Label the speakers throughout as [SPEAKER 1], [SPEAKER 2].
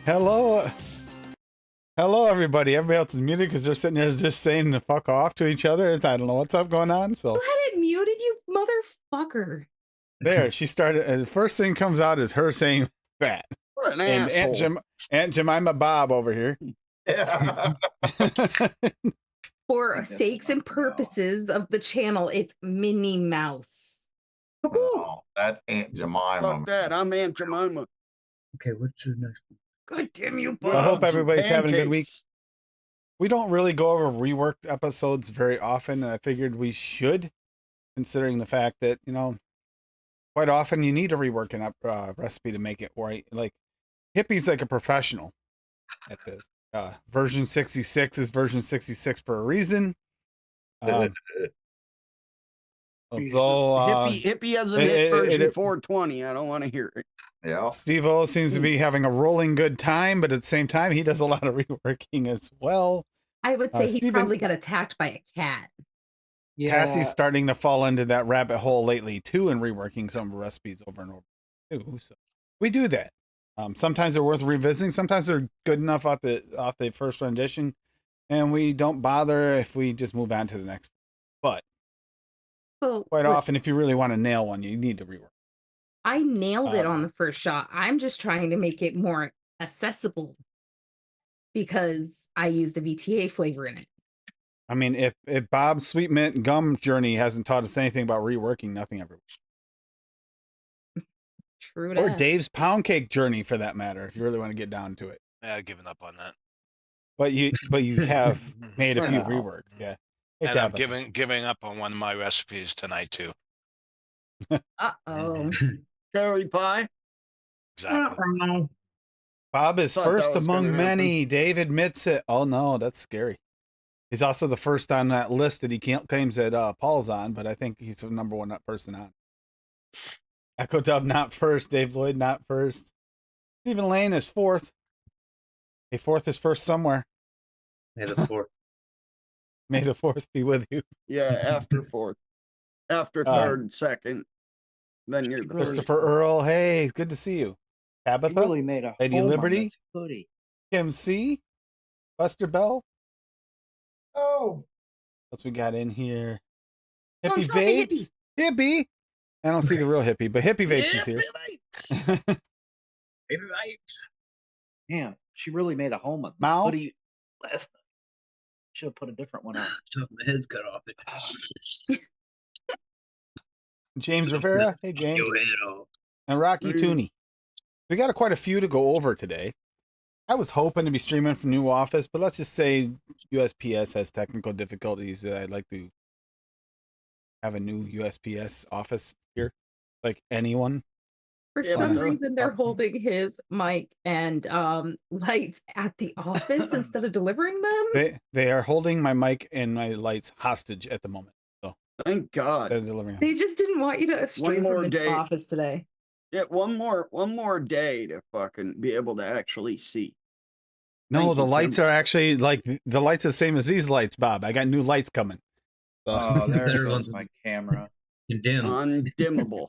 [SPEAKER 1] Hello, everybody. Everybody else is muted because they're sitting there just saying to fuck off to each other. I don't know what's up going on. So
[SPEAKER 2] go ahead and muted, you motherfucker.
[SPEAKER 1] There, she started. And the first thing comes out is her saying fat.
[SPEAKER 3] What an
[SPEAKER 1] And
[SPEAKER 3] asshole.
[SPEAKER 1] Aunt Jemima Bob over here.
[SPEAKER 4] Yeah.
[SPEAKER 2] For sakes and purposes of the channel, it's Minnie Mouse.
[SPEAKER 4] Oh, that's Aunt Jemima.
[SPEAKER 3] Fuck that. I'm Aunt Jemima.
[SPEAKER 5] Okay, what's the next one?
[SPEAKER 2] God damn you,
[SPEAKER 1] I hope
[SPEAKER 2] Bob.
[SPEAKER 1] everybody's having a good week.
[SPEAKER 3] Pancakes.
[SPEAKER 1] We don't really go over reworked episodes very often, and I figured we should, considering the fact that, you know, quite often you need a reworking up recipe to make it right. Like, Hippie's like a professional at this. Version 66 is version 66 for a reason. Although
[SPEAKER 3] Hippie hasn't hit version 420. I don't want to hear it.
[SPEAKER 4] Yeah.
[SPEAKER 1] Steve-O seems to be having a rolling good time, but at the same time, he does a lot of reworking as well.
[SPEAKER 2] I would say he
[SPEAKER 1] Steven-
[SPEAKER 2] probably got attacked by a cat.
[SPEAKER 5] Yeah,
[SPEAKER 1] Cassie's starting to fall into that rabbit hole lately too, and reworking some recipes over and over too. So we do that. Sometimes they're worth revisiting. Sometimes they're good enough off the first rendition, and we don't bother if we just move on to the next. But
[SPEAKER 2] Well,
[SPEAKER 1] quite
[SPEAKER 2] look,
[SPEAKER 1] often, if you really want to nail one, you need to rework.
[SPEAKER 2] I nailed it on the first shot. I'm just trying to make it more accessible because I used a VTA flavor in it.
[SPEAKER 1] I mean, if Bob's Sweet Mint Gum Journey hasn't taught us anything about reworking, nothing ever.
[SPEAKER 2] True
[SPEAKER 1] Or
[SPEAKER 2] that.
[SPEAKER 1] Dave's Pound Cake Journey, for that matter, if you really want to get down to it.
[SPEAKER 6] Yeah, I've given up on that.
[SPEAKER 1] But you have made a few reworks, yeah.
[SPEAKER 6] And I'm giving up on one of my recipes tonight too.
[SPEAKER 2] Uh-oh.
[SPEAKER 3] Cherry pie.
[SPEAKER 6] Exactly.
[SPEAKER 1] Bob is
[SPEAKER 3] Thought
[SPEAKER 1] first
[SPEAKER 3] that was
[SPEAKER 1] among
[SPEAKER 3] gonna
[SPEAKER 1] many. Dave admits it. Oh no, that's scary. He's also the first on that list that he claims that Paul's on, but I think he's the number one person on. Echo Dub not first. Dave Lloyd not first. Stephen Lane is fourth. A fourth is first somewhere.
[SPEAKER 5] May the fourth.
[SPEAKER 1] May the fourth be with you.
[SPEAKER 3] Yeah, after fourth. After third, second. Then you're the first.
[SPEAKER 1] Christopher Earl, hey, good to see you.
[SPEAKER 5] He
[SPEAKER 1] Tabitha,
[SPEAKER 5] really made a
[SPEAKER 1] Lady
[SPEAKER 5] home on
[SPEAKER 1] Liberty?
[SPEAKER 5] this hoodie.
[SPEAKER 1] Kim C, Buster Bell.
[SPEAKER 4] Oh.
[SPEAKER 1] What's we got in here?
[SPEAKER 2] Don't
[SPEAKER 1] Hippie
[SPEAKER 2] drop a
[SPEAKER 1] Vapes. Hippie. I don't see the real hippie, but Hippie Vapes is here.
[SPEAKER 4] Maybe right.
[SPEAKER 5] Damn, she really made a home on this
[SPEAKER 1] Mao?
[SPEAKER 5] hoodie last night. Should have put a different one on.
[SPEAKER 7] Top of my head's cut off.
[SPEAKER 1] James Rivera. Hey, James.
[SPEAKER 7] Your head off.
[SPEAKER 1] And Rocky Tooney. We got quite a few to go over today. I was hoping to be streaming from New Office, but let's just say USPS has technical difficulties that I'd like to have a new USPS office here. Like anyone.
[SPEAKER 2] For
[SPEAKER 3] Yeah,
[SPEAKER 2] some
[SPEAKER 3] but-
[SPEAKER 2] reason, they're holding his mic and lights at the office instead of delivering them.
[SPEAKER 1] They are holding my mic and my lights hostage at the moment. So
[SPEAKER 3] Thank God.
[SPEAKER 1] they're delivering them.
[SPEAKER 2] They just didn't want you to stream
[SPEAKER 3] more
[SPEAKER 2] from the
[SPEAKER 3] day.
[SPEAKER 2] office today.
[SPEAKER 3] Yeah, one more day to fucking be able to actually see.
[SPEAKER 1] No,
[SPEAKER 3] Thank
[SPEAKER 1] the
[SPEAKER 3] you,
[SPEAKER 1] lights
[SPEAKER 3] Tim.
[SPEAKER 1] are actually like the lights are the same as these lights, Bob. I got new lights coming. So,
[SPEAKER 5] Oh, there
[SPEAKER 7] Better
[SPEAKER 5] goes
[SPEAKER 7] ones.
[SPEAKER 5] my camera.
[SPEAKER 7] Condemned.
[SPEAKER 3] Undimmable.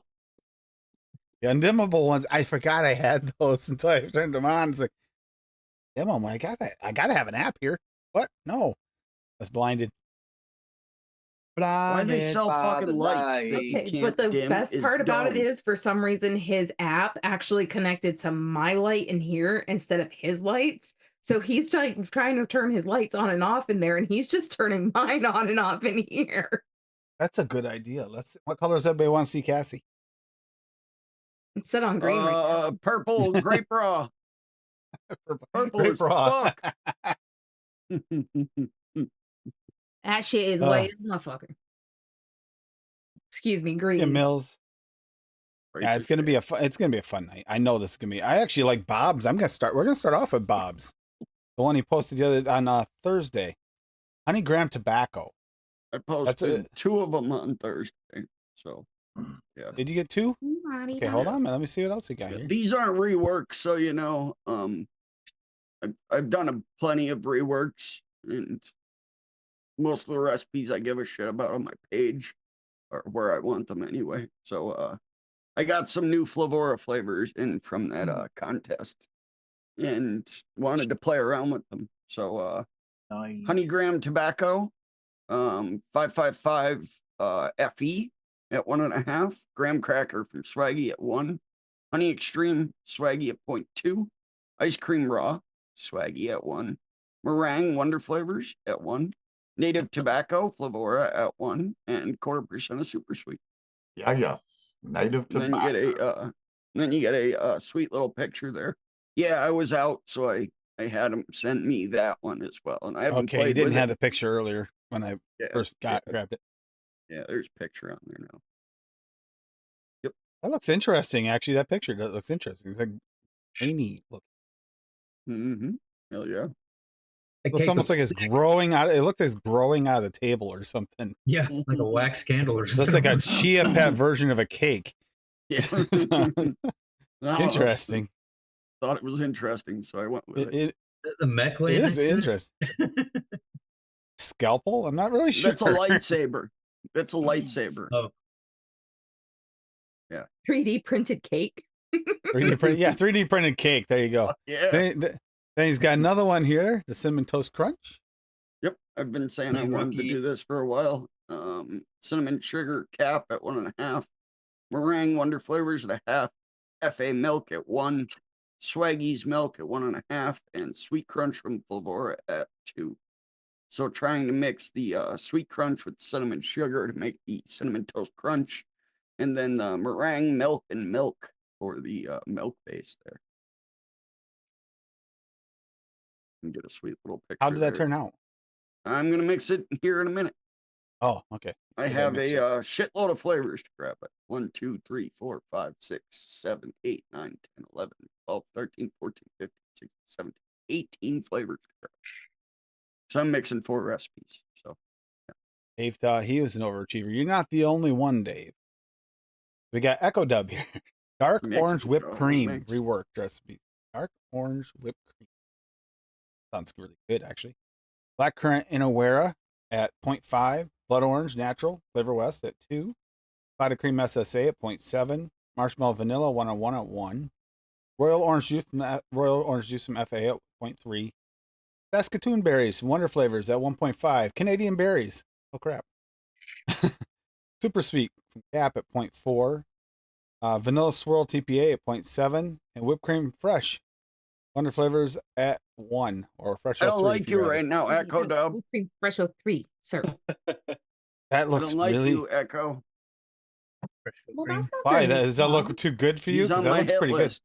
[SPEAKER 1] the undimmable ones, I forgot I had those until I turned them on. It's like, dim them. I gotta have an app here. What? No, I was blinded.
[SPEAKER 3] Why they sell fucking lights that you
[SPEAKER 2] Okay,
[SPEAKER 3] can't
[SPEAKER 2] but the
[SPEAKER 3] dim
[SPEAKER 2] best
[SPEAKER 3] is
[SPEAKER 2] part about it
[SPEAKER 3] dumb.
[SPEAKER 2] is, for some reason, his app actually connected to my light in here instead of his lights. So he's trying to turn his lights on and off in there, and he's just turning mine on and off in here.
[SPEAKER 1] That's a good idea. What color does everybody want to see Cassie?
[SPEAKER 2] It's set on green right now.
[SPEAKER 3] Purple grape raw. Purple
[SPEAKER 1] Grape
[SPEAKER 3] as
[SPEAKER 1] raw.
[SPEAKER 3] fuck.
[SPEAKER 2] That shit is white as motherfucker. Excuse me,
[SPEAKER 1] Yeah,
[SPEAKER 2] green.
[SPEAKER 1] Mills. Yeah, it's gonna be a fun night. I know this is gonna be. I actually like Bob's. We're gonna start off with Bob's, the one he posted the other on Thursday. Honey Graham Tobacco.
[SPEAKER 3] I posted 2 of them on Thursday. So, yeah.
[SPEAKER 1] Did you get 2? Okay, hold on, man. Let me see what else he got here.
[SPEAKER 3] These aren't reworks, so you know. I've done plenty of reworks, and most of the recipes I give a shit about on my page, or where I want them anyway. So, I got some new Flavora flavors in from that contest, and wanted to play around with them. So,
[SPEAKER 5] Nice.
[SPEAKER 3] Honey Graham Tobacco, 555 FE at 1.5, Graham Cracker from Swaggy at 1, Honey Extreme Swaggy at 0.2, Ice Cream Raw Swaggy at 1, Meringue Wonder Flavors at 1, Native Tobacco Flavora at 1, and 1/4% of Super Sweet.
[SPEAKER 4] Yes. Native
[SPEAKER 3] And
[SPEAKER 4] tobacco.
[SPEAKER 3] then you get a sweet little picture there. Yeah, I was out, so I had him send me that one as well, and I haven't
[SPEAKER 1] Okay,
[SPEAKER 3] played
[SPEAKER 1] you didn't
[SPEAKER 3] with
[SPEAKER 1] have
[SPEAKER 3] it.
[SPEAKER 1] the picture earlier when I first grabbed it.
[SPEAKER 3] Yeah, there's a picture on there now.
[SPEAKER 1] That looks interesting. Actually, that picture looks interesting. It's like grainy look.
[SPEAKER 3] Mm-hmm. Hell yeah.
[SPEAKER 7] That
[SPEAKER 1] Looks
[SPEAKER 7] cake
[SPEAKER 1] almost like it's growing out. It looks like it's growing out of the table or something.
[SPEAKER 7] Yeah, like a wax candle or something.
[SPEAKER 1] Looks like a chia pet version of a cake.
[SPEAKER 3] Yeah. No,
[SPEAKER 1] Interesting.
[SPEAKER 3] Thought it was interesting, so I went with it.
[SPEAKER 1] It
[SPEAKER 7] The mech
[SPEAKER 1] is
[SPEAKER 7] next to it?
[SPEAKER 1] interesting. Scalpel? I'm not really sure.
[SPEAKER 3] That's a lightsaber. That's a lightsaber.
[SPEAKER 7] Oh,
[SPEAKER 2] 3D printed cake.
[SPEAKER 1] 3D print. Yeah, 3D printed cake. There you go.
[SPEAKER 3] Yeah.
[SPEAKER 1] Then he's got another one here, the Cinnamon Toast Crunch.
[SPEAKER 3] Yep. I've been saying I
[SPEAKER 5] Hey,
[SPEAKER 3] wanted to
[SPEAKER 5] rookie.
[SPEAKER 3] do this for a while. Cinnamon sugar cap at 1.5, meringue wonder flavors at 1/2, FA milk at 1, Swaggy's milk at 1.5, and sweet crunch from Flavora at 2. So trying to mix the sweet crunch with cinnamon sugar to make the cinnamon toast crunch, and then the meringue milk and milk for the milk base there. And get a sweet little picture.
[SPEAKER 1] How did that
[SPEAKER 3] there.
[SPEAKER 1] turn out?
[SPEAKER 3] I'm gonna mix it here in a minute.
[SPEAKER 1] Oh, okay.
[SPEAKER 3] I
[SPEAKER 1] Okay,
[SPEAKER 3] have a
[SPEAKER 1] mixer.
[SPEAKER 3] shitload of flavors to grab it. 1, 2, 3, 4, 5, 6, 7, 8, 9, 10, 11, 12, 13, 14, 15, 16, 17, 18 flavors to grab. So I'm mixing 4 recipes. So
[SPEAKER 1] Dave thought he was an overachiever. You're not the only one, Dave. We got Echo Dub here. Dark
[SPEAKER 3] Mix
[SPEAKER 1] orange
[SPEAKER 3] it,
[SPEAKER 1] whipped
[SPEAKER 3] bro,
[SPEAKER 1] cream
[SPEAKER 3] mix.
[SPEAKER 1] reworked recipe. Dark orange whipped cream. Sounds really good, actually. Black currant Inawera at 0.5. Blood orange natural Flavor West at 2. Clouded cream SSA at 0.7. Marshmallow vanilla 101 at 1. Royal orange juice from FA at 0.3. Saskatoon berries, Wonder Flavors at 1.5. Canadian berries. Oh crap. Super sweet from Cap at 0.4. Vanilla swirl TPA at 0.7. And whipped cream fresh. Wonder Flavors at 1. Or fresh.
[SPEAKER 3] I don't
[SPEAKER 1] 03
[SPEAKER 3] like
[SPEAKER 1] if
[SPEAKER 3] you
[SPEAKER 1] you'd
[SPEAKER 3] right
[SPEAKER 1] rather.
[SPEAKER 3] now, Echo Dub.
[SPEAKER 2] Whipped cream fresh 03, sir.
[SPEAKER 1] That
[SPEAKER 3] I
[SPEAKER 1] looks
[SPEAKER 3] don't like
[SPEAKER 1] really.
[SPEAKER 3] you, Echo.
[SPEAKER 2] Well, that's not
[SPEAKER 1] Why?
[SPEAKER 2] very
[SPEAKER 1] Does that look
[SPEAKER 2] strong.
[SPEAKER 1] too good for you?
[SPEAKER 3] He's
[SPEAKER 1] 'Cause
[SPEAKER 3] on
[SPEAKER 1] that
[SPEAKER 3] my
[SPEAKER 1] looks
[SPEAKER 3] hit
[SPEAKER 1] pretty
[SPEAKER 3] list.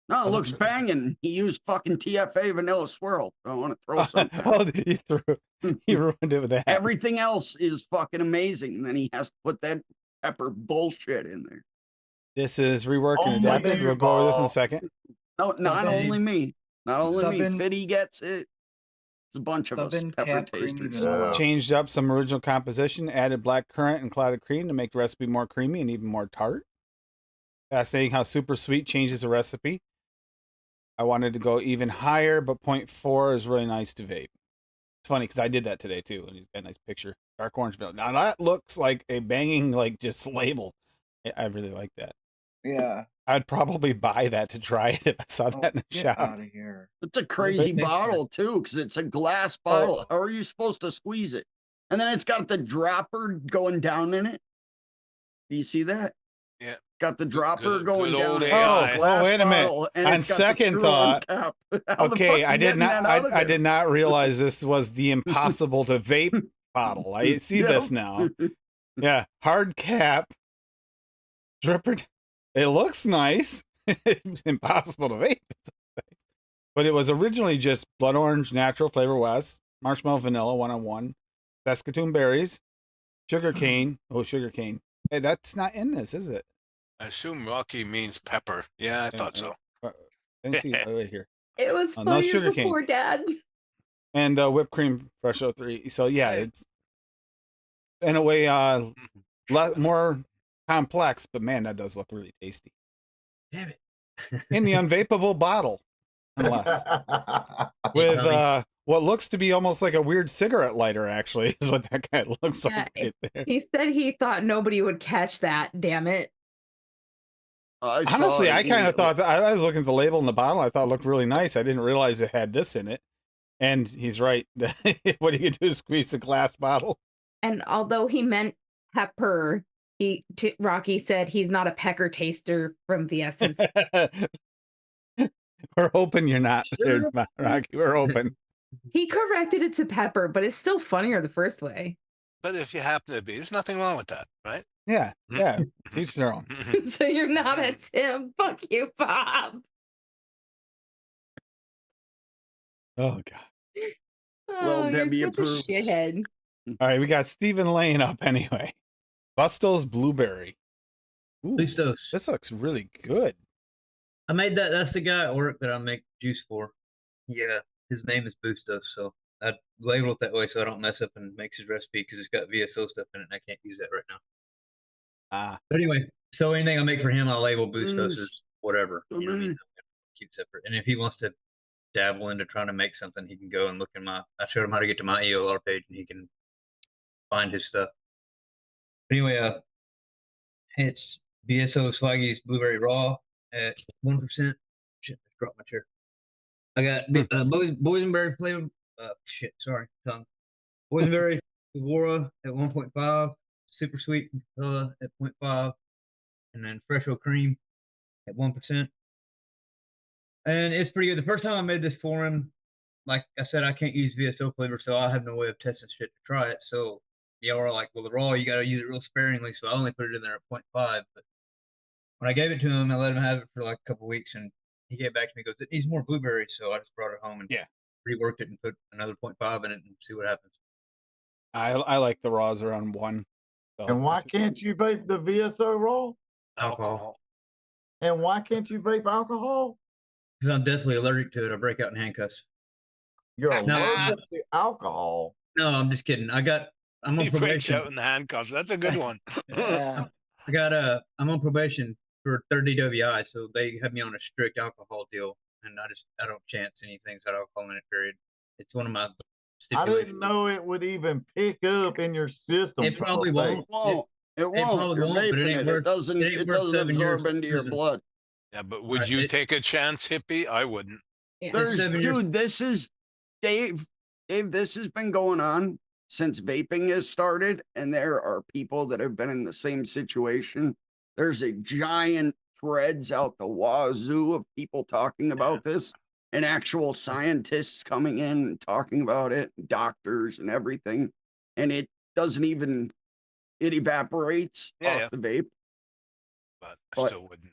[SPEAKER 3] No, it
[SPEAKER 1] That
[SPEAKER 3] looks
[SPEAKER 1] looks really good.
[SPEAKER 3] banging. He used fucking TFA vanilla swirl. I want to throw
[SPEAKER 1] good.
[SPEAKER 3] something.
[SPEAKER 1] Oh, you ruined it with that.
[SPEAKER 3] Everything else is fucking amazing. And then he has to put that pepper bullshit in there.
[SPEAKER 1] This is reworked
[SPEAKER 4] Oh
[SPEAKER 1] and
[SPEAKER 4] my
[SPEAKER 1] adapted. We'll
[SPEAKER 4] God.
[SPEAKER 1] go over this in a second.
[SPEAKER 3] No, not
[SPEAKER 5] Subbing-
[SPEAKER 3] only me. Not only me.
[SPEAKER 5] Subbing-
[SPEAKER 3] Fitty gets it. It's a bunch of us
[SPEAKER 5] Subbing
[SPEAKER 3] pepper
[SPEAKER 5] cap creamy
[SPEAKER 3] tasters.
[SPEAKER 5] vanilla.
[SPEAKER 1] Changed up some original composition, added black currant and clouded cream to make the recipe more creamy and even more tart. Fascinating how super sweet changes the recipe. I wanted to go even higher, but 0.4 is really nice to vape. It's funny because I did that today too, and he's got a nice picture. Dark orange vanilla. Now that looks like a banging, like just label. I really like that.
[SPEAKER 5] Yeah.
[SPEAKER 1] I'd probably buy that to try it if I saw
[SPEAKER 5] Oh,
[SPEAKER 1] that in a
[SPEAKER 5] get
[SPEAKER 1] shop.
[SPEAKER 5] out of here.
[SPEAKER 3] It's a crazy
[SPEAKER 7] picture.
[SPEAKER 3] bottle too, because it's a glass bottle. How are you supposed to squeeze it? And then it's got the dropper going down in it. Do you see that?
[SPEAKER 6] Yeah.
[SPEAKER 3] Got the dropper going
[SPEAKER 6] good
[SPEAKER 3] down.
[SPEAKER 6] old
[SPEAKER 3] in it.
[SPEAKER 6] AI.
[SPEAKER 3] It's a glass
[SPEAKER 1] wait a minute.
[SPEAKER 3] bottle, and
[SPEAKER 1] On
[SPEAKER 3] it's got the
[SPEAKER 1] second
[SPEAKER 3] screw-on
[SPEAKER 1] thought,
[SPEAKER 3] cap. How the
[SPEAKER 1] Okay,
[SPEAKER 3] fuck
[SPEAKER 1] I
[SPEAKER 3] you
[SPEAKER 1] did
[SPEAKER 3] getting
[SPEAKER 1] not.
[SPEAKER 3] that out of
[SPEAKER 1] I
[SPEAKER 3] there?
[SPEAKER 1] did not realize this was the impossible to vape bottle. I see this now. Yeah, hard cap, dripper. It looks nice. It's impossible to vape, but it was originally just blood orange natural flavor West, marshmallow vanilla 1-on-1, Saskatoon berries, sugar cane. Oh, sugar cane. Hey, that's not in this, is it?
[SPEAKER 6] I assume Rocky means pepper. Yeah, I thought so.
[SPEAKER 1] I didn't see it right here.
[SPEAKER 2] It was
[SPEAKER 1] No
[SPEAKER 2] funnier
[SPEAKER 1] sugar cane.
[SPEAKER 2] before, Dad.
[SPEAKER 1] And whipped cream fresh 03. So yeah, it's in a way more complex, but man, that does look really tasty.
[SPEAKER 7] Damn it.
[SPEAKER 1] In the unvapable bottle, unless with what looks to be almost like a weird cigarette lighter, actually, is what that guy looks
[SPEAKER 2] Yeah,
[SPEAKER 1] like right there.
[SPEAKER 2] He said he thought nobody would catch that. Damn it.
[SPEAKER 1] Honestly, I kind of thought that I was looking at the label in the bottle. I thought it looked really nice. I didn't realize it had this in it. And he's right. What you do is squeeze a glass bottle.
[SPEAKER 2] And although he meant pepper, Rocky said he's not a pecker taster from VS's.
[SPEAKER 1] We're hoping you're not there, Rocky. We're hoping.
[SPEAKER 2] He corrected it to pepper, but it's still funnier the first way.
[SPEAKER 6] But if you happen to be, there's nothing wrong with that, right?
[SPEAKER 1] Yeah, yeah. Each their own.
[SPEAKER 2] So you're not a Tim. Fuck you, Bob.
[SPEAKER 1] Oh God.
[SPEAKER 2] Oh,
[SPEAKER 3] Debbie
[SPEAKER 2] you're such
[SPEAKER 3] approves.
[SPEAKER 2] a shithead.
[SPEAKER 1] All right, we got Stephen Lane up anyway. Busto's Blueberry. Ooh,
[SPEAKER 7] Bustos.
[SPEAKER 1] this looks really good.
[SPEAKER 7] I made that. That's the guy at work that I make juice for. Yeah, his name is Bustos, so I label it that way so I don't mess up and makes his recipe because it's got VSO stuff in it and I can't use that right now. But anyway, so anything I make for him, I'll label Bustos as whatever. You know what I mean? Keep separate. And if he wants to dabble into trying to make something, he can go and look in I showed him how to get to my ELR page and he can find his stuff. But anyway, it's VSO Swaggy's Blueberry Raw at 1%. Shit, I dropped my chair. I got boysenberry flavor. Tongue. Boysenberry Flora at 1.5. Super sweet vanilla at 0.5. And then Fresho cream at 1%. And it's pretty good. The first time I made this for him, like I said, I can't use VSO flavor, so I have no way of testing shit to try it. So y'all were like, well, the raw, you got to use it real sparingly. So I only put it in there at 0.5. But when I gave it to him, I let him have it for like a couple of weeks, and he came back to me and goes, it needs more blueberry. So I just brought it home and reworked it and put another 0.5 in it and see what happens.
[SPEAKER 1] I like the raws around 1. So.
[SPEAKER 4] And why can't you vape the VSO raw?
[SPEAKER 6] Alcohol.
[SPEAKER 4] And why can't you vape alcohol?
[SPEAKER 7] Because I'm deathly allergic to it. I break out in handcuffs.
[SPEAKER 4] You're allergic to alcohol.
[SPEAKER 7] No, I'm just kidding. I'm on
[SPEAKER 6] He breaks
[SPEAKER 7] probation.
[SPEAKER 6] out in the handcuffs. That's a good one.
[SPEAKER 5] Yeah.
[SPEAKER 7] I'm on probation for 30 DWI, so they have me on a strict alcohol deal, and I don't chance anything that alcohol in it. Period. It's one of my
[SPEAKER 4] I
[SPEAKER 7] stipulations.
[SPEAKER 4] didn't know it would even pick up in your system.
[SPEAKER 7] It probably won't.
[SPEAKER 3] It won't.
[SPEAKER 7] probably
[SPEAKER 3] You're
[SPEAKER 7] won't, but it
[SPEAKER 3] vaping
[SPEAKER 7] ain't
[SPEAKER 3] it.
[SPEAKER 7] worth-
[SPEAKER 3] It doesn't.
[SPEAKER 7] it ain't
[SPEAKER 3] It
[SPEAKER 7] worth
[SPEAKER 3] doesn't
[SPEAKER 7] 7 years
[SPEAKER 3] absorb into your
[SPEAKER 7] prison.
[SPEAKER 3] blood.
[SPEAKER 6] Yeah, but would
[SPEAKER 7] Right,
[SPEAKER 6] you take a chance, hippie? I wouldn't.
[SPEAKER 2] Yeah.
[SPEAKER 3] There's,
[SPEAKER 7] 7 years.
[SPEAKER 3] dude, this is Dave. Dave, this has been going on since vaping has started, and there are people that have been in the same situation. There's a giant threads out the wazoo of people talking about this, and actual scientists coming in and talking about it, doctors and everything, and it doesn't even it evaporates off the vape.
[SPEAKER 6] But I still wouldn't.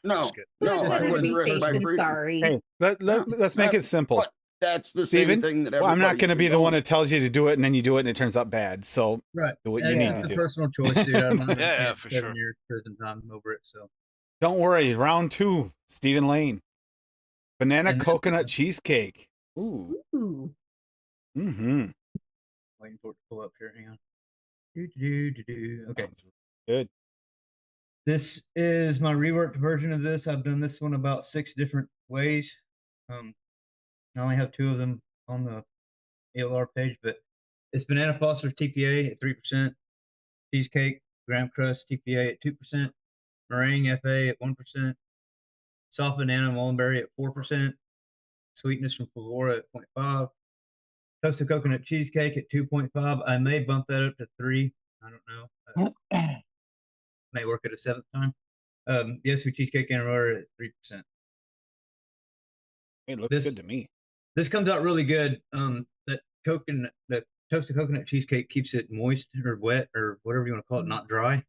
[SPEAKER 3] No,
[SPEAKER 6] risk it.
[SPEAKER 3] no, I
[SPEAKER 2] Better to
[SPEAKER 3] wouldn't
[SPEAKER 2] be
[SPEAKER 3] risk
[SPEAKER 2] safe
[SPEAKER 3] my
[SPEAKER 2] than
[SPEAKER 3] freedom.
[SPEAKER 2] sorry.
[SPEAKER 1] Hey, let's make it simple.
[SPEAKER 3] But that's the
[SPEAKER 1] Steven,
[SPEAKER 3] same thing that
[SPEAKER 1] well, I'm not
[SPEAKER 3] everybody
[SPEAKER 1] going to be the
[SPEAKER 3] knows.
[SPEAKER 1] one that tells you to do it and then you do it and it turns out bad. So
[SPEAKER 7] Right.
[SPEAKER 1] do what
[SPEAKER 7] And
[SPEAKER 1] you need
[SPEAKER 7] it's
[SPEAKER 1] to
[SPEAKER 7] a
[SPEAKER 1] do.
[SPEAKER 7] personal choice, dude. I'm not gonna
[SPEAKER 6] Yeah,
[SPEAKER 7] get
[SPEAKER 6] for
[SPEAKER 7] 7
[SPEAKER 6] sure.
[SPEAKER 7] years prison time over it. So
[SPEAKER 1] Don't worry. Round 2, Stephen Lane. Banana
[SPEAKER 7] And then-
[SPEAKER 1] coconut cheesecake. Ooh.
[SPEAKER 2] Ooh.
[SPEAKER 1] Mm-hmm.
[SPEAKER 7] waiting for it to pull up here. Hang on. Okay.
[SPEAKER 1] Sounds good.
[SPEAKER 7] This is my reworked version of this. I've done this one about 6 different ways. I only have 2 of them on the ELR page, but it's banana foster TPA at 3%, cheesecake graham crust TPA at 2%, meringue FA at 1%, soft banana mulberry at 4%, sweetness from Flora at 0.5, Toasted coconut cheesecake at 2.5. I may bump that up to 3. I don't know. May work at a 7th time. Yes, with cheesecake and roller at 3%.
[SPEAKER 1] It looks good to me.
[SPEAKER 7] This comes out really good. The toasted coconut cheesecake keeps it moist or wet or whatever you want to call it, not dry.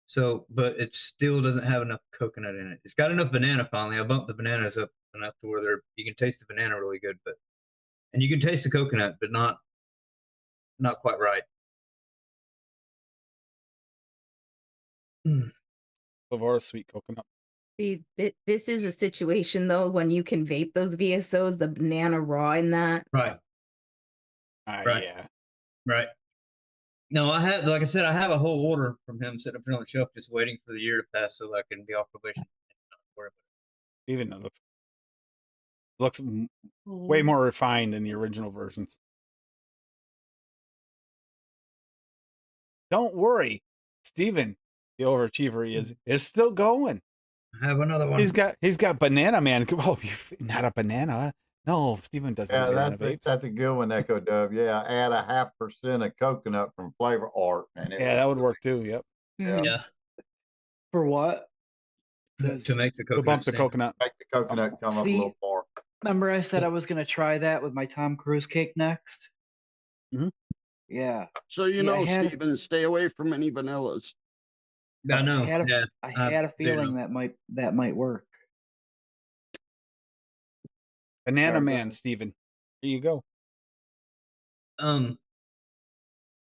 [SPEAKER 7] So, but it still doesn't have enough coconut in it. It's got enough banana finally. I bumped the bananas up enough to where you can taste the banana really good, and you can taste the coconut, but not quite right.
[SPEAKER 1] Lavora sweet coconut.
[SPEAKER 2] See, this is a situation though when you can vape those VSOs, the banana raw in that.
[SPEAKER 7] Right. Right.
[SPEAKER 1] Yeah.
[SPEAKER 7] Right. No, like I said, I have a whole order from him sitting up here on the shelf, just waiting for the year to pass so that I can be off probation.
[SPEAKER 1] Even though it looks way more refined than the original versions. Don't worry, Steven, the overachiever he is still going.
[SPEAKER 7] I have another one.
[SPEAKER 1] He's got Banana Man. Oh, not a banana. No, Steven doesn't.
[SPEAKER 4] Yeah,
[SPEAKER 1] have banana
[SPEAKER 4] that's a good one, Echo Dove. Yeah, add a 0.5% of coconut from Flavor Art, and
[SPEAKER 1] that would work too. Yep.
[SPEAKER 7] Yeah.
[SPEAKER 5] For what?
[SPEAKER 7] To make the
[SPEAKER 1] To
[SPEAKER 7] coconut.
[SPEAKER 1] bump the coconut.
[SPEAKER 4] make the coconut come up a little more.
[SPEAKER 5] Remember I said I was going to try that with my Tom Cruise cake next?
[SPEAKER 1] Mhm.
[SPEAKER 5] Yeah.
[SPEAKER 3] So
[SPEAKER 5] Steven,
[SPEAKER 3] stay away from any vanillas.
[SPEAKER 7] I know.
[SPEAKER 5] I had a feeling that might work.
[SPEAKER 1] Banana Man, Steven. Here you go.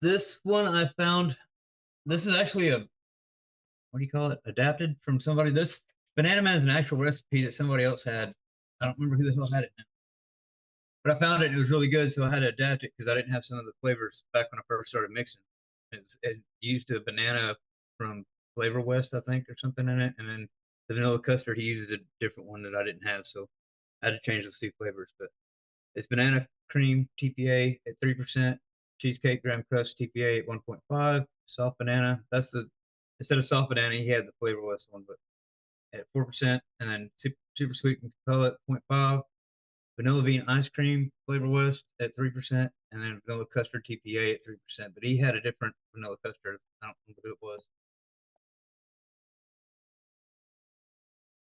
[SPEAKER 7] This one I found. This is actually what do you call it? Adapted from somebody. This Banana Man is an actual recipe that somebody else had. I don't remember who the hell had it now. But I found it and it was really good, so I had to adapt it because I didn't have some of the flavors back when I first started mixing. It used a banana from Flavor West, I think, or something in it, and then the vanilla custard he uses a different one that I didn't have, so I had to change those 2 flavors. But it's banana cream TPA at 3%, cheesecake graham crust TPA at 1.5, soft banana. Instead of soft banana, he had the Flavor West one, but at 4%, and then super sweet and Capella at 0.5. Vanilla bean ice cream Flavor West at 3%, and then vanilla custard TPA at 3%. But he had a different vanilla custard. I don't remember who it was.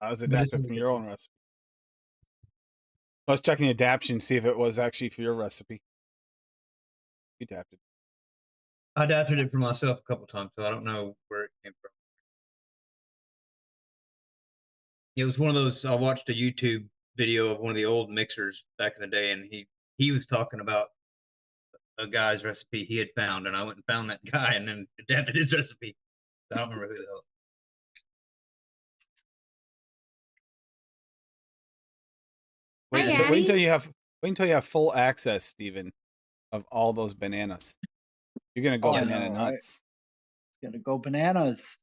[SPEAKER 1] I was adapted from your own recipe. I was checking the adaption, see if it was actually for your recipe. You adapted.
[SPEAKER 7] I adapted it for myself a couple times, so I don't know where it came from. It was one of those. I watched a YouTube video of one of the old mixers back in the day, and he was talking about a guy's recipe he had found, and I went and found that guy and then adapted his recipe. I don't remember who the hell.
[SPEAKER 1] Wait until you have full access, Steven, of all those bananas. You're gonna go banana nuts.
[SPEAKER 5] It's gonna go bananas.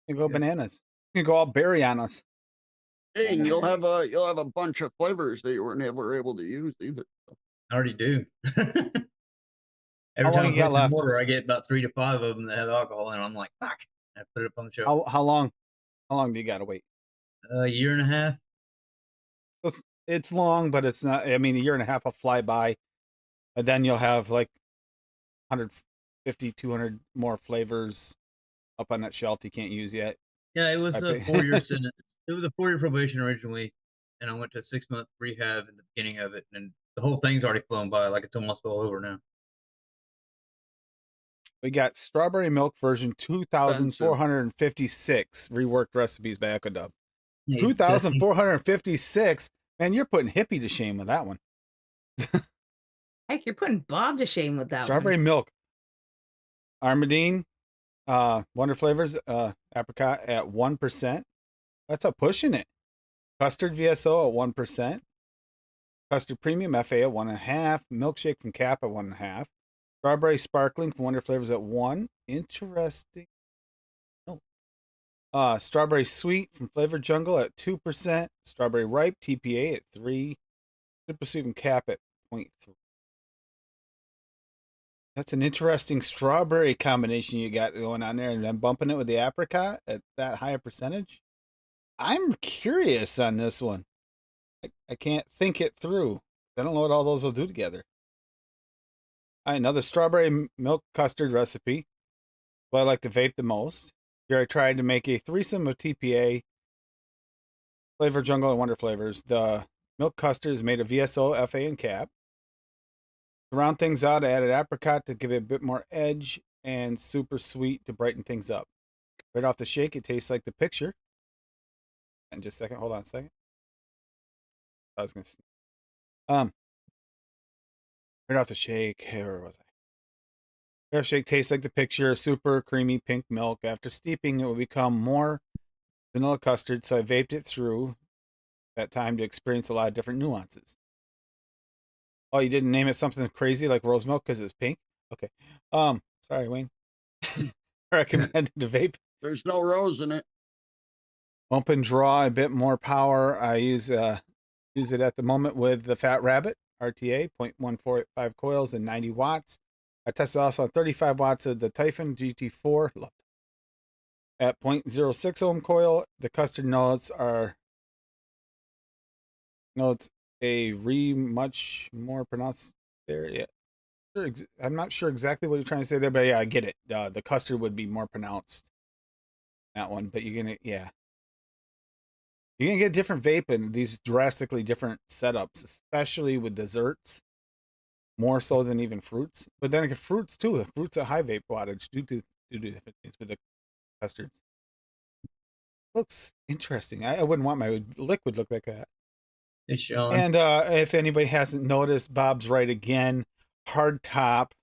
[SPEAKER 1] You go bananas. You can go all berry on us.
[SPEAKER 3] Hey, and you'll have a bunch of flavors that you were never able to use either.
[SPEAKER 7] I already do.
[SPEAKER 1] How
[SPEAKER 7] Every
[SPEAKER 1] long
[SPEAKER 7] time
[SPEAKER 1] you got
[SPEAKER 7] I put some
[SPEAKER 1] left?
[SPEAKER 7] water, I get about 3 to 5 of them that have alcohol, and I'm like, fuck. I put it up on the shelf.
[SPEAKER 1] How long? How long do you gotta wait?
[SPEAKER 7] A year and a half.
[SPEAKER 1] It's long, but it's not. I mean, a year and a half will fly by, and then you'll have like 150, 200 more flavors up on that shelf you can't use yet.
[SPEAKER 7] Yeah, it was a 4-year sentence. It was a 4-year probation originally, and I went to a 6-month rehab at the beginning of it, and the whole thing's already flown by. Like it's almost all over now.
[SPEAKER 1] We got strawberry milk version 2,456 reworked recipes by Echo Dub. 2,456. Man, you're putting hippie to shame with that one.
[SPEAKER 2] Heck, you're putting Bob to shame with that
[SPEAKER 1] Strawberry
[SPEAKER 2] one.
[SPEAKER 1] milk. Armadine, Wonder Flavors, apricot at 1%. That's a pushing it. Custard VSO at 1%. Custard Premium FA at 1.5%. Milkshake from Cap at 1.5%. Strawberry Sparkling from Wonder Flavors at 1%. Interesting. Oh. Strawberry Sweet from Flavor Jungle at 2%. Strawberry Ripe TPA at 3%. Super Sweet from Cap at 0.3%. That's an interesting strawberry combination you got going on there, and then bumping it with the apricot at that higher percentage. I'm curious on this one. I can't think it through. I don't know what all those will do together. Another strawberry milk custard recipe. What I like to vape the most. Here I tried to make a threesome of TPA, Flavor Jungle, and Wonder flavors. The milk custard is made of VSO, FA, and cap. To round things out, I added apricot to give it a bit more edge and super sweet to brighten things up. Right off the shake, it tastes like the picture. And just a second, hold on a second. I was gonna right off the shake, where was I? Right off the shake tastes like the picture, super creamy pink milk. After steeping, it will become more vanilla custard, so I vaped it through that time to experience a lot of different nuances. Oh, you didn't name it something crazy like rose milk because it's pink? Okay. Sorry, Wayne. Recommended to vape.
[SPEAKER 3] There's no rose in it.
[SPEAKER 1] Open draw, a bit more power. I use it at the moment with the Fat Rabbit RTA 0.145 coils and 90 watts. I tested also on 35 watts of the Typhon GT4 at 0.06 ohm coil. The custard notes are much more pronounced there. Yeah, I'm not sure exactly what you're trying to say there, but yeah, I get it. The custard would be more pronounced. That one, but you're gonna get different vape in these drastically different setups, especially with desserts, more so than even fruits. But then again, fruits too. Fruits at high vape wattage do different things with the custards. Looks interesting. I wouldn't want my liquid look like that.
[SPEAKER 7] Hey, Sean.
[SPEAKER 1] And if anybody hasn't noticed, Bob's right again. Hard top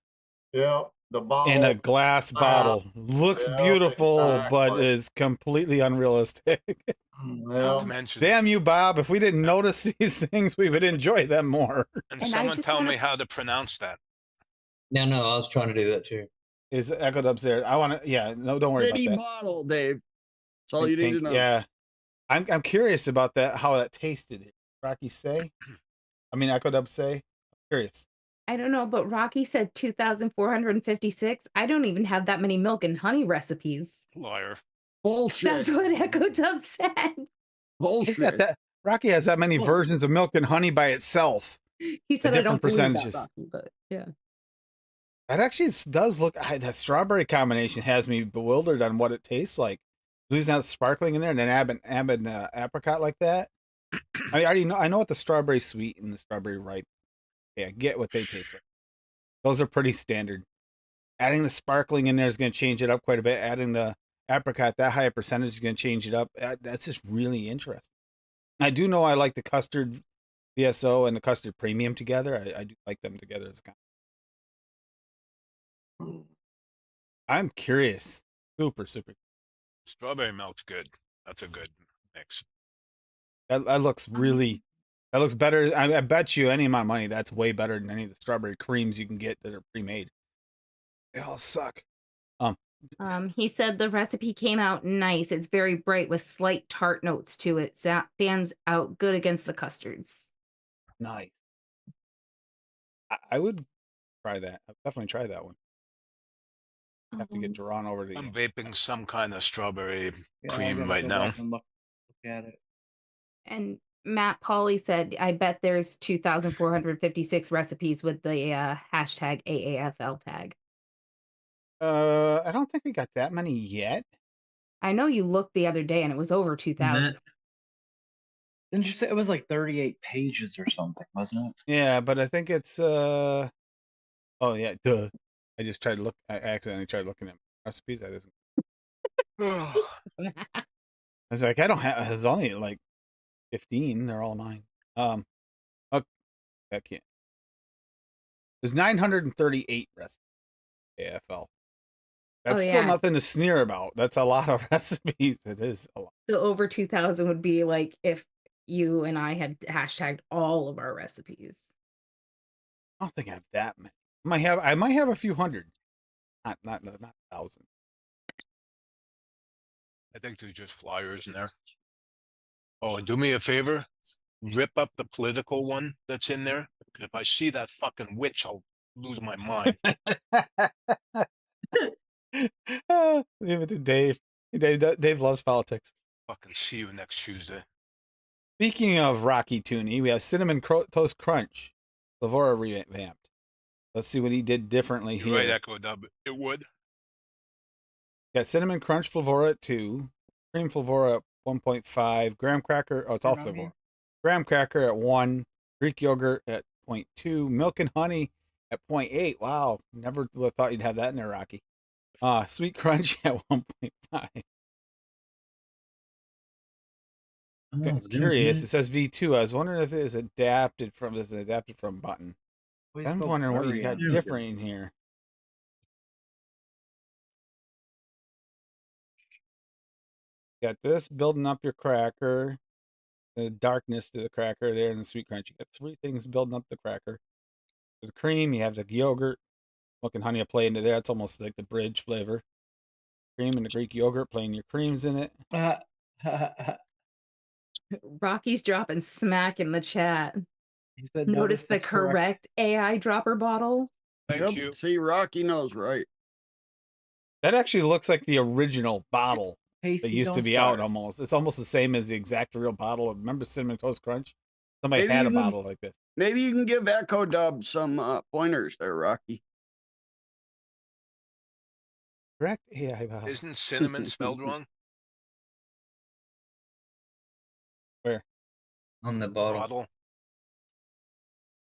[SPEAKER 4] Yeah, the bottle.
[SPEAKER 1] in a glass bottle. Looks
[SPEAKER 4] Yeah,
[SPEAKER 1] beautiful, but
[SPEAKER 4] exactly.
[SPEAKER 1] is completely unrealistic.
[SPEAKER 6] Not
[SPEAKER 4] Yeah,
[SPEAKER 6] to mention,
[SPEAKER 1] Damn you, Bob. If we didn't notice these things, we would enjoy them more.
[SPEAKER 6] and
[SPEAKER 2] And I
[SPEAKER 6] someone
[SPEAKER 2] just
[SPEAKER 6] tell
[SPEAKER 2] wanna-
[SPEAKER 6] me how to pronounce that.
[SPEAKER 7] No, I was trying to do that too.
[SPEAKER 1] Is echoed upstairs. I want to, yeah, no, don't worry
[SPEAKER 3] Pretty
[SPEAKER 1] about that.
[SPEAKER 3] bottle, Dave. That's all
[SPEAKER 1] Pink,
[SPEAKER 3] you need to
[SPEAKER 1] pink,
[SPEAKER 3] know.
[SPEAKER 1] yeah. I'm curious about that, how that tasted. Rocky say? I mean, Echo Dub say? I'm curious.
[SPEAKER 2] I don't know, but Rocky said 2,456. I don't even have that many milk and honey recipes.
[SPEAKER 6] Liar.
[SPEAKER 3] Bullshit.
[SPEAKER 2] That's what Echo Dub said.
[SPEAKER 1] He's
[SPEAKER 3] Bullshit.
[SPEAKER 1] got that. Rocky has that many
[SPEAKER 2] Oh.
[SPEAKER 1] versions of milk and honey by itself.
[SPEAKER 2] He said I don't
[SPEAKER 1] different
[SPEAKER 2] believe that,
[SPEAKER 1] percentages.
[SPEAKER 2] Rocky, but yeah.
[SPEAKER 1] That actually does look. That strawberry combination has me bewildered on what it tastes like. Losing out sparkling in there and then add apricot like that. I already know. I know what the strawberry sweet and the strawberry ripe. Yeah, I get what they taste like. Those are pretty standard. Adding the sparkling in there is going to change it up quite a bit. Adding the apricot, that high percentage is going to change it up. That's just really interesting. I do know I like the custard VSO and the custard premium together. I do like them together as a combo. I'm curious. Super.
[SPEAKER 6] Strawberry milk's good. That's a good mix.
[SPEAKER 1] That looks really. That looks better. I bet you any amount of money that's way better than any of the strawberry creams you can get that are pre-made. They all suck.
[SPEAKER 2] He said the recipe came out nice. It's very bright with slight tart notes to it. Stands out good against the custards.
[SPEAKER 1] Nice. I would try that. I'd definitely try that one. Have to get Jerron over to
[SPEAKER 6] I'm
[SPEAKER 1] you.
[SPEAKER 6] vaping some kind of strawberry
[SPEAKER 5] Yeah, I
[SPEAKER 6] cream
[SPEAKER 5] gotta
[SPEAKER 6] right
[SPEAKER 5] go
[SPEAKER 6] now.
[SPEAKER 5] back and look at it.
[SPEAKER 2] And Matt Pauly said, I bet there's 2,456 recipes with the hashtag AAFL tag.
[SPEAKER 1] I don't think we got that many yet.
[SPEAKER 2] I know you looked the other day and it was over 2,000.
[SPEAKER 7] Matt,
[SPEAKER 5] Didn't you say it was like 38 pages or something, wasn't it?
[SPEAKER 1] Yeah, but I think it's oh yeah, duh. I accidentally tried looking at recipes. That isn't. I was like, I don't have. It's only like 15. They're all mine. Okay, that can't. There's 938 recipes. AFL. That's still
[SPEAKER 2] yeah.
[SPEAKER 1] nothing to sneer about. That's a lot of recipes. It is a lot.
[SPEAKER 2] So over 2,000 would be like if you and I had hashtagged all of our recipes.
[SPEAKER 1] I don't think I have that many. I might have a few hundred. Not 1,000.
[SPEAKER 6] I think they're just flyers in there. Oh, and do me a favor. Rip up the political one that's in there. If I see that fucking witch, I'll lose my mind.
[SPEAKER 1] Leave it to Dave. Dave loves politics.
[SPEAKER 6] Fucking see you next Tuesday.
[SPEAKER 1] Speaking of Rocky Tooney, we have Cinnamon Toast Crunch. Lavora revamped. Let's see what he did differently
[SPEAKER 6] You're
[SPEAKER 1] here.
[SPEAKER 6] right, Echo Dub. It would.
[SPEAKER 1] Got cinnamon crunch flavora at 2, cream flavora at 1.5, graham cracker. Oh, it's all flavora. Graham cracker at 1, Greek yogurt at 0.2, milk and honey at 0.8. Wow, never would have thought you'd have that in there, Rocky. Sweet crunch at 1.5.
[SPEAKER 7] Oh,
[SPEAKER 1] Curious. It says V2. I was wondering if it is adapted from button.
[SPEAKER 5] Please
[SPEAKER 1] I'm
[SPEAKER 5] go
[SPEAKER 1] wondering what you got
[SPEAKER 5] Flurry.
[SPEAKER 1] different in here. Got this building up your cracker, the darkness to the cracker there, and the sweet crunch. You got 3 things building up the cracker. There's cream. You have the yogurt, milk and honey. I play into there. It's almost like the bridge flavor. Cream and the Greek yogurt, playing your creams in it.
[SPEAKER 2] Rocky's dropping smack in the chat.
[SPEAKER 5] He said,
[SPEAKER 2] Notice the correct AI dropper bottle.
[SPEAKER 6] Thank you.
[SPEAKER 3] See, Rocky knows right.
[SPEAKER 1] That actually looks like the original bottle
[SPEAKER 5] Casey,
[SPEAKER 1] that used to
[SPEAKER 5] don't
[SPEAKER 1] be out
[SPEAKER 5] start.
[SPEAKER 1] almost. It's almost the same as the exact real bottle. Remember Cinnamon Toast Crunch? Somebody
[SPEAKER 3] Maybe
[SPEAKER 1] had a
[SPEAKER 3] you can-
[SPEAKER 1] bottle like this.
[SPEAKER 3] Maybe you can give Echo Dub some pointers there, Rocky.
[SPEAKER 1] Correct AI bottle.
[SPEAKER 6] Isn't cinnamon spelled wrong?
[SPEAKER 1] Where?
[SPEAKER 7] On the bottle.
[SPEAKER 6] Bottle.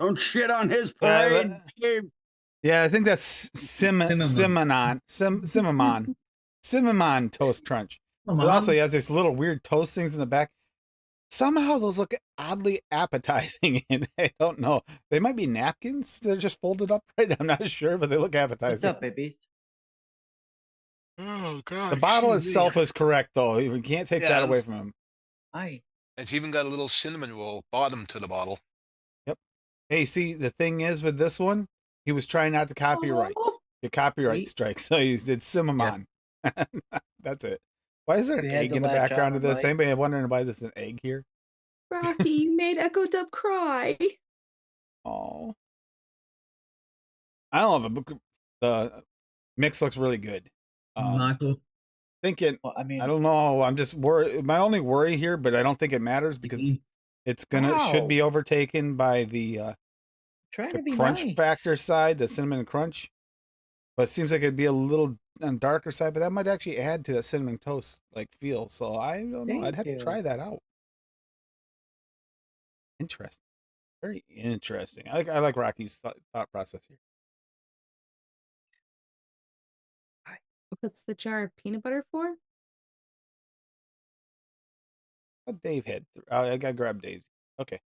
[SPEAKER 3] Don't shit on his
[SPEAKER 1] Yeah,
[SPEAKER 3] parade, Dave.
[SPEAKER 1] Yeah, I think that's Cinnamon Toast Crunch. But also, he has these little weird toast things in the back. Somehow those look oddly appetizing, and I don't know. They might be napkins. They're just folded up right. I'm not sure, but they look
[SPEAKER 5] What's
[SPEAKER 1] appetizing.
[SPEAKER 5] up, babies?
[SPEAKER 6] Oh god.
[SPEAKER 1] The bottle
[SPEAKER 6] excuse me.
[SPEAKER 1] itself is correct, though. We can't take that
[SPEAKER 6] Yeah.
[SPEAKER 1] away from him.
[SPEAKER 5] Hi.
[SPEAKER 6] It's even got a little cinnamon roll bottom to the bottle.
[SPEAKER 1] Hey, see, the thing is with this one, he was trying not to copyright.
[SPEAKER 2] Oh,
[SPEAKER 1] The copyright
[SPEAKER 5] Sweet.
[SPEAKER 1] strike, so he did Cinnamon. That's it. Why is there an
[SPEAKER 5] We had
[SPEAKER 1] egg
[SPEAKER 5] to
[SPEAKER 1] in the
[SPEAKER 5] latch
[SPEAKER 1] background of
[SPEAKER 5] on,
[SPEAKER 1] this?
[SPEAKER 5] right?
[SPEAKER 1] Anybody wondering why there's an egg here?
[SPEAKER 2] Rocky, you made Echo Dub cry.
[SPEAKER 1] Oh, I don't know. The mix looks really good.
[SPEAKER 7] Michael.
[SPEAKER 1] Thinking,
[SPEAKER 5] Well, I mean,
[SPEAKER 1] I don't know. I'm just worried. My only worry here, but I don't think it matters because it's should be overtaken by the
[SPEAKER 5] trying to be
[SPEAKER 1] crunch
[SPEAKER 5] nice.
[SPEAKER 1] factor side, the cinnamon crunch. But it seems like it'd be a little on darker side, but that might actually add to that cinnamon toast like feel. So I don't know. I'd
[SPEAKER 5] Thank
[SPEAKER 1] have to try
[SPEAKER 5] you.
[SPEAKER 1] that out. Interesting. Very interesting. I like Rocky's thought process here.
[SPEAKER 2] What's the jar of peanut butter for?
[SPEAKER 1] What Dave had. I gotta grab Dave's. Okay.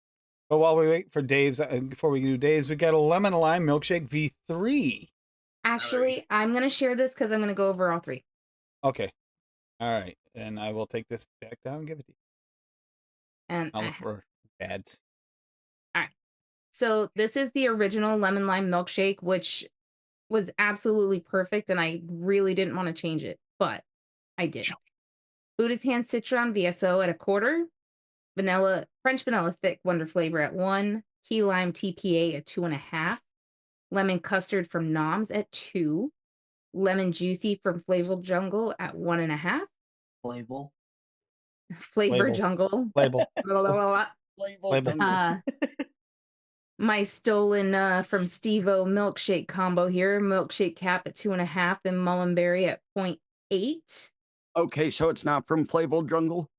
[SPEAKER 1] But while we wait for Dave's, before we do Dave's, we got a lemon lime milkshake V3.
[SPEAKER 2] Actually, I'm going to share this because I'm going to go over all 3.
[SPEAKER 1] Okay. All right. And I will take this back down and give it to you.
[SPEAKER 2] And
[SPEAKER 1] I'll look for ads.
[SPEAKER 2] so this is the original lemon lime milkshake, which was absolutely perfect, and I really didn't want to change it, but I did. Buddha's Hand Citron VSO at 1/4, French vanilla thick wonder flavor at 1, key lime TPA at 2.5, lemon custard from Noms at 2, lemon juicy from Flavor Jungle at 1.5,
[SPEAKER 5] Label.
[SPEAKER 2] Flavor
[SPEAKER 1] Label.
[SPEAKER 2] Jungle.
[SPEAKER 1] Label.
[SPEAKER 2] Blah, blah, blah,
[SPEAKER 3] Label
[SPEAKER 1] Label.
[SPEAKER 2] blah. My stolen from Steve-O milkshake combo here, milkshake cap at 2.5 and mullenberry at 0.8.
[SPEAKER 3] Okay, so it's not from Flavor Jungle.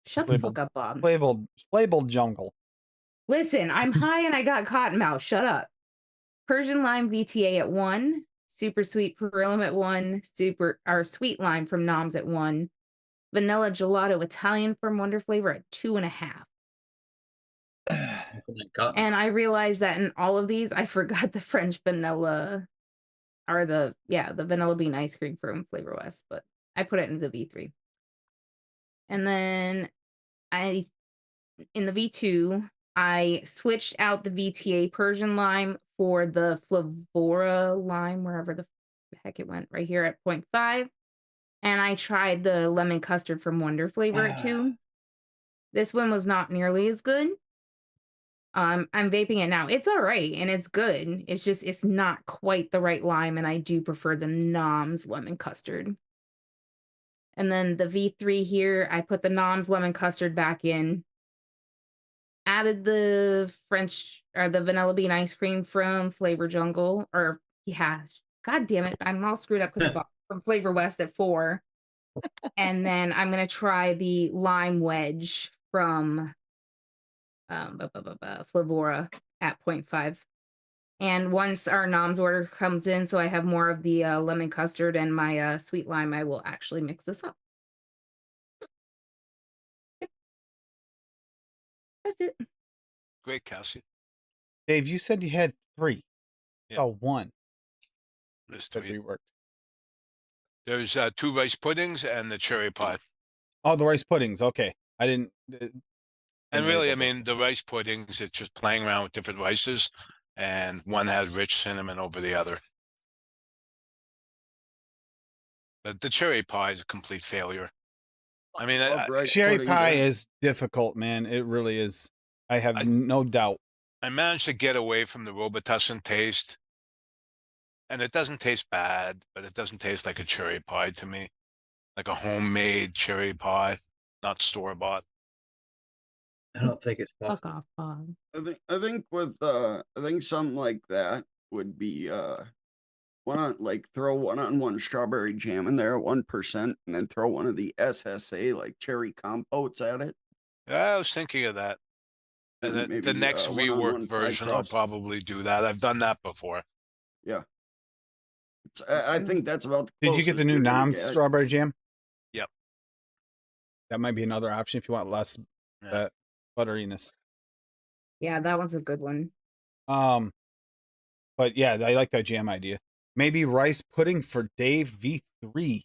[SPEAKER 2] Shut the
[SPEAKER 1] Labeled.
[SPEAKER 2] fuck up, Bob.
[SPEAKER 1] Labeled jungle.
[SPEAKER 2] Listen, I'm high and I got cotton mouth. Shut up. Persian lime VTA at 1, super sweet Perilum at 1, sweet lime from Noms at 1, vanilla gelato Italian from Wonder Flavor at 2.5. And I realized that in all of these, I forgot the French vanilla, or the vanilla bean ice cream from Flavor West, but I put it into the V3. And then in the V2, I switched out the VTA Persian lime for the Flavora lime, wherever the heck it went, right here at 0.5. And I tried the lemon custard from Wonder Flavor at 2. This one was not nearly as good. I'm vaping it now. It's all right, and it's good. It's just, it's not quite the right lime, and I do prefer the Noms lemon custard. And then the V3 here, I put the Noms lemon custard back in. Added the French or the vanilla bean ice cream from Flavor Jungle, or yeah, god damn it, I'm all screwed up because I bought from Flavor West at 4. And then I'm gonna try the lime wedge from Flavora at 0.5. And once our Nom's order comes in, so I have more of the lemon custard and my sweet lime, I will actually mix this up. Yep. That's it.
[SPEAKER 6] Great, Cassie.
[SPEAKER 1] Dave, you said you had 3.
[SPEAKER 6] Yeah.
[SPEAKER 1] Oh, 1
[SPEAKER 6] There's
[SPEAKER 1] that
[SPEAKER 6] 3.
[SPEAKER 1] reworked.
[SPEAKER 6] There's 2 rice puddings and the cherry pie.
[SPEAKER 1] Oh, the rice puddings. Okay. I didn't.
[SPEAKER 6] And
[SPEAKER 1] write
[SPEAKER 6] really, I
[SPEAKER 1] that down.
[SPEAKER 6] mean, the rice puddings, it's just playing around with different rices, and one had rich cinnamon over the other. The cherry pie is a complete failure. I mean,
[SPEAKER 3] Love rice
[SPEAKER 1] cherry
[SPEAKER 3] pudding,
[SPEAKER 1] pie
[SPEAKER 3] Dave.
[SPEAKER 1] is difficult, man. It really is. I have
[SPEAKER 6] I-
[SPEAKER 1] no doubt.
[SPEAKER 6] I managed to get away from the Robitussin taste, and it doesn't taste bad, but it doesn't taste like a cherry pie to me, like a homemade cherry pie, not store-bought.
[SPEAKER 7] I don't think it's
[SPEAKER 2] Fuck
[SPEAKER 7] possible.
[SPEAKER 2] off, Bob.
[SPEAKER 3] I think with I think something like that would be why not like throw 1-on-1 strawberry jam in there at 1% and then throw one of the SSA like cherry compotes at it.
[SPEAKER 6] Yeah, I was thinking of that. And
[SPEAKER 3] And
[SPEAKER 6] the
[SPEAKER 3] maybe
[SPEAKER 6] next
[SPEAKER 3] 1-on-1
[SPEAKER 6] reworked
[SPEAKER 3] pie
[SPEAKER 6] version, I'll
[SPEAKER 3] crust.
[SPEAKER 6] probably do that. I've done that before.
[SPEAKER 3] Yeah. I think that's about the
[SPEAKER 1] Did
[SPEAKER 3] closest
[SPEAKER 1] you get the new
[SPEAKER 3] you're gonna
[SPEAKER 1] Nom's
[SPEAKER 3] get.
[SPEAKER 1] strawberry jam?
[SPEAKER 6] Yep.
[SPEAKER 1] That might be another option if you want less
[SPEAKER 6] Yeah.
[SPEAKER 1] that butteriness.
[SPEAKER 2] Yeah, that one's a good one.
[SPEAKER 1] But yeah, I like that jam idea. Maybe rice pudding for Dave V3.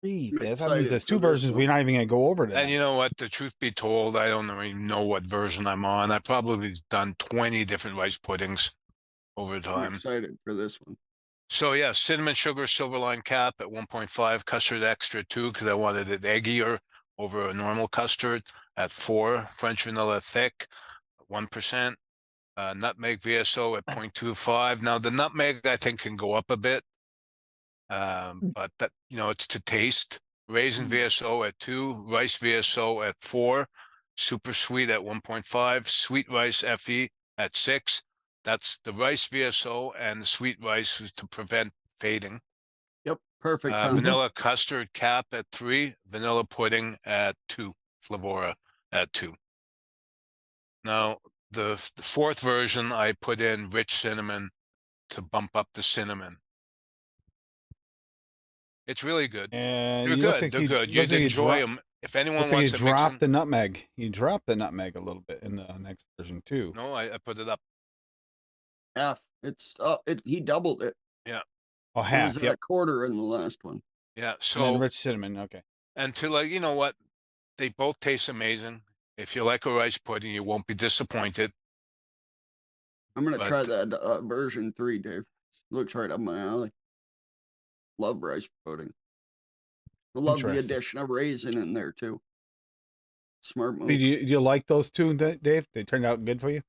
[SPEAKER 3] I'm
[SPEAKER 1] That means
[SPEAKER 3] excited
[SPEAKER 1] there's
[SPEAKER 3] for
[SPEAKER 1] 2
[SPEAKER 3] this
[SPEAKER 1] versions.
[SPEAKER 3] one.
[SPEAKER 1] We're not even gonna go over that.
[SPEAKER 6] And you know what? The truth be told, I don't even know what version I'm on. I've probably done 20 different rice puddings over
[SPEAKER 3] I'm
[SPEAKER 6] time.
[SPEAKER 3] excited for this one.
[SPEAKER 6] So yeah, cinnamon sugar silverline cap at 1.5, custard extra 2 because I wanted it eggier over a normal custard at 4, French vanilla thick 1%, nutmeg VSO at 0.25. Now the nutmeg I think can go up a bit, but that it's to taste. Raisin VSO at 2, rice VSO at 4, super sweet at 1.5, sweet rice FE at 6. That's the rice VSO and the sweet rice is to prevent fading.
[SPEAKER 3] Yep, perfect combo.
[SPEAKER 6] Vanilla custard cap at 3, vanilla pudding at 2, Flavora at 2. Now, the 4th version, I put in rich cinnamon to bump up the cinnamon. It's really good.
[SPEAKER 1] And
[SPEAKER 6] They're
[SPEAKER 1] you look
[SPEAKER 6] good.
[SPEAKER 1] like
[SPEAKER 6] They're
[SPEAKER 1] you
[SPEAKER 6] good.
[SPEAKER 1] looks
[SPEAKER 6] You'd
[SPEAKER 1] like you
[SPEAKER 6] enjoy
[SPEAKER 1] drop-
[SPEAKER 6] them. If anyone
[SPEAKER 1] Looks like you
[SPEAKER 6] wants to mix
[SPEAKER 1] dropped
[SPEAKER 6] them,
[SPEAKER 1] the nutmeg. You dropped the nutmeg a little bit in the next version too.
[SPEAKER 6] no, I put it up.
[SPEAKER 3] Half. It's he doubled it.
[SPEAKER 1] Oh,
[SPEAKER 3] It was
[SPEAKER 1] half.
[SPEAKER 3] at
[SPEAKER 1] Yep.
[SPEAKER 3] a quarter in the last one.
[SPEAKER 6] Yeah.
[SPEAKER 1] And then
[SPEAKER 6] So,
[SPEAKER 1] rich cinnamon. Okay.
[SPEAKER 6] and to like, you know what? They both taste amazing. If you like a rice pudding, you won't be disappointed.
[SPEAKER 3] I'm gonna
[SPEAKER 6] But-
[SPEAKER 3] try that version 3, Dave. Looks right up my alley. Love rice pudding. I love the
[SPEAKER 1] Interesting.
[SPEAKER 3] addition of raisin in there too. Smart move.
[SPEAKER 1] Do you like those 2, Dave? They turned out good for you?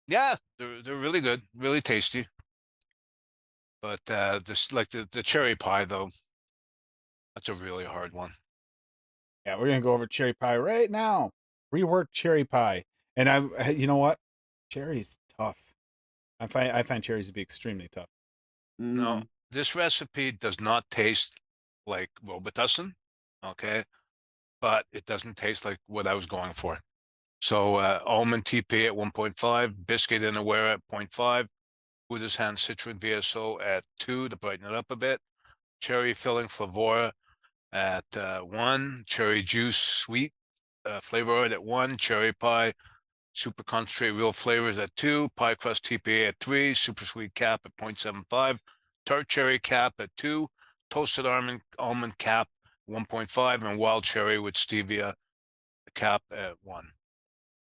[SPEAKER 6] Yeah, they're really good, really tasty. But this like the cherry pie though, that's a really hard one.
[SPEAKER 1] Yeah, we're gonna go over cherry pie right now. Reworked cherry pie, and you know what? Cherry's tough. I find cherries to be extremely tough.
[SPEAKER 6] No,
[SPEAKER 3] Mm,
[SPEAKER 6] this recipe does not taste like Robitussin, okay? But it doesn't taste like what I was going for. So almond TP at 1.5, biscuit in aware at 0.5, Buddha's hand citron VSO at 2 to brighten it up a bit, cherry filling Flavora at 1, cherry juice sweet flavor at 1, cherry pie super concentrate real flavors at 2, pie crust TPA at 3, super sweet cap at 0.75, tart cherry cap at 2, toasted almond cap 1.5, and wild cherry with stevia cap at 1.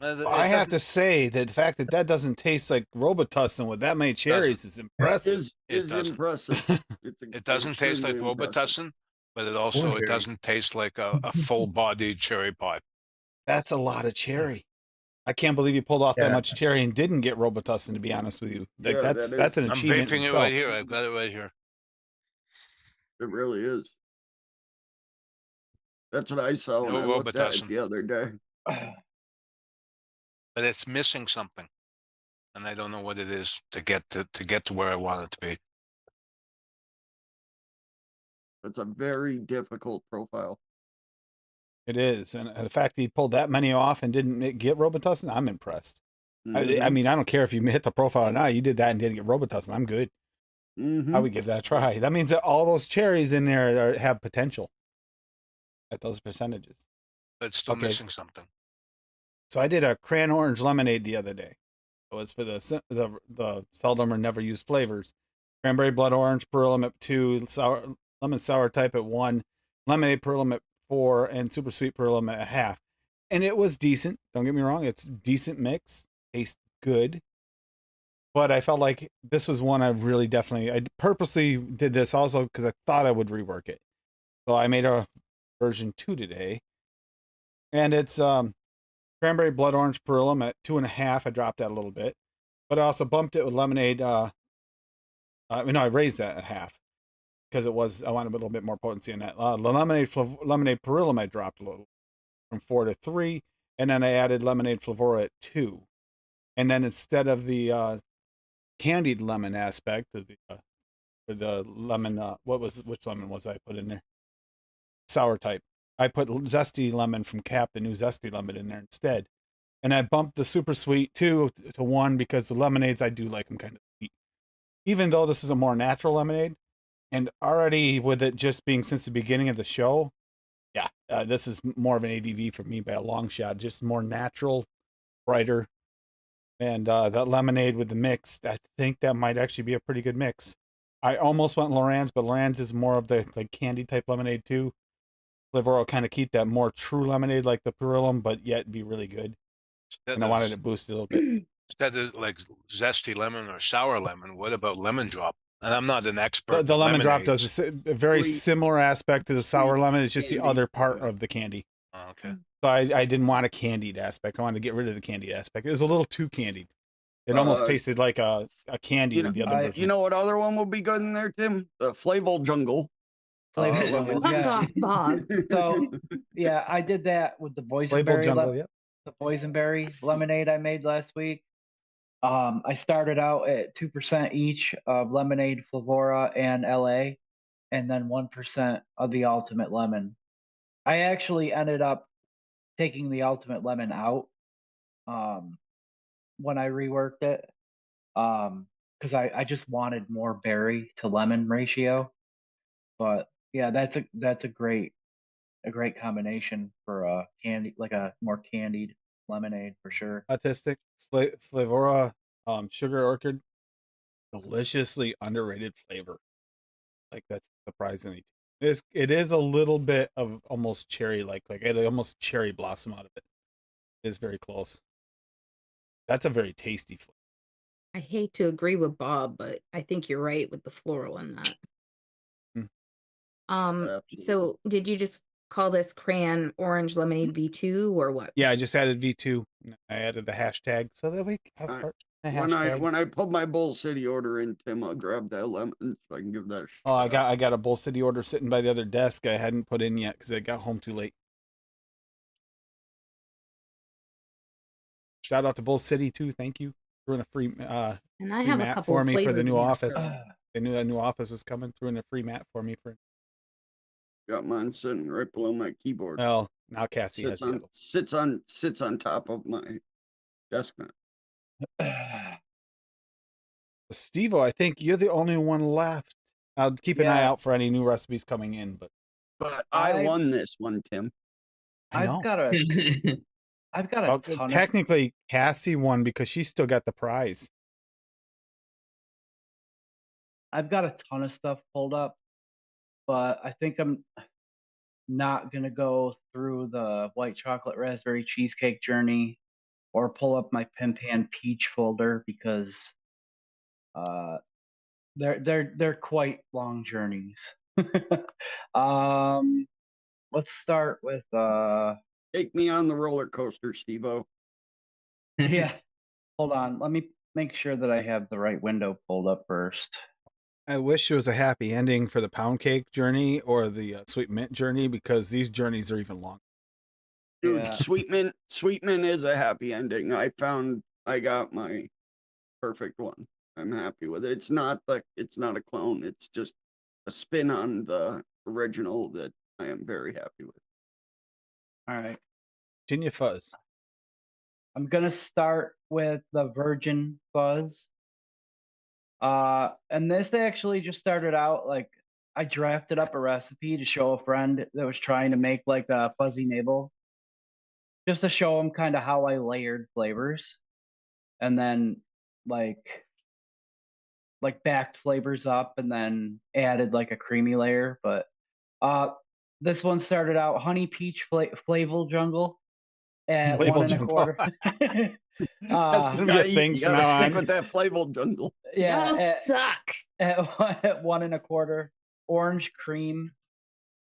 [SPEAKER 1] I have to say that the fact that doesn't taste like Robitussin with that many cherries is impressive.
[SPEAKER 3] is
[SPEAKER 6] doesn't.
[SPEAKER 3] impressive.
[SPEAKER 6] It doesn't taste like
[SPEAKER 3] extremely impressive.
[SPEAKER 6] Robitussin, but it also
[SPEAKER 5] cherry.
[SPEAKER 6] doesn't taste like a full-bodied cherry pie.
[SPEAKER 1] That's a lot of cherry. I can't believe you pulled off that
[SPEAKER 5] Yeah.
[SPEAKER 1] much cherry and didn't get Robitussin. To be honest with you, like
[SPEAKER 3] Yeah,
[SPEAKER 1] that's
[SPEAKER 3] that
[SPEAKER 1] that's
[SPEAKER 3] is-
[SPEAKER 1] an
[SPEAKER 6] I'm
[SPEAKER 1] achievement.
[SPEAKER 6] vaping
[SPEAKER 1] in
[SPEAKER 6] it
[SPEAKER 1] itself.
[SPEAKER 6] right here. I've got it right here.
[SPEAKER 3] It really is. That's what I saw when
[SPEAKER 6] No
[SPEAKER 3] I looked at it
[SPEAKER 6] Robitussin.
[SPEAKER 3] the other day.
[SPEAKER 6] but it's missing something, and I don't know what it is to get to where I want it to be.
[SPEAKER 3] It's a very difficult profile.
[SPEAKER 1] It is, and the fact that he pulled that many off and didn't get Robitussin, I'm impressed. I
[SPEAKER 3] Mhm.
[SPEAKER 1] mean, I don't care if you hit the profile or not. You did that and didn't get Robitussin. I'm good. I
[SPEAKER 3] Mhm.
[SPEAKER 1] would give that a try. That means that all those cherries in there have potential at those percentages.
[SPEAKER 6] But it's still
[SPEAKER 1] Okay.
[SPEAKER 6] missing something.
[SPEAKER 1] So I did a crayon orange lemonade the other day. It was for the seldom or never used flavors: cranberry blood orange, Perulum at 2, sour lemon sour type at 1, lemonade Perulum at 4, and super sweet Perulum at 1/2. And it was decent. Don't get me wrong; it's decent mix, tastes good. But I felt like this was one I really definitely. I purposely did this also because I thought I would rework it. So I made a version 2 today, and it's cranberry blood orange Perulum at 2.5. I dropped that a little bit, but I also bumped it with lemonade. I raised that at half because I wanted a little bit more potency in that. The lemonade Perulum I dropped a little from 4 to 3, and then I added lemonade Flavora at 2, and then instead of the candied lemon aspect of the lemon, which lemon was I put in there? Sour type. I put zesty lemon from Cap, the new zesty lemon, in there instead. And I bumped the super sweet 2 to 1 because the lemonades, I do like them kind of sweet. Even though this is a more natural lemonade, and already with it just being since the beginning of the show, yeah, this is more of an ADV for me by a long shot. Just more natural, brighter. And that lemonade with the mix, I think that might actually be a pretty good mix. I almost went Loran's, but Loran's is more of the like candy type lemonade too. Flavor will kind of keep that more true lemonade like the Perulum, but yet be really good.
[SPEAKER 6] Instead
[SPEAKER 1] And I
[SPEAKER 6] of,
[SPEAKER 1] wanted to boost it a little bit.
[SPEAKER 6] instead of like zesty lemon or sour lemon, what about lemon drop? And I'm not an expert
[SPEAKER 1] The
[SPEAKER 6] in
[SPEAKER 1] lemon drop
[SPEAKER 6] lemonades.
[SPEAKER 1] does a very
[SPEAKER 3] Sweet.
[SPEAKER 1] similar aspect to the sour
[SPEAKER 3] Sweet
[SPEAKER 1] lemon. It's just the
[SPEAKER 3] candy.
[SPEAKER 1] other part
[SPEAKER 3] Yeah.
[SPEAKER 1] of the candy.
[SPEAKER 6] Oh, okay.
[SPEAKER 1] So I didn't want a candied aspect. I wanted to get rid of the candied aspect. It was a little too candied. It almost tasted like a candy
[SPEAKER 3] You know,
[SPEAKER 1] with the other version.
[SPEAKER 3] you know what other one will be good in there, Tim? The Flavor Jungle.
[SPEAKER 5] Flavor
[SPEAKER 3] lemon
[SPEAKER 5] Jungle,
[SPEAKER 2] Fuck
[SPEAKER 5] yeah.
[SPEAKER 2] off, Bob.
[SPEAKER 5] So yeah, I did that with the
[SPEAKER 1] Label jungle, yeah.
[SPEAKER 5] the boysenberry lemonade I made last week. I started out at 2% each of lemonade Flavora and LA, and then 1% of the ultimate lemon. I actually ended up taking the ultimate lemon out when I reworked it because I just wanted more berry to lemon ratio. But yeah, that's a great combination for a candy, like a more candied lemonade for sure.
[SPEAKER 1] Autistic, Flavora, sugar orchid, deliciously underrated flavor. Like that's surprisingly. It is a little bit of almost cherry like it almost cherry blossom out of it. It is very close. That's a very tasty flavor.
[SPEAKER 2] I hate to agree with Bob, but I think you're right with the floral in that.
[SPEAKER 1] Mm.
[SPEAKER 3] Absolutely.
[SPEAKER 2] So did you just call this crayon orange lemonade V2 or what?
[SPEAKER 1] Yeah, I just added V2. I added the hashtag so that we have
[SPEAKER 3] Alright.
[SPEAKER 1] start a
[SPEAKER 3] When
[SPEAKER 1] hashtag.
[SPEAKER 3] I put my Bull City order in, Tim, I'll grab that lemon so I can give that a shot.
[SPEAKER 1] Oh, I got a Bull City order sitting by the other desk. I hadn't put in yet because I got home too late. Shout out to Bull City too. Thank you for doing a free
[SPEAKER 2] And I
[SPEAKER 1] free
[SPEAKER 2] have a
[SPEAKER 1] mat
[SPEAKER 2] couple
[SPEAKER 1] for
[SPEAKER 2] of
[SPEAKER 1] me for the
[SPEAKER 2] flavors
[SPEAKER 1] new
[SPEAKER 2] in there
[SPEAKER 1] office.
[SPEAKER 2] still.
[SPEAKER 1] They knew that new office is coming through in a free mat for me for.
[SPEAKER 3] Got mine sitting right below my keyboard.
[SPEAKER 1] Well, now Cassie has
[SPEAKER 3] Sits
[SPEAKER 1] the
[SPEAKER 3] on
[SPEAKER 1] other.
[SPEAKER 3] sits on top of my desk mat.
[SPEAKER 1] Steve-O, I think you're the only one left. I'll keep an eye
[SPEAKER 5] Yeah.
[SPEAKER 1] out for any new recipes coming in, but
[SPEAKER 3] But I won this one, Tim.
[SPEAKER 1] I know.
[SPEAKER 5] I've got a
[SPEAKER 1] Well,
[SPEAKER 5] ton of
[SPEAKER 1] technically, Cassie won because she still got the prize.
[SPEAKER 5] I've got a ton of stuff pulled up, but I think I'm not gonna go through the white chocolate raspberry cheesecake journey or pull up my Pin Pan peach folder because they're quite long journeys. Let's start with
[SPEAKER 3] Take me on the roller coaster, Steve-O.
[SPEAKER 5] yeah. Hold on, let me make sure that I have the right window pulled up first.
[SPEAKER 1] I wish it was a happy ending for the pound cake journey or the sweet mint journey because these journeys are even longer.
[SPEAKER 3] Dude,
[SPEAKER 5] Yeah.
[SPEAKER 3] Sweetman is a happy ending. I got my perfect one. I'm happy with it. It's not a clone. It's just a spin on the original that I am very happy with.
[SPEAKER 5] All right.
[SPEAKER 1] Virginia Fuzz.
[SPEAKER 5] I'm gonna start with the Virgin Fuzz. And this actually just started out like I drafted up a recipe to show a friend that was trying to make like a fuzzy navel, just to show him kind of how I layered flavors, and then like backed flavors up, and then added like a creamy layer. But this one started out honey peach flavor jungle at
[SPEAKER 1] Label
[SPEAKER 5] 1
[SPEAKER 1] jungle.
[SPEAKER 5] 1/4.
[SPEAKER 1] That's gonna be a thing
[SPEAKER 3] You
[SPEAKER 1] from
[SPEAKER 3] gotta
[SPEAKER 1] now
[SPEAKER 3] stick
[SPEAKER 1] on.
[SPEAKER 3] with that flavor jungle.
[SPEAKER 5] Yeah,
[SPEAKER 2] Y'all suck.
[SPEAKER 5] at 1 1/4. Orange cream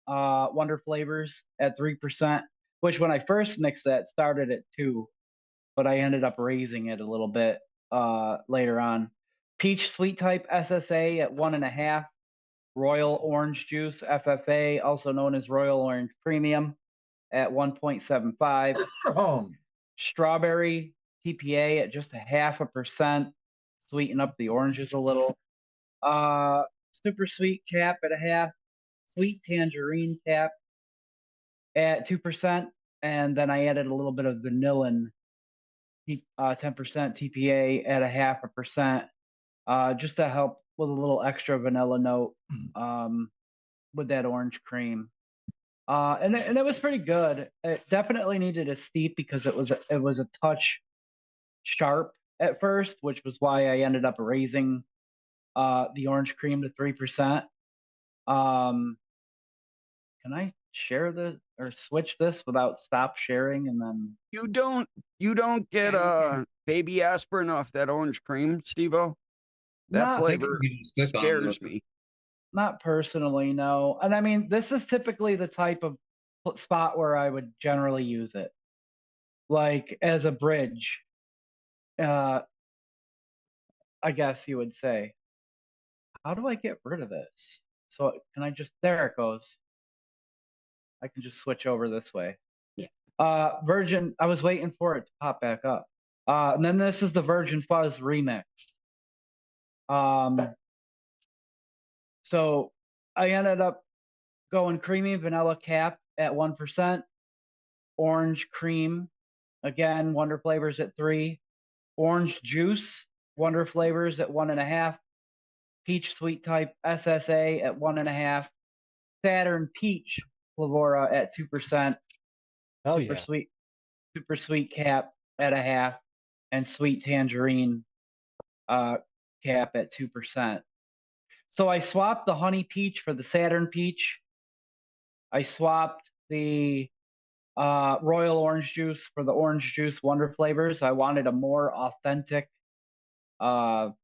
[SPEAKER 5] Wonder flavors at 3%, which when I first mixed that started at 2, but I ended up raising it a little bit later on. Peach sweet type SSA at 1.5. Royal orange juice FFA, also known as Royal Orange Premium, at 1.75. Strawberry TPA at just 0.5%, sweeten up the oranges a little. Super sweet cap at 0.5. Sweet tangerine cap at 2%, and then I added a little bit of vanillin, 10% TPA at 0.5%, just to help with a little extra vanilla note with that orange cream. And it was pretty good. It definitely needed a steep because it was a touch sharp at first, which was why I ended up raising the orange cream to 3%. Can I share this or switch this without stop sharing and then?
[SPEAKER 3] You don't get baby aspirin off that orange cream, Steve-O? That
[SPEAKER 5] Not-
[SPEAKER 7] I think
[SPEAKER 3] flavor
[SPEAKER 7] you can just click on
[SPEAKER 3] scares
[SPEAKER 7] the-
[SPEAKER 3] me.
[SPEAKER 5] Not personally, no. And I mean, this is typically the type of spot where I would generally use it, like as a bridge. I guess you would say. How do I get rid of this? So can I just? There it goes. I can just switch over this way.
[SPEAKER 2] Yeah.
[SPEAKER 5] Virgin. I was waiting for it to pop back up. And then this is the Virgin Fuzz remix. So I ended up going creamy vanilla cap at 1%, orange cream, again, Wonder flavors at 3, orange juice, Wonder flavors at 1.5, peach sweet type SSA at 1.5, Saturn peach flavora at 2%,
[SPEAKER 1] Hell
[SPEAKER 5] super
[SPEAKER 1] yeah.
[SPEAKER 5] sweet cap at 0.5, and sweet tangerine cap at 2%. So I swapped the honey peach for the Saturn peach. I swapped the royal orange juice for the orange juice Wonder flavors. I wanted a more authentic, like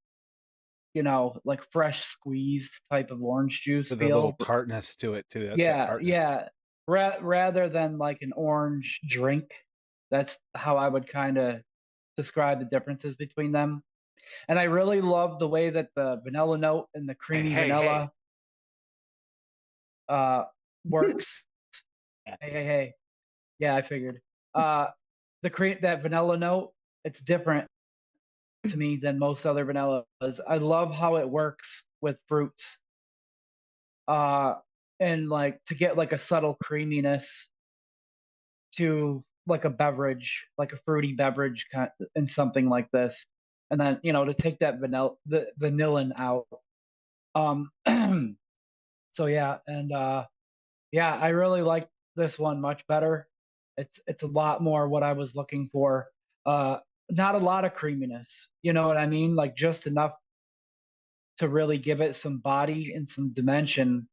[SPEAKER 5] fresh squeezed type of orange juice
[SPEAKER 1] With a
[SPEAKER 5] feel.
[SPEAKER 1] little tartness to it too. That's got tartness.
[SPEAKER 5] Yeah. Rather than like an orange drink. That's how I would kind of describe the differences between them. And I really love the way that the vanilla note and the creamy vanilla works. Hey. Yeah, I figured. That vanilla note, it's different to me than most other vanillas. I love how it works with fruits. And like to get like a subtle creaminess to like a beverage, like a fruity beverage kind of, in something like this. And then, to take that the vanillin out. So yeah, and yeah, I really like this one much better. It's a lot more what I was looking for. Not a lot of creaminess, you know what I mean? Like just enough to really give it some body and some dimension.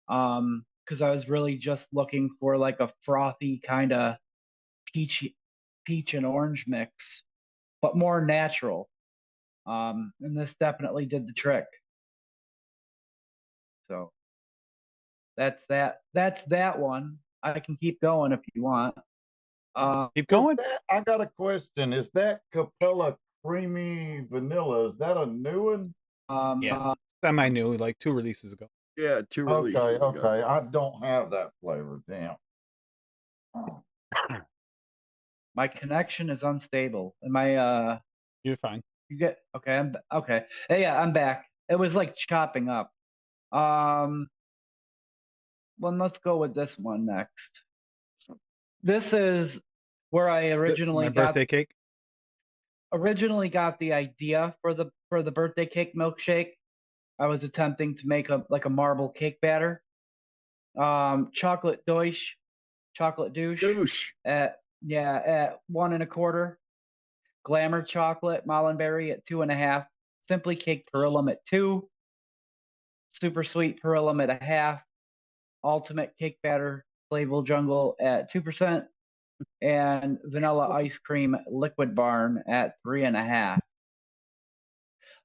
[SPEAKER 5] Because I was really just looking for like a frothy kind of peach and orange mix, but more natural. And this definitely did the trick. So that's that one. I can keep going if you want.
[SPEAKER 1] Keep going.
[SPEAKER 4] I got a question. Is that Capella Creamy Vanilla? Is that a new one?
[SPEAKER 1] Yeah. Semi new, like 2 releases ago.
[SPEAKER 3] Yeah, 2 releases.
[SPEAKER 4] Okay. I don't have that flavor. Damn.
[SPEAKER 5] My connection is unstable. Am I
[SPEAKER 1] You're fine.
[SPEAKER 5] you get okay, okay. Yeah, I'm back. It was like chopping up. Well, let's go with this one next. This is where I
[SPEAKER 1] My birthday cake.
[SPEAKER 5] originally got the idea for the birthday cake milkshake. I was attempting to make a marble cake batter. Chocolate douche
[SPEAKER 3] Douche.
[SPEAKER 5] at 1.25. Glamour chocolate Mollenberry at 2.5. Simply cake Perillum at 2. Super sweet Perillum at 0.5. Ultimate cake batter Flavor Jungle at 2%. And vanilla ice cream Liquid Barn at 3.5.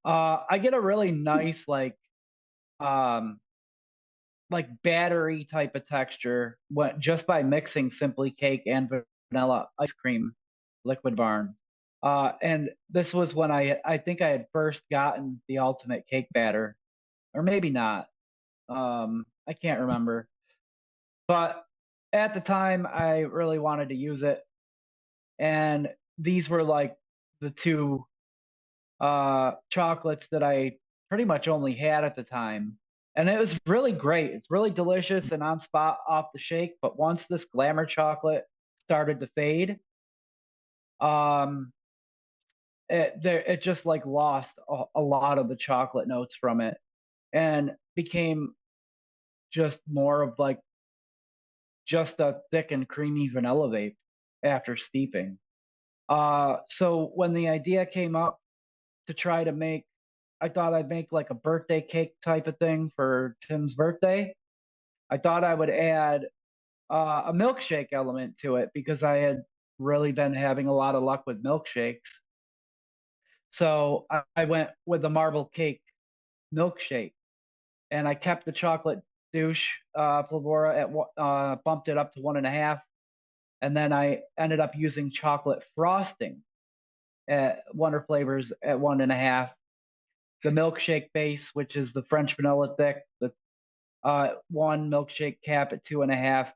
[SPEAKER 5] I get a really nice battery type of texture just by mixing Simply Cake and vanilla ice cream Liquid Barn. And this was when I think I had first gotten the ultimate cake batter, or maybe not. I can't remember. But at the time, I really wanted to use it. And these were like the two chocolates that I pretty much only had at the time. And it was really great. It's really delicious and on spot off the shake. But once this glamour chocolate started to fade, it just like lost a lot of the chocolate notes from it and became just more of like just a thick and creamy vanilla vape after steeping. So when the idea came up to try to make, I thought I'd make like a birthday cake type of thing for Tim's birthday. I thought I would add a milkshake element to it because I had really been having a lot of luck with milkshakes. So I went with the marble cake milkshake, and I kept the chocolate douche Flavora at bumped it up to 1.5, and then I ended up using chocolate frosting at Wonder Flavors at 1.5. The milkshake base, which is the French vanilla thick, the one milkshake cap at 2.5,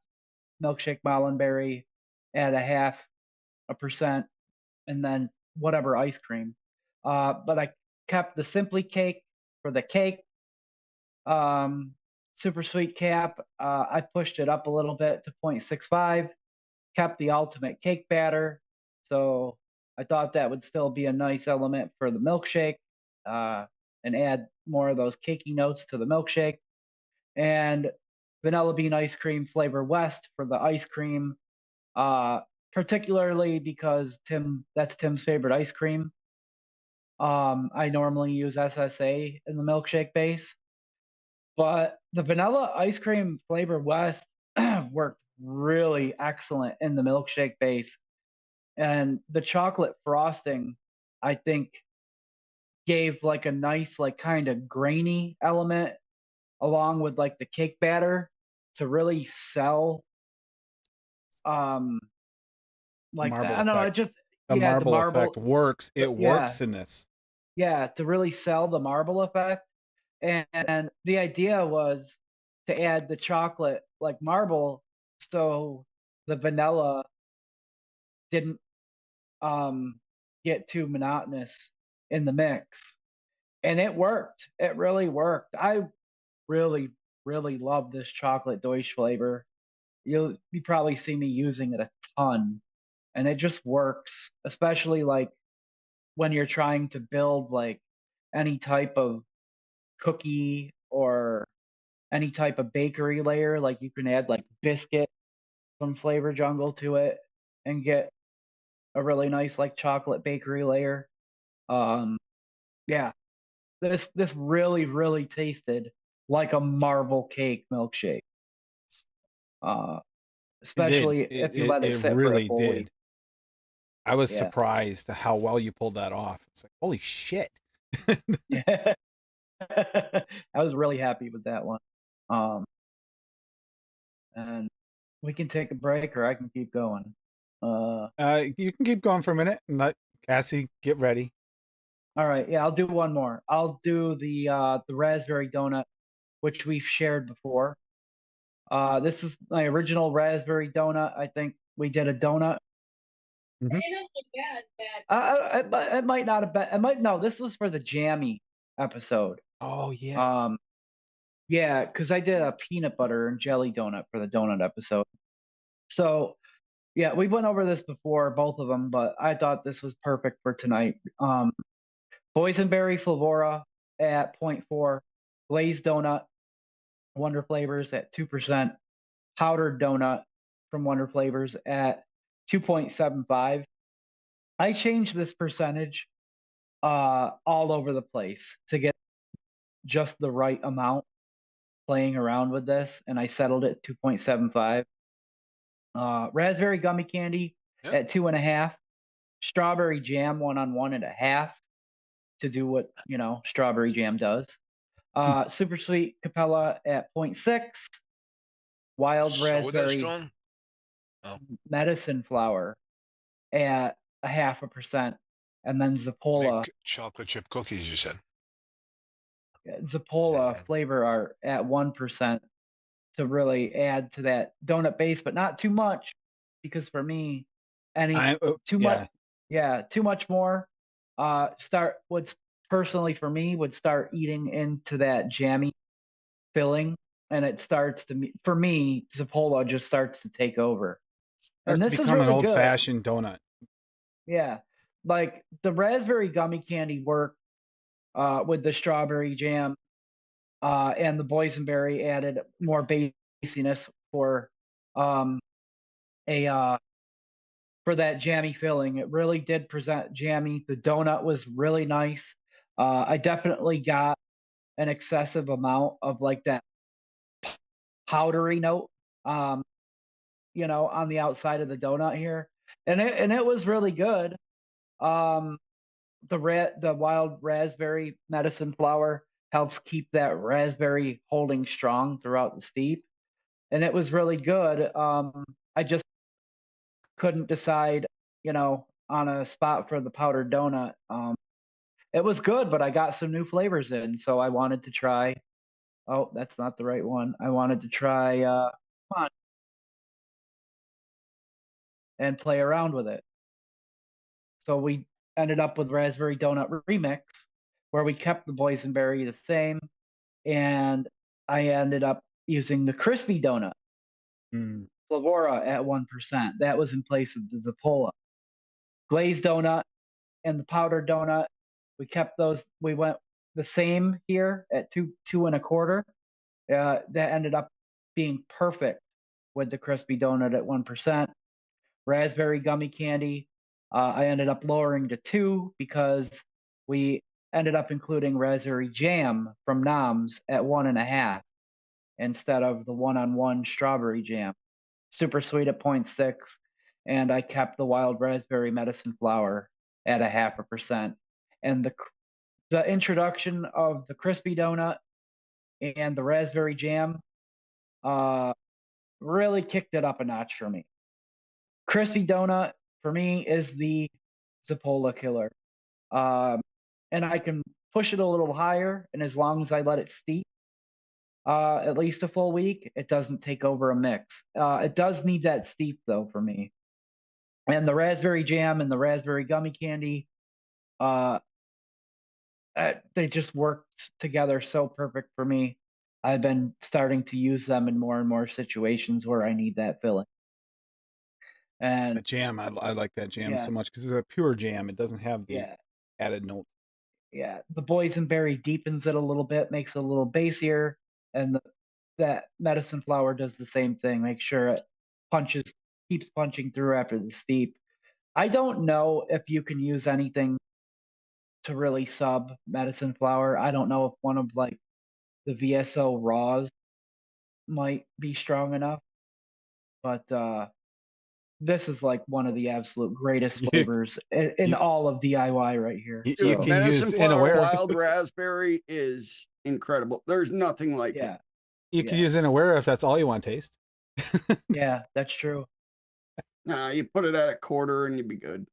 [SPEAKER 5] milkshake Mollenberry at 0.5%, and then whatever ice cream. But I kept the Simply Cake for the cake. Super sweet cap. I pushed it up a little bit to 0.65. Kept the ultimate cake batter. So I thought that would still be a nice element for the milkshake and add more of those cakey notes to the milkshake. And vanilla bean ice cream flavor West for the ice cream, particularly because that's Tim's favorite ice cream. I normally use SSA in the milkshake base, but the vanilla ice cream flavor West worked really excellent in the milkshake base. And the chocolate frosting, I think, gave like a nice, like kind of grainy element along with like the cake batter to really sell like
[SPEAKER 1] Marble
[SPEAKER 5] that. I don't know, it
[SPEAKER 1] effect.
[SPEAKER 5] just
[SPEAKER 1] The
[SPEAKER 5] yeah, the
[SPEAKER 1] marble effect
[SPEAKER 5] marble
[SPEAKER 1] works. It
[SPEAKER 5] yeah,
[SPEAKER 1] works in this.
[SPEAKER 5] yeah, to really sell the marble effect. And the idea was to add the chocolate like marble so the vanilla didn't get too monotonous in the mix. And it worked. It really worked. I really, really love this chocolate Deutsch flavor. You probably see me using it a ton. And it just works, especially like when you're trying to build like any type of cookie or any type of bakery layer. Like you can add like biscuit, some flavor jungle to it, and get a really nice like chocolate bakery layer. Yeah, this really tasted like a marble cake milkshake. Uh,
[SPEAKER 1] It did.
[SPEAKER 5] especially if you let it
[SPEAKER 1] It
[SPEAKER 5] sit for a
[SPEAKER 1] really
[SPEAKER 5] full week.
[SPEAKER 1] did. I was
[SPEAKER 5] Yeah.
[SPEAKER 1] surprised how well you pulled that off. It's like, holy shit.
[SPEAKER 5] Yeah. I was really happy with that one. And we can take a break or I can keep going.
[SPEAKER 1] You can keep going for a minute and let Cassie get ready.
[SPEAKER 5] All right, yeah, I'll do one more. I'll do the raspberry donut, which we've shared before. This is my original raspberry donut, I think, we did a donut.
[SPEAKER 1] Mhm.
[SPEAKER 5] It might not have been. It might no. This was for the jammy episode.
[SPEAKER 1] Oh yeah.
[SPEAKER 5] Yeah, because I did a peanut butter and jelly donut for the donut episode. So yeah, we went over this before, both of them, but I thought this was perfect for tonight. Boysenberry Flavora at 0.4, glazed donut, Wonder Flavors at 2%, powdered donut from Wonder Flavors at 2.75. I changed this percentage all over the place to get just the right amount playing around with this, and I settled it 2.75. Raspberry gummy candy
[SPEAKER 6] Yeah.
[SPEAKER 5] at 2.5. Strawberry jam 1-on-1.5 to do what strawberry jam does. Super sweet Capella at 0.6. Wild
[SPEAKER 6] Soda
[SPEAKER 5] raspberry
[SPEAKER 6] strong? Oh.
[SPEAKER 5] medicine flower at 0.5%, and then Zappola
[SPEAKER 6] Like chocolate chip cookies, you said.
[SPEAKER 5] Zappola
[SPEAKER 6] Yeah.
[SPEAKER 5] flavor art at 1% to really add to that donut base, but not too much, because for me, too much, too much more. Personally for me would start eating into that jammy filling, and it starts to for me, Zappola just starts to take over. And
[SPEAKER 1] Starts to
[SPEAKER 5] this is
[SPEAKER 1] become an
[SPEAKER 5] really good.
[SPEAKER 1] old-fashioned donut.
[SPEAKER 5] Yeah, like the raspberry gummy candy worked with the strawberry jam, and the boysenberry added more basiness for for that jammy filling. It really did present jammy. The donut was really nice. I definitely got an excessive amount of like that powdery note, on the outside of the donut here, and it was really good. The wild raspberry medicine flower helps keep that raspberry holding strong throughout the steep, and it was really good. I just couldn't decide, on a spot for the powdered donut. It was good, but I got some new flavors in, so I wanted to try. Oh, that's not the right one. I wanted to try come on, and play around with it. So we ended up with Raspberry Donut Remix, where we kept the boysenberry the same, and I ended up using the crispy donut, Flavora at 1%. That was in place of the Zappola. Glazed donut and the powdered donut, we kept those. We went the same here at 2.25. That ended up being perfect with the crispy donut at 1%. Raspberry gummy candy, I ended up lowering to 2 because we ended up including raspberry jam from Noms at 1.5 instead of the 1-on-1 strawberry jam. Super sweet at 0.6, and I kept the wild raspberry medicine flower at 0.5%. And the introduction of the crispy donut and the raspberry jam really kicked it up a notch for me. Crispy donut for me is the Zappola killer, and I can push it a little higher, and as long as I let it steep at least a full week, it doesn't take over a mix. It does need that steep though for me. And the raspberry jam and the raspberry gummy candy, they just work together so perfect for me. I've been starting to use them in more and more situations where I need that filling. And
[SPEAKER 1] The jam, I like that jam
[SPEAKER 5] Yeah.
[SPEAKER 1] so much because it's a pure jam. It doesn't have the
[SPEAKER 5] yeah,
[SPEAKER 1] added notes.
[SPEAKER 5] yeah, the boysenberry deepens it a little bit, makes it a little bassier, and that medicine flower does the same thing. Make sure it keeps punching through after the steep. I don't know if you can use anything to really sub medicine flower. I don't know if one of like the VSO raws might be strong enough, but this is like one of the absolute greatest
[SPEAKER 1] You-
[SPEAKER 5] flavors in
[SPEAKER 1] you-
[SPEAKER 5] all of DIY right here.
[SPEAKER 1] You
[SPEAKER 3] Dude,
[SPEAKER 1] can
[SPEAKER 3] medicine
[SPEAKER 1] use
[SPEAKER 3] flower
[SPEAKER 1] Inaware.
[SPEAKER 3] wild raspberry is incredible. There's nothing like it.
[SPEAKER 5] Yeah,
[SPEAKER 1] You can
[SPEAKER 5] Yeah.
[SPEAKER 1] use Inaware if that's all you want to taste.
[SPEAKER 5] yeah, that's true.
[SPEAKER 3] Nah, you put it at 1/4 and you'd be good.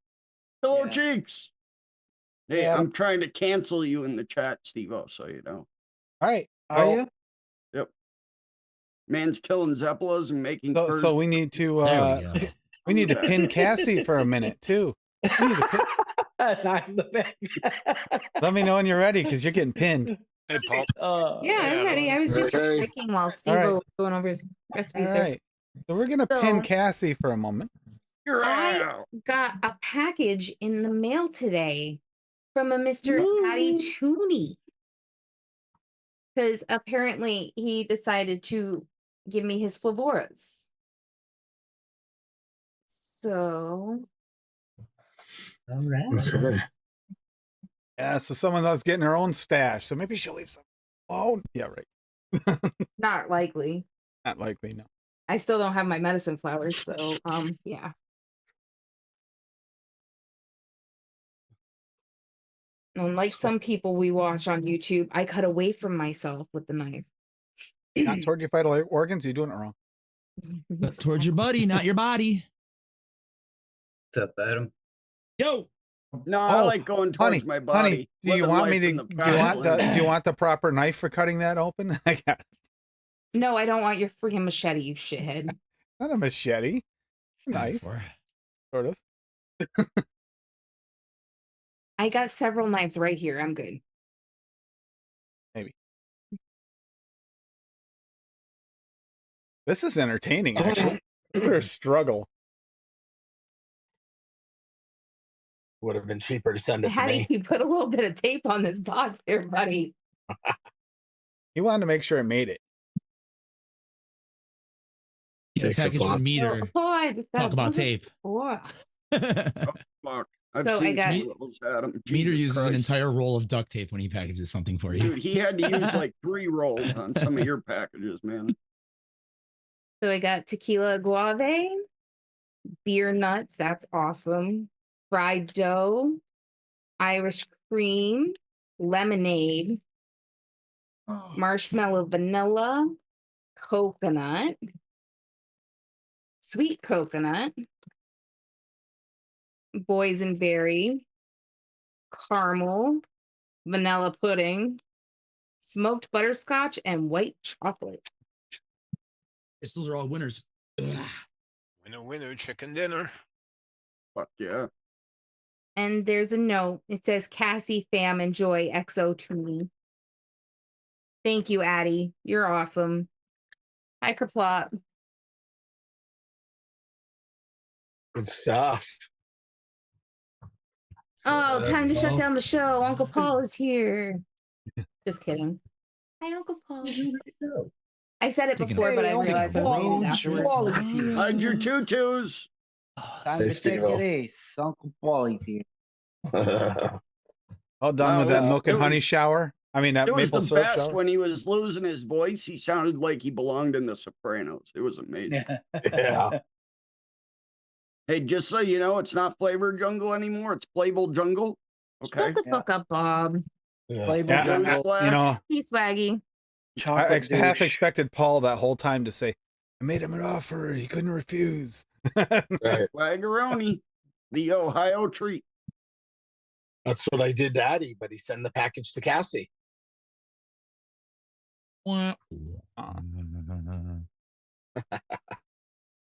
[SPEAKER 3] Hello,
[SPEAKER 5] Yeah.
[SPEAKER 3] Cheeks. Hey,
[SPEAKER 5] Yeah.
[SPEAKER 3] I'm trying to cancel you in the chat, Steve-O, so you know.
[SPEAKER 1] All right.
[SPEAKER 5] Are
[SPEAKER 1] well,
[SPEAKER 5] you?
[SPEAKER 3] Yep. Man's killing Zeppelas and making
[SPEAKER 1] So we need to
[SPEAKER 8] There we go.
[SPEAKER 1] We need to pin Cassie for a minute too. We need to pin.
[SPEAKER 5] I'm the bad guy.
[SPEAKER 1] Let me know when you're ready because you're getting pinned.
[SPEAKER 6] Hey, Paul.
[SPEAKER 2] Yeah, I'm ready. I was just
[SPEAKER 8] Okay.
[SPEAKER 2] checking while Steve
[SPEAKER 1] right.
[SPEAKER 2] was going over his
[SPEAKER 1] All
[SPEAKER 2] recipes there.
[SPEAKER 1] right. So we're gonna
[SPEAKER 2] So-
[SPEAKER 1] pin Cassie for a moment.
[SPEAKER 3] You're
[SPEAKER 2] I
[SPEAKER 3] out.
[SPEAKER 2] got a package in the mail today from a Mr. Patty Tooney. Because apparently he decided to give me his flavoras. So
[SPEAKER 7] All right.
[SPEAKER 8] Okay.
[SPEAKER 1] Yeah. So someone else getting her own stash. So maybe she'll leave some. Oh, yeah, right.
[SPEAKER 2] not likely.
[SPEAKER 1] Not likely. No.
[SPEAKER 2] I still don't have my medicine flowers, so yeah. Unlike some people we watch on YouTube, I cut away from myself with the knife.
[SPEAKER 1] Not toward your vital organs. You're doing it wrong.
[SPEAKER 9] But towards your buddy, not your body.
[SPEAKER 7] What's up, Adam?
[SPEAKER 9] Yo,
[SPEAKER 3] No, I
[SPEAKER 1] Oh,
[SPEAKER 3] like going towards
[SPEAKER 1] honey,
[SPEAKER 3] my body.
[SPEAKER 1] honey, do you
[SPEAKER 3] living
[SPEAKER 1] want me
[SPEAKER 3] life
[SPEAKER 1] to?
[SPEAKER 3] in the
[SPEAKER 1] Do you want the?
[SPEAKER 3] fast
[SPEAKER 1] Do you
[SPEAKER 3] lane.
[SPEAKER 1] want the proper knife for cutting that open? I got
[SPEAKER 2] No, I don't want your freaking machete, you shithead.
[SPEAKER 1] not a machete. A knife,
[SPEAKER 9] for
[SPEAKER 1] sort of.
[SPEAKER 2] I got several knives right here. I'm good.
[SPEAKER 1] This is entertaining, actually. Look at her struggle.
[SPEAKER 8] Would have been cheaper to send it to
[SPEAKER 2] How do
[SPEAKER 8] me.
[SPEAKER 2] you put a little bit of tape on this box there, buddy?
[SPEAKER 1] He wanted to make sure it made it.
[SPEAKER 9] get a
[SPEAKER 8] Takes a
[SPEAKER 9] package
[SPEAKER 8] lot.
[SPEAKER 9] from Meter.
[SPEAKER 2] Oh, I just got
[SPEAKER 9] Talk about
[SPEAKER 2] one
[SPEAKER 9] tape.
[SPEAKER 2] before.
[SPEAKER 3] Fuck. I've
[SPEAKER 2] So I
[SPEAKER 3] seen
[SPEAKER 2] got-
[SPEAKER 3] some of those, Adam.
[SPEAKER 9] Meter
[SPEAKER 3] Jesus
[SPEAKER 9] uses an
[SPEAKER 3] Christ.
[SPEAKER 9] entire roll of duct tape when he packages something for you.
[SPEAKER 3] Dude, he had to use like 3 rolls on some of your packages, man.
[SPEAKER 2] So I got tequila guave, beer nuts. That's awesome. Fried dough, Irish cream, lemonade, marshmallow vanilla, coconut, sweet coconut, boysenberry, caramel, vanilla pudding, smoked butterscotch, and white chocolate.
[SPEAKER 9] Those are all winners. Ugh.
[SPEAKER 6] Winner, winner, chicken dinner.
[SPEAKER 3] Fuck yeah.
[SPEAKER 2] And there's a note. It says, Cassie fam, enjoy XO to me. Thank you, Addie. You're awesome. Hi, Kerplot.
[SPEAKER 8] Good stuff.
[SPEAKER 2] Oh, time to shut
[SPEAKER 9] Paul.
[SPEAKER 2] down the show. Uncle Paul is here. Just kidding. Hi, Uncle Paul. I said it
[SPEAKER 9] Taking
[SPEAKER 2] before,
[SPEAKER 5] a-
[SPEAKER 2] but I
[SPEAKER 5] taking a
[SPEAKER 2] realized I was saying it
[SPEAKER 9] road
[SPEAKER 2] afterwards.
[SPEAKER 9] trip.
[SPEAKER 3] Hide your tutus.
[SPEAKER 5] Time
[SPEAKER 8] Hey,
[SPEAKER 5] to take
[SPEAKER 8] Steve-O.
[SPEAKER 5] it easy. Uncle Paulie's here.
[SPEAKER 1] All done with
[SPEAKER 3] Wow,
[SPEAKER 1] that milk
[SPEAKER 3] it
[SPEAKER 1] and honey
[SPEAKER 3] was-
[SPEAKER 1] shower. I mean, that
[SPEAKER 3] It was
[SPEAKER 1] maple
[SPEAKER 3] the
[SPEAKER 1] syrup
[SPEAKER 3] best
[SPEAKER 1] shower.
[SPEAKER 3] when he was losing his voice. He sounded like he belonged in The Sopranos. It was amazing.
[SPEAKER 8] Yeah.
[SPEAKER 3] Hey, just so you know, it's not flavored jungle anymore. It's playable jungle. Okay.
[SPEAKER 2] Shut the
[SPEAKER 5] Yeah.
[SPEAKER 2] fuck up, Bob.
[SPEAKER 8] Yeah.
[SPEAKER 5] Playboy
[SPEAKER 1] Yeah,
[SPEAKER 5] jungle,
[SPEAKER 1] you know,
[SPEAKER 2] Hey, Swaggy.
[SPEAKER 5] chocolate
[SPEAKER 1] half
[SPEAKER 5] douche.
[SPEAKER 1] expected Paul that whole time to say, "I made him an offer he couldn't refuse."
[SPEAKER 8] Right.
[SPEAKER 3] Waggeroni, the Ohio treat.
[SPEAKER 8] That's what I did to Addie, but he sent the package to Cassie.
[SPEAKER 9] Wah.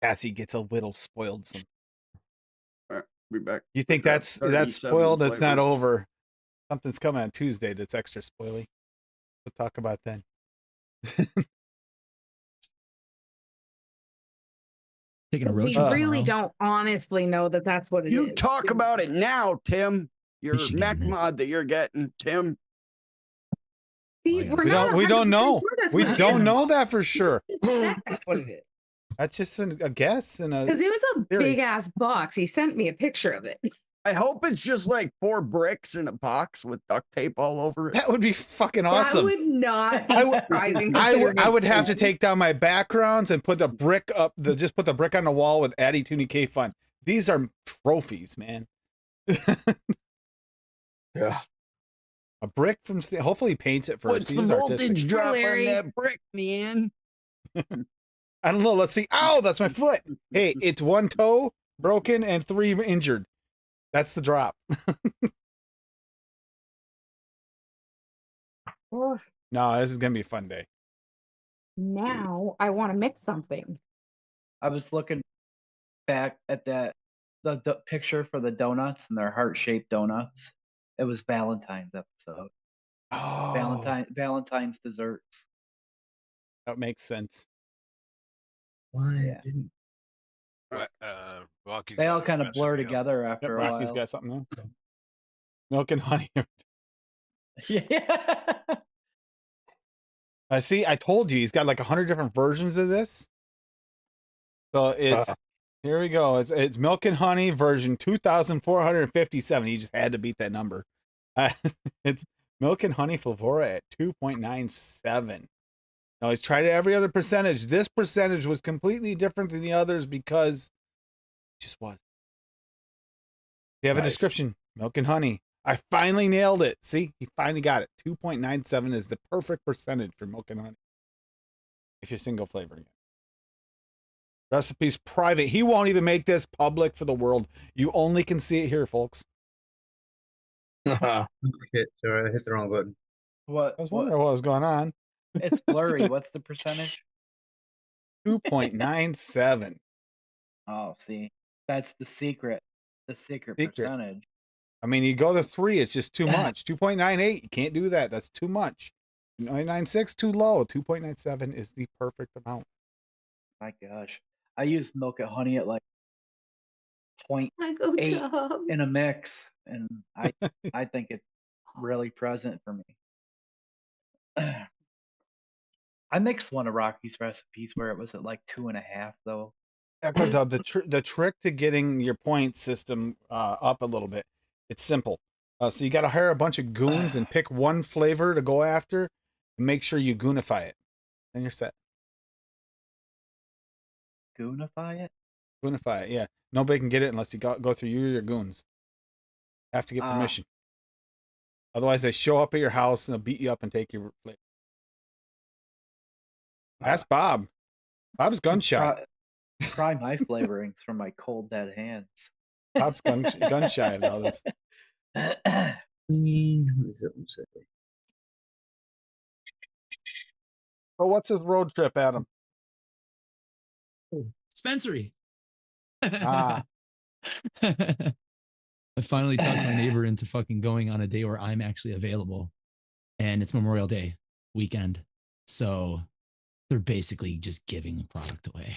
[SPEAKER 1] Cassie gets a little spoiled. Some.
[SPEAKER 3] Be back.
[SPEAKER 1] You think
[SPEAKER 3] Got
[SPEAKER 1] that's
[SPEAKER 3] 37
[SPEAKER 1] spoiled? That's not
[SPEAKER 3] flavors.
[SPEAKER 1] over. Something's coming on Tuesday that's extra spoily. We'll talk about then.
[SPEAKER 9] Taking a road
[SPEAKER 2] We
[SPEAKER 9] trip
[SPEAKER 2] really
[SPEAKER 9] tomorrow.
[SPEAKER 2] don't honestly know that that's what it is.
[SPEAKER 3] You talk about it now, Tim. Your
[SPEAKER 9] Michigan.
[SPEAKER 3] mech mod that you're getting, Tim.
[SPEAKER 2] See,
[SPEAKER 9] Oh, yeah.
[SPEAKER 2] we're
[SPEAKER 1] We
[SPEAKER 2] not
[SPEAKER 1] don't. We don't
[SPEAKER 2] 100%
[SPEAKER 1] know.
[SPEAKER 2] sure that's
[SPEAKER 1] We
[SPEAKER 2] what it
[SPEAKER 1] don't
[SPEAKER 2] is.
[SPEAKER 1] know that for sure.
[SPEAKER 2] That's what it is.
[SPEAKER 1] That's just a guess and
[SPEAKER 2] Because
[SPEAKER 1] a.
[SPEAKER 2] it was a
[SPEAKER 1] Theory.
[SPEAKER 2] big ass box. He sent me a picture of it.
[SPEAKER 3] I hope it's just like 4 bricks in a box with duct tape all over it.
[SPEAKER 1] That would be fucking
[SPEAKER 2] That
[SPEAKER 1] awesome.
[SPEAKER 2] would not be
[SPEAKER 1] I would-
[SPEAKER 2] surprising.
[SPEAKER 1] I
[SPEAKER 2] considering
[SPEAKER 1] would
[SPEAKER 2] it's
[SPEAKER 1] have to
[SPEAKER 2] food.
[SPEAKER 1] take down my backgrounds and put the brick up. Just put the brick on the wall with Addie Tooney K Fun. These are trophies, man.
[SPEAKER 8] Yeah.
[SPEAKER 1] A brick from. Hopefully, he paints it first.
[SPEAKER 3] What's the
[SPEAKER 1] He's artistic.
[SPEAKER 3] voltage drop on
[SPEAKER 2] Larry.
[SPEAKER 3] that brick, man?
[SPEAKER 1] I don't know. Let's see. Ow, that's my foot. Hey, it's 1 toe broken and 3 injured. That's the drop.
[SPEAKER 2] Oh,
[SPEAKER 1] No, this is gonna be a fun day.
[SPEAKER 2] now I want to mix something.
[SPEAKER 5] I was looking back at the picture for the donuts and their heart-shaped donuts. It was Valentine's episode.
[SPEAKER 1] Oh,
[SPEAKER 5] Valentine's desserts.
[SPEAKER 1] that makes sense.
[SPEAKER 7] Why
[SPEAKER 5] Yeah.
[SPEAKER 7] didn't
[SPEAKER 6] Rocky's
[SPEAKER 5] They all
[SPEAKER 6] got a
[SPEAKER 5] kind of blur
[SPEAKER 6] recipe up.
[SPEAKER 5] together
[SPEAKER 1] Yep,
[SPEAKER 5] after a
[SPEAKER 1] Rocky's
[SPEAKER 5] while.
[SPEAKER 1] got something there. Milk and honey.
[SPEAKER 5] Yeah.
[SPEAKER 1] I see. I told you he's got like 100 different versions of this. So it's here we go. It's milk and honey version 2,457. He just had to beat that number. It's milk and honey Flavora at 2.97. Now he's tried every other percentage. This percentage was completely different than the others because it just was. They have a
[SPEAKER 9] Nice.
[SPEAKER 1] description. Milk and honey. I finally nailed it. See, he finally got it. 2.97 is the perfect percentage for milk and honey. If you're single flavoring it. Recipe's private. He won't even make this public for the world. You only can see it here, folks.
[SPEAKER 7] shit? Sorry, I hit the wrong button.
[SPEAKER 5] What?
[SPEAKER 1] I was wondering what was going on.
[SPEAKER 5] It's blurry. What's the percentage?
[SPEAKER 1] 2.97.
[SPEAKER 5] Oh, see, that's the secret. The secret
[SPEAKER 1] Secret.
[SPEAKER 5] percentage.
[SPEAKER 1] I mean, you go to 3, it's just too much. 2.98, you can't do that. That's too much. 0.96, too low. 2.97 is the perfect amount.
[SPEAKER 5] My gosh, I use milk and honey at like 0.8
[SPEAKER 2] I go Dub.
[SPEAKER 5] in a mix, and I think it's really present for me. I mixed one of Rocky's recipes where it was at like 2.5 though.
[SPEAKER 1] Echo Dub, the trick to getting your point system up a little bit, it's simple. So you got to hire a bunch of goons and pick one flavor to go after and make sure you goonify it. And you're set.
[SPEAKER 5] Goonify it?
[SPEAKER 1] Goonify it, yeah. Nobody can get it unless you go through you or your goons. Have to get permission. Otherwise, they show up at your house and they'll beat you up and take your flavor. Ask Bob. Bob's gun shy.
[SPEAKER 5] Try my flavorings from my cold dead hands.
[SPEAKER 1] Bob's gun shy of all this.
[SPEAKER 7] What does that one say?
[SPEAKER 1] So what's his road trip, Adam?
[SPEAKER 9] Spencery.
[SPEAKER 1] Ah.
[SPEAKER 9] I finally talked my neighbor into fucking going on a day where I'm actually available, and it's Memorial Day weekend, so they're basically just giving the product away.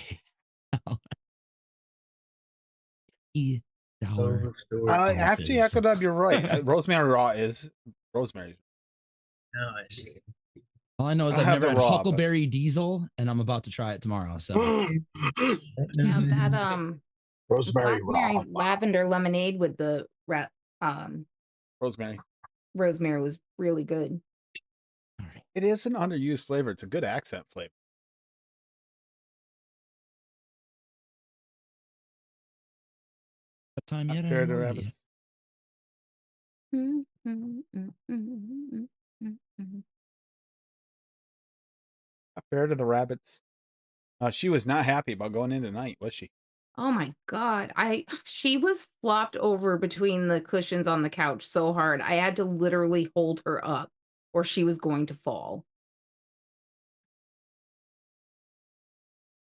[SPEAKER 9] $50
[SPEAKER 1] Actually, Echo Dub, you're right. Rosemary Raw is rosemary.
[SPEAKER 7] No, I see.
[SPEAKER 9] All I know is
[SPEAKER 1] I
[SPEAKER 9] I've
[SPEAKER 1] have
[SPEAKER 9] never
[SPEAKER 1] the
[SPEAKER 9] had
[SPEAKER 1] raw,
[SPEAKER 9] Huckleberry Diesel, and I'm about to try it tomorrow. So
[SPEAKER 2] Yeah, that
[SPEAKER 8] Rosemary
[SPEAKER 2] blackberry
[SPEAKER 8] raw.
[SPEAKER 2] lavender lemonade with the
[SPEAKER 1] Rosemary.
[SPEAKER 2] rosemary was really good.
[SPEAKER 9] all right.
[SPEAKER 1] It is an underused flavor. It's a good accent flavor.
[SPEAKER 9] What time yet? I
[SPEAKER 1] Fair
[SPEAKER 9] don't
[SPEAKER 1] to
[SPEAKER 9] know
[SPEAKER 1] rabbits.
[SPEAKER 9] yet.
[SPEAKER 1] Fair to the rabbits. She was not happy about going in tonight, was she?
[SPEAKER 2] Oh my God. She was flopped over between the cushions on the couch so hard. I had to literally hold her up or she was going to fall.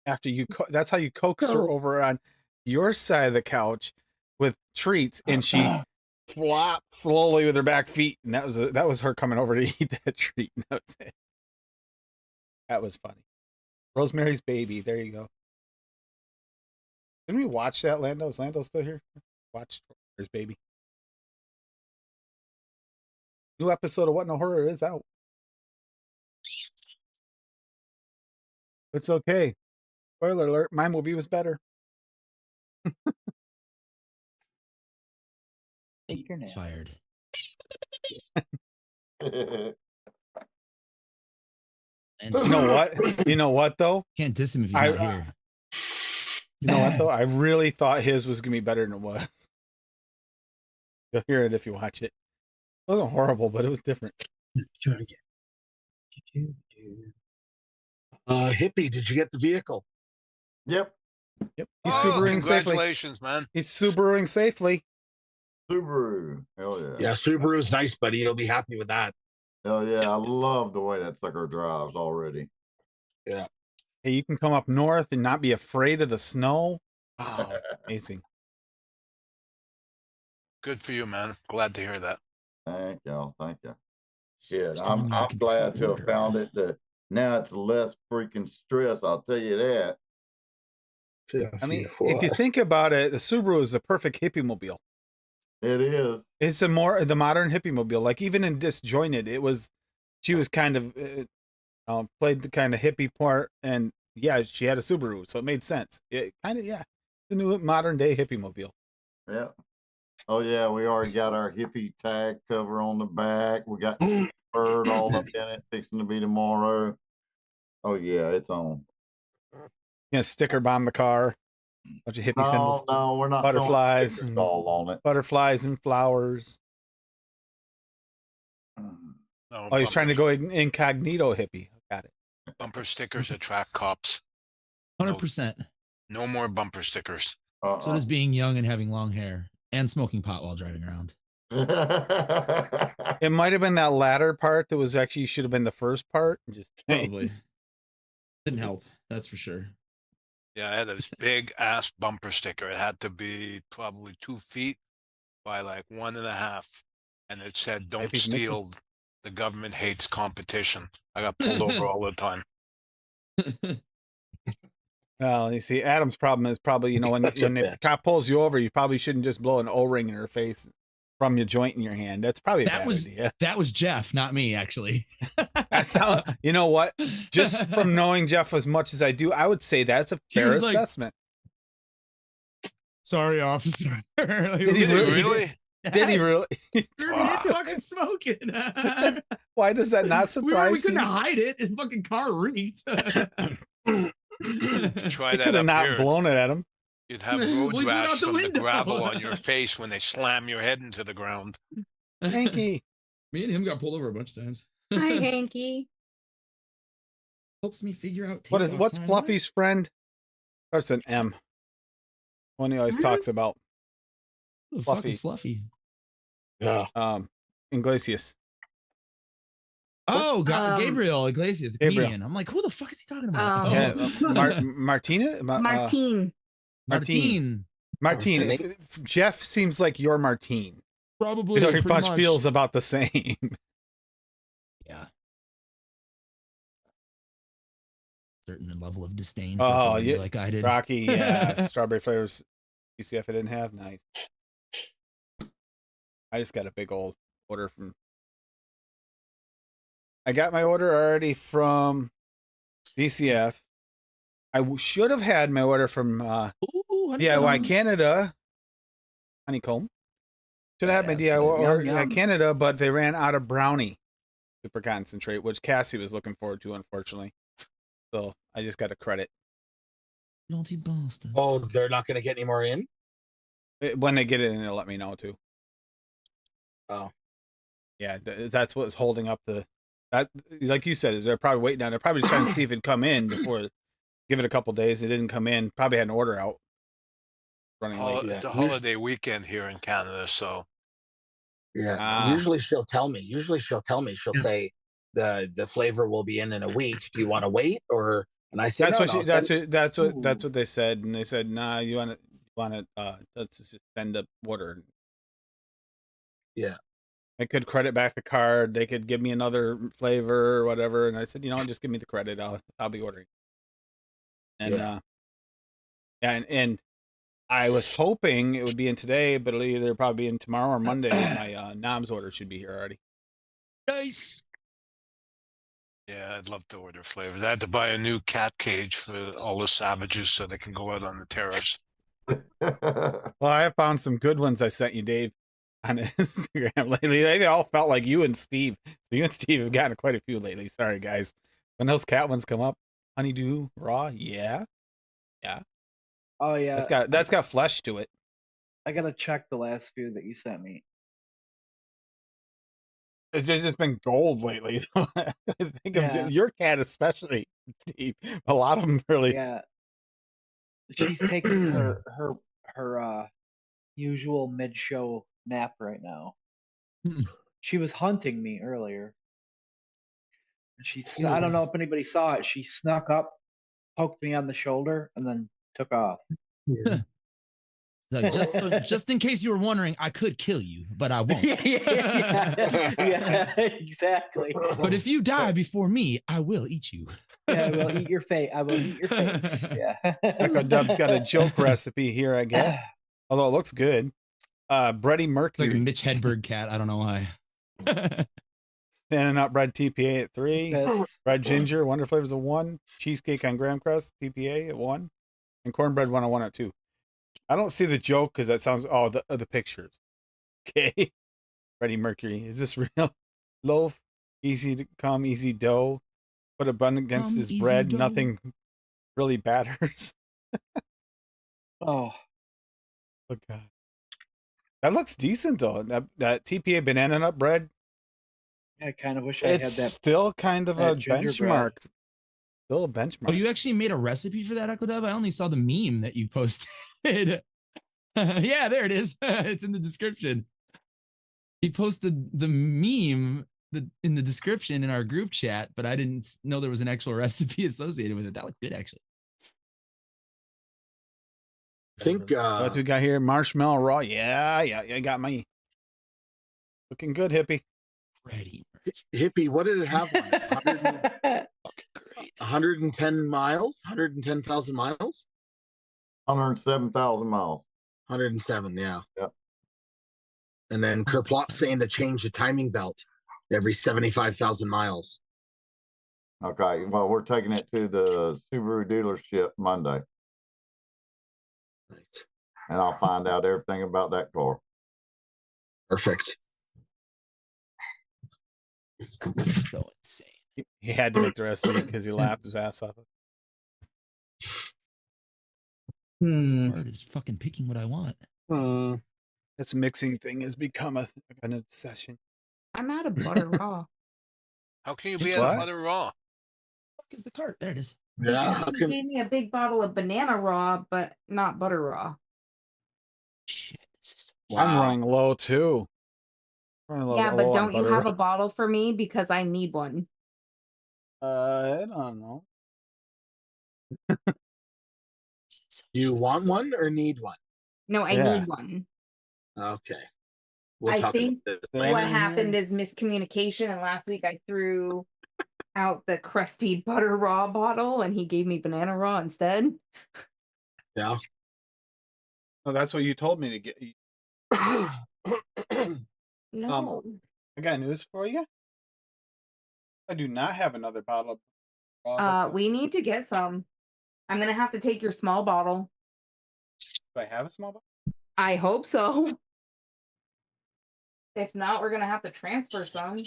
[SPEAKER 1] After you, that's how you coaxed her
[SPEAKER 2] So-
[SPEAKER 1] over on your side of the couch with treats, and she flopped slowly with her back feet, and that was her coming over to eat that treat. And that was it. That was funny. Rosemary's Baby. There you go. Didn't we watch that, Lando? Is Lando still here? Watch Rosemary's Baby. New episode of What No Horror is out. It's okay. Spoiler alert, my movie was better.
[SPEAKER 5] Take your
[SPEAKER 9] It's
[SPEAKER 5] nap.
[SPEAKER 9] fired. And
[SPEAKER 1] You know what? You know what though?
[SPEAKER 9] can't diss him if he's
[SPEAKER 1] I-
[SPEAKER 9] not here.
[SPEAKER 1] You know what though? I really thought his was gonna be better than it was. You'll hear it if you watch it. It wasn't horrible, but it was different.
[SPEAKER 7] Try it again.
[SPEAKER 8] Hippie, did you get the vehicle?
[SPEAKER 4] Yep.
[SPEAKER 1] Yep. He's
[SPEAKER 6] Oh,
[SPEAKER 1] Subaruing safely.
[SPEAKER 6] congratulations, man.
[SPEAKER 1] He's Subaruing safely.
[SPEAKER 4] Subaru. Hell yeah.
[SPEAKER 8] Yeah, Subaru's nice, buddy. You'll be happy with that.
[SPEAKER 4] Hell yeah. I love the way that sucker drives already.
[SPEAKER 1] Hey, you can come up north and not be afraid of the snow. Oh, amazing.
[SPEAKER 6] Good for you, man. Glad to hear that.
[SPEAKER 4] Thank y'all. Thank you. Shit,
[SPEAKER 9] Just telling
[SPEAKER 4] I'm
[SPEAKER 9] me I can
[SPEAKER 4] glad to have
[SPEAKER 9] pre-order.
[SPEAKER 4] found it. Now it's less freaking stress. I'll tell you that.
[SPEAKER 1] I mean, if you think about it, the Subaru is the perfect hippie mobile.
[SPEAKER 4] It is.
[SPEAKER 1] It's the modern hippie mobile. Like even in Disjointed, she was kind of played the kind of hippie part, and yeah, she had a Subaru, so it made sense. It kind of the new modern day hippie mobile.
[SPEAKER 4] Yeah. Oh yeah, we already got our hippie tag cover on the back. We got bird all up in it, fixing to be tomorrow. Oh yeah, it's on.
[SPEAKER 1] Yeah, sticker bomb the car. Bunch of hippie symbols.
[SPEAKER 4] No, we're not throwing
[SPEAKER 1] Butterflies
[SPEAKER 4] stickers
[SPEAKER 1] and
[SPEAKER 4] all on it.
[SPEAKER 1] butterflies and flowers.
[SPEAKER 6] No,
[SPEAKER 1] Oh, he's trying to go incognito hippie. Got it.
[SPEAKER 6] bumper stickers attract cops.
[SPEAKER 9] 100%.
[SPEAKER 6] No more bumper stickers.
[SPEAKER 9] So does being young and having long hair and smoking pot while driving around.
[SPEAKER 1] It might have been that latter part that was actually should have been the first part. Just saying.
[SPEAKER 9] Probably. Didn't help. That's for sure.
[SPEAKER 6] Yeah, I had this big ass bumper sticker. It had to be probably 2 feet by like 1.5. And it said, "Don't
[SPEAKER 1] Hippie's missing.
[SPEAKER 6] steal. The government hates competition." I got pulled over all the time.
[SPEAKER 1] Well, you see, Adam's problem is probably, when the cop pulls you over, you probably shouldn't just blow an O-ring in her face from your joint in your hand. That's probably a bad idea.
[SPEAKER 9] That was Jeff, not me, actually.
[SPEAKER 1] That sound, you know what? Just from knowing Jeff as much as I do, I would say that's a fair assessment.
[SPEAKER 9] Sorry, officer.
[SPEAKER 1] Did he really? Did he really?
[SPEAKER 9] He's fucking smoking.
[SPEAKER 1] Why does that not surprise
[SPEAKER 9] we couldn't
[SPEAKER 1] me?
[SPEAKER 9] hide it. His fucking car reeked.
[SPEAKER 6] Try
[SPEAKER 1] They
[SPEAKER 6] that
[SPEAKER 1] could have
[SPEAKER 6] up
[SPEAKER 1] not
[SPEAKER 6] here.
[SPEAKER 1] blown it at him.
[SPEAKER 6] You'd have road
[SPEAKER 9] Well, get out
[SPEAKER 6] rash
[SPEAKER 9] the
[SPEAKER 6] from the
[SPEAKER 9] window.
[SPEAKER 6] gravel on your face when they slam your head into the ground.
[SPEAKER 1] Hanky.
[SPEAKER 9] Me and him got pulled over a bunch of times.
[SPEAKER 2] Hi, Hanky.
[SPEAKER 9] Helps me figure out
[SPEAKER 1] What's Fluffy's friend? Starts an M. One he always talks about.
[SPEAKER 9] Who the fuck is Fluffy?
[SPEAKER 8] Yeah.
[SPEAKER 1] Iglesias.
[SPEAKER 9] Oh, God, Gabriel Iglesias, the
[SPEAKER 1] Gabriel.
[SPEAKER 9] comedian. I'm like, who the fuck is he talking about?
[SPEAKER 1] Yeah, Martina?
[SPEAKER 2] Martine.
[SPEAKER 1] Martine. Jeff seems like your Martine.
[SPEAKER 9] Probably.
[SPEAKER 1] He pretty much feels about the same.
[SPEAKER 9] Yeah. Certain level of disdain.
[SPEAKER 1] Oh, yeah,
[SPEAKER 9] like I did.
[SPEAKER 1] Rocky. Yeah, strawberry flavors. UCF I didn't have. Nice. I just got a big old order from. I got my order already from DCF. I should have had my order from DIY Canada. Honeycomb. Should have had my DIY order at Canada, but they ran out of brownie super concentrate, which Cassie was looking forward to, unfortunately. So I just got a credit.
[SPEAKER 9] Naughty bastard.
[SPEAKER 8] Oh, they're not going to get any more in?
[SPEAKER 1] When they get it in, they'll let me know too.
[SPEAKER 8] Oh.
[SPEAKER 1] Yeah, that's what's holding up that, like you said, is they're probably waiting on. They're probably trying to see if it'd come in before. Give it a couple days. It didn't come in. Probably had an order out. Running late.
[SPEAKER 6] It's a holiday weekend here in Canada, so.
[SPEAKER 8] Yeah. Usually she'll tell me. She'll say the flavor will be in a week. Do you want to wait or? And I said
[SPEAKER 1] that's what they said, and they said, nah, you want to let's just send a order.
[SPEAKER 8] Yeah.
[SPEAKER 1] I could credit back the card. They could give me another flavor or whatever. And I said, just give me the credit. I'll be ordering. And and I was hoping it would be in today, but it'll either probably be in tomorrow or Monday. My Nom's order should be here already.
[SPEAKER 9] Nice.
[SPEAKER 6] Yeah, I'd love to order flavors. I had to buy a new cat cage for all the savages so they can go out on the terrace.
[SPEAKER 1] Well, I found some good ones I sent you, Dave, on Instagram lately. They all felt like you and Steve. So you and Steve have gotten quite a few lately. Sorry, guys. When those cat ones come up, honeydew raw, yeah.
[SPEAKER 5] Oh yeah,
[SPEAKER 1] that's got flesh to it.
[SPEAKER 5] I gotta check the last few that you sent me.
[SPEAKER 1] It's just been gold lately. I think of your cat especially, Steve. A lot of them really.
[SPEAKER 5] Yeah. She's taking her usual mid-show nap right now. She was hunting me earlier. I don't know if anybody saw it. She snuck up, poked me on the shoulder, and then took off.
[SPEAKER 9] So just in case you were wondering, I could kill you, but I won't.
[SPEAKER 5] Yeah, exactly.
[SPEAKER 9] But if you die before me, I will eat you.
[SPEAKER 5] Yeah, I will eat your face. I will eat your face. Yeah.
[SPEAKER 1] Echo Dub's got a joke recipe here, I guess. Although it looks good. Bready
[SPEAKER 9] It's like a
[SPEAKER 1] Mercury.
[SPEAKER 9] Mitch Hedberg cat. I don't know why.
[SPEAKER 1] Banana Nut Bread TPA at 3.
[SPEAKER 5] That's-
[SPEAKER 1] Red Ginger, Wonder Flavors at 1. Cheesecake on Graham Crust, TPA at 1. And Cornbread 101 at 2. I don't see the joke because that sounds, the pictures. Okay. Freddie Mercury. Is this real? Loaf, easy to come, easy dough. Put a bun against
[SPEAKER 9] Come
[SPEAKER 1] his
[SPEAKER 9] easy
[SPEAKER 1] bread.
[SPEAKER 9] dough.
[SPEAKER 1] Nothing really batters.
[SPEAKER 5] oh,
[SPEAKER 1] Oh, God. That looks decent, though. That TPA banana nut bread,
[SPEAKER 5] I kind of wish I had
[SPEAKER 1] it's
[SPEAKER 5] that.
[SPEAKER 1] still kind of a
[SPEAKER 5] that gingerbread.
[SPEAKER 1] benchmark. Still a benchmark.
[SPEAKER 9] Oh, you actually made a recipe for that, Echo Dub? I only saw the meme that you posted. Yeah, there it is. It's in the description. He posted the meme in the description in our group chat, but I didn't know there was an actual recipe associated with it. That looks good, actually.
[SPEAKER 8] I think
[SPEAKER 1] What we got here? Marshmallow raw. Yeah, I got me. Looking good, hippie.
[SPEAKER 9] Ready.
[SPEAKER 8] Hippie, what did it have on it? 100
[SPEAKER 9] Fucking great.
[SPEAKER 8] 110 miles? 110,000 miles?
[SPEAKER 4] 107,000 miles.
[SPEAKER 8] 107, yeah.
[SPEAKER 4] Yep.
[SPEAKER 8] And then Kerplot saying to change the timing belt every 75,000 miles.
[SPEAKER 4] Okay, well, we're taking it to the Subaru dealership Monday,
[SPEAKER 8] Right.
[SPEAKER 4] and I'll find out everything about that car.
[SPEAKER 8] Perfect.
[SPEAKER 9] So insane.
[SPEAKER 1] He had to make the recipe because he laughed his ass off.
[SPEAKER 9] This part is fucking picking what I want.
[SPEAKER 1] This mixing thing has become an obsession.
[SPEAKER 2] I'm out of butter raw.
[SPEAKER 6] How can you be
[SPEAKER 9] It's
[SPEAKER 6] out of
[SPEAKER 1] what?
[SPEAKER 6] butter raw?
[SPEAKER 9] Fuck is the cart? There it is.
[SPEAKER 8] Yeah. How
[SPEAKER 2] He
[SPEAKER 8] can,
[SPEAKER 2] gave me a big bottle of banana raw, but not butter raw.
[SPEAKER 9] Shit. This is
[SPEAKER 1] I'm
[SPEAKER 8] wow.
[SPEAKER 1] running low too. Running
[SPEAKER 2] Yeah,
[SPEAKER 1] low
[SPEAKER 2] but
[SPEAKER 1] on
[SPEAKER 2] don't you
[SPEAKER 1] butter.
[SPEAKER 2] have a bottle for me because I need one?
[SPEAKER 1] I don't know.
[SPEAKER 8] You want one or need one?
[SPEAKER 2] No, I
[SPEAKER 1] Yeah.
[SPEAKER 2] need one.
[SPEAKER 8] Okay. We'll
[SPEAKER 2] I
[SPEAKER 8] talk
[SPEAKER 2] think
[SPEAKER 8] about this
[SPEAKER 1] What
[SPEAKER 8] later.
[SPEAKER 2] what
[SPEAKER 1] in
[SPEAKER 2] happened
[SPEAKER 1] here?
[SPEAKER 2] is miscommunication, and last week I threw out the crusty butter raw bottle and he gave me banana raw instead.
[SPEAKER 8] Yeah.
[SPEAKER 1] No, that's what you told me to get.
[SPEAKER 2] No.
[SPEAKER 1] I got news for you. I do not have another bottle of raw. That's it.
[SPEAKER 2] We need to get some. I'm gonna have to take your small bottle.
[SPEAKER 1] Do I have a small bottle?
[SPEAKER 2] I hope so. If not, we're gonna have to transfer some.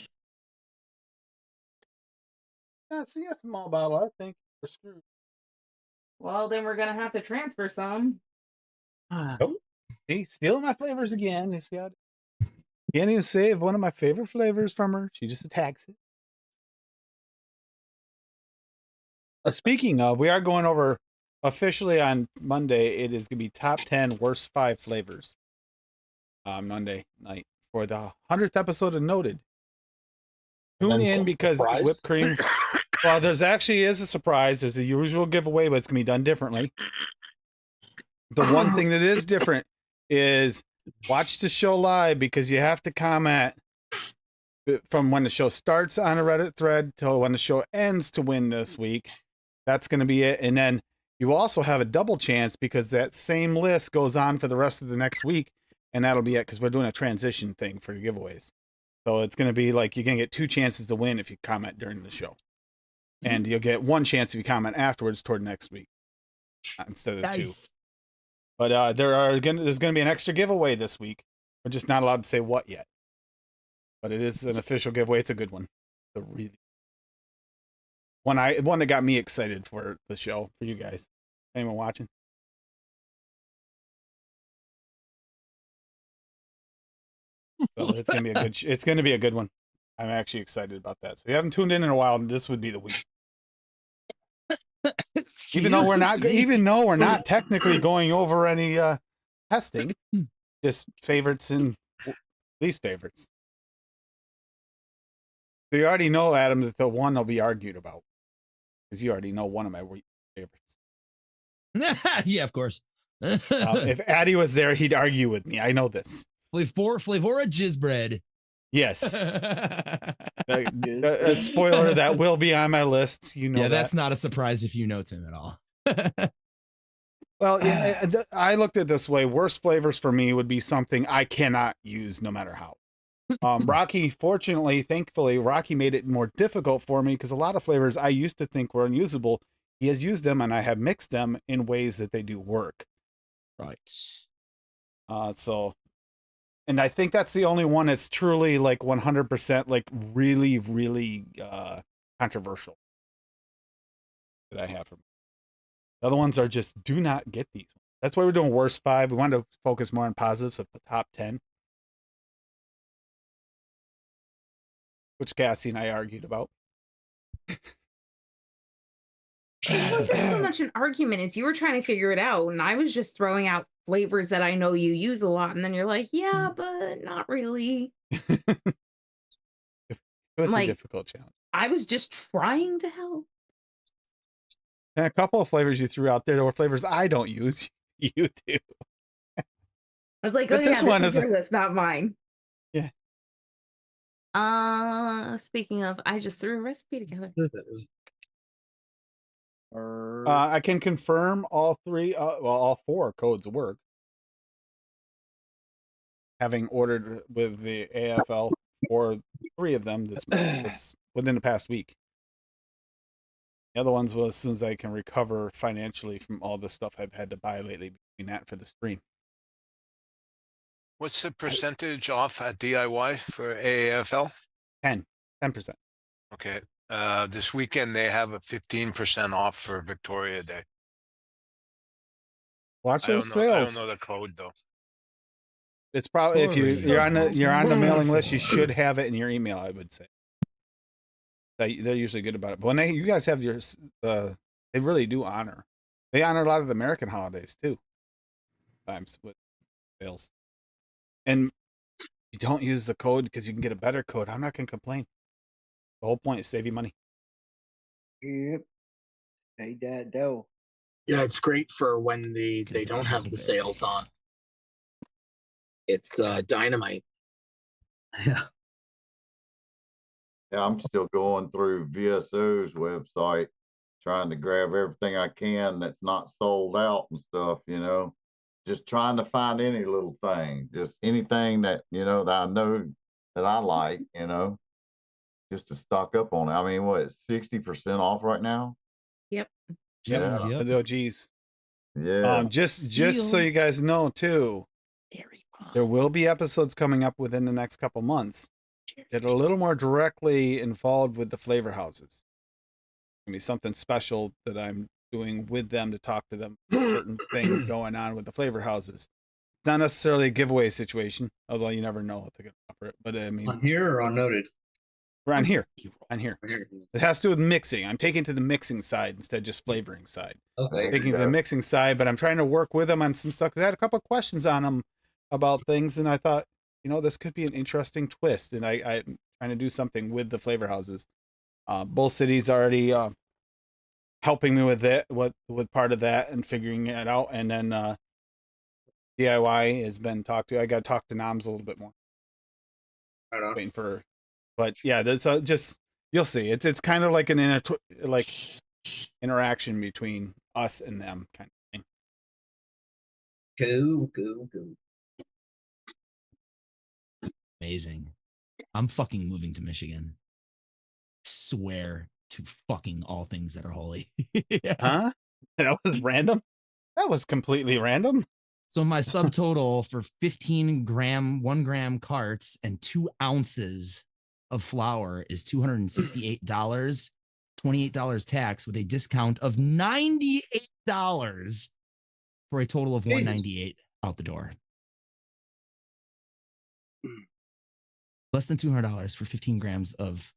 [SPEAKER 1] Yeah, see a small bottle. I think we're screwed.
[SPEAKER 2] Well, then we're gonna have to transfer some.
[SPEAKER 1] See, stealing my flavors again. You see how can't even save one of my favorite flavors from her. She just attacks it. Speaking of, we are going over officially on Monday. It is going to be top 10 worst 5 flavors. Monday night for the 100th episode of Noted.
[SPEAKER 8] And
[SPEAKER 1] Tune
[SPEAKER 8] then
[SPEAKER 1] in
[SPEAKER 8] some
[SPEAKER 1] because
[SPEAKER 8] surprise?
[SPEAKER 1] whipped cream. Well, there's actually is a surprise. There's a usual giveaway, but it's going to be done differently. The one thing that is different is watch the show live because you have to comment from when the show starts on a Reddit thread till when the show ends to win this week. That's going to be it. And then you also have a double chance because that same list goes on for the rest of the next week. And that'll be it because we're doing a transition thing for giveaways. So it's going to be like you're going to get 2 chances to win if you comment during the show. And you'll get 1 chance if you comment afterwards toward next week instead of 2.
[SPEAKER 9] Nice.
[SPEAKER 1] But there's going to be an extra giveaway this week. We're just not allowed to say what yet. But it is an official giveaway. It's a good one. The really one that got me excited for the show for you guys. Anyone watching? So it's gonna be a good. It's gonna be a good one. I'm actually excited about that. So if you haven't tuned in a while, this would be the week. Even though we're not technically going over any testing, just favorites and least favorites. So you already know, Adam, that the one will be argued about because you already know one of my favorites.
[SPEAKER 9] Yeah, of course.
[SPEAKER 1] If Addy was there, he'd argue with me. I know this.
[SPEAKER 9] Flavora jizz bread.
[SPEAKER 1] Yes. A spoiler, that will be on my list. You know
[SPEAKER 9] yeah,
[SPEAKER 1] that.
[SPEAKER 9] that's not a surprise if you know Tim at all.
[SPEAKER 1] Well, I looked at it this way. Worst flavors for me would be something I cannot use no matter how. Rocky, thankfully, Rocky made it more difficult for me because a lot of flavors I used to think were unusable, he has used them and I have mixed them in ways that they do work.
[SPEAKER 9] Right.
[SPEAKER 1] And I think that's the only one that's truly like 100% like really, really controversial that I have from. The other ones are just do not get these. That's why we're doing worst 5. We wanted to focus more on positives of the top 10. Which Cassie and I argued about.
[SPEAKER 2] It wasn't so much an argument as you were trying to figure it out, and I was just throwing out flavors that I know you use a lot, and then you're like, yeah, but not really.
[SPEAKER 1] It was a difficult challenge.
[SPEAKER 2] I was just trying to help.
[SPEAKER 1] And a couple of flavors you threw out there were flavors I don't use. You do.
[SPEAKER 2] I was like,
[SPEAKER 1] But
[SPEAKER 2] oh
[SPEAKER 1] this
[SPEAKER 2] yeah,
[SPEAKER 1] one
[SPEAKER 2] this is
[SPEAKER 1] is
[SPEAKER 2] your list, not mine.
[SPEAKER 1] Yeah.
[SPEAKER 2] Speaking of, I just threw a recipe together.
[SPEAKER 1] I can confirm all 4 codes work. Having ordered with the AFL for 3 of them this within the past week. The other ones was as soon as I can recover financially from all the stuff I've had to buy lately between that for the stream.
[SPEAKER 6] What's the percentage off at DIY for AAFL?
[SPEAKER 1] 10%.
[SPEAKER 6] Okay. This weekend they have a 15% off for Victoria Day.
[SPEAKER 1] Watch
[SPEAKER 6] I
[SPEAKER 1] those
[SPEAKER 6] don't know. I
[SPEAKER 1] sales.
[SPEAKER 6] don't know the code though.
[SPEAKER 1] It's probably if you're on the mailing list, you should have it in your email. I would say they're usually good about it. But when you guys have your, they really do honor. They honor a lot of the American holidays too. Times with sales, and you don't use the code because you can get a better code. I'm not gonna complain. The whole point is save you money.
[SPEAKER 5] Yep. Hey, that dough.
[SPEAKER 8] Yeah, it's great for when they don't have the sales on. It's dynamite.
[SPEAKER 7] Yeah.
[SPEAKER 4] Yeah, I'm still going through VSO's website, trying to grab everything I can that's not sold out and stuff, just trying to find any little thing, just anything that, that I know that I like, just to stock up on it. I mean, what, 60% off right now?
[SPEAKER 2] Yep.
[SPEAKER 1] Yeah.
[SPEAKER 9] Yep.
[SPEAKER 1] Oh, geez.
[SPEAKER 4] Yeah.
[SPEAKER 1] Just so you guys know too, there will be episodes coming up within the next couple months that are a little more directly involved with the flavor houses. It's gonna be something special that I'm doing with them to talk to them certain things going on with the flavor houses. It's not necessarily a giveaway situation, although you never know if they're gonna offer it. But I mean,
[SPEAKER 7] On here or on noted?
[SPEAKER 1] we're on here. It has to do with mixing. I'm taking to the mixing side instead of just flavoring side.
[SPEAKER 7] Okay.
[SPEAKER 1] Taking to the mixing side, but I'm trying to work with them on some stuff because I had a couple of questions on them about things, and I thought, this could be an interesting twist, and I'm trying to do something with the flavor houses. Bull City's already helping me with it, with part of that and figuring it out, and then DIY has been talked to. I got to talk to Noms a little bit more.
[SPEAKER 7] Right on.
[SPEAKER 1] Waiting for, but yeah, that's just you'll see. It's kind of like an interaction between us and them kind of thing.
[SPEAKER 7] Cool.
[SPEAKER 9] Amazing. I'm fucking moving to Michigan. Swear to fucking all things that are holy. Yeah.
[SPEAKER 1] Huh? That was random? That was completely random.
[SPEAKER 9] So my subtotal for 1 gram carts and 2 ounces of flour is $268, $28 tax with a discount of $98 for a total of $198 out the door. Less than $200 for 15 grams of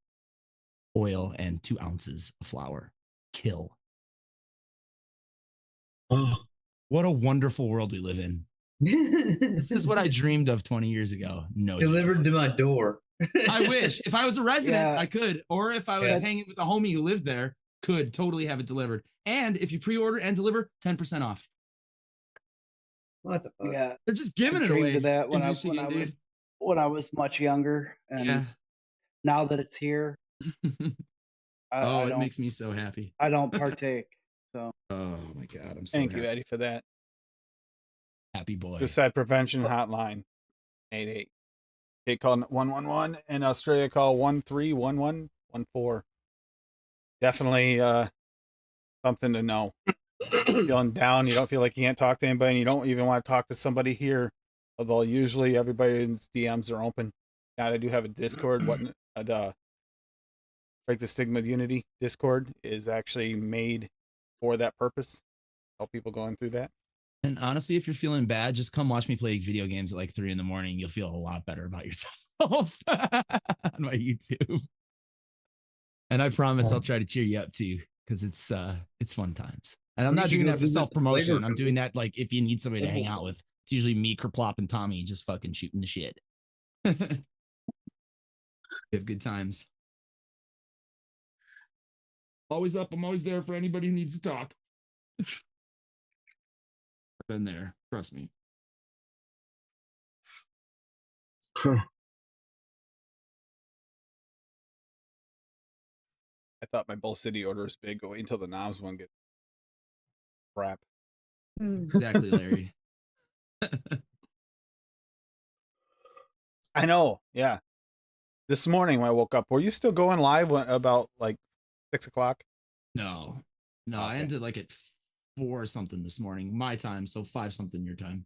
[SPEAKER 9] oil and 2 ounces of flour. Kill. Oh, what a wonderful world we live in. This is what I dreamed of 20 years ago. No
[SPEAKER 7] Delivered
[SPEAKER 9] joke.
[SPEAKER 7] to my door.
[SPEAKER 9] I wish. If I was a resident,
[SPEAKER 5] Yeah.
[SPEAKER 9] I could. Or if I was hanging with a homie who lived there, could totally have it delivered. And if you pre-order and deliver, 10% off.
[SPEAKER 7] What the fuck?
[SPEAKER 5] Yeah,
[SPEAKER 9] They're just
[SPEAKER 5] I
[SPEAKER 9] giving it
[SPEAKER 5] dreamed
[SPEAKER 9] away
[SPEAKER 5] of that
[SPEAKER 9] in Michigan, dude.
[SPEAKER 5] when I was much younger, and
[SPEAKER 9] Yeah.
[SPEAKER 5] now that it's here,
[SPEAKER 9] Oh,
[SPEAKER 5] I
[SPEAKER 9] it
[SPEAKER 5] don't
[SPEAKER 9] makes me so happy.
[SPEAKER 5] I don't partake. So
[SPEAKER 9] Oh my god, I'm so
[SPEAKER 1] Thank you,
[SPEAKER 9] happy.
[SPEAKER 1] Eddie, for that.
[SPEAKER 9] Happy boy.
[SPEAKER 1] Suicide Prevention Hotline, 88. They call 111. In Australia, call 131114. Definitely something to know. Feeling down, you don't feel like you can't talk to anybody, and you don't even want to talk to somebody here. Although usually everybody's DMs are open. Now I do have a Discord. What the Break the Stigma of Unity Discord is actually made for that purpose. Help people going through that.
[SPEAKER 9] And honestly, if you're feeling bad, just come watch me play video games at like 3 a.m. You'll feel a lot better about yourself on my YouTube. And I promise I'll try to cheer you up too, because it's fun times. And I'm
[SPEAKER 7] We
[SPEAKER 9] not
[SPEAKER 7] should
[SPEAKER 9] doing
[SPEAKER 7] go
[SPEAKER 9] that for
[SPEAKER 7] visit the
[SPEAKER 9] self-promotion.
[SPEAKER 7] flavor
[SPEAKER 9] I'm doing
[SPEAKER 7] company.
[SPEAKER 9] that like if you need somebody to hang out with. It's usually me, Kerplop, and Tommy just fucking shooting the shit. We have good times. Always up. I'm always there for anybody who needs to talk. I've been there. Trust me.
[SPEAKER 1] I thought my Bull City order was big. Wait until the knobs one gets crap.
[SPEAKER 9] Exactly, Larry.
[SPEAKER 1] I know. Yeah. This morning when I woke up, were you still going live about like 6 o'clock?
[SPEAKER 9] No, I
[SPEAKER 1] Okay.
[SPEAKER 9] ended like at 4 something this morning, my time, so 5 something your time.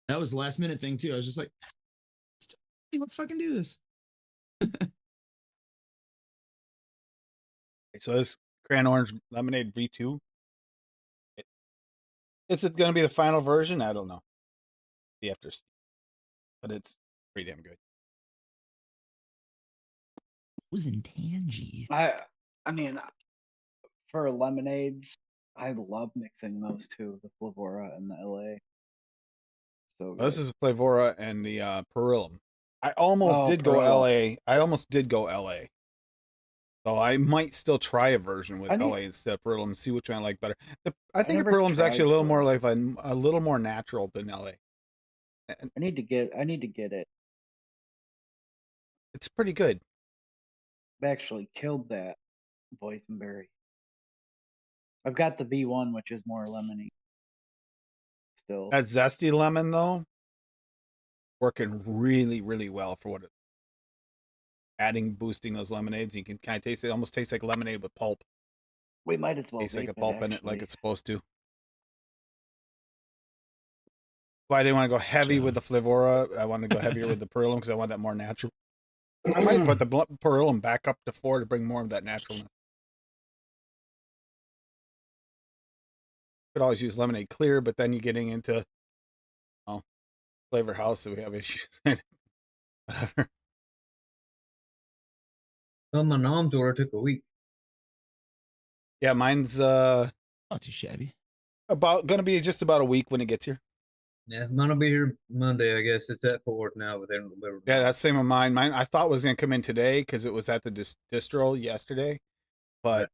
[SPEAKER 9] That was the last minute thing too. I was just like, hey, let's fucking do this.
[SPEAKER 1] So this Cran Orange Lemonade V2. Is it going to be the final version? I don't know. The after, but it's pretty damn good.
[SPEAKER 9] It was in Tangy.
[SPEAKER 5] I mean, for lemonades, I love mixing those two, the Flavora and the LA. So
[SPEAKER 1] Well, this
[SPEAKER 5] good.
[SPEAKER 1] is Flavora and the Perillum. I almost did go
[SPEAKER 5] Perillum.
[SPEAKER 1] LA. I almost did go LA. So I might still try a version with
[SPEAKER 5] I need-
[SPEAKER 1] LA instead of Perillum and see which one I like better. I think the
[SPEAKER 5] never
[SPEAKER 1] Perillum's actually a
[SPEAKER 5] tried
[SPEAKER 1] little more
[SPEAKER 5] Perillum.
[SPEAKER 1] like a little more natural than LA. And
[SPEAKER 5] I need to get it.
[SPEAKER 1] it's pretty good.
[SPEAKER 5] I've actually killed that boysenberry. I've got the V1, which is more lemony. Still,
[SPEAKER 1] That zesty lemon though, working really, really well for what it. Boosting those lemonades, you can kind of taste it. Almost tastes like lemonade with pulp.
[SPEAKER 5] we might as well
[SPEAKER 1] Tastes like
[SPEAKER 5] vape
[SPEAKER 1] a pulp in it, like
[SPEAKER 5] actually.
[SPEAKER 1] it's supposed to. Why I didn't want to go heavy with the Flavora. I wanted to go heavier with the Perillum because I want that more natural. I might put the Perillum back up to 4 to bring more of that naturalness. Could always use lemonade clear, but then you're getting into flavor house, so we have issues. Whatever.
[SPEAKER 7] Well, my mom's order took a week.
[SPEAKER 1] Yeah, mine's
[SPEAKER 9] Not too shabby.
[SPEAKER 1] about gonna be just about a week when it gets here.
[SPEAKER 7] Yeah, mine will be here Monday, I guess. It's at Fort Worth now, but they don't deliver.
[SPEAKER 1] Yeah, that's same with mine. Mine I thought was gonna come in today because it was at the distro yesterday, but
[SPEAKER 7] Right.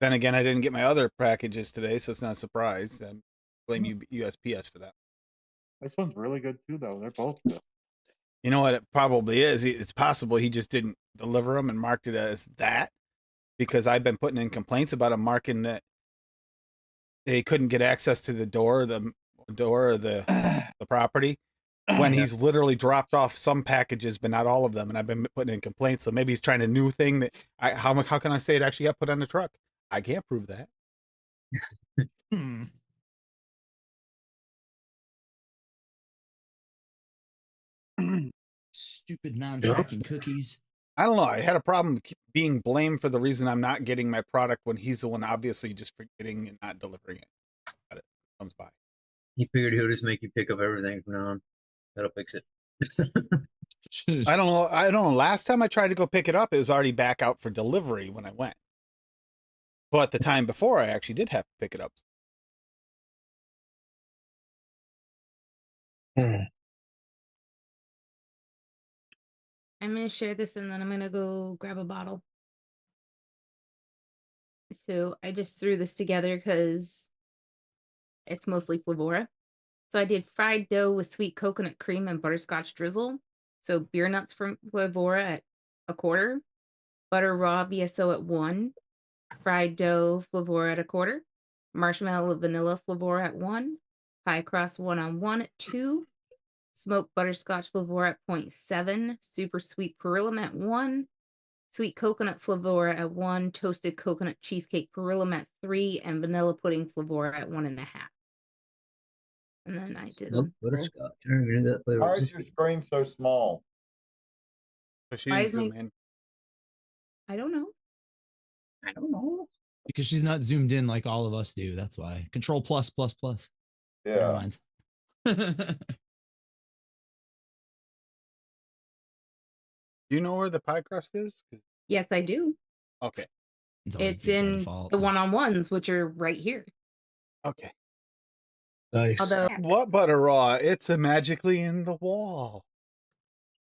[SPEAKER 1] then again, I didn't get my other packages today, so it's not a surprise. I blame you USPS for that.
[SPEAKER 10] This one's really good too, though. They're both good.
[SPEAKER 1] You know what? It probably is. It's possible he just didn't deliver them and marked it as that, because I've been putting in complaints about him marking that they couldn't get access to the door of the property when he's literally dropped off some packages, but not all of them. And I've been putting in complaints. So maybe he's trying a new thing that how can I say it actually got put on the truck? I can't prove that.
[SPEAKER 9] Stupid non-tracking cookies.
[SPEAKER 1] I don't know. I had a problem being blamed for the reason I'm not getting my product when he's the one obviously just forgetting and not delivering it. Got it. Comes by.
[SPEAKER 7] He figured he'll just make you pick up everything from now on. That'll fix it.
[SPEAKER 1] I don't know. Last time I tried to go pick it up, it was already back out for delivery when I went. But the time before, I actually did have to pick it up.
[SPEAKER 2] I'm going to share this and then I'm going to go grab a bottle. So I just threw this together because It's mostly Flavora. So I did fried dough with sweet coconut cream and butterscotch drizzle. So beer nuts from Flavora at 1/4, butter raw VSO at 1, fried dough Flavora at 1/4, marshmallow vanilla Flavora at 1, pie crust 1-on-1 at 2, smoked butterscotch Flavora at 0.7, super sweet Perillam at 1, sweet coconut Flavora at 1, toasted coconut cheesecake Perillam at 3, and vanilla pudding Flavora at 1.5. And then I did
[SPEAKER 7] Smoked butterscotch. I don't even know that flavor
[SPEAKER 4] Why is
[SPEAKER 7] existed.
[SPEAKER 4] your screen so small?
[SPEAKER 1] But she
[SPEAKER 2] Why
[SPEAKER 1] didn't
[SPEAKER 2] is
[SPEAKER 1] zoom
[SPEAKER 2] my-
[SPEAKER 1] in.
[SPEAKER 2] I don't know.
[SPEAKER 7] I don't know.
[SPEAKER 9] Because she's not zoomed in like all of us do. That's why. Control plus plus plus. Never
[SPEAKER 4] Yeah.
[SPEAKER 9] mind.
[SPEAKER 1] Do you know where the pie crust is? 'Cause-
[SPEAKER 2] Yes, I do.
[SPEAKER 1] Okay.
[SPEAKER 9] always
[SPEAKER 2] It's
[SPEAKER 9] beat by
[SPEAKER 2] in
[SPEAKER 9] default.
[SPEAKER 2] the 1-on-1s, which are right here.
[SPEAKER 1] Okay.
[SPEAKER 8] Nice.
[SPEAKER 2] Although
[SPEAKER 1] What butter raw? It's magically in the wall.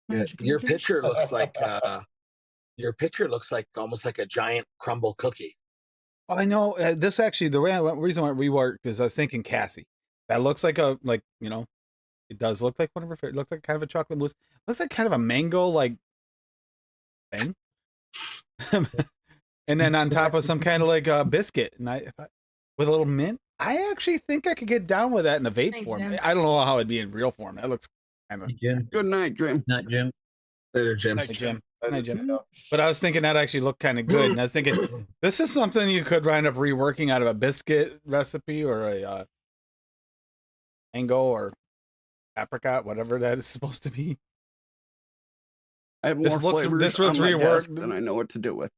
[SPEAKER 8] Yeah, your picture looks like almost like a giant crumble cookie.
[SPEAKER 1] I know this actually. The reason why it reworked is I was thinking Cassie. That looks like it does look like one of her. It looks like kind of a chocolate mousse. Looks like kind of a mango like thing. And then on top of some kind of like a biscuit, and I thought with a little mint. I actually think I could get down with that in a vape
[SPEAKER 2] Hey,
[SPEAKER 1] form.
[SPEAKER 2] Jim.
[SPEAKER 1] I don't know how it'd be in real form. That looks kind of.
[SPEAKER 7] Hey, Jim.
[SPEAKER 3] Good night, Jim.
[SPEAKER 7] Not Jim.
[SPEAKER 8] Later, Jim.
[SPEAKER 1] Hey, Jim.
[SPEAKER 4] That
[SPEAKER 1] Hi,
[SPEAKER 4] is-
[SPEAKER 1] Jim.
[SPEAKER 4] yeah.
[SPEAKER 1] But I was thinking that actually looked kind of good, and I was thinking this is something you could wind up reworking out of a biscuit recipe or a mango or apricot, whatever that is supposed to be.
[SPEAKER 3] I have
[SPEAKER 1] This
[SPEAKER 3] more
[SPEAKER 1] looks-
[SPEAKER 3] flavors
[SPEAKER 1] this looks
[SPEAKER 3] on my desk
[SPEAKER 1] reworked.
[SPEAKER 3] than I know what to do with.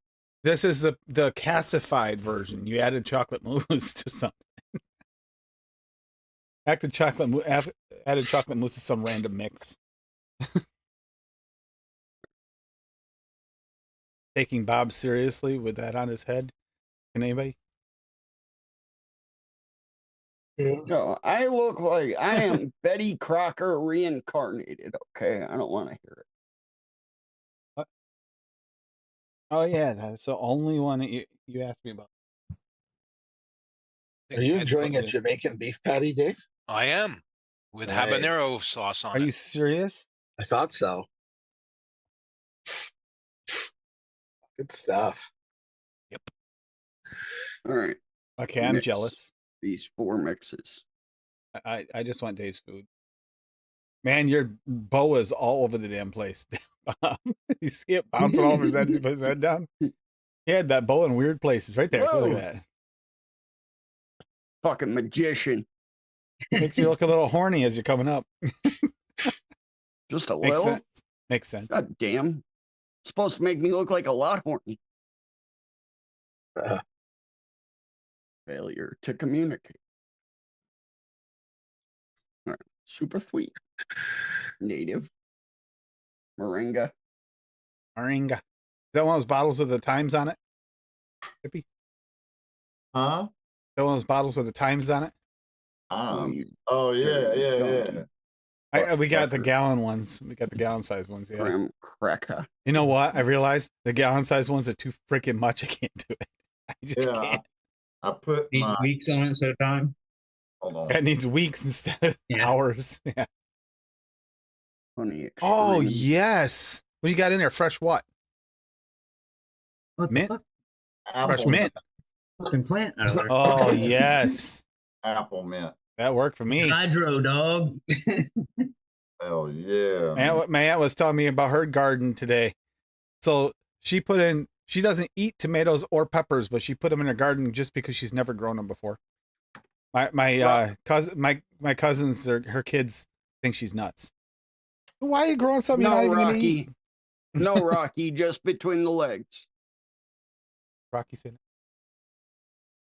[SPEAKER 1] This is the cassified version. You added chocolate mousse to something. Added chocolate mousse to some random mix. Taking Bob seriously with that on his head. Can anybody?
[SPEAKER 3] No, I look like I am Betty Crocker reincarnated. Okay, I don't want to hear it.
[SPEAKER 1] Oh yeah, that's the only one that you asked me about.
[SPEAKER 8] Are you enjoying a Jamaican beef patty, Dave?
[SPEAKER 6] I am with
[SPEAKER 8] Nice.
[SPEAKER 6] habanero sauce on
[SPEAKER 1] Are
[SPEAKER 6] it.
[SPEAKER 1] you serious?
[SPEAKER 8] I thought so. Good stuff.
[SPEAKER 3] All right,
[SPEAKER 1] Okay, I'm
[SPEAKER 3] Mix.
[SPEAKER 1] jealous.
[SPEAKER 3] these 4 mixes.
[SPEAKER 1] I just want Dave's food. Man, your bow is all over the damn place. You see it bouncing all over his head as he puts his head down? He had that bow in weird places right there. Look
[SPEAKER 3] Whoa.
[SPEAKER 1] at that.
[SPEAKER 3] Fucking magician.
[SPEAKER 1] Makes you look a little horny as you're coming up.
[SPEAKER 3] Just a
[SPEAKER 1] Makes
[SPEAKER 3] little.
[SPEAKER 1] sense. Makes sense.
[SPEAKER 3] God damn. It's supposed to make me look like a lot horny.
[SPEAKER 8] Uh,
[SPEAKER 3] Failure to communicate. All right. Super sweet. Native. Moringa.
[SPEAKER 1] Moringa. Is that one of those bottles with the times on it? Hippie? Is
[SPEAKER 4] Huh?
[SPEAKER 1] that one of those bottles with the times on it?
[SPEAKER 3] you
[SPEAKER 4] Oh yeah,
[SPEAKER 3] dirty
[SPEAKER 4] yeah,
[SPEAKER 3] donkey.
[SPEAKER 4] yeah.
[SPEAKER 1] We got the
[SPEAKER 3] Cracker.
[SPEAKER 1] gallon ones. We got the gallon size ones. Yeah.
[SPEAKER 3] Graham cracker.
[SPEAKER 1] You know what? I realized the gallon size ones are too freaking much. I can't do it. I just
[SPEAKER 4] Yeah.
[SPEAKER 1] can't.
[SPEAKER 4] I put
[SPEAKER 7] Needs
[SPEAKER 4] my
[SPEAKER 7] weeks on it instead of time.
[SPEAKER 4] hold on.
[SPEAKER 1] That needs weeks instead of
[SPEAKER 7] Yeah.
[SPEAKER 1] hours. Yeah.
[SPEAKER 3] Honey extreme.
[SPEAKER 1] Oh yes. What do you got in there? Fresh what?
[SPEAKER 7] What
[SPEAKER 1] Mint?
[SPEAKER 7] the fuck?
[SPEAKER 1] Fresh
[SPEAKER 4] Apple
[SPEAKER 1] mint.
[SPEAKER 7] Fucking plant out of there.
[SPEAKER 1] Oh yes.
[SPEAKER 4] Apple mint.
[SPEAKER 1] That worked for me.
[SPEAKER 7] Hydro, dog.
[SPEAKER 4] Hell yeah.
[SPEAKER 1] My aunt was telling me about her garden today. So she doesn't eat tomatoes or peppers, but she put them in her garden just because she's never grown them before. My cousins, her kids think she's nuts. Why are you growing something you're not
[SPEAKER 3] No,
[SPEAKER 1] even gonna
[SPEAKER 3] Rocky.
[SPEAKER 1] eat?
[SPEAKER 3] No, Rocky, just between the legs.
[SPEAKER 1] Rocky said,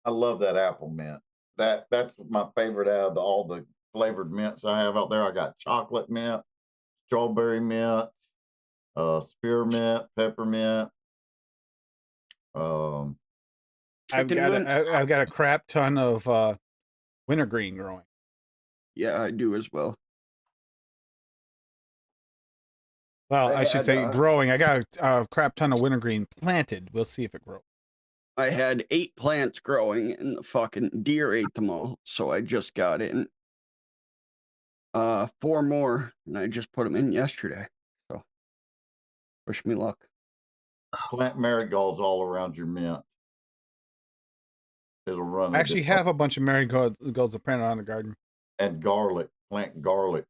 [SPEAKER 4] I love that apple mint. That's my favorite out of all the flavored mints I have out there. I got chocolate mint, strawberry mint, spearmint, peppermint.
[SPEAKER 1] I've
[SPEAKER 3] Chicken mint?
[SPEAKER 1] got a crap ton of wintergreen growing.
[SPEAKER 3] Yeah, I do as well.
[SPEAKER 1] Well,
[SPEAKER 3] I
[SPEAKER 1] I should
[SPEAKER 3] had,
[SPEAKER 1] say growing. I got a crap ton of wintergreen planted. We'll see if it grows.
[SPEAKER 3] I had 8 plants growing and the fucking deer ate them all. So I just got in 4 more and I just put them in yesterday. So wish me luck.
[SPEAKER 4] Plant marigolds all around your mint. It'll run.
[SPEAKER 1] I actually have a bunch of marigolds planted on the garden.
[SPEAKER 4] And garlic. Plant garlic.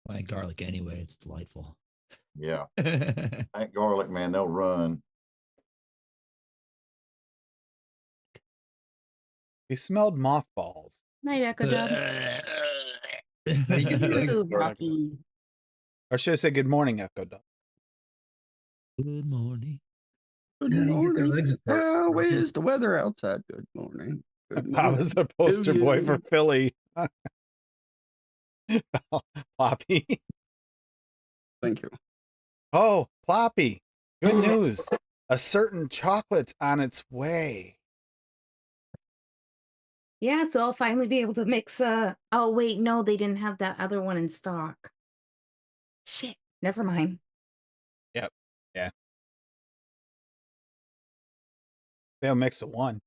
[SPEAKER 9] I like garlic anyway. It's delightful.
[SPEAKER 4] Yeah. Plant garlic, man. They'll run.
[SPEAKER 1] We smelled mothballs.
[SPEAKER 2] Night, Echo Dub. Ooh, Rocky.
[SPEAKER 1] Or should I say good morning, Echo Dub?
[SPEAKER 9] Good morning.
[SPEAKER 3] Good morning. How is the weather outside? Good morning. Good
[SPEAKER 1] I
[SPEAKER 3] morning.
[SPEAKER 1] was a poster boy for Philly. Ploppy.
[SPEAKER 3] Thank you.
[SPEAKER 1] Oh, Ploppy. Good news. A certain chocolate's on its way.
[SPEAKER 2] Yeah, so I'll finally be able to mix. Oh, wait, no, they didn't have that other one in stock. Shit, never mind.
[SPEAKER 1] Yep. Yeah. They'll mix of one.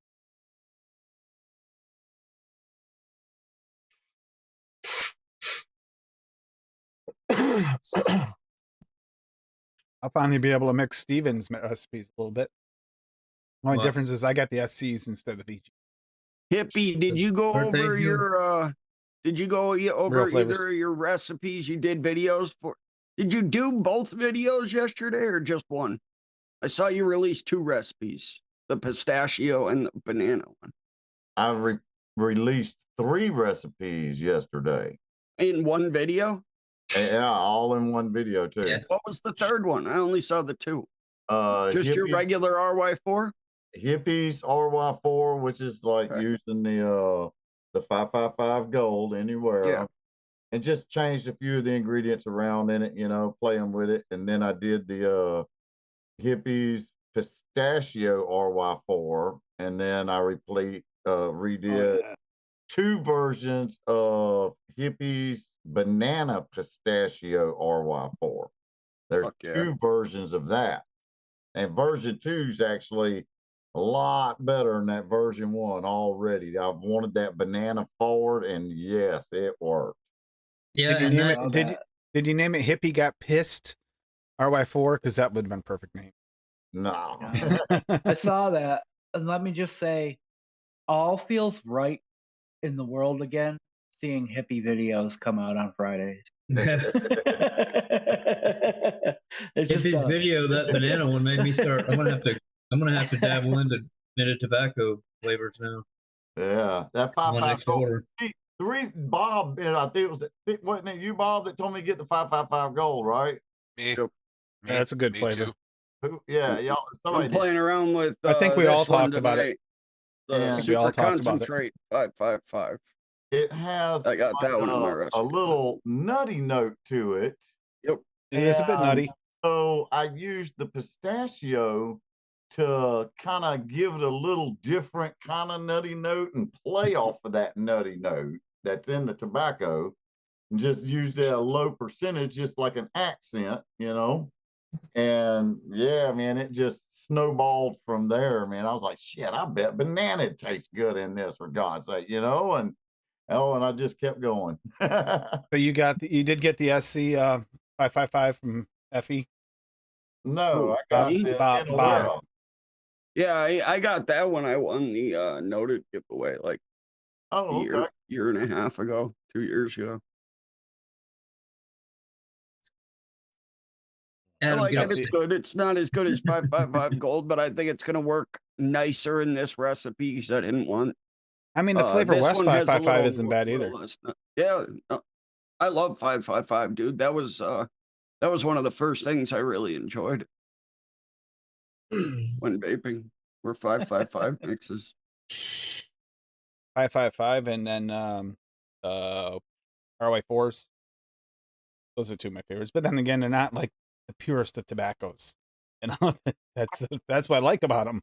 [SPEAKER 1] I'll finally be able to mix Steven's recipes a little bit. Only difference is I got the SCs instead of the VG.
[SPEAKER 3] Hippie, did you go over your over either of your recipes you did videos for? Did you do both videos yesterday or just one? I saw you release 2 recipes, the pistachio and the banana one.
[SPEAKER 4] I released 3 recipes yesterday.
[SPEAKER 3] In one video?
[SPEAKER 4] Yeah, all in one video too.
[SPEAKER 3] Yeah. What was the third one? I only saw the 2. Just your
[SPEAKER 4] Hippies,
[SPEAKER 3] regular RY4?
[SPEAKER 4] Hippies RY4, which is like using the 555 gold anywhere.
[SPEAKER 3] Yeah.
[SPEAKER 4] And just changed a few of the ingredients around in it, you know, playing with it. And then I did the Hippies pistachio RY4, and then I redid 2 versions of Hippies banana pistachio RY4. There's 2 versions of that, and version 2 is actually a lot better than that version 1 already. I've wanted that banana forward, and yes, it worked.
[SPEAKER 7] Yeah,
[SPEAKER 1] Did you name it? Did you name it Hippie Got Pissed RY4? Because that would have been perfect name.
[SPEAKER 4] No.
[SPEAKER 5] I saw that, and let me just say, all feels right in the world again. Seeing hippie videos come out on Fridays.
[SPEAKER 7] If his video, that banana one, made me start. I'm gonna have to dabble into minute tobacco flavors now.
[SPEAKER 4] Yeah, that 555. The reason Bob, I think wasn't it you, Bob, that told me to get the 555 gold, right?
[SPEAKER 6] Me.
[SPEAKER 1] That's a good flavor.
[SPEAKER 4] Yeah, y'all.
[SPEAKER 3] I'm playing around with.
[SPEAKER 1] I think we all talked about it.
[SPEAKER 3] The super concentrate 555.
[SPEAKER 4] It has.
[SPEAKER 3] I got that one in my recipe.
[SPEAKER 4] A little nutty note to it.
[SPEAKER 3] Yep.
[SPEAKER 1] It is a bit nutty.
[SPEAKER 4] So I used the pistachio to kind of give it a little different kind of nutty note and play off of that nutty note that's in the tobacco, and just used it at a low percentage, just like an accent, you know. And yeah, man, it just snowballed from there, man. I was like, shit, I bet banana tastes good in this, for God's sake, you know. And I just kept going.
[SPEAKER 1] So you did get the SC 555 from FE?
[SPEAKER 4] No, I got
[SPEAKER 1] Bob.
[SPEAKER 3] Yeah, I got that one. I won the noted giveaway like a year and a half ago, 2 years ago. I like it. It's good. It's not as good as 555 gold, but I think it's going to work nicer in this recipe because I didn't want.
[SPEAKER 1] I mean, the Flavor West 555 isn't bad either.
[SPEAKER 3] Yeah, I love 555, dude. That was one of the first things I really enjoyed when vaping. Were 555 mixes.
[SPEAKER 1] 555 and then RY4s. Those are 2 of my favorites. But then again, they're not like the purest of tobaccos. You know, that's what I like about them.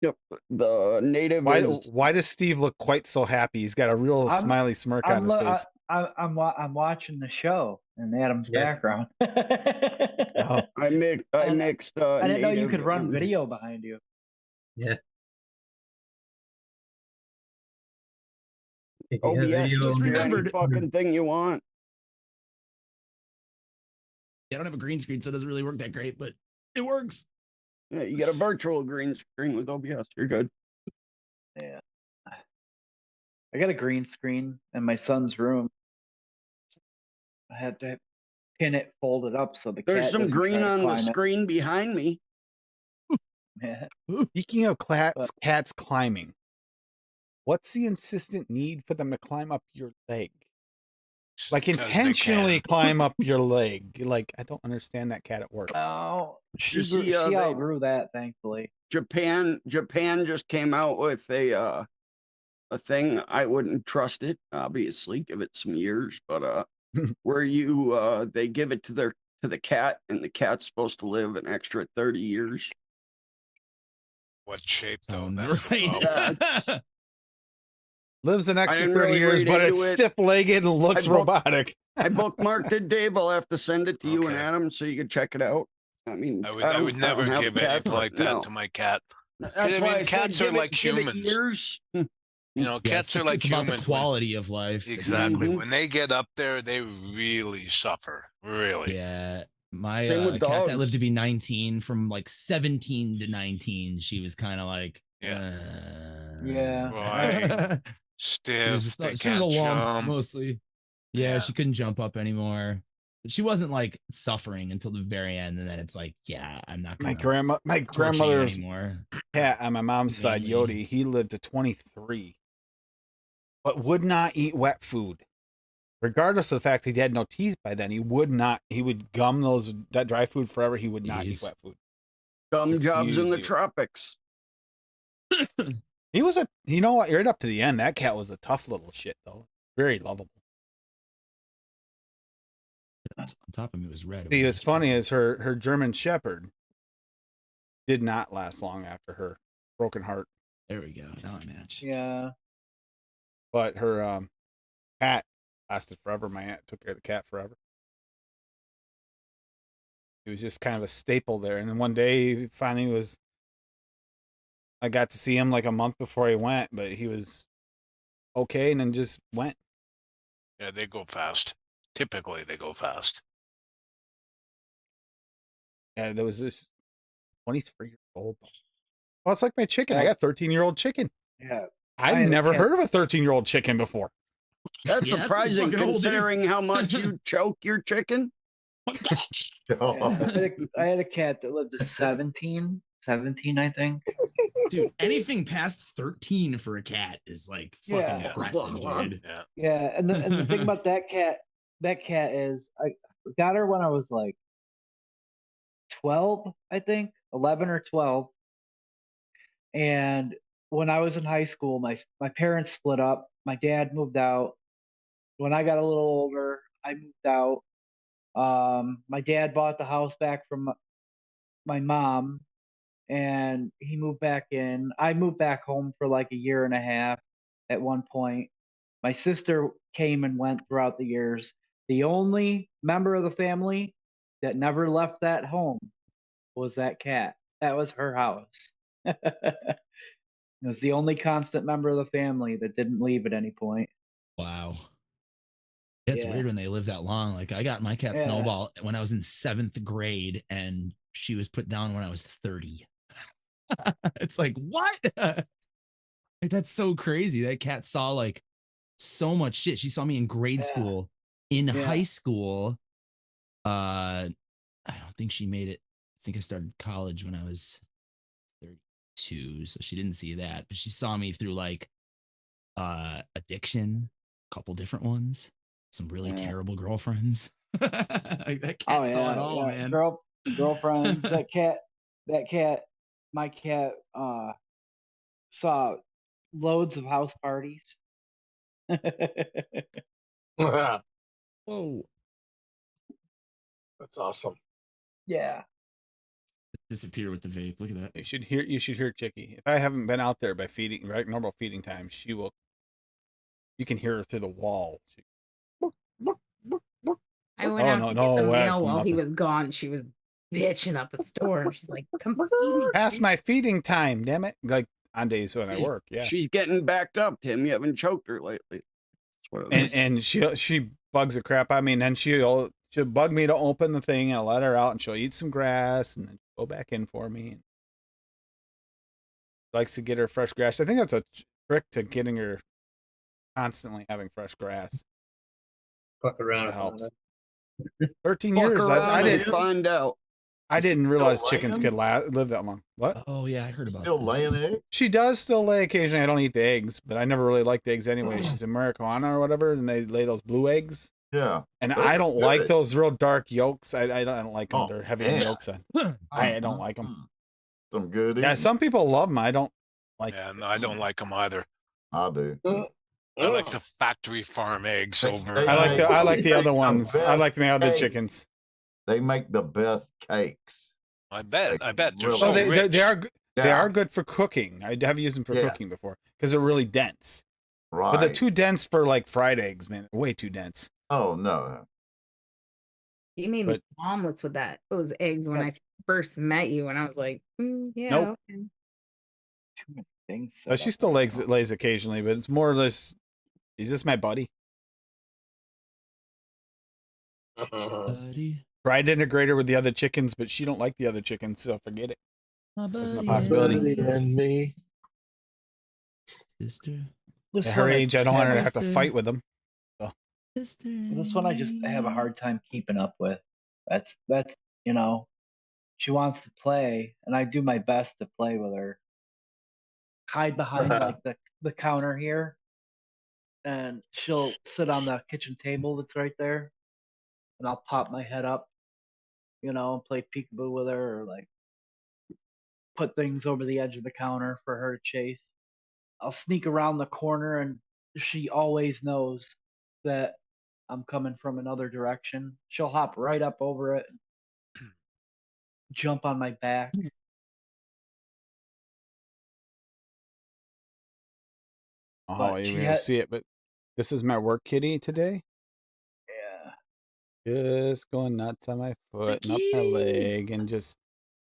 [SPEAKER 3] Yep, the native.
[SPEAKER 1] Why does Steve look quite so happy? He's got a real smiley smirk on his face.
[SPEAKER 5] I'm watching the show, in Adam's
[SPEAKER 7] Yeah.
[SPEAKER 5] background.
[SPEAKER 1] Oh,
[SPEAKER 3] I mixed. I mixed.
[SPEAKER 5] I didn't know you
[SPEAKER 3] native
[SPEAKER 5] could run
[SPEAKER 3] and-
[SPEAKER 5] video behind you.
[SPEAKER 7] Yeah. If you have
[SPEAKER 3] OBS.
[SPEAKER 7] video
[SPEAKER 9] Just
[SPEAKER 7] on your-
[SPEAKER 3] Do any
[SPEAKER 9] remembered.
[SPEAKER 3] fucking thing you want.
[SPEAKER 9] I don't have a green screen, so it doesn't really work that great, but it works.
[SPEAKER 3] Yeah, you get a virtual green screen with OBS. You're good.
[SPEAKER 5] Yeah. I got a green screen in my son's room. I had to pin it folded up so the
[SPEAKER 3] There's
[SPEAKER 5] cat
[SPEAKER 3] some
[SPEAKER 5] doesn't try
[SPEAKER 3] green
[SPEAKER 5] to
[SPEAKER 3] on the
[SPEAKER 5] climb it.
[SPEAKER 3] screen behind me.
[SPEAKER 5] Yeah.
[SPEAKER 1] speaking of cats climbing, what's the insistent need for them to climb up your leg? Like
[SPEAKER 6] 'Cause they
[SPEAKER 1] intentionally
[SPEAKER 6] can.
[SPEAKER 1] climb up your leg. Like, I don't understand that cat at work.
[SPEAKER 5] Oh,
[SPEAKER 3] You see,
[SPEAKER 5] she
[SPEAKER 3] they-
[SPEAKER 5] outgrew that, thankfully.
[SPEAKER 3] Japan just came out with a thing. I wouldn't trust it, obviously, give it some years, but where you they give it to the cat, and the cat's supposed to live an extra 30 years.
[SPEAKER 6] What shape though?
[SPEAKER 9] Sound
[SPEAKER 6] That's the
[SPEAKER 9] right.
[SPEAKER 6] problem.
[SPEAKER 3] Yeah,
[SPEAKER 1] Lives an extra
[SPEAKER 3] didn't
[SPEAKER 1] 30
[SPEAKER 3] really
[SPEAKER 1] years,
[SPEAKER 3] read
[SPEAKER 1] but it's
[SPEAKER 3] into it.
[SPEAKER 1] stiff-legged and looks
[SPEAKER 3] booked-
[SPEAKER 1] robotic.
[SPEAKER 3] I bookmarked it, Dave. I'll have to send it to you and
[SPEAKER 6] Okay.
[SPEAKER 3] Adam so you can check it out. I mean,
[SPEAKER 6] I would never
[SPEAKER 3] have a
[SPEAKER 6] give
[SPEAKER 3] cat,
[SPEAKER 6] anything
[SPEAKER 3] but
[SPEAKER 6] like that
[SPEAKER 3] no.
[SPEAKER 6] to my cat.
[SPEAKER 3] That's
[SPEAKER 6] I
[SPEAKER 3] why
[SPEAKER 6] mean,
[SPEAKER 3] I
[SPEAKER 6] cats
[SPEAKER 3] said
[SPEAKER 6] are
[SPEAKER 3] give
[SPEAKER 6] like
[SPEAKER 3] give it
[SPEAKER 6] humans.
[SPEAKER 3] years.
[SPEAKER 6] You know,
[SPEAKER 9] Yeah,
[SPEAKER 6] cats are like
[SPEAKER 9] it's about
[SPEAKER 6] humans.
[SPEAKER 9] the quality of life.
[SPEAKER 6] Exactly.
[SPEAKER 3] Mhm.
[SPEAKER 6] When they get up there, they really suffer. Really.
[SPEAKER 9] Yeah. My
[SPEAKER 3] Same with
[SPEAKER 9] cat that
[SPEAKER 3] dogs.
[SPEAKER 9] lived to be 19, from like 17 to 19, she was kind of like,
[SPEAKER 5] Yeah.
[SPEAKER 6] Right.
[SPEAKER 9] It
[SPEAKER 6] Stiff.
[SPEAKER 9] was just
[SPEAKER 6] They
[SPEAKER 9] she was a
[SPEAKER 6] can't
[SPEAKER 9] lump
[SPEAKER 6] jump.
[SPEAKER 9] mostly. Yeah,
[SPEAKER 6] Yeah.
[SPEAKER 9] she couldn't jump up anymore. But she wasn't like suffering until the very end, and then it's like, yeah, I'm not
[SPEAKER 1] My
[SPEAKER 9] gonna torture you
[SPEAKER 1] grandmother's
[SPEAKER 9] anymore.
[SPEAKER 1] cat on my mom's side,
[SPEAKER 9] Mainly.
[SPEAKER 1] Yodi, he lived to 23, but would not eat wet food. Regardless of the fact he had no teeth by then, he would gum that dry food forever. He would not eat
[SPEAKER 9] Jeez.
[SPEAKER 1] wet food.
[SPEAKER 3] Gum jobs in
[SPEAKER 1] Refuse
[SPEAKER 3] the
[SPEAKER 1] you.
[SPEAKER 3] tropics.
[SPEAKER 1] He was you know what, right up to the end, that cat was a tough little shit though. Very lovable.
[SPEAKER 9] On top of me was red.
[SPEAKER 1] See, what's funny is her German Shepherd did not last long after her broken heart,
[SPEAKER 9] There we go. Now I match.
[SPEAKER 5] Yeah.
[SPEAKER 1] but her cat lasted forever. My aunt took care of the cat forever. He was just kind of a staple there. And then one day, finally, I got to see him like a month before he went, but he was okay, and then just went.
[SPEAKER 6] Yeah, they go fast. Typically, they go fast.
[SPEAKER 1] And there was this 23-year-old. Well, it's like my chicken. I
[SPEAKER 5] Yeah.
[SPEAKER 1] got a 13-year-old chicken.
[SPEAKER 5] Yeah.
[SPEAKER 1] I'd
[SPEAKER 5] had a
[SPEAKER 1] never
[SPEAKER 5] cat-
[SPEAKER 1] heard of a 13-year-old chicken before.
[SPEAKER 3] That's
[SPEAKER 9] Yeah, that's pretty
[SPEAKER 3] surprising
[SPEAKER 9] fucking old, dude.
[SPEAKER 3] considering how much you choke your chicken.
[SPEAKER 4] God.
[SPEAKER 5] I had a cat that lived to 17, I think.
[SPEAKER 9] Dude, anything past 13 for a cat is like fucking
[SPEAKER 5] Yeah.
[SPEAKER 9] impressive, dude.
[SPEAKER 6] Yeah.
[SPEAKER 5] Yeah, and the thing about that cat is I got her when I was like 12, I think, 11 or 12. And when I was in high school, my parents split up. My dad moved out. When I got a little older, I moved out. My dad bought the house back from my mom, and he moved back in. I moved back home for like a year and a half at one point. My sister came and went throughout the years. The only member of the family that never left that home was that cat. That was her house. It was the only constant member of the family that didn't leave at any point.
[SPEAKER 9] Wow. It's
[SPEAKER 5] Yeah.
[SPEAKER 9] weird when they live that long. Like I got my cat
[SPEAKER 5] Yeah.
[SPEAKER 9] Snowball when I was in 7th grade, and she was put down when I was 30. It's like, what? Like, that's so crazy. That cat saw like so much shit. She saw me in grade
[SPEAKER 5] Yeah.
[SPEAKER 9] school. In
[SPEAKER 5] Yeah.
[SPEAKER 9] high school, I don't think she made it. I think I started college when I was 32, so she didn't see that, but she saw me through like addiction, a couple different ones, some really
[SPEAKER 5] Yeah.
[SPEAKER 9] terrible girlfriends. Like, that cat
[SPEAKER 5] Oh
[SPEAKER 9] saw
[SPEAKER 5] yeah,
[SPEAKER 9] it all,
[SPEAKER 5] yeah.
[SPEAKER 9] man.
[SPEAKER 5] Girlfriends. My cat saw loads of house parties.
[SPEAKER 9] Whoa.
[SPEAKER 8] That's awesome.
[SPEAKER 5] Yeah.
[SPEAKER 9] Disappear with the vape. Look at that.
[SPEAKER 1] You should hear Chicky. If I haven't been out there by feeding normal feeding time, she will. You can hear her through the wall.
[SPEAKER 2] I went
[SPEAKER 1] Oh
[SPEAKER 2] out
[SPEAKER 1] no,
[SPEAKER 2] to get the
[SPEAKER 1] no, that's
[SPEAKER 2] mail while he
[SPEAKER 1] nothing.
[SPEAKER 2] was gone. She was bitching up a storm. She's like, "Come feed me."
[SPEAKER 1] Past my feeding time, damn it! Like on days when I
[SPEAKER 3] She's-
[SPEAKER 1] work, yeah.
[SPEAKER 3] She's getting backed up, Tim. You haven't choked her lately. That's what it is.
[SPEAKER 1] And she bugs the crap out of me, and then she'll bug me to open the thing, and I'll let her out, and she'll eat some grass, and then go back in for me. Likes to get her fresh grass. I think that's a trick to getting her constantly having fresh grass.
[SPEAKER 7] Fuck around.
[SPEAKER 1] That
[SPEAKER 7] and find
[SPEAKER 1] helps.
[SPEAKER 7] out.
[SPEAKER 1] 13
[SPEAKER 3] Fuck
[SPEAKER 1] years.
[SPEAKER 3] around
[SPEAKER 1] I
[SPEAKER 3] and
[SPEAKER 1] didn't.
[SPEAKER 3] find out.
[SPEAKER 1] I didn't realize chickens
[SPEAKER 4] laying?
[SPEAKER 1] could live that long. What?
[SPEAKER 9] Oh yeah, I heard about
[SPEAKER 4] Still laying
[SPEAKER 9] this.
[SPEAKER 4] eggs?
[SPEAKER 1] She does still lay occasionally. I don't eat the eggs, but I never really liked the eggs anyway. She's Americana or whatever, and they lay those blue eggs.
[SPEAKER 4] Yeah.
[SPEAKER 1] And
[SPEAKER 4] Those
[SPEAKER 1] I
[SPEAKER 4] are
[SPEAKER 1] don't like
[SPEAKER 4] good.
[SPEAKER 1] those real dark yolks. I don't like them.
[SPEAKER 4] Oh,
[SPEAKER 1] They're heavy
[SPEAKER 4] yeah.
[SPEAKER 1] yolks. I don't like them.
[SPEAKER 4] Some good
[SPEAKER 1] Yeah,
[SPEAKER 4] eating.
[SPEAKER 1] some people love them. I don't like.
[SPEAKER 6] Yeah, no, I don't like them either.
[SPEAKER 4] I do.
[SPEAKER 6] I like the factory farm eggs
[SPEAKER 4] They-
[SPEAKER 6] over.
[SPEAKER 4] they
[SPEAKER 1] I like the
[SPEAKER 4] They
[SPEAKER 1] other
[SPEAKER 4] make the
[SPEAKER 1] ones. I
[SPEAKER 4] best
[SPEAKER 1] like the other
[SPEAKER 4] cake.
[SPEAKER 1] chickens.
[SPEAKER 4] They make the best cakes.
[SPEAKER 6] I bet. I bet they're
[SPEAKER 4] Really?
[SPEAKER 6] so
[SPEAKER 1] Oh, they
[SPEAKER 6] rich.
[SPEAKER 1] they are good for cooking. I have used them for
[SPEAKER 4] Yeah.
[SPEAKER 1] cooking before because they're really dense.
[SPEAKER 4] Right.
[SPEAKER 1] But they're too dense for like fried eggs, man. Way too dense.
[SPEAKER 4] Oh no.
[SPEAKER 2] You made me omelets with those eggs when I first met you, and I was like, yeah,
[SPEAKER 1] Nope.
[SPEAKER 2] okay.
[SPEAKER 5] Too many things.
[SPEAKER 1] She
[SPEAKER 5] set up
[SPEAKER 1] still
[SPEAKER 5] right now.
[SPEAKER 1] lays occasionally, but it's more or less. He's just my buddy.
[SPEAKER 9] Buddy,
[SPEAKER 1] Tried to integrate her with the other chickens, but she don't like the other chickens, so forget it.
[SPEAKER 9] my
[SPEAKER 1] There's no
[SPEAKER 9] buddy,
[SPEAKER 1] possibility.
[SPEAKER 9] and me.
[SPEAKER 8] and me.
[SPEAKER 9] Sister,
[SPEAKER 5] This
[SPEAKER 1] At her
[SPEAKER 5] one I
[SPEAKER 1] age, I don't
[SPEAKER 5] just
[SPEAKER 1] want her to
[SPEAKER 5] have
[SPEAKER 1] have to
[SPEAKER 9] Sister.
[SPEAKER 1] fight with them.
[SPEAKER 9] sister.
[SPEAKER 5] This one I just have a hard time keeping up with. That's you know, she wants to play, and I do my best to play with her. Hide behind like the counter here, and she'll sit on the kitchen table that's right there, and I'll pop my head up, and play peekaboo with her, or like put things over the edge of the counter for her to chase. I'll sneak around the corner, and she always knows that I'm coming from another direction. She'll hop right up over it, and jump on my back.
[SPEAKER 1] Oh,
[SPEAKER 5] But
[SPEAKER 1] you
[SPEAKER 5] she
[SPEAKER 1] able to
[SPEAKER 5] had-
[SPEAKER 1] see it, but this is my work kitty today.
[SPEAKER 5] Yeah.
[SPEAKER 1] Just going nuts on my foot and up my
[SPEAKER 9] kitty.
[SPEAKER 1] leg, and just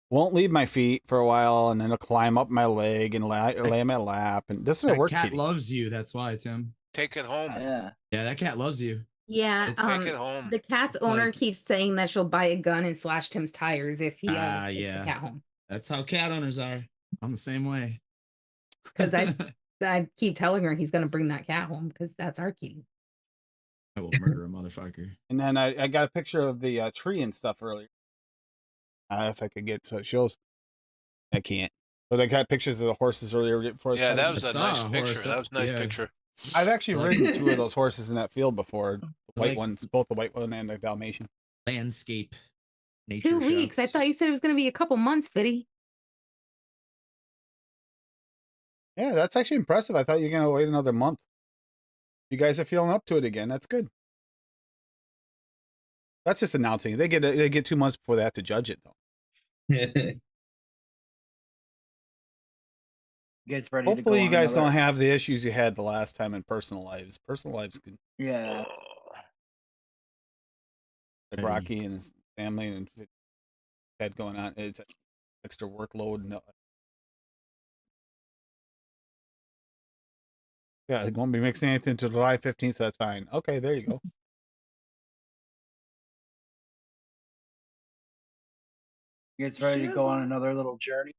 [SPEAKER 1] won't leave my feet for a while, and then it'll climb up my leg and lay in my lap. And this is my
[SPEAKER 9] That
[SPEAKER 1] work
[SPEAKER 9] cat
[SPEAKER 1] kitty.
[SPEAKER 9] loves you. That's why, Tim.
[SPEAKER 6] Take it home.
[SPEAKER 5] Yeah.
[SPEAKER 9] Yeah, that cat loves you.
[SPEAKER 2] Yeah,
[SPEAKER 9] It's-
[SPEAKER 6] Take it home.
[SPEAKER 2] the cat's
[SPEAKER 9] It's
[SPEAKER 2] owner
[SPEAKER 9] like-
[SPEAKER 2] keeps saying that she'll buy a gun and slash Tim's tires if he takes
[SPEAKER 9] yeah.
[SPEAKER 2] the cat home.
[SPEAKER 9] That's how cat owners are. I'm the same way.
[SPEAKER 2] 'Cause I keep telling her he's gonna bring that cat home because that's our kitty.
[SPEAKER 9] I will murder a motherfucker.
[SPEAKER 1] And then I got a picture of the tree and stuff earlier. If I could get so it shows. I can't. But I got pictures of the horses earlier before.
[SPEAKER 6] Yeah, that
[SPEAKER 9] I
[SPEAKER 6] was a
[SPEAKER 9] saw
[SPEAKER 6] nice
[SPEAKER 9] a
[SPEAKER 6] picture.
[SPEAKER 9] horse,
[SPEAKER 6] That was a nice
[SPEAKER 9] yeah.
[SPEAKER 6] picture.
[SPEAKER 1] I've actually
[SPEAKER 9] Like-
[SPEAKER 1] ridden two of those horses in that field before. The white
[SPEAKER 9] Like-
[SPEAKER 1] ones, both the white one and the Dalmatian.
[SPEAKER 9] Landscape. Nature
[SPEAKER 2] 2 weeks. I
[SPEAKER 9] shots.
[SPEAKER 2] thought you said it was gonna be a couple months, Fitty.
[SPEAKER 1] Yeah, that's actually impressive. I thought you were gonna wait another month. You guys are feeling up to it again. That's good. That's just announcing. They get 2 months before they have to judge it, though.
[SPEAKER 5] You guys ready to go
[SPEAKER 1] Hopefully, you
[SPEAKER 5] on
[SPEAKER 1] guys
[SPEAKER 5] another-
[SPEAKER 1] don't have the issues you had the last time in personal lives. Personal lives can
[SPEAKER 5] Yeah.
[SPEAKER 1] like
[SPEAKER 9] Hey.
[SPEAKER 1] Rocky and his family and had going on. It's extra workload. And yeah, it won't be mixing anything until July 15th. So that's fine. Okay, there you go.
[SPEAKER 5] You guys ready to go on another little journey?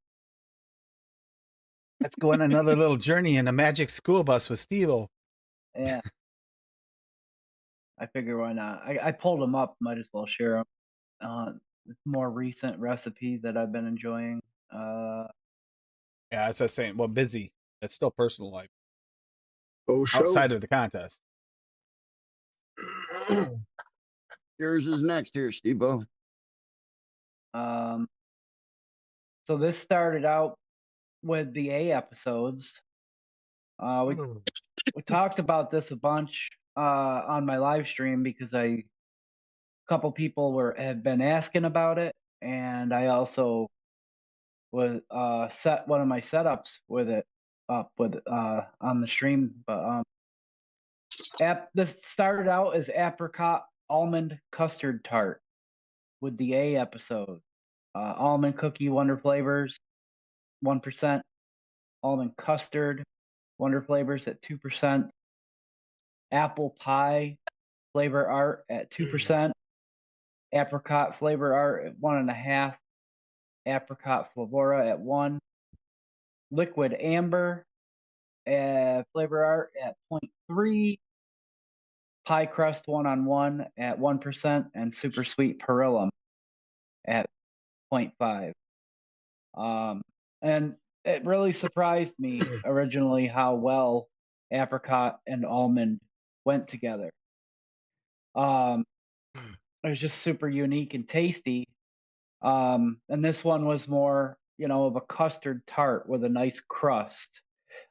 [SPEAKER 1] Let's go on another little journey in a magic school bus with Steve-O.
[SPEAKER 5] Yeah. I figure why not? I pulled them up. Might as well share them. More recent recipe that I've been enjoying.
[SPEAKER 1] Yeah, that's what I was saying. Well, busy. That's still personal life
[SPEAKER 8] Oh, show.
[SPEAKER 1] outside of the contest.
[SPEAKER 3] Yours is next here, Steve-O.
[SPEAKER 5] So this started out with the A episodes. We talked about this a bunch on my live stream because a couple people had been asking about it, and I also was set one of my setups with it up with on the stream. But this started out as apricot almond custard tart with the A episode. Almond cookie Wonder Flavors, 1%. Almond custard Wonder Flavors at 2%. Apple pie flavor art at 2%. Apricot flavor art at 1.5%. Apricot flavora at 1%. Liquid amber flavor art at 0.3%. Pie crust 1-on-1 at 1%, and super sweet perillum at 0.5%. And it really surprised me originally how well apricot and almond went together. It was just super unique and tasty. And this one was more, of a custard tart with a nice crust.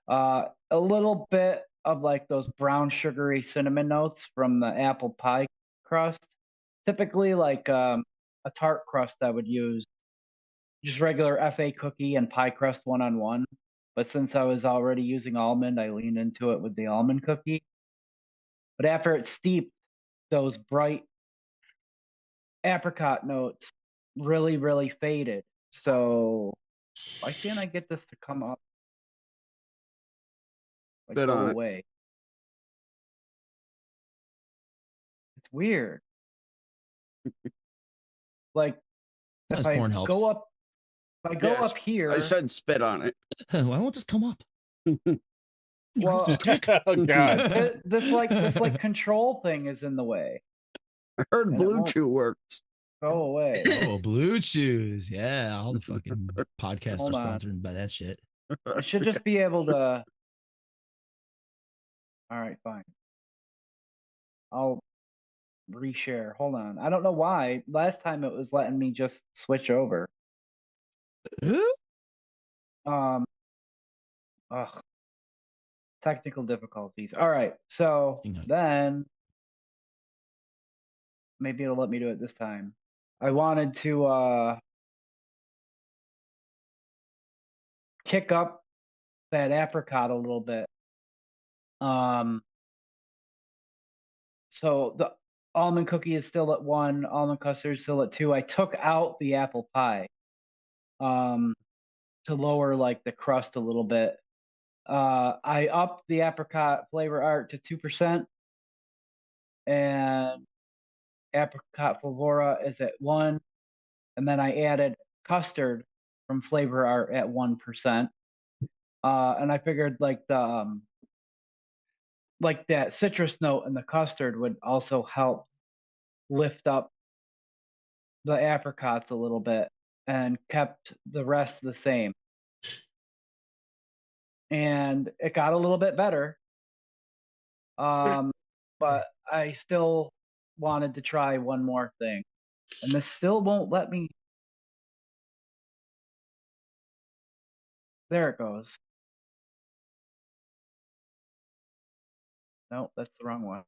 [SPEAKER 5] A little bit of like those brown sugary cinnamon notes from the apple pie crust. Typically like a tart crust I would use just regular FA cookie and pie crust 1-on-1. But since I was already using almond, I leaned into it with the almond cookie. But after it steeped, those bright apricot notes really, really faded. So why can't I get this to come up? Like
[SPEAKER 3] Spit
[SPEAKER 5] go
[SPEAKER 3] on it.
[SPEAKER 5] away. It's weird. Like
[SPEAKER 9] Sometimes
[SPEAKER 5] if I
[SPEAKER 9] porn helps.
[SPEAKER 5] go up, if I go
[SPEAKER 3] Yes,
[SPEAKER 5] up here,
[SPEAKER 3] I said spit on it.
[SPEAKER 9] Why won't this come up?
[SPEAKER 5] well,
[SPEAKER 1] Oh God.
[SPEAKER 5] this like control thing is in the way.
[SPEAKER 3] I heard
[SPEAKER 5] And it
[SPEAKER 3] Blue
[SPEAKER 5] won't
[SPEAKER 3] Chew works.
[SPEAKER 5] go away.
[SPEAKER 9] Oh, Blue Chews. Yeah, all the fucking podcasts
[SPEAKER 5] Hold
[SPEAKER 9] are
[SPEAKER 5] on.
[SPEAKER 9] sponsored by that shit.
[SPEAKER 5] I should just be able to. All right, fine. I'll reshare. Hold on. I don't know why. Last time it was letting me just switch over. Ugh. Technical difficulties. All right. So then maybe it'll let me do it this time. I wanted to kick up that apricot a little bit. So the almond cookie is still at 1, almond custard is still at 2. I took out the apple pie to lower like the crust a little bit. I upped the apricot flavor art to 2%, and apricot flavora is at 1, and then I added custard from flavor art at 1%. And I figured like the like that citrus note in the custard would also help lift up the apricots a little bit and kept the rest the same. And it got a little bit better. But I still wanted to try one more thing. And this still won't let me. There it goes. No, that's the wrong one.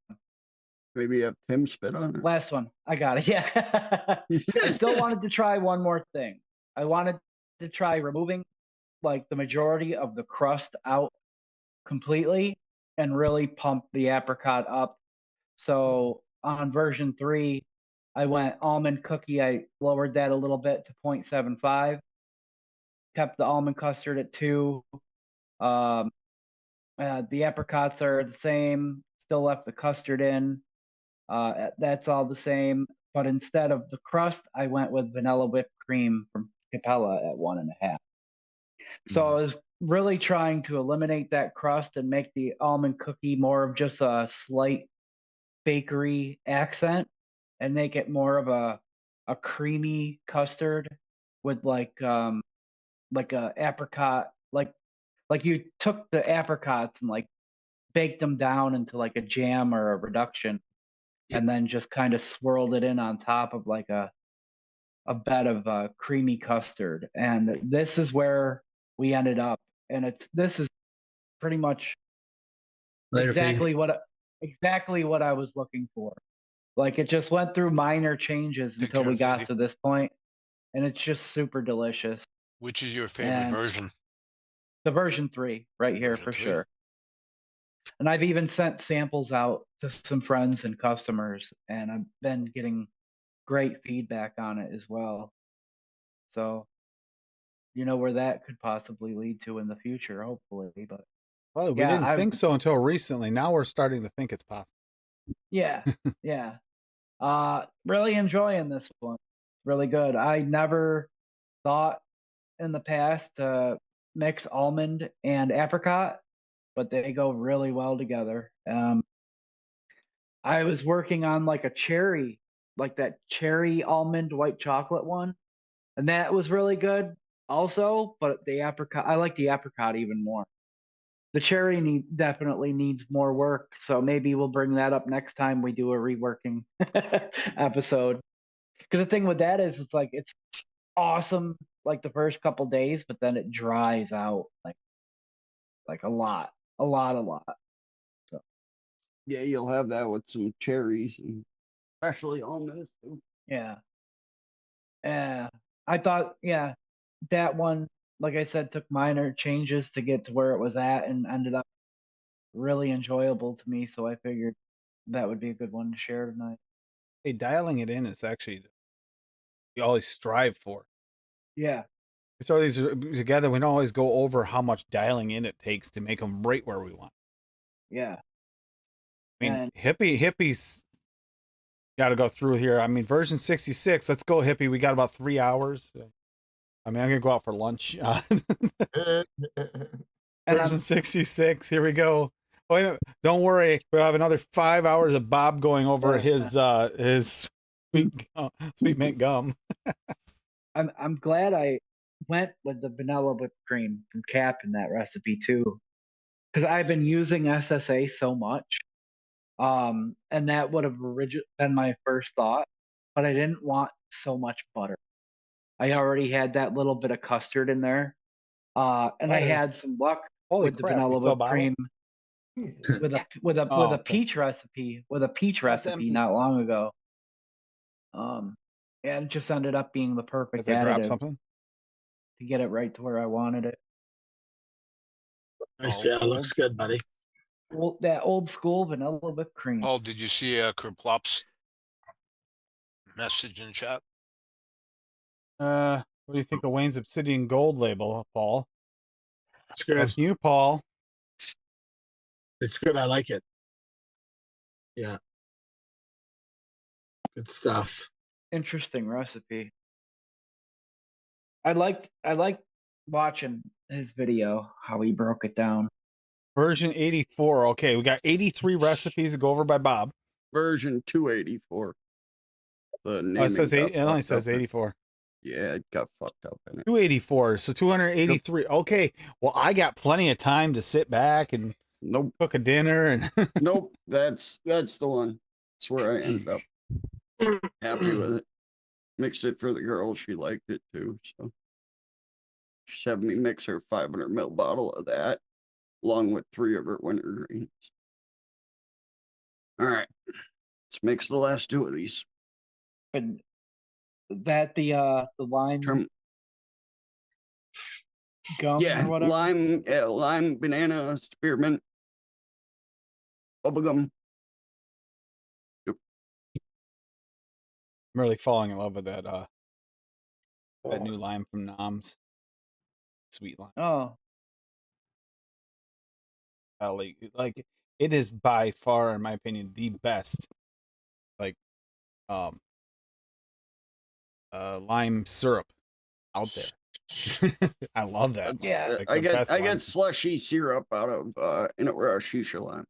[SPEAKER 3] Maybe you have Tim spit on it.
[SPEAKER 5] Last one. I got it. Yeah. I still wanted to try one more thing. I wanted to try removing like the majority of the crust out completely and really pump the apricot up. So on version 3, I went almond cookie. I lowered that a little bit to 0.75. Kept the almond custard at 2. The apricots are the same. Still left the custard in. That's all the same. But instead of the crust, I went with vanilla whipped cream from Capella at 1.5. So I was really trying to eliminate that crust and make the almond cookie more of just a slight bakery accent and make it more of a creamy custard with like a apricot, like you took the apricots and like baked them down into like a jam or a reduction and then just kind of swirled it in on top of like a bed of creamy custard. And this is where we ended up. And this is pretty much exactly what I was looking for. Like it just went through minor changes until we got to this point, and it's just super delicious.
[SPEAKER 6] Which is your favorite
[SPEAKER 5] And
[SPEAKER 6] version?
[SPEAKER 5] the version 3 right here
[SPEAKER 6] Version
[SPEAKER 5] for
[SPEAKER 6] 3.
[SPEAKER 5] sure. And I've even sent samples out to some friends and customers, and I've been getting great feedback on it as well. So, you know where that could possibly lead to in the future, hopefully. But
[SPEAKER 1] Well, we
[SPEAKER 5] yeah,
[SPEAKER 1] didn't think so until recently. Now we're starting to think it's possible.
[SPEAKER 5] yeah, yeah. Really enjoying this one. Really good. I never thought in the past to mix almond and apricot, but they go really well together. I was working on like a cherry, like that cherry almond white chocolate one, and that was really good also. But the apricot, I like the apricot even more. The cherry definitely needs more work, so maybe we'll bring that up next time we do a reworking episode. Because the thing with that is, it's like it's awesome like the first couple days, but then it dries out like a lot, a lot, a lot. So
[SPEAKER 3] Yeah, you'll have that with some cherries and especially almonds too.
[SPEAKER 5] yeah, I thought that one, like I said, took minor changes to get to where it was at, and ended up really enjoyable to me. So I figured that would be a good one to share tonight.
[SPEAKER 1] Hey, dialing it in is actually we always strive for.
[SPEAKER 5] Yeah,
[SPEAKER 1] We throw these together. We don't always go over how much dialing in it takes to make them right where we want.
[SPEAKER 5] yeah.
[SPEAKER 1] I mean,
[SPEAKER 5] And
[SPEAKER 1] hippies got to go through here. I mean, version 66. Let's go, hippie. We got about 3 hours. I mean, I'm gonna go out for lunch.
[SPEAKER 5] and
[SPEAKER 1] Version 66. Here we go. Oh, wait a minute. Don't worry. We'll have another 5 hours of Bob going over his sweet mint gum.
[SPEAKER 5] I'm glad I went with the vanilla whipped cream from Cap in that recipe too, because I've been using SSA so much. And that would have been my first thought, but I didn't want so much butter. I already had that little bit of custard in there, and I
[SPEAKER 1] Butter.
[SPEAKER 5] had some luck
[SPEAKER 1] Holy
[SPEAKER 5] with the
[SPEAKER 1] crap!
[SPEAKER 5] vanilla
[SPEAKER 1] You fill a
[SPEAKER 5] whipped
[SPEAKER 1] bottle?
[SPEAKER 5] cream with
[SPEAKER 2] Yeah.
[SPEAKER 5] a
[SPEAKER 1] Okay.
[SPEAKER 5] peach recipe
[SPEAKER 1] That's empty.
[SPEAKER 5] not long ago. And it just ended up being the perfect
[SPEAKER 1] Does I drop
[SPEAKER 5] additive
[SPEAKER 1] something?
[SPEAKER 5] to get it right to where I wanted it.
[SPEAKER 8] Nice. Yeah, looks good, buddy.
[SPEAKER 5] That old school vanilla whipped cream.
[SPEAKER 6] Paul, did you see Kerplop's message in chat?
[SPEAKER 1] What do you think of Wayne's Obsidian Gold label, Paul?
[SPEAKER 8] It's good.
[SPEAKER 1] That's you, Paul.
[SPEAKER 8] It's good. I like it. Yeah. Good stuff.
[SPEAKER 5] Interesting recipe. I liked watching his video, how he broke it down.
[SPEAKER 1] Version 84. Okay, we got 83 recipes to go over by Bob.
[SPEAKER 3] Version 284. The name
[SPEAKER 1] Oh, it says it only says 84.
[SPEAKER 3] Yeah, it got fucked up in it.
[SPEAKER 1] 284. So 283. Okay. Well, I got plenty of time to sit back and
[SPEAKER 3] Nope.
[SPEAKER 1] cook a dinner and
[SPEAKER 3] Nope. That's the one. That's where I ended up. Happy with it. Mixed it for the girl. She liked it too. So she's having me mix her 500 ml bottle of that, along with 3 of her winter greens. All right. Let's mix the last 2 of these.
[SPEAKER 5] And that the lime gum
[SPEAKER 3] Yeah,
[SPEAKER 5] or whatever.
[SPEAKER 3] lime, banana, spearmint, bubblegum.
[SPEAKER 1] I'm really falling in love with that that new lime from Nom's. Sweet lime.
[SPEAKER 5] Oh,
[SPEAKER 1] Like it is by far, in my opinion, the best like lime syrup out there. I love that.
[SPEAKER 5] yeah.
[SPEAKER 1] Like
[SPEAKER 3] I
[SPEAKER 1] the best lime.
[SPEAKER 3] get slushy syrup out of shisha lime.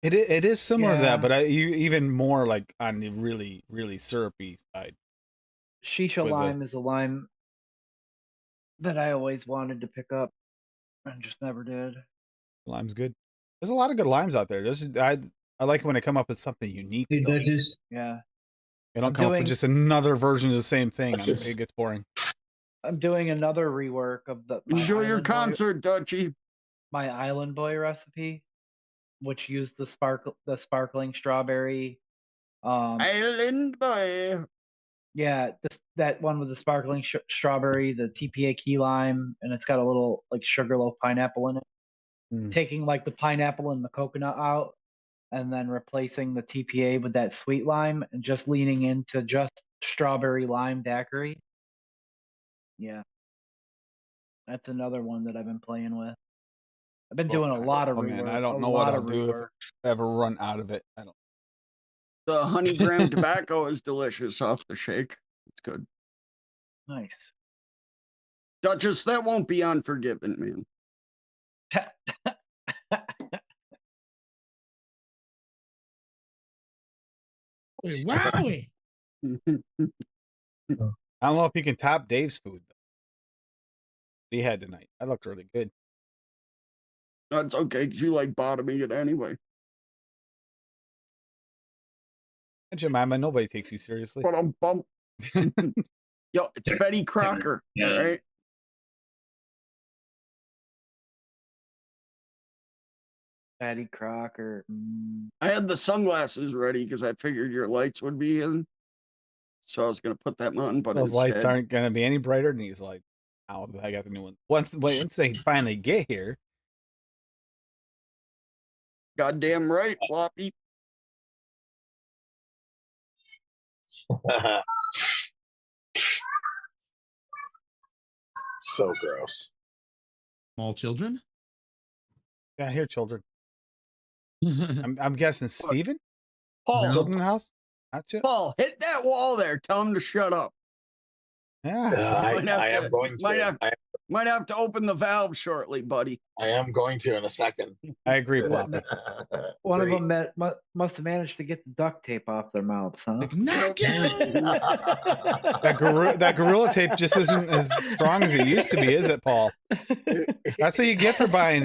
[SPEAKER 1] It is similar to
[SPEAKER 5] Yeah.
[SPEAKER 1] that, but you even more like on the really really syrupy side.
[SPEAKER 5] Shisha
[SPEAKER 1] With
[SPEAKER 5] lime is a lime that I always wanted to pick up and just never did.
[SPEAKER 1] Lime's good. There's a lot of good limes out there. I like it when they come up with something unique.
[SPEAKER 7] Hey,
[SPEAKER 1] though.
[SPEAKER 7] Duchess.
[SPEAKER 5] Yeah.
[SPEAKER 1] They don't
[SPEAKER 5] I'm
[SPEAKER 1] come up with
[SPEAKER 5] doing-
[SPEAKER 1] just another version of the same thing.
[SPEAKER 8] Duchess.
[SPEAKER 1] It gets boring.
[SPEAKER 5] I'm doing another rework of my
[SPEAKER 3] Enjoy your
[SPEAKER 5] Island Boy-
[SPEAKER 3] concert, Dutchie.
[SPEAKER 5] my Island Boy recipe, which used the sparkling strawberry.
[SPEAKER 3] Island boy.
[SPEAKER 5] Yeah, that one with the sparkling strawberry, the TPA key lime, and it's got a little like sugarloaf pineapple in it.
[SPEAKER 1] Mm.
[SPEAKER 5] Taking like the pineapple and the coconut out, and then replacing the TPA with that sweet lime and just leaning into just strawberry lime daiquiri. Yeah. That's another one that I've been playing with. I've been doing a lot of
[SPEAKER 1] Oh
[SPEAKER 5] rework.
[SPEAKER 1] man, I don't
[SPEAKER 5] a
[SPEAKER 1] know what
[SPEAKER 5] lot
[SPEAKER 1] I'll
[SPEAKER 5] of
[SPEAKER 1] do if
[SPEAKER 5] reworks.
[SPEAKER 1] I ever run out of it. I don't.
[SPEAKER 3] The honey graham tobacco is delicious off the shake. It's good.
[SPEAKER 5] Nice.
[SPEAKER 3] Duchess, that won't be Unforgiven, man.
[SPEAKER 9] Wowie.
[SPEAKER 1] I don't know if you can top Dave's food though. He had tonight. That looked really good.
[SPEAKER 3] That's okay, 'cause you like bottoming it anyway.
[SPEAKER 1] Jemima, nobody takes you seriously.
[SPEAKER 3] But I'm bump. Yo, it's Betty Crocker. All right.
[SPEAKER 5] Patty Crocker.
[SPEAKER 3] I had the sunglasses ready because I figured your lights would be in. So I was gonna put them on, but
[SPEAKER 1] Those lights
[SPEAKER 3] instead,
[SPEAKER 1] aren't gonna be any brighter than these lights. Oh, I got the new one. Once they finally get here.
[SPEAKER 3] goddamn right, Floppy.
[SPEAKER 8] So gross.
[SPEAKER 9] Small children?
[SPEAKER 1] Yeah, here, children. I'm guessing Steven?
[SPEAKER 3] Paul,
[SPEAKER 1] Children in the house? Gotcha.
[SPEAKER 3] Paul, hit that wall there. Tell him to shut up.
[SPEAKER 1] Yeah.
[SPEAKER 8] I am going to.
[SPEAKER 3] Might have to open the valve shortly, buddy.
[SPEAKER 8] I am going to in a second.
[SPEAKER 1] I agree, Ploppy.
[SPEAKER 5] One of them must have managed to get the duct tape off their mouths, huh?
[SPEAKER 1] That gorilla tape just isn't as strong as it used to be, is it, Paul? That's what you get for buying,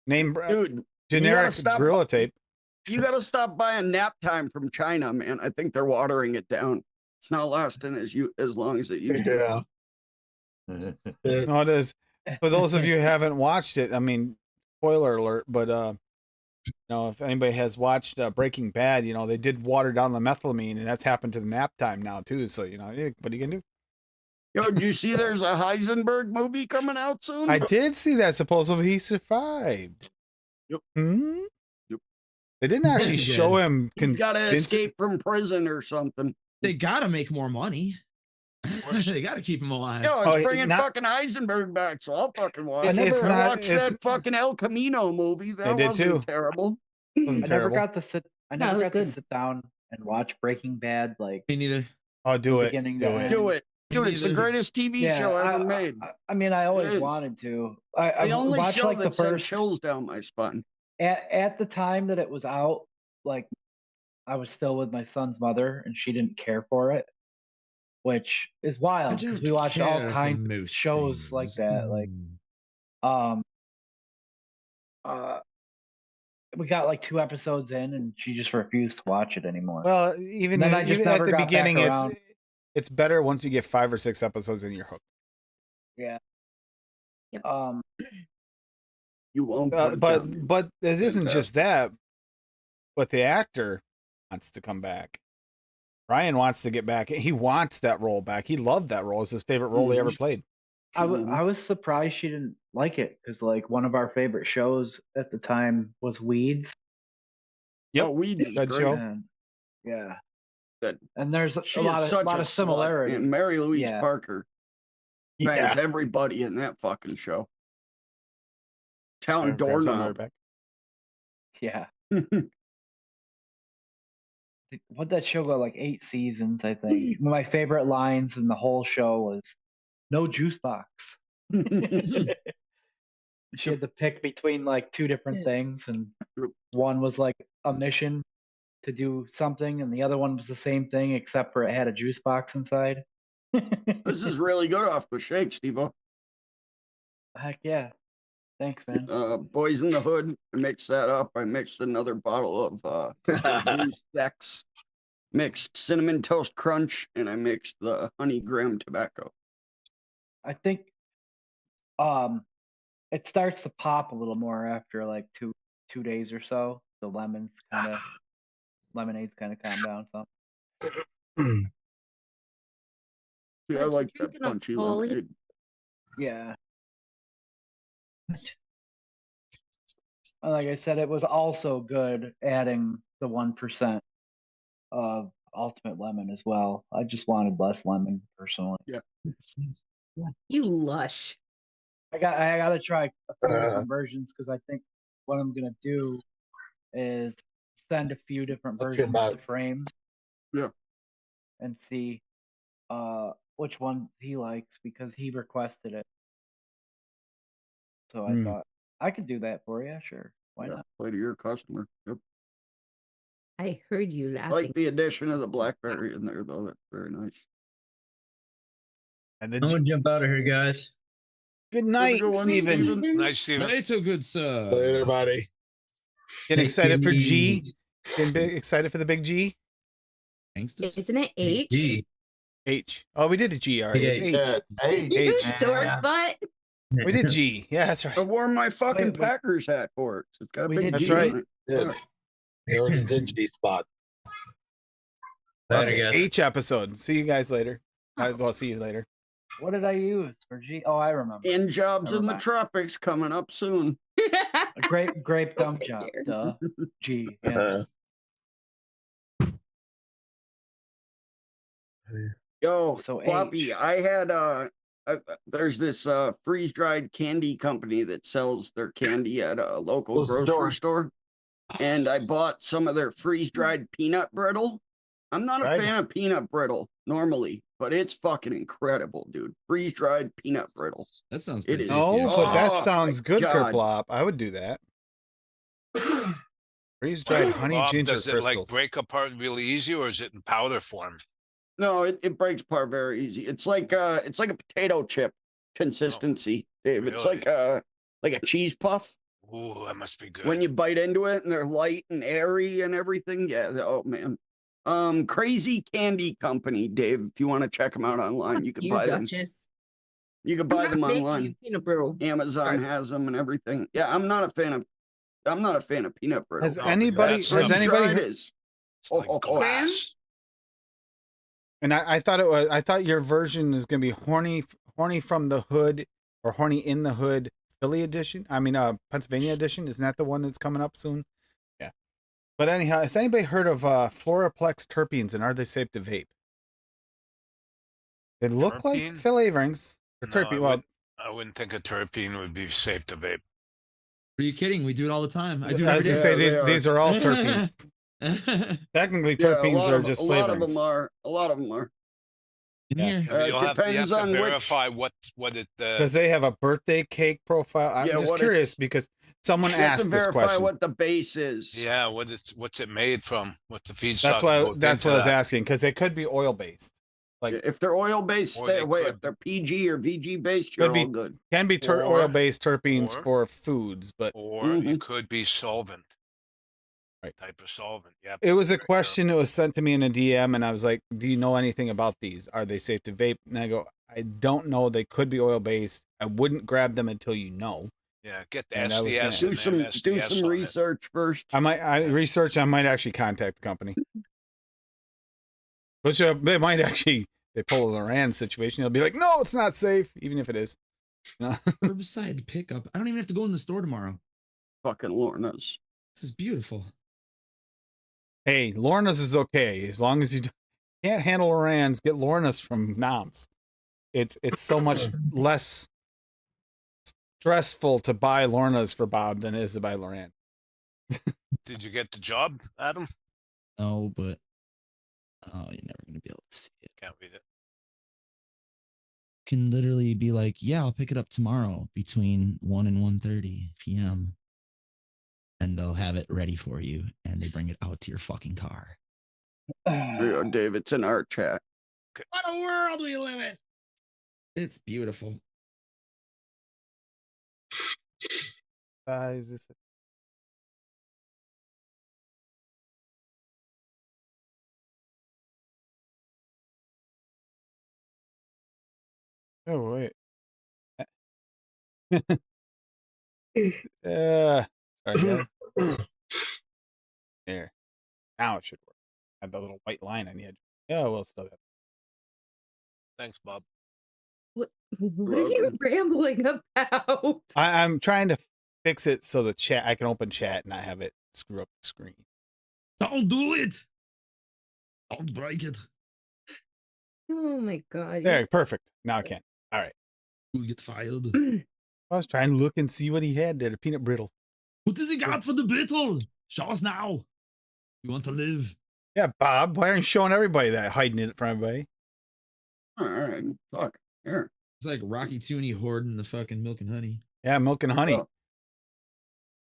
[SPEAKER 1] name
[SPEAKER 3] Dude,
[SPEAKER 1] generic gorilla tape.
[SPEAKER 3] You got to stop buying nap time from China, man. I think they're watering it down. It's not lasting as long as it used to.
[SPEAKER 8] Yeah.
[SPEAKER 1] No, it is. For those of you who haven't watched it, I mean, spoiler alert, but if anybody has watched Breaking Bad, they did water down the methylamine, and that's happened to the nap time now too. So what are you gonna do?
[SPEAKER 3] Yo, did you see there's a Heisenberg movie coming out soon?
[SPEAKER 1] I did see that. Supposedly he survived.
[SPEAKER 3] Yep.
[SPEAKER 1] Yep. They didn't actually show him.
[SPEAKER 3] He's got to escape from prison or something.
[SPEAKER 9] They gotta make more money. They gotta keep him alive.
[SPEAKER 3] Yo, it's bringing fucking Heisenberg back, so I'll fucking watch it. I watched that fucking El Camino movie. That wasn't terrible.
[SPEAKER 5] I never got to sit down and watch Breaking Bad. Like
[SPEAKER 9] me neither.
[SPEAKER 1] Oh, do it.
[SPEAKER 3] Do it. Dude, it's the greatest TV show ever made.
[SPEAKER 5] I mean, I always wanted to. I
[SPEAKER 3] only
[SPEAKER 5] watched
[SPEAKER 3] show
[SPEAKER 5] like the
[SPEAKER 3] that sent
[SPEAKER 5] first
[SPEAKER 3] chills down my spine.
[SPEAKER 5] At the time that it was out, like I was still with my son's mother, and she didn't care for it, which is wild because we watched all kinds of shows like that. Like, we got like 2 episodes in, and she just refused to watch it anymore.
[SPEAKER 1] Well, even at the beginning, it's better once you get 5 or 6 episodes in your hook.
[SPEAKER 5] Yeah.
[SPEAKER 2] Yep.
[SPEAKER 3] You won't.
[SPEAKER 1] But it isn't just that. But the actor wants to come back. Ryan wants to get back. He wants that role back. He loved that role. It's his favorite role he ever played.
[SPEAKER 5] I was surprised she didn't like it because, like, one of our favorite shows at the time was Weeds.
[SPEAKER 1] Yep,
[SPEAKER 3] Weeds is great.
[SPEAKER 1] Show.
[SPEAKER 5] Yeah.
[SPEAKER 3] Good.
[SPEAKER 5] And there's a lot of similarity.
[SPEAKER 3] And Mary Louise Parker bangs everybody in that fucking show. Town doorknob.
[SPEAKER 5] Yeah. What that show got like 8 seasons, I think. One of my favorite lines in the whole show was "No juice box." She had to pick between like 2 different things, and one was like a mission to do something, and the other one was the same thing except for it had a juice box inside.
[SPEAKER 3] This is really good off the shake, Steve-O.
[SPEAKER 5] Heck yeah. Thanks, man.
[SPEAKER 3] Boys in the Hood. I mixed that up. I mixed another bottle of Blue Sex, mixed Cinnamon Toast Crunch, and I mixed the Honey Graham Tobacco.
[SPEAKER 5] I think it starts to pop a little more after like two days or so. The lemonade's kind of calmed down some.
[SPEAKER 3] Yeah, I like that punchy lemonade.
[SPEAKER 5] Yeah. Like I said, it was also good adding the 1% of ultimate lemon as well. I just wanted less lemon personally.
[SPEAKER 3] Yeah.
[SPEAKER 2] You lush.
[SPEAKER 5] I gotta try a few different versions because I think what I'm gonna do is send a few different
[SPEAKER 8] What's your
[SPEAKER 5] versions to
[SPEAKER 8] mouth?
[SPEAKER 5] Frames.
[SPEAKER 3] Yeah.
[SPEAKER 5] And see which one he likes because he requested it. So I thought I could do that for you. Sure, why not?
[SPEAKER 3] Play to your customer. Yep.
[SPEAKER 2] I heard you
[SPEAKER 3] I
[SPEAKER 2] laughing.
[SPEAKER 3] like the addition of the blackberry in there, though. That's very nice.
[SPEAKER 1] And the
[SPEAKER 7] I'm gonna jump out of here, guys.
[SPEAKER 1] good night,
[SPEAKER 3] good one,
[SPEAKER 1] Steven.
[SPEAKER 3] Steven.
[SPEAKER 6] Nice, Steven.
[SPEAKER 9] It's a good sir.
[SPEAKER 8] Later, buddy.
[SPEAKER 1] Getting
[SPEAKER 7] Take
[SPEAKER 1] excited
[SPEAKER 7] it
[SPEAKER 1] for G.
[SPEAKER 7] easy.
[SPEAKER 1] Getting big, excited for the big G.
[SPEAKER 9] Thanks to
[SPEAKER 2] Isn't it H?
[SPEAKER 7] G.
[SPEAKER 1] H. Oh, we did a G already. It's
[SPEAKER 7] H.
[SPEAKER 1] H.
[SPEAKER 4] Yeah, it's
[SPEAKER 2] You
[SPEAKER 4] H.
[SPEAKER 2] dork
[SPEAKER 4] man.
[SPEAKER 2] butt.
[SPEAKER 1] We did G. Yeah, that's
[SPEAKER 3] I
[SPEAKER 1] right.
[SPEAKER 3] wore my fucking
[SPEAKER 5] Wait.
[SPEAKER 3] Packers hat for it. It's got a
[SPEAKER 5] We
[SPEAKER 3] big
[SPEAKER 5] did
[SPEAKER 3] G
[SPEAKER 1] That's right.
[SPEAKER 3] on it.
[SPEAKER 8] Yeah. They already did G spot.
[SPEAKER 7] Later,
[SPEAKER 1] Okay,
[SPEAKER 7] guys.
[SPEAKER 1] H episode. See you guys later. Well, see you later.
[SPEAKER 5] What did I use for G? Oh, I remember.
[SPEAKER 3] In jobs
[SPEAKER 5] Never
[SPEAKER 3] in the
[SPEAKER 5] mind.
[SPEAKER 3] tropics coming up soon.
[SPEAKER 5] A grape gum
[SPEAKER 2] Okay,
[SPEAKER 5] job.
[SPEAKER 2] here.
[SPEAKER 5] Duh. G. Yeah.
[SPEAKER 3] Yo,
[SPEAKER 5] So
[SPEAKER 3] Floppy,
[SPEAKER 5] H.
[SPEAKER 3] I had there's this freeze dried candy company that sells their candy at a local
[SPEAKER 8] What's the
[SPEAKER 3] grocery store. And I bought some of their freeze dried peanut brittle. I'm not a
[SPEAKER 1] Right.
[SPEAKER 3] fan of peanut brittle normally, but it's fucking incredible, dude. Freeze dried peanut brittle.
[SPEAKER 9] That sounds
[SPEAKER 3] It
[SPEAKER 9] pretty
[SPEAKER 3] is.
[SPEAKER 9] tasty.
[SPEAKER 1] No,
[SPEAKER 9] actually.
[SPEAKER 1] but that
[SPEAKER 3] Oh,
[SPEAKER 1] sounds
[SPEAKER 3] my
[SPEAKER 1] good,
[SPEAKER 3] God.
[SPEAKER 1] Kerplop. I would do that. Freeze dried honey
[SPEAKER 6] Bob,
[SPEAKER 1] ginger
[SPEAKER 6] does it
[SPEAKER 1] crystals.
[SPEAKER 6] like break apart really easy, or is it in powder form?
[SPEAKER 3] No, it breaks apart very easy. It's like a potato chip consistency, Dave. It's
[SPEAKER 6] really?
[SPEAKER 3] like a cheese puff.
[SPEAKER 6] Ooh, that must be good.
[SPEAKER 3] When you bite into it and they're light and airy and everything. Yeah. Oh man. Crazy Candy Company, Dave. If you want to check them out online, you can buy them.
[SPEAKER 2] Duchess.
[SPEAKER 3] You can
[SPEAKER 2] I'm
[SPEAKER 3] buy
[SPEAKER 2] not
[SPEAKER 3] them
[SPEAKER 2] making
[SPEAKER 3] online.
[SPEAKER 2] you peanut brittle.
[SPEAKER 3] Amazon
[SPEAKER 2] Right.
[SPEAKER 3] has them and everything. Yeah, I'm not a fan of peanut brittle.
[SPEAKER 1] Has
[SPEAKER 6] No,
[SPEAKER 1] anybody?
[SPEAKER 6] that's
[SPEAKER 1] Has
[SPEAKER 6] freeze
[SPEAKER 1] anybody?
[SPEAKER 3] Freeze-dried
[SPEAKER 1] heard-
[SPEAKER 3] is.
[SPEAKER 6] It's like glass.
[SPEAKER 1] And I thought it was. I thought your version is gonna be horny from the hood, or horny in the hood, Philly edition. I mean, Pennsylvania edition. Isn't that the one that's coming up soon? Yeah. But anyhow, has anybody heard of Floraplex terpenes, and are they safe to vape? They look like
[SPEAKER 6] Terpene?
[SPEAKER 1] flavorings. Or
[SPEAKER 6] No,
[SPEAKER 1] terpene.
[SPEAKER 6] I wouldn't think a terpene would be safe to vape.
[SPEAKER 9] Are you kidding? We do it all the time. I do it
[SPEAKER 1] I
[SPEAKER 9] every
[SPEAKER 1] was
[SPEAKER 9] day.
[SPEAKER 1] gonna say
[SPEAKER 3] Yeah,
[SPEAKER 1] these
[SPEAKER 3] they
[SPEAKER 1] are all terpenes. Technically,
[SPEAKER 3] Yeah,
[SPEAKER 1] terpenes are just
[SPEAKER 3] a lot of
[SPEAKER 1] flavorings.
[SPEAKER 3] them are. A lot of them are.
[SPEAKER 9] In
[SPEAKER 1] Yeah.
[SPEAKER 9] here.
[SPEAKER 6] Yeah, but
[SPEAKER 3] It
[SPEAKER 6] you have
[SPEAKER 3] depends
[SPEAKER 6] to
[SPEAKER 3] on which-
[SPEAKER 6] verify what it.
[SPEAKER 1] Because they have a birthday cake profile. I'm
[SPEAKER 3] Yeah,
[SPEAKER 1] just
[SPEAKER 3] what
[SPEAKER 1] curious
[SPEAKER 3] it's-
[SPEAKER 1] because someone
[SPEAKER 3] You have to
[SPEAKER 1] asked this
[SPEAKER 3] verify
[SPEAKER 1] question.
[SPEAKER 3] what the base is.
[SPEAKER 6] Yeah, what's it made from? What's the feedstock?
[SPEAKER 1] That's
[SPEAKER 6] that
[SPEAKER 1] why.
[SPEAKER 6] goes
[SPEAKER 1] That's
[SPEAKER 6] into
[SPEAKER 1] what I was
[SPEAKER 6] that?
[SPEAKER 1] asking, because they could be oil based. Like
[SPEAKER 3] If they're oil based,
[SPEAKER 6] Or
[SPEAKER 3] stay
[SPEAKER 6] they
[SPEAKER 3] away.
[SPEAKER 6] could-
[SPEAKER 3] If they're PG or VG based,
[SPEAKER 1] Could
[SPEAKER 3] you're
[SPEAKER 1] be-
[SPEAKER 3] all good.
[SPEAKER 1] can be
[SPEAKER 6] Or-
[SPEAKER 1] oil based terpenes
[SPEAKER 6] or-
[SPEAKER 1] for foods, but
[SPEAKER 6] Or
[SPEAKER 3] Mm-hmm.
[SPEAKER 6] it could be solvent.
[SPEAKER 1] Right.
[SPEAKER 6] Type of solvent. Yeah.
[SPEAKER 1] it was a question that was sent to me in a DM, and I was like, "Do you know anything about these? Are they safe to vape?" And I go, "I don't know. They could be oil based. I wouldn't grab them until you know."
[SPEAKER 6] Yeah, get the
[SPEAKER 1] And I was gonna-
[SPEAKER 6] SDS
[SPEAKER 3] Do
[SPEAKER 6] and
[SPEAKER 3] some
[SPEAKER 6] MSDS
[SPEAKER 3] do some
[SPEAKER 6] on it.
[SPEAKER 3] research first.
[SPEAKER 1] I research. I might actually contact the company, which they might actually. They pull a Loran situation. They'll be like, "No, it's not safe, even if it is." You know?
[SPEAKER 9] Curbside pickup. I don't even have to go in the store tomorrow.
[SPEAKER 3] Fucking Lorna's.
[SPEAKER 9] This is beautiful.
[SPEAKER 1] Hey, Lorna's is okay as long as you can't handle Loran's. Get Lorna's from Noms. It's so much less stressful to buy Lorna's for Bob than it is to buy Loran.
[SPEAKER 6] Did you get the job, Adam?
[SPEAKER 9] No, but you're never gonna be able to see it.
[SPEAKER 6] Can't read it.
[SPEAKER 9] Can literally be like, yeah, I'll pick it up tomorrow between 1 and 1:30 p.m. and they'll have it ready for you, and they bring it out to your fucking car.
[SPEAKER 3] Yeah, Dave, it's in our chat.
[SPEAKER 9] What a world we live in! It's beautiful.
[SPEAKER 1] Is this Oh wait. Sorry guys. There. Now it should work. Had the little white line on the edge. Yeah, we'll still have.
[SPEAKER 6] Thanks, Bob.
[SPEAKER 2] What are you rambling about?
[SPEAKER 1] I'm trying to fix it so the chat I can open chat and not have it screw up the screen.
[SPEAKER 9] Don't do it. Don't break it.
[SPEAKER 2] Oh my god.
[SPEAKER 1] There, perfect. Now I can. All right.
[SPEAKER 9] You'll get fired.
[SPEAKER 1] I was trying to look and see what he had there, the peanut brittle.
[SPEAKER 9] What does he got for the brittle? Show us now. You want to live?
[SPEAKER 1] Yeah, Bob, why aren't you showing everybody that, hiding it from everybody?
[SPEAKER 3] All right, fuck here.
[SPEAKER 9] It's like Rocky Tooney hoarding the fucking milk and honey.
[SPEAKER 1] Yeah, milk and honey.
[SPEAKER 3] Oh.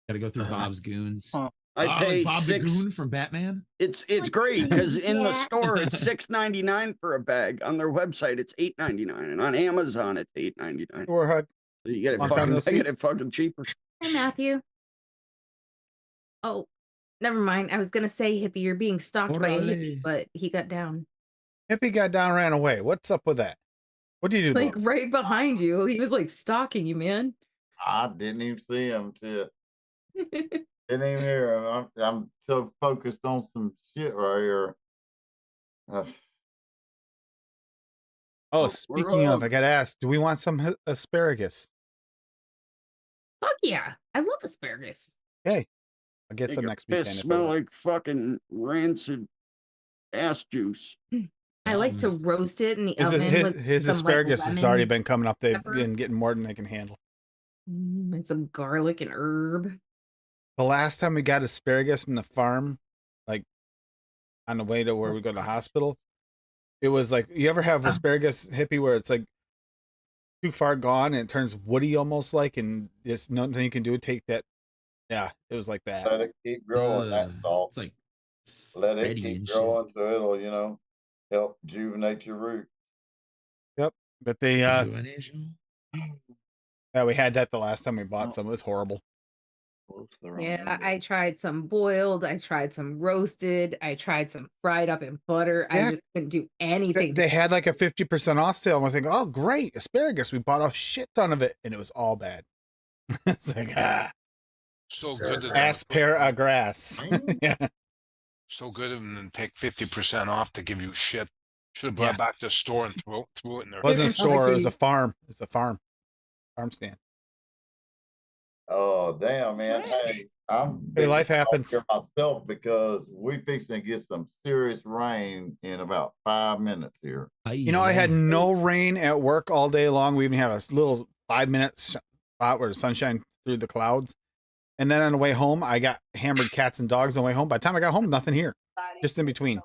[SPEAKER 9] Got to go through Bob's goons.
[SPEAKER 10] Huh.
[SPEAKER 3] I
[SPEAKER 9] Bob,
[SPEAKER 3] pay
[SPEAKER 9] Bob
[SPEAKER 3] six.
[SPEAKER 9] the Goon from Batman.
[SPEAKER 3] It's great because in the store it's $6.99 for a bag. On their website it's $8.99, and on Amazon it's $8.99.
[SPEAKER 1] Or
[SPEAKER 3] So you get it
[SPEAKER 1] Want
[SPEAKER 3] fucking,
[SPEAKER 1] those
[SPEAKER 3] I get it fucking cheaper.
[SPEAKER 2] Hey, Matthew. Oh, never mind. I was gonna say, Hippie, you're being stalked by a hippie,
[SPEAKER 9] Orale.
[SPEAKER 2] but he got down.
[SPEAKER 1] Hippie got down, ran away. What's up with that? What do you do?
[SPEAKER 2] Like
[SPEAKER 1] Bob?
[SPEAKER 2] right behind you. He was like stalking you, man.
[SPEAKER 4] I didn't even see him till didn't even hear him. I'm so focused on some shit right here.
[SPEAKER 1] Oh,
[SPEAKER 3] we're
[SPEAKER 1] speaking of,
[SPEAKER 3] on.
[SPEAKER 1] I got to ask, do we want some asparagus?
[SPEAKER 2] Fuck yeah. I love asparagus.
[SPEAKER 1] Okay. I'll get
[SPEAKER 3] Make
[SPEAKER 1] some
[SPEAKER 3] your
[SPEAKER 1] next
[SPEAKER 3] piss
[SPEAKER 1] weekend.
[SPEAKER 3] smell like fucking rancid ass juice.
[SPEAKER 2] I like to roast it in the
[SPEAKER 1] His,
[SPEAKER 2] oven
[SPEAKER 1] his,
[SPEAKER 2] with
[SPEAKER 1] his
[SPEAKER 2] some,
[SPEAKER 1] asparagus
[SPEAKER 2] like,
[SPEAKER 1] has
[SPEAKER 2] lemon
[SPEAKER 1] already been coming up. They've
[SPEAKER 2] pepper.
[SPEAKER 1] been getting more than they can handle.
[SPEAKER 2] And some garlic and herb.
[SPEAKER 1] The last time we got asparagus from the farm, like on the way to where we go to the hospital, it was like, you ever have asparagus, Hippie, where it's like too far gone and it turns woody almost like, and just nothing you can do, take that. Yeah, it was like that.
[SPEAKER 4] Let it keep growing. That's all.
[SPEAKER 9] It's like
[SPEAKER 4] Let it
[SPEAKER 9] Freddy
[SPEAKER 4] keep
[SPEAKER 9] and
[SPEAKER 4] growing so it'll, help rejuvenate your root.
[SPEAKER 1] But they,
[SPEAKER 9] shit.
[SPEAKER 1] yeah, we had that the last time we bought some. It was horrible.
[SPEAKER 10] Close the wrong
[SPEAKER 2] Yeah,
[SPEAKER 10] window.
[SPEAKER 2] I tried some boiled, I tried some roasted, I tried some fried up in butter.
[SPEAKER 1] Yeah.
[SPEAKER 2] I just couldn't do anything.
[SPEAKER 1] They had like a 50% off sale. And we're thinking, oh, great, asparagus. We bought a shit ton of it, and it was all bad. It's like,
[SPEAKER 6] So good of them to put-
[SPEAKER 1] asparagus. Yeah.
[SPEAKER 6] So good of them to take 50% off to give you shit. Should have brought it back to the store and threw it in there.
[SPEAKER 1] It wasn't a
[SPEAKER 2] It's not like
[SPEAKER 1] store, it was
[SPEAKER 2] you-
[SPEAKER 1] a farm. It's a farm stand.
[SPEAKER 4] Oh damn, man! Hey, I'm
[SPEAKER 1] Hey, life
[SPEAKER 4] big
[SPEAKER 1] happens.
[SPEAKER 4] here myself because we fixing to get some serious rain in about 5 minutes here.
[SPEAKER 1] You know, I had no rain at work all day long. We even had a little 5-minute spot where the sunshine through the clouds. And then on the way home, I got hammered cats and dogs on the way home. By the time I got home, nothing here. Just in between.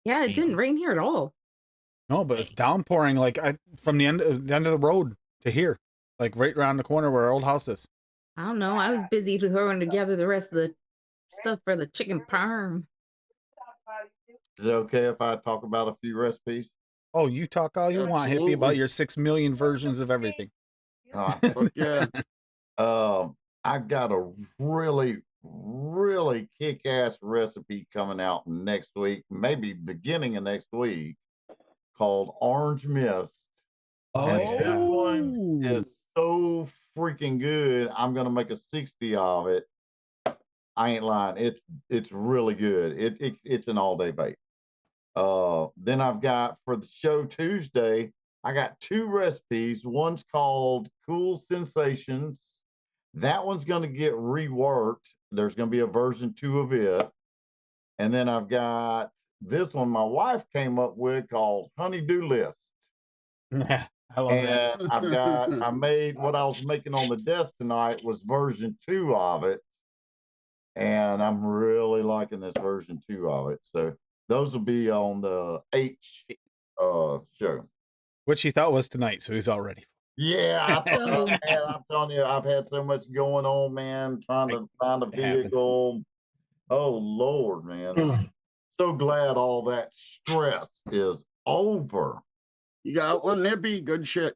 [SPEAKER 2] Yeah, it didn't rain here at all.
[SPEAKER 1] No, but it's downpouring like from the end of the road to here. Like right around the corner where our old house is.
[SPEAKER 2] I don't know. I was busy throwing together the rest of the stuff for the chicken parm.
[SPEAKER 4] Is it okay if I talk about a few recipes?
[SPEAKER 1] Oh, you talk all you want, Hippie, about
[SPEAKER 3] Absolutely.
[SPEAKER 1] your 6 million versions of everything.
[SPEAKER 3] Fuck yeah.
[SPEAKER 4] I got a really, really kick-ass recipe coming out next week, maybe beginning of next week, called Orange Mist. And this one is so freaking good. I'm gonna make a 60 of it. I ain't lying. It's really good. It's an all-day bake. Then I've got for the show Tuesday, I got 2 recipes. One's called Cool Sensations. That one's going to get reworked. There's going to be a version 2 of it. And then I've got this one my wife came up with called Honey-Do List.
[SPEAKER 1] I love that.
[SPEAKER 4] And I made what I was making on the desk tonight was version 2 of it. And I'm really liking this version 2 of it. So those will be on the H show.
[SPEAKER 1] Which he thought was tonight, so he's all ready.
[SPEAKER 4] Yeah, man, I'm telling you, I've had so much going on, man, trying to find a vehicle. Oh Lord, man. So glad all that stress is over.
[SPEAKER 3] You got one, Hippie? Good shit.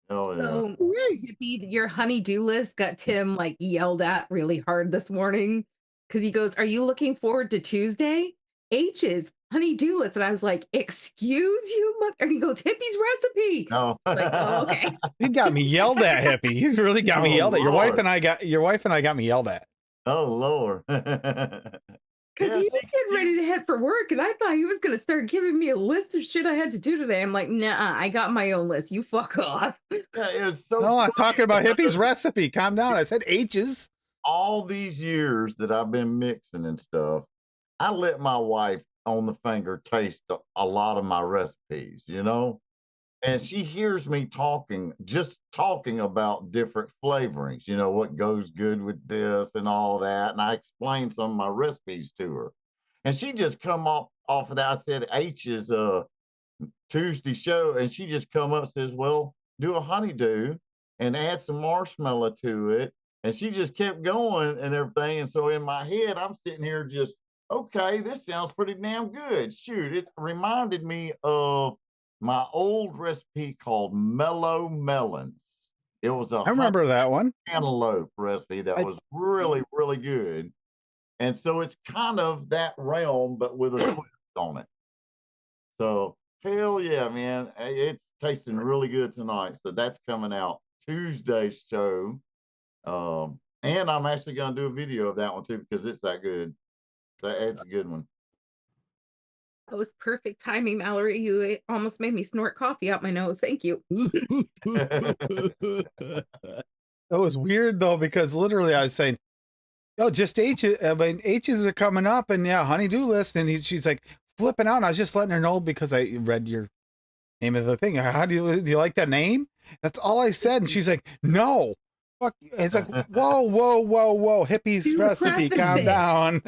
[SPEAKER 4] Oh yeah.
[SPEAKER 2] So, Hippie, your honey-do list got Tim like yelled at really hard this morning because he goes, "Are you looking forward to Tuesday? H's honey-do list." And I was like, "Excuse you, mother?" And he goes, "Hippie's recipe."
[SPEAKER 4] No.
[SPEAKER 2] Like, oh, okay.
[SPEAKER 1] He got me yelled at, Hippie. He really got me
[SPEAKER 4] Oh,
[SPEAKER 1] yelled at. Your wife
[SPEAKER 4] Lord.
[SPEAKER 1] and I got me yelled at.
[SPEAKER 4] Oh Lord.
[SPEAKER 2] Because he was getting ready to head for work. work, and I thought he was gonna start giving me a list of shit I had to do today. I'm like, nah, I got my own list. You fuck off.
[SPEAKER 4] Yeah, it was so
[SPEAKER 1] No, I'm
[SPEAKER 4] funny
[SPEAKER 1] talking about
[SPEAKER 4] because
[SPEAKER 1] Hippie's recipe. Calm down. I said H's.
[SPEAKER 4] all these years that I've been mixing and stuff, I let my wife on the finger taste a lot of my recipes, you know? And she hears me just talking about different flavorings, you know, what goes good with this and all that. And I explained some of my recipes to her. And she just come off of that. I said H is Tuesday show, and she just come up and says, "Well, do a honeydew and add some marshmallow to it." And she just kept going and everything. And so in my head, I'm sitting here just, okay, this sounds pretty damn good. Shoot, it reminded me of my old recipe called Mellow Melons. It was a
[SPEAKER 1] I remember that one.
[SPEAKER 4] cantaloupe recipe that was really, really good. And so it's kind of that realm, but with a twist on it. So hell yeah, man. It's tasting really good tonight. So that's coming out Tuesday's show. And I'm actually gonna do a video of that one too because it's that good. It's a good one.
[SPEAKER 2] That was perfect timing, Mallory. You almost made me snort coffee out my nose. Thank you.
[SPEAKER 1] It was weird though, because literally I was saying, "Oh, just H. I mean, H's are coming up, and yeah, honeydew list." And she's like flipping out. And I was just letting her know because I read your name of the thing. How do you like that name? That's all I said. And she's like, "No, fuck." It's like, whoa, whoa, whoa, whoa. Hippie's
[SPEAKER 2] You
[SPEAKER 1] recipe.
[SPEAKER 2] preface
[SPEAKER 1] Calm
[SPEAKER 2] it.
[SPEAKER 1] down.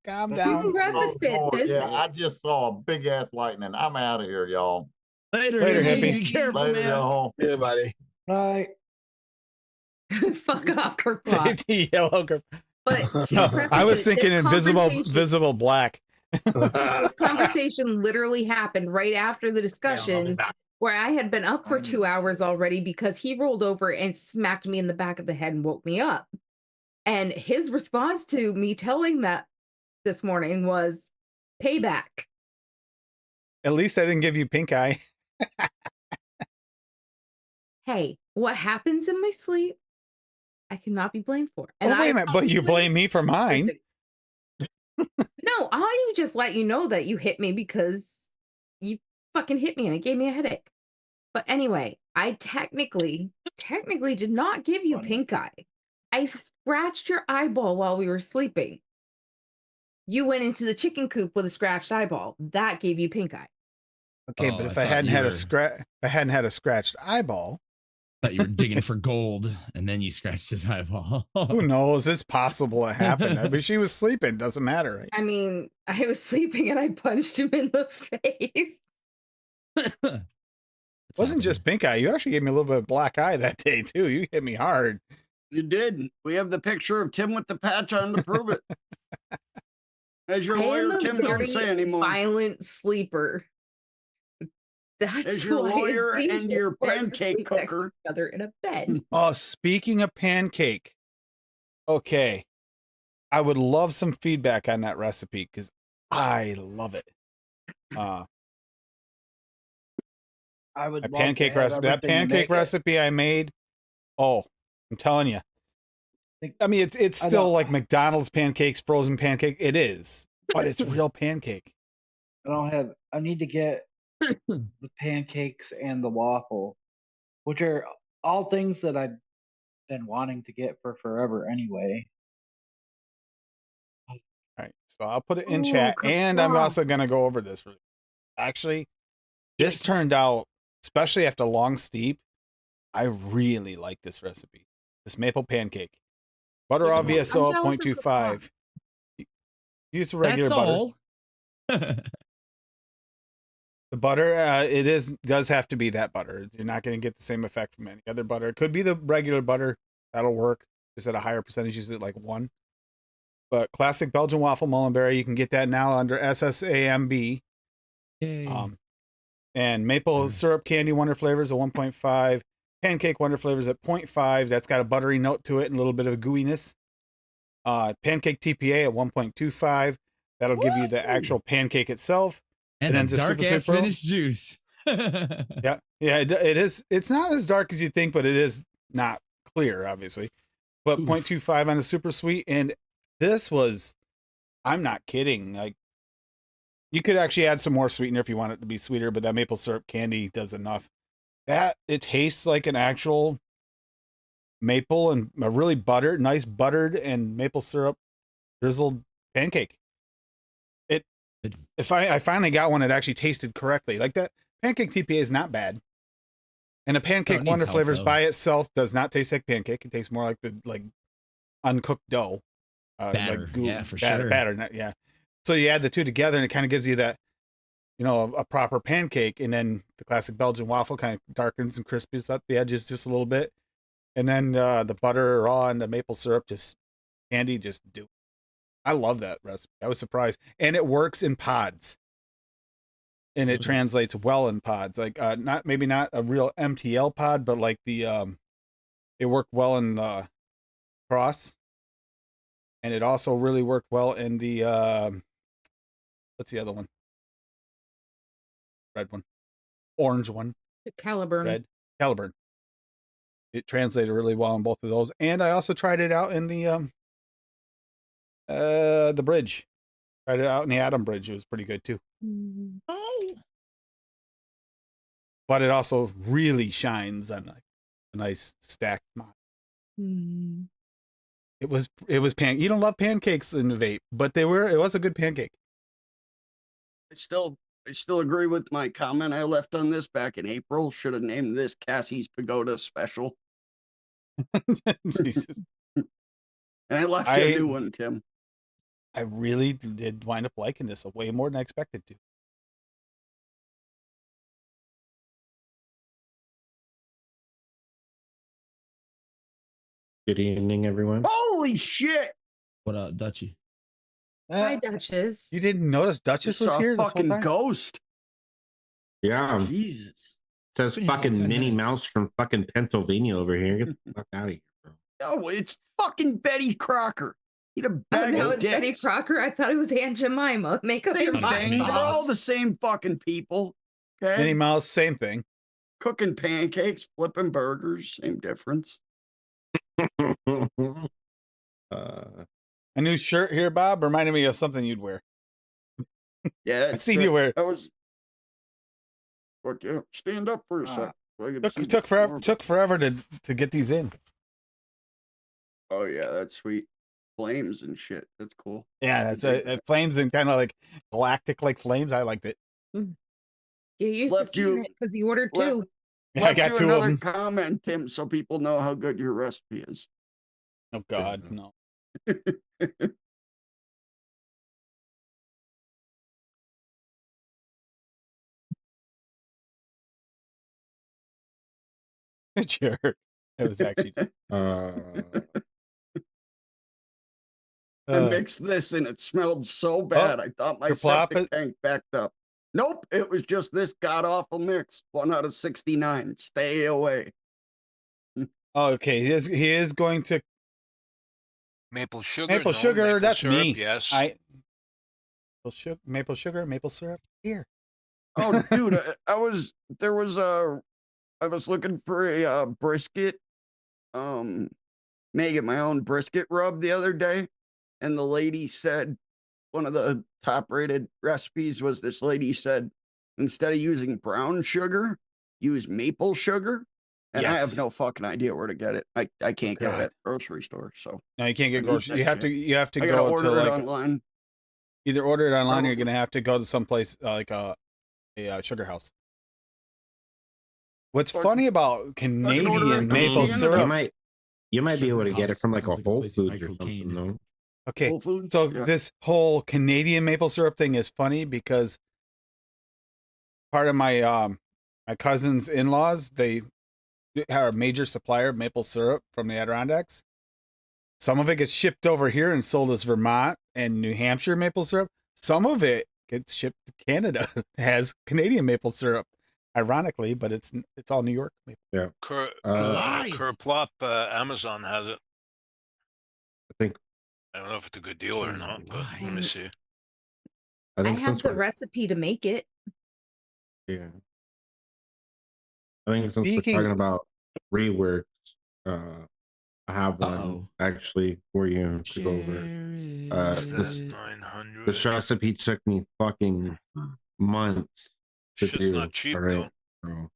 [SPEAKER 1] Calm down.
[SPEAKER 2] Preface it.
[SPEAKER 4] Lord,
[SPEAKER 2] This
[SPEAKER 4] yeah, I just saw a big ass lightning. I'm out of here, y'all.
[SPEAKER 9] Later,
[SPEAKER 1] Later,
[SPEAKER 9] hippie.
[SPEAKER 1] hippie.
[SPEAKER 9] Be careful,
[SPEAKER 4] Later,
[SPEAKER 9] man.
[SPEAKER 4] y'all.
[SPEAKER 8] Yeah, buddy.
[SPEAKER 5] Right.
[SPEAKER 2] fuck off, Kerplot.
[SPEAKER 1] Safety yellow.
[SPEAKER 2] But to
[SPEAKER 1] No,
[SPEAKER 2] preface
[SPEAKER 1] I was
[SPEAKER 2] it,
[SPEAKER 1] thinking
[SPEAKER 2] this
[SPEAKER 1] invisible,
[SPEAKER 2] conversation-
[SPEAKER 1] visible black.
[SPEAKER 2] This conversation literally happened right after the discussion where I had been up for 2 hours already because he rolled over and smacked me in the back of the head and woke me up. And his response to me telling that this morning was payback.
[SPEAKER 1] At least I didn't give you pink eye.
[SPEAKER 2] Hey, what happens in my sleep, I cannot be blamed for. And
[SPEAKER 1] Oh, wait a minute, but you blame me for mine.
[SPEAKER 2] No, I just let you know that you hit me because you fucking hit me and it gave me a headache. But anyway, I technically did not give you pink eye. I scratched your eyeball while we were sleeping. You went into the chicken coop with a scratched eyeball. That gave you pink eye.
[SPEAKER 1] Okay,
[SPEAKER 9] Oh,
[SPEAKER 1] but
[SPEAKER 9] I
[SPEAKER 1] if I
[SPEAKER 9] thought
[SPEAKER 1] hadn't
[SPEAKER 9] you
[SPEAKER 1] had
[SPEAKER 9] were-
[SPEAKER 1] if I hadn't had a scratched eyeball,
[SPEAKER 9] Thought you were digging for gold, and then you scratched his eyeball.
[SPEAKER 1] who knows? It's possible it happened. I mean, she was sleeping. Doesn't matter, right?
[SPEAKER 2] I mean, I was sleeping and I punched him in the face.
[SPEAKER 1] It wasn't just pink eye. You actually gave me a little bit of black eye that day too. You hit me hard.
[SPEAKER 3] You did. We have the picture of Tim with the patch on to prove it. As your
[SPEAKER 2] I am
[SPEAKER 3] lawyer,
[SPEAKER 2] a
[SPEAKER 3] Tim, don't
[SPEAKER 2] very
[SPEAKER 3] say anymore.
[SPEAKER 2] violent sleeper. That's
[SPEAKER 3] As your
[SPEAKER 2] why it's
[SPEAKER 3] lawyer and
[SPEAKER 2] dangerous
[SPEAKER 3] your
[SPEAKER 2] for us to
[SPEAKER 3] pancake
[SPEAKER 2] sleep next to
[SPEAKER 3] cooker.
[SPEAKER 2] each other in a bed.
[SPEAKER 1] Oh, speaking of pancake, okay, I would love some feedback on that recipe because I love it.
[SPEAKER 5] I would
[SPEAKER 1] That
[SPEAKER 5] love to
[SPEAKER 1] pancake
[SPEAKER 5] have
[SPEAKER 1] recipe. That
[SPEAKER 5] everything to
[SPEAKER 1] pancake
[SPEAKER 5] make it.
[SPEAKER 1] recipe I made. Oh, I'm telling you.
[SPEAKER 5] Think-
[SPEAKER 1] I mean, it's
[SPEAKER 5] I
[SPEAKER 1] still
[SPEAKER 5] don't-
[SPEAKER 1] like McDonald's pancakes, frozen pancake. It is, but it's real pancake.
[SPEAKER 5] I need to get the pancakes and the waffle, which are all things that I've been wanting to get for forever anyway.
[SPEAKER 1] All right, so I'll put it in
[SPEAKER 2] Ooh,
[SPEAKER 1] chat, and I'm
[SPEAKER 2] Kapla.
[SPEAKER 1] also gonna go over this. Actually, this turned out, especially after long steep, I really like this recipe. This maple pancake, butter
[SPEAKER 2] Yeah,
[SPEAKER 1] all VSO
[SPEAKER 2] I'm
[SPEAKER 1] at
[SPEAKER 2] jealous of
[SPEAKER 1] 0.25. Use the regular
[SPEAKER 9] That's
[SPEAKER 1] butter.
[SPEAKER 9] all.
[SPEAKER 1] The butter, it does have to be that butter. You're not going to get the same effect from any other butter. It could be the regular butter. That'll work. Just at a higher percentage, usually like 1. But classic Belgian waffle mullenberry, you can get that now under SSAMB.
[SPEAKER 9] Yay.
[SPEAKER 1] And maple syrup candy wonder flavors at 1.5. Pancake wonder flavors at 0.5. That's got a buttery note to it and a little bit of a gooiness. Pancake TPA at 1.25. That'll give you the actual pancake itself.
[SPEAKER 9] and
[SPEAKER 1] then
[SPEAKER 9] the
[SPEAKER 1] just
[SPEAKER 9] dark
[SPEAKER 1] Super
[SPEAKER 9] ass
[SPEAKER 1] Super.
[SPEAKER 9] finished juice.
[SPEAKER 1] Yeah, it is. It's not as dark as you think, but it is not clear, obviously. But
[SPEAKER 9] Oof.
[SPEAKER 1] 0.25 on the super sweet, and this was, I'm not kidding. Like You could actually add some more sweetener if you want it to be sweeter, but that maple syrup candy does enough. That it tastes like an actual maple and a really nice buttered and maple syrup drizzled pancake. If I finally got one that actually tasted correctly, like that pancake TPA is not bad. And a pancake
[SPEAKER 9] needs
[SPEAKER 1] Wonder
[SPEAKER 9] help,
[SPEAKER 1] Flavors
[SPEAKER 9] though.
[SPEAKER 1] by itself does not taste like pancake. It tastes more like the uncooked dough.
[SPEAKER 9] Batter, yeah, for
[SPEAKER 1] batter,
[SPEAKER 9] sure.
[SPEAKER 1] Batter, yeah. So you add the two together and it kind of gives you that, a proper pancake. And then the classic Belgian waffle kind of darkens and crispies up the edges just a little bit. And then the butter raw and the maple syrup candy just do. I love that recipe. I was surprised. And it works in pods. And it translates well in pods. Like not a real MTL pod, but like it worked well in cross. And it also really worked well in the what's the other one? Red one. Orange one.
[SPEAKER 2] The Caliburn.
[SPEAKER 1] Red. Caliburn. It translated really well in both of those. And I also tried it out in the bridge. Tried it out in the Atom Bridge. It was pretty good too.
[SPEAKER 2] Oh.
[SPEAKER 1] But it also really shines on a nice stacked mod. It was you don't love pancakes in the vape, but it was a good pancake.
[SPEAKER 3] I still agree with my comment I left on this back in April. Should have named this Cassie's Pagoda Special.
[SPEAKER 1] Jesus.
[SPEAKER 3] And I left you a new one, Tim.
[SPEAKER 1] I really did wind up liking this way more than I expected to.
[SPEAKER 11] Good evening, everyone.
[SPEAKER 3] Holy shit!
[SPEAKER 9] What up, Dutchie?
[SPEAKER 2] Hi, Duchess.
[SPEAKER 1] You didn't notice Duchess was here this whole
[SPEAKER 3] fucking
[SPEAKER 1] time?
[SPEAKER 3] ghost.
[SPEAKER 11] Yeah.
[SPEAKER 3] Jesus.
[SPEAKER 11] Says fucking Minnie Mouse from fucking Pennsylvania over here. Get the fuck out of here, bro.
[SPEAKER 3] Oh, it's fucking Betty Crocker. Eat a
[SPEAKER 2] Oh,
[SPEAKER 3] bag
[SPEAKER 2] no,
[SPEAKER 3] of
[SPEAKER 2] it's Betty
[SPEAKER 3] dicks.
[SPEAKER 2] Crocker. I thought it was Aunt Jemima. Make up your
[SPEAKER 3] Same
[SPEAKER 2] mind.
[SPEAKER 3] thing. They're all the same fucking people. Okay.
[SPEAKER 1] Minnie Mouse, same thing.
[SPEAKER 3] Cooking pancakes, flipping burgers, same difference.
[SPEAKER 1] A new shirt here, Bob, reminded me of something you'd wear.
[SPEAKER 3] Yeah,
[SPEAKER 1] I've seen you wear it.
[SPEAKER 3] That was. Fuck yeah! Stand up for a sec.
[SPEAKER 1] Took forever to get these in.
[SPEAKER 3] Oh yeah, that's sweet. Flames and shit. That's cool.
[SPEAKER 1] Yeah, that's flames and kind of like galactic like flames. I liked it.
[SPEAKER 2] You used
[SPEAKER 3] Left
[SPEAKER 2] to
[SPEAKER 3] you-
[SPEAKER 2] see it because you ordered two.
[SPEAKER 1] Yeah, I got
[SPEAKER 3] you
[SPEAKER 1] two of
[SPEAKER 3] another
[SPEAKER 1] them.
[SPEAKER 3] comment, Tim, so people know how good your recipe is.
[SPEAKER 1] Oh God, no. Jerk. It was actually.
[SPEAKER 3] I mixed this and it smelled so bad. I thought my septic tank backed up. Nope, it was just this god awful mix. 1 out of 69. Stay away.
[SPEAKER 1] Oh, okay. He is going to
[SPEAKER 6] Maple sugar.
[SPEAKER 1] maple
[SPEAKER 6] no,
[SPEAKER 1] sugar.
[SPEAKER 6] maple
[SPEAKER 1] That's
[SPEAKER 6] syrup,
[SPEAKER 1] me.
[SPEAKER 6] Yes.
[SPEAKER 1] Maple sugar, maple syrup. Here.
[SPEAKER 3] Oh, dude, I was looking for a brisket, making my own brisket rub the other day, and the lady said one of the top rated recipes was this lady said instead of using brown sugar, use maple sugar. And I have no fucking idea where to get it. I can't get it at the grocery store. So
[SPEAKER 1] no, you can't get grocery. You have to
[SPEAKER 3] I gotta
[SPEAKER 1] go
[SPEAKER 3] order
[SPEAKER 1] to
[SPEAKER 3] it
[SPEAKER 1] like
[SPEAKER 3] online.
[SPEAKER 1] either order it online or you're
[SPEAKER 3] Probably.
[SPEAKER 1] gonna have to go to someplace like a sugar house. What's funny about Canadian maple syrup?
[SPEAKER 11] You might be able to get it from like a
[SPEAKER 9] Sounds like a
[SPEAKER 11] Whole
[SPEAKER 9] place with
[SPEAKER 11] Foods or something, though.
[SPEAKER 1] Okay,
[SPEAKER 3] Whole Foods?
[SPEAKER 1] so
[SPEAKER 3] Yeah.
[SPEAKER 1] this whole Canadian maple syrup thing is funny because part of my my cousin's in-laws, they are a major supplier of maple syrup from the Adirondacks. Some of it gets shipped over here and sold as Vermont and New Hampshire maple syrup. Some of it gets shipped to Canada. It has Canadian maple syrup, ironically, but it's all New York maple.
[SPEAKER 11] Yeah.
[SPEAKER 6] Kerplop, Amazon has it.
[SPEAKER 11] I think.
[SPEAKER 6] I don't know if it's a good deal or not, but let me see.
[SPEAKER 2] I have the recipe to make it.
[SPEAKER 11] Yeah. I think since we're talking about reworked, I have one
[SPEAKER 9] Uh-oh.
[SPEAKER 11] actually for you to go over.
[SPEAKER 6] That's
[SPEAKER 11] This
[SPEAKER 6] 900.
[SPEAKER 11] this recipe took me fucking months to
[SPEAKER 6] Shit's
[SPEAKER 11] do.
[SPEAKER 6] not cheap
[SPEAKER 11] all right?
[SPEAKER 6] though.
[SPEAKER 11] So,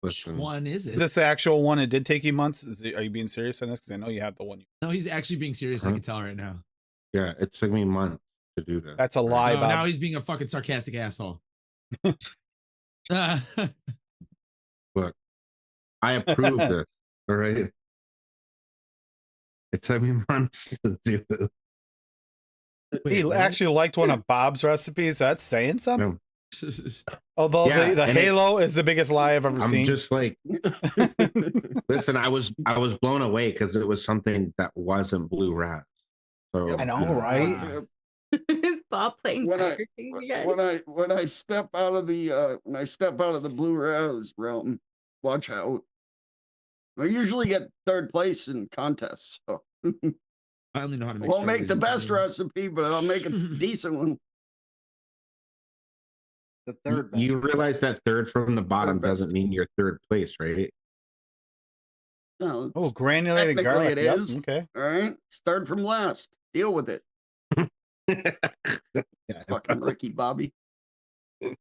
[SPEAKER 9] Which
[SPEAKER 11] listen,
[SPEAKER 9] one is it?
[SPEAKER 1] Is this the actual one? It did take you months. Are you being serious on this? Because I know you have the one.
[SPEAKER 9] No, he's actually being serious. I
[SPEAKER 11] Uh-huh.
[SPEAKER 9] can tell right now.
[SPEAKER 11] yeah, it took me months to do this.
[SPEAKER 1] That's a
[SPEAKER 11] all right?
[SPEAKER 1] lie,
[SPEAKER 9] No,
[SPEAKER 1] Bob.
[SPEAKER 9] now he's being a fucking sarcastic asshole.
[SPEAKER 11] Look, I approve this. All right. It took me months to do this.
[SPEAKER 9] Wait,
[SPEAKER 1] He
[SPEAKER 9] what?
[SPEAKER 1] actually liked one of Bob's recipes. That's saying something.
[SPEAKER 11] No,
[SPEAKER 1] Although
[SPEAKER 11] Yeah,
[SPEAKER 1] the
[SPEAKER 11] and it-
[SPEAKER 1] Halo is the biggest lie I've ever
[SPEAKER 11] I'm
[SPEAKER 1] seen.
[SPEAKER 11] just like, listen, I was blown away because it was something that wasn't blue rat. So
[SPEAKER 1] I know, right?
[SPEAKER 2] Is Bob playing
[SPEAKER 3] When I-
[SPEAKER 2] Tiger King again?
[SPEAKER 3] When I step out of the blue raz realm, watch out. I usually get third place in contests. So
[SPEAKER 9] I only know how to make.
[SPEAKER 3] won't make the
[SPEAKER 9] strawberries
[SPEAKER 3] best
[SPEAKER 9] and cream.
[SPEAKER 3] recipe, but I'll make a decent one.
[SPEAKER 5] The third
[SPEAKER 11] you realize that third from the bottom
[SPEAKER 3] Third best.
[SPEAKER 11] doesn't mean you're third place, right?
[SPEAKER 3] No,
[SPEAKER 1] Oh, granulated
[SPEAKER 3] technically
[SPEAKER 1] garlic.
[SPEAKER 3] it
[SPEAKER 1] Yep,
[SPEAKER 3] is.
[SPEAKER 1] okay.
[SPEAKER 3] All right, start from last. Deal with it,
[SPEAKER 11] Yeah,
[SPEAKER 3] fucking Ricky Bobby.
[SPEAKER 11] I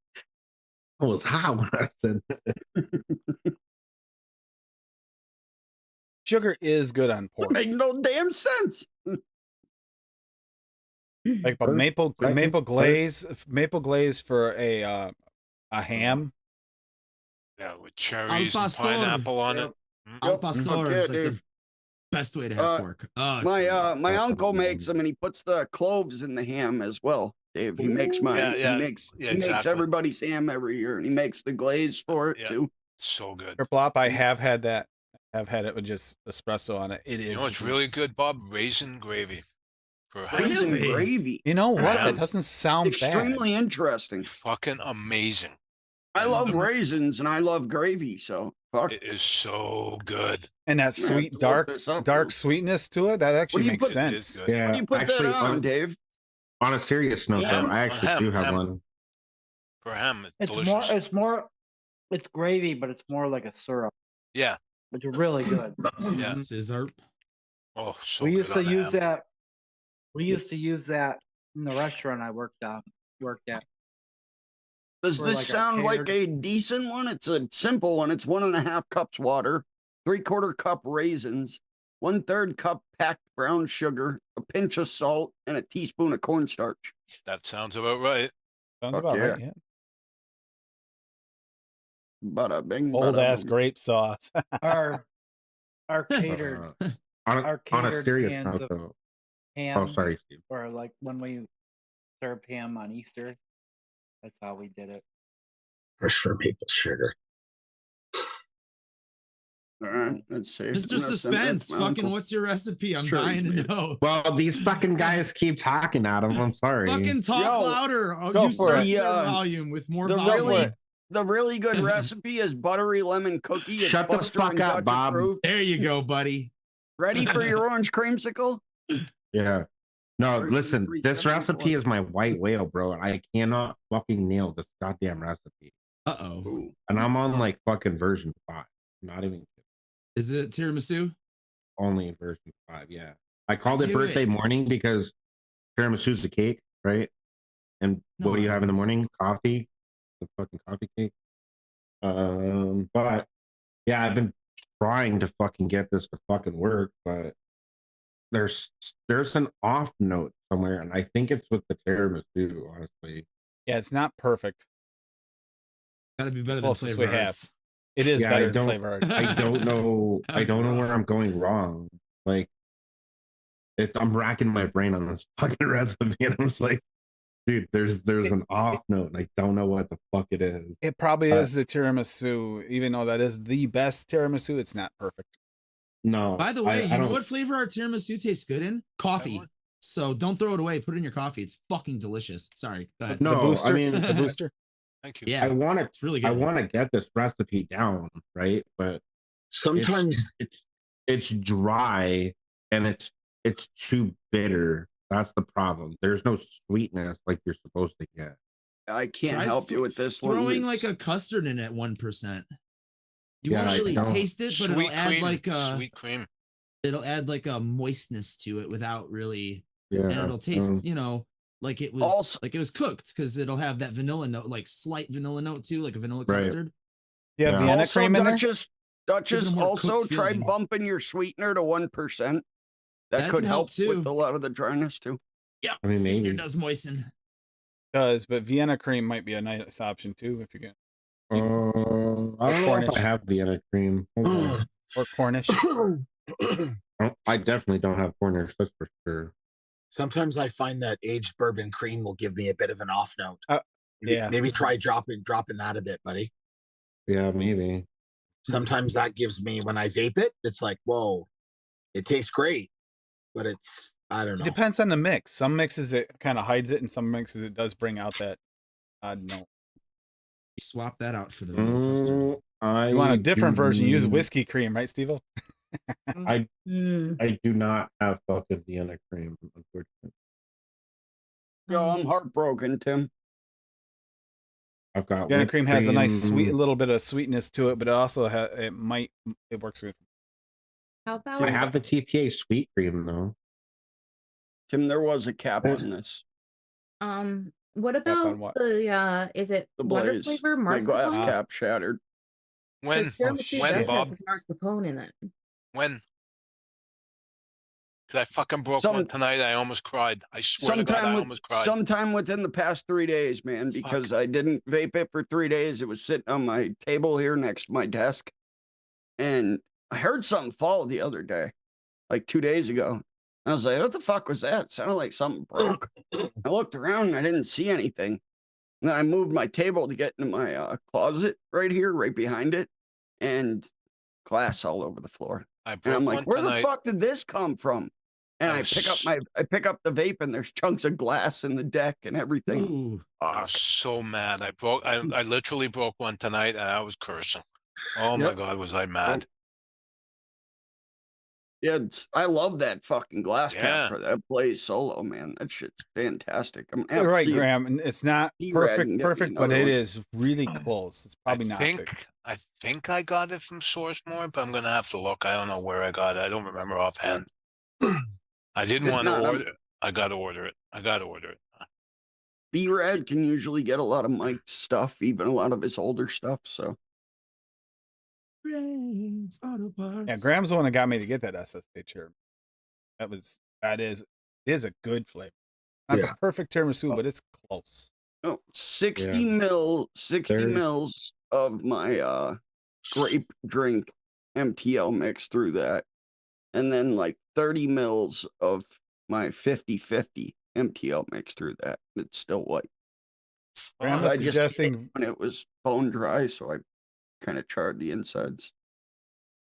[SPEAKER 11] was hot when I said that.
[SPEAKER 1] Sugar is good on pork.
[SPEAKER 3] Make no damn sense.
[SPEAKER 1] Like but
[SPEAKER 11] Pork,
[SPEAKER 1] maple
[SPEAKER 11] second,
[SPEAKER 1] maple glaze for a ham.
[SPEAKER 6] Yeah, with cherries and
[SPEAKER 9] pastor.
[SPEAKER 6] pineapple on
[SPEAKER 3] Yep.
[SPEAKER 6] it. Mm.
[SPEAKER 9] Al
[SPEAKER 3] Yep,
[SPEAKER 9] pastor
[SPEAKER 3] okay,
[SPEAKER 9] is like the
[SPEAKER 3] Dave.
[SPEAKER 9] best way to have pork. Oh, it's
[SPEAKER 3] My
[SPEAKER 9] so good.
[SPEAKER 3] my
[SPEAKER 11] That's
[SPEAKER 3] uncle
[SPEAKER 11] amazing.
[SPEAKER 3] makes them, and he puts the cloves in the ham as well. Dave, he makes
[SPEAKER 9] Ooh.
[SPEAKER 3] mine.
[SPEAKER 6] Yeah,
[SPEAKER 3] He makes
[SPEAKER 6] exactly.
[SPEAKER 3] everybody's ham every year, and he makes the glaze for it
[SPEAKER 6] Yeah.
[SPEAKER 3] too.
[SPEAKER 6] So good.
[SPEAKER 1] Triple up. I have had that. I've had it with just espresso on it. It is.
[SPEAKER 6] You know what's really good, Bob? Raisin gravy for ham.
[SPEAKER 3] Raisin
[SPEAKER 9] Really?
[SPEAKER 3] gravy,
[SPEAKER 1] You know what?
[SPEAKER 6] Ham.
[SPEAKER 1] That doesn't sound
[SPEAKER 3] extremely
[SPEAKER 1] bad.
[SPEAKER 3] interesting.
[SPEAKER 6] Fucking amazing.
[SPEAKER 3] I love
[SPEAKER 6] Mm.
[SPEAKER 3] raisins and I love gravy, so fuck.
[SPEAKER 6] It is so good.
[SPEAKER 1] And that
[SPEAKER 3] Man,
[SPEAKER 1] sweet,
[SPEAKER 3] look
[SPEAKER 1] dark,
[SPEAKER 3] this up,
[SPEAKER 1] dark
[SPEAKER 3] though.
[SPEAKER 1] sweetness to it. That actually
[SPEAKER 3] do you
[SPEAKER 1] makes
[SPEAKER 3] put-
[SPEAKER 6] It is
[SPEAKER 1] sense.
[SPEAKER 6] good.
[SPEAKER 11] Yeah,
[SPEAKER 3] What do you put
[SPEAKER 11] actually,
[SPEAKER 3] that on, Dave?
[SPEAKER 11] on a serious note, though,
[SPEAKER 3] Ham?
[SPEAKER 11] I actually
[SPEAKER 6] Ham,
[SPEAKER 11] do have
[SPEAKER 6] ham.
[SPEAKER 11] one.
[SPEAKER 6] For ham, it's
[SPEAKER 5] It's
[SPEAKER 6] delicious.
[SPEAKER 5] it's gravy, but it's more like a syrup.
[SPEAKER 6] Yeah.
[SPEAKER 5] It's really good.
[SPEAKER 6] Yeah.
[SPEAKER 9] Scissor.
[SPEAKER 6] Oh, so
[SPEAKER 5] we
[SPEAKER 6] good
[SPEAKER 5] used to
[SPEAKER 6] on
[SPEAKER 5] use
[SPEAKER 6] ham.
[SPEAKER 5] that. We used to use that in the restaurant I worked at.
[SPEAKER 3] Does
[SPEAKER 5] For
[SPEAKER 3] this
[SPEAKER 5] like a
[SPEAKER 3] sound like
[SPEAKER 5] catered-
[SPEAKER 3] a decent one? It's a simple one. It's 1.5 cups water, 3/4 cup raisins, 1/3 cup packed brown sugar, a pinch of salt, and a teaspoon of cornstarch.
[SPEAKER 6] That sounds about right.
[SPEAKER 1] Sounds
[SPEAKER 3] Fuck
[SPEAKER 1] about
[SPEAKER 3] yeah.
[SPEAKER 1] right. Yeah.
[SPEAKER 3] Bada bing,
[SPEAKER 1] Old
[SPEAKER 3] bada
[SPEAKER 1] ass
[SPEAKER 3] boom.
[SPEAKER 1] grape sauce.
[SPEAKER 5] our catered
[SPEAKER 11] On
[SPEAKER 5] Our
[SPEAKER 11] a
[SPEAKER 5] catered
[SPEAKER 11] serious
[SPEAKER 5] cans
[SPEAKER 11] note,
[SPEAKER 5] of
[SPEAKER 11] though.
[SPEAKER 5] ham,
[SPEAKER 11] Oh, sorry, Steve.
[SPEAKER 5] or like when we served ham on Easter. That's how we did it.
[SPEAKER 8] First for maple sugar.
[SPEAKER 3] All right, let's see. I'm
[SPEAKER 9] Mr.
[SPEAKER 3] gonna send that to
[SPEAKER 9] Suspense,
[SPEAKER 3] my
[SPEAKER 9] fucking
[SPEAKER 3] uncle.
[SPEAKER 9] what's your recipe? I'm
[SPEAKER 3] Sure,
[SPEAKER 9] dying
[SPEAKER 3] he's
[SPEAKER 9] to
[SPEAKER 3] made it.
[SPEAKER 9] know.
[SPEAKER 11] Well, these fucking guys keep talking at him. I'm sorry.
[SPEAKER 9] Fucking talk
[SPEAKER 3] Yo,
[SPEAKER 9] louder. Oh,
[SPEAKER 1] go
[SPEAKER 9] you
[SPEAKER 1] for
[SPEAKER 9] start
[SPEAKER 1] it.
[SPEAKER 9] your
[SPEAKER 3] The,
[SPEAKER 9] volume with more
[SPEAKER 3] the
[SPEAKER 9] volume.
[SPEAKER 3] really the really good recipe is buttery lemon cookie. It's
[SPEAKER 11] Shut the
[SPEAKER 3] Buster
[SPEAKER 11] fuck
[SPEAKER 3] and
[SPEAKER 11] up,
[SPEAKER 3] Dutch
[SPEAKER 11] Bob.
[SPEAKER 3] approved.
[SPEAKER 9] There you go, buddy.
[SPEAKER 3] Ready for your orange creamsicle?
[SPEAKER 11] Yeah. No,
[SPEAKER 3] Version
[SPEAKER 11] listen, this
[SPEAKER 3] 374.
[SPEAKER 11] recipe is my white whale, bro, and I cannot fucking nail this goddamn recipe.
[SPEAKER 9] Uh-oh.
[SPEAKER 3] Ooh.
[SPEAKER 11] And I'm on like fucking version 5. Not even
[SPEAKER 9] Is it tiramisu?
[SPEAKER 11] only version 5, yeah. I called it
[SPEAKER 9] Do
[SPEAKER 11] birthday
[SPEAKER 9] it.
[SPEAKER 11] morning because tiramisu's a cake, right? And what do you have in the
[SPEAKER 9] Nice.
[SPEAKER 11] morning? Coffee. The fucking coffee cake. But yeah, I've been trying to fucking get this to fucking work, but there's an off note somewhere, and I think it's with the tiramisu, honestly.
[SPEAKER 1] Yeah, it's not perfect.
[SPEAKER 9] Gotta be better than
[SPEAKER 1] Closest
[SPEAKER 9] flavor
[SPEAKER 1] we have.
[SPEAKER 9] arts.
[SPEAKER 1] It is
[SPEAKER 11] Yeah,
[SPEAKER 1] better
[SPEAKER 11] I
[SPEAKER 1] than
[SPEAKER 11] don't-
[SPEAKER 1] flavor arts.
[SPEAKER 11] I don't know. I
[SPEAKER 9] That's
[SPEAKER 11] don't know where
[SPEAKER 9] rough.
[SPEAKER 11] I'm going wrong. Like, I'm racking my brain on this fucking recipe, and I'm just like, dude, there's an off note, and I don't know what the fuck it is.
[SPEAKER 1] It probably is the tiramisu, even though that is the best tiramisu. It's not perfect.
[SPEAKER 11] No.
[SPEAKER 9] By the way,
[SPEAKER 11] I
[SPEAKER 9] you know
[SPEAKER 11] don't-
[SPEAKER 9] what flavor our tiramisu tastes good in? Coffee.
[SPEAKER 6] one?
[SPEAKER 9] So don't throw it away. Put it in your coffee. It's fucking delicious. Sorry. Go ahead.
[SPEAKER 11] No,
[SPEAKER 1] the booster.
[SPEAKER 11] I mean,
[SPEAKER 1] the booster.
[SPEAKER 6] Thank you.
[SPEAKER 9] Yeah,
[SPEAKER 11] I want
[SPEAKER 9] it's really
[SPEAKER 11] to. I
[SPEAKER 9] good.
[SPEAKER 11] want to get this recipe down, right? But
[SPEAKER 8] Sometimes
[SPEAKER 11] it's dry and it's too bitter. That's the problem. There's no sweetness like you're supposed to get.
[SPEAKER 3] I can't
[SPEAKER 9] Try
[SPEAKER 3] help you with this one.
[SPEAKER 9] throwing
[SPEAKER 3] It's-
[SPEAKER 9] like a custard in at 1%. You
[SPEAKER 11] Yeah,
[SPEAKER 9] won't
[SPEAKER 11] I
[SPEAKER 9] really
[SPEAKER 11] don't-
[SPEAKER 9] taste it, but
[SPEAKER 6] Sweet
[SPEAKER 9] it'll add
[SPEAKER 6] cream.
[SPEAKER 9] like
[SPEAKER 6] Sweet cream.
[SPEAKER 9] it'll add like a moistness to it without really, and
[SPEAKER 11] Yeah.
[SPEAKER 9] it'll taste, you know, like it was
[SPEAKER 3] Also-
[SPEAKER 9] like it was cooked because it'll have that vanilla note, like slight vanilla note too, like a vanilla
[SPEAKER 11] Right.
[SPEAKER 9] custard.
[SPEAKER 1] You have
[SPEAKER 11] Yeah.
[SPEAKER 1] Vienna
[SPEAKER 3] Also,
[SPEAKER 1] cream in there?
[SPEAKER 3] Duchess,
[SPEAKER 9] more
[SPEAKER 3] also
[SPEAKER 9] cooked
[SPEAKER 3] try
[SPEAKER 9] feeling.
[SPEAKER 3] bumping your sweetener to 1%. That
[SPEAKER 9] That
[SPEAKER 3] could
[SPEAKER 9] can help,
[SPEAKER 3] help with
[SPEAKER 9] too.
[SPEAKER 3] a lot of the dryness too.
[SPEAKER 9] Yeah,
[SPEAKER 11] I mean,
[SPEAKER 9] sweetener
[SPEAKER 11] maybe.
[SPEAKER 9] does moisten.
[SPEAKER 1] Does, but Vienna cream might be a nice option too if you get
[SPEAKER 11] I don't know if
[SPEAKER 1] Cornish.
[SPEAKER 11] I have Vienna cream. Hold on.
[SPEAKER 1] or Cornish.
[SPEAKER 11] I definitely don't have Cornish, that's for sure.
[SPEAKER 8] Sometimes I find that aged bourbon cream will give me a bit of an off note.
[SPEAKER 1] Yeah.
[SPEAKER 8] Maybe try dropping that a bit, buddy.
[SPEAKER 11] Yeah, maybe.
[SPEAKER 8] Sometimes that gives me, when I vape it, it's like, whoa, it tastes great, but it's, I don't
[SPEAKER 1] It
[SPEAKER 8] know.
[SPEAKER 1] depends on the mix. Some mixes it kind of hides it, and some mixes it does bring out that odd note.
[SPEAKER 9] You swap that out for the vanilla custard.
[SPEAKER 11] I
[SPEAKER 1] You want a different version? Use
[SPEAKER 11] do-
[SPEAKER 1] whiskey cream, right, Steve?
[SPEAKER 11] I
[SPEAKER 2] Mm.
[SPEAKER 11] I do not have fucking Vienna cream, unfortunately.
[SPEAKER 3] Yo, I'm heartbroken, Tim.
[SPEAKER 11] I've got
[SPEAKER 1] Vienna
[SPEAKER 11] whipped
[SPEAKER 1] cream has a nice sweet, a
[SPEAKER 11] cream.
[SPEAKER 1] little bit of sweetness to it, but it also it works good.
[SPEAKER 2] How about
[SPEAKER 11] I have the TPA sweet cream though.
[SPEAKER 3] Tim, there was a cap on this.
[SPEAKER 2] what
[SPEAKER 1] on
[SPEAKER 2] about
[SPEAKER 1] what?
[SPEAKER 2] the is it
[SPEAKER 3] The
[SPEAKER 2] water
[SPEAKER 3] blaze.
[SPEAKER 2] flavor
[SPEAKER 3] My glass
[SPEAKER 2] mascarpone?
[SPEAKER 3] cap shattered.
[SPEAKER 6] When?
[SPEAKER 2] Because tiramisu
[SPEAKER 6] When,
[SPEAKER 2] does
[SPEAKER 6] Bob?
[SPEAKER 2] have some mascarpone in it.
[SPEAKER 6] When? Because I fucking broke one tonight. I almost cried. I swear to God, I almost cried.
[SPEAKER 3] Sometime within the past 3 days, man, because I didn't vape it for 3 days. It was sitting on my table here next to my desk. And I heard something fall the other day, like 2 days ago. I was like, what the fuck was that? It sounded like something broke. I looked around and I didn't see anything. And then I moved my table to get into my closet right here, right behind it, and glass all over the floor. And I'm like, where the fuck did this come from? And I pick up the vape, and there's chunks of glass in the deck and everything.
[SPEAKER 9] Ooh.
[SPEAKER 6] I was so mad. I literally broke one tonight, and I was cursing. Oh my God, was I mad?
[SPEAKER 3] Yeah, I love that fucking glass cap for that Blaze Solo, man. That shit's fantastic.
[SPEAKER 1] You're right, Graham, and it's not perfect, but it is really close. It's probably not.
[SPEAKER 6] I think I got it from Sourcemore, but I'm gonna have to look. I don't know where I got it. I don't remember offhand. I didn't want to order it. I got to order it.
[SPEAKER 3] B-Rad can usually get a lot of Mike's stuff, even a lot of his older stuff. So
[SPEAKER 1] Yeah, Graham's the one that got me to get that SSH chair. That is a good flavor. Not the perfect tiramisu, but it's close.
[SPEAKER 3] Oh, 60 mils of my grape drink MTL mix through that. And then like 30 mils of my 50-50 MTL mix through that. It's still white.
[SPEAKER 1] Graham
[SPEAKER 3] I
[SPEAKER 1] was
[SPEAKER 3] just
[SPEAKER 1] suggesting
[SPEAKER 3] when it was bone dry, so I kind of charred the insides.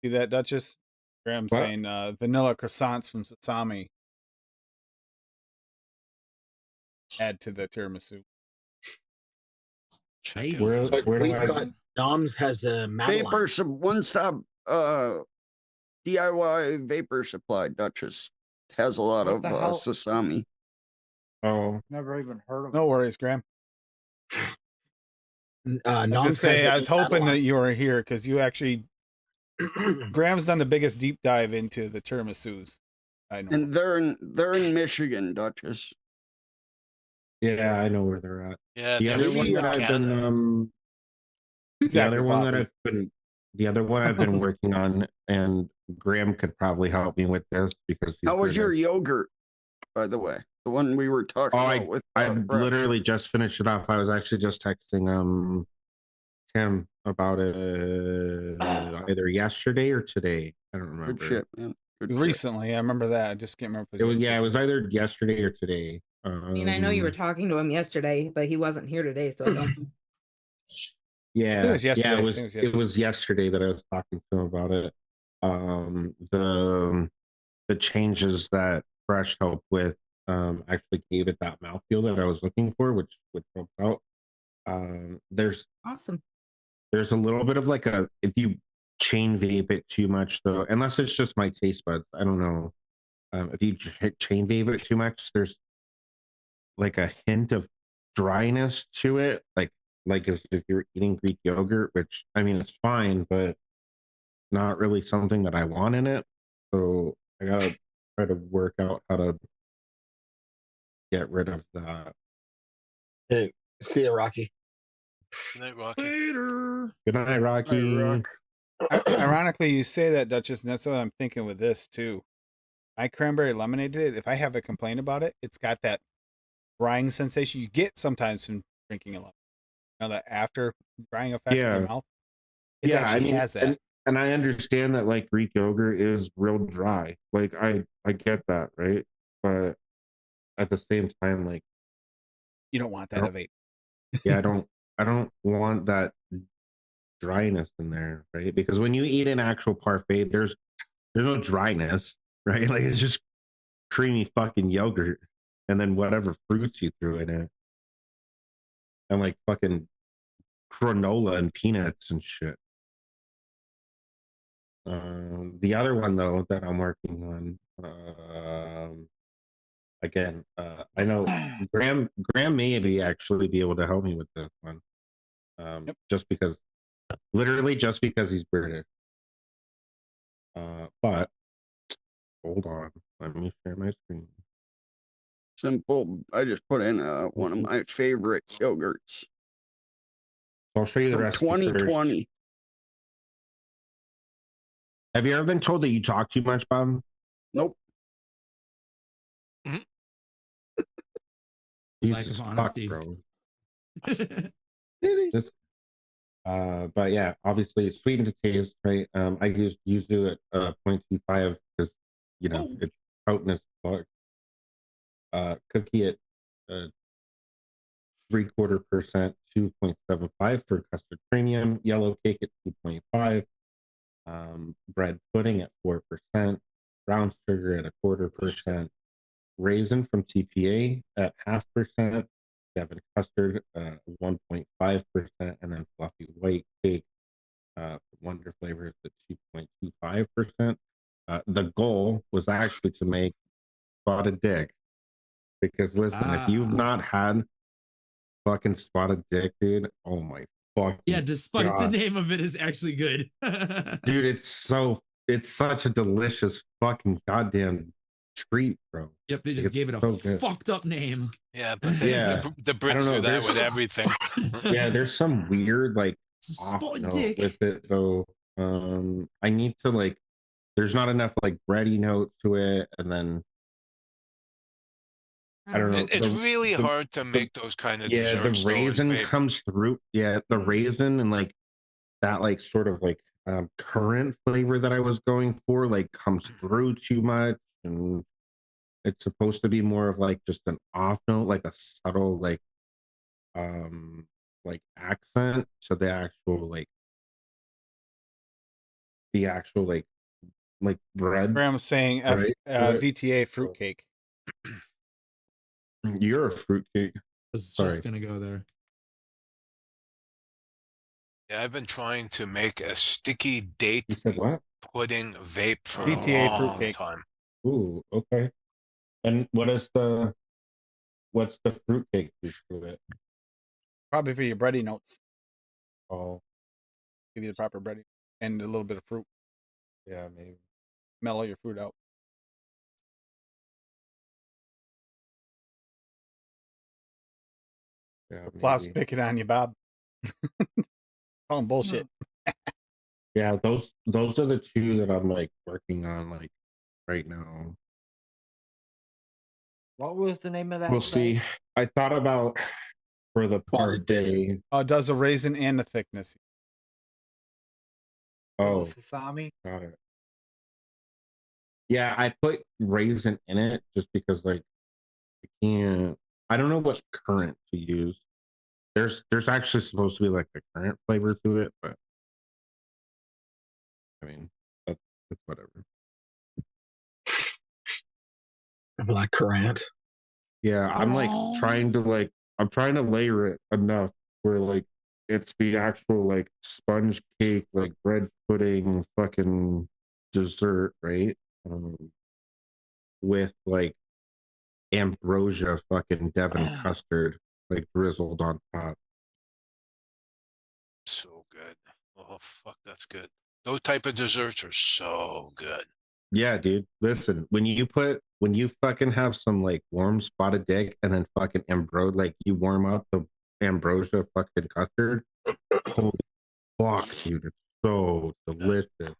[SPEAKER 1] See that, Duchess? Graham saying vanilla croissants from Sasami. Add to the tiramisu.
[SPEAKER 8] We've got Noms has a
[SPEAKER 3] Vapor one-stop DIY vapor supply. Duchess has a lot of Sasami.
[SPEAKER 11] Oh,
[SPEAKER 10] never even heard of it.
[SPEAKER 1] No worries, Graham. I was hoping that you were here because you actually Graham's done the biggest deep dive into the tiramisus. I know.
[SPEAKER 3] And they're in Michigan, Duchess.
[SPEAKER 11] yeah, I know where they're at.
[SPEAKER 6] Yeah,
[SPEAKER 11] the other one that I've been the other one I've been working on, and Graham could probably help me with this because
[SPEAKER 3] how was your yogurt, by the way? The one we were talking about with
[SPEAKER 11] I literally just finished it off. I was actually just texting Tim about it either yesterday or today. I don't remember.
[SPEAKER 3] Good shit, man.
[SPEAKER 1] Recently, I remember that. I just can't remember.
[SPEAKER 11] It was either yesterday or today.
[SPEAKER 2] I mean, I know you were talking to him yesterday, but he wasn't here today, so I don't.
[SPEAKER 11] Yeah,
[SPEAKER 1] it was yesterday.
[SPEAKER 11] Yeah, it was yesterday that I was talking to him about it. The changes that Fresh helped with actually gave it that mouthfeel that I was looking for, which helped out. There's
[SPEAKER 2] awesome.
[SPEAKER 11] There's a little bit of like if you chain vape it too much though, unless it's just my taste buds, I don't know. If you chain vape it too much, there's like a hint of dryness to it, like if you're eating Greek yogurt, which I mean it's fine, but not really something that I want in it. So I gotta try to work out how to get rid of that.
[SPEAKER 8] Hey, see you, Rocky.
[SPEAKER 6] Good night, Rocky.
[SPEAKER 9] Later.
[SPEAKER 11] Good night, Rocky.
[SPEAKER 1] Ironically, you say that, Duchess, and that's what I'm thinking with this too. My cranberry lemonade, if I have a complaint about it, it's got that drying sensation you get sometimes from drinking a lot. You know, that after drying effect in your
[SPEAKER 11] Yeah.
[SPEAKER 1] mouth. It
[SPEAKER 11] Yeah, I
[SPEAKER 1] actually
[SPEAKER 11] mean,
[SPEAKER 1] has that.
[SPEAKER 11] and I understand that like Greek yogurt is real dry. Like I get that, right? But at the same time, like
[SPEAKER 1] You don't want
[SPEAKER 11] I
[SPEAKER 1] that
[SPEAKER 11] don't,
[SPEAKER 1] of vape.
[SPEAKER 11] yeah, I don't want that dryness in there, right? Because when you eat an actual parfait, there's no dryness, right? Like it's just creamy fucking yogurt and then whatever fruits you threw in it. And like fucking granola and peanuts and shit. The other one though that I'm working on, again, I know Graham maybe actually be able to help me with this one,
[SPEAKER 1] Yep.
[SPEAKER 11] just because, literally just because he's British. But hold on, let me share my screen.
[SPEAKER 3] Simple. I just put in one of my favorite yogurts
[SPEAKER 11] I'll show you the
[SPEAKER 3] from
[SPEAKER 11] recipe first.
[SPEAKER 3] 2020.
[SPEAKER 11] Have you ever been told that you talk too much, Bob?
[SPEAKER 3] Nope.
[SPEAKER 9] Lack
[SPEAKER 11] Jesus
[SPEAKER 9] of
[SPEAKER 11] fuck,
[SPEAKER 9] honesty.
[SPEAKER 11] bro. But yeah, obviously sweetened to taste, right? I use yuzu at 0.25 because you know it's potent as fuck. Cookie at 0.75%, 2.75 for custard premium. Yellow cake at 2.5. Bread pudding at 4%. Brown sugar at 0.25%. Raisin from TPA at 0.5%. Devon custard 1.5%, and then fluffy white cake Wonder Flavors at 2.25%. The goal was actually to make spotted dick, because listen, if you've not had fucking spotted dick, dude, oh my fucking
[SPEAKER 9] Yeah, despite the
[SPEAKER 11] God.
[SPEAKER 9] name of it is actually good.
[SPEAKER 11] Dude, it's such a delicious fucking goddamn treat, bro.
[SPEAKER 9] Yep, they
[SPEAKER 11] Like,
[SPEAKER 9] just
[SPEAKER 11] it's
[SPEAKER 9] gave it a
[SPEAKER 11] so good.
[SPEAKER 9] fucked up name.
[SPEAKER 6] Yeah, but
[SPEAKER 11] Yeah.
[SPEAKER 6] the
[SPEAKER 11] I
[SPEAKER 6] Brits
[SPEAKER 11] don't know,
[SPEAKER 6] do that
[SPEAKER 11] there's
[SPEAKER 6] with everything.
[SPEAKER 11] yeah, there's some weird like
[SPEAKER 9] Some
[SPEAKER 11] off
[SPEAKER 9] spotted
[SPEAKER 11] note
[SPEAKER 9] dick.
[SPEAKER 11] with it though. I need to like, there's not enough like bready note to it, and then I don't know.
[SPEAKER 6] It's really hard to make those kind of
[SPEAKER 11] yeah, the
[SPEAKER 6] desserts though in
[SPEAKER 11] raisin
[SPEAKER 6] vape.
[SPEAKER 11] comes through. Yeah, the raisin and like that like sort of like currant flavor that I was going for like comes through too much, and it's supposed to be more of like just an off note, like a subtle like accent. So the actual like bread,
[SPEAKER 1] Graham's saying
[SPEAKER 11] right?
[SPEAKER 1] VTA fruitcake.
[SPEAKER 11] You're a fruitcake.
[SPEAKER 9] I was
[SPEAKER 11] Sorry.
[SPEAKER 9] just gonna go there.
[SPEAKER 6] Yeah, I've been trying to make a sticky date
[SPEAKER 11] You said what?
[SPEAKER 6] pudding vape for a
[SPEAKER 1] VTA
[SPEAKER 6] long
[SPEAKER 1] fruitcake.
[SPEAKER 6] time.
[SPEAKER 11] Ooh, okay. And what's the fruitcake piece to it?
[SPEAKER 1] Probably for your bready notes.
[SPEAKER 11] Oh,
[SPEAKER 1] Give you the proper bready and a little bit of fruit.
[SPEAKER 11] yeah, maybe.
[SPEAKER 1] Mellow your fruit out.
[SPEAKER 11] Yeah,
[SPEAKER 1] Plop's
[SPEAKER 11] maybe.
[SPEAKER 1] picking on you, Bob. Calling bullshit.
[SPEAKER 11] Yeah, those are the two that I'm like working on like right now.
[SPEAKER 5] What was the name of that?
[SPEAKER 11] We'll
[SPEAKER 5] thing?
[SPEAKER 11] see. I thought about for the parfait.
[SPEAKER 1] Oh, it does the raisin and the thickness.
[SPEAKER 11] Oh,
[SPEAKER 5] The sesame.
[SPEAKER 11] got it. Yeah, I put raisin in it just because like I don't know what currant to use. There's actually supposed to be like a currant flavor to it, but I mean that's whatever.
[SPEAKER 8] Black currant.
[SPEAKER 11] Yeah, I'm trying to layer it enough where like it's the actual like sponge cake, like bread pudding fucking dessert, right? With like ambrosia fucking Devon custard like drizzled on top.
[SPEAKER 6] So good. Oh fuck, that's good. Those type of desserts are so good.
[SPEAKER 11] Yeah, dude. Listen, when you fucking have some like warm spotted dick and then fucking like you warm up the ambrosia fucking custard. Holy fuck, dude. It's so delicious.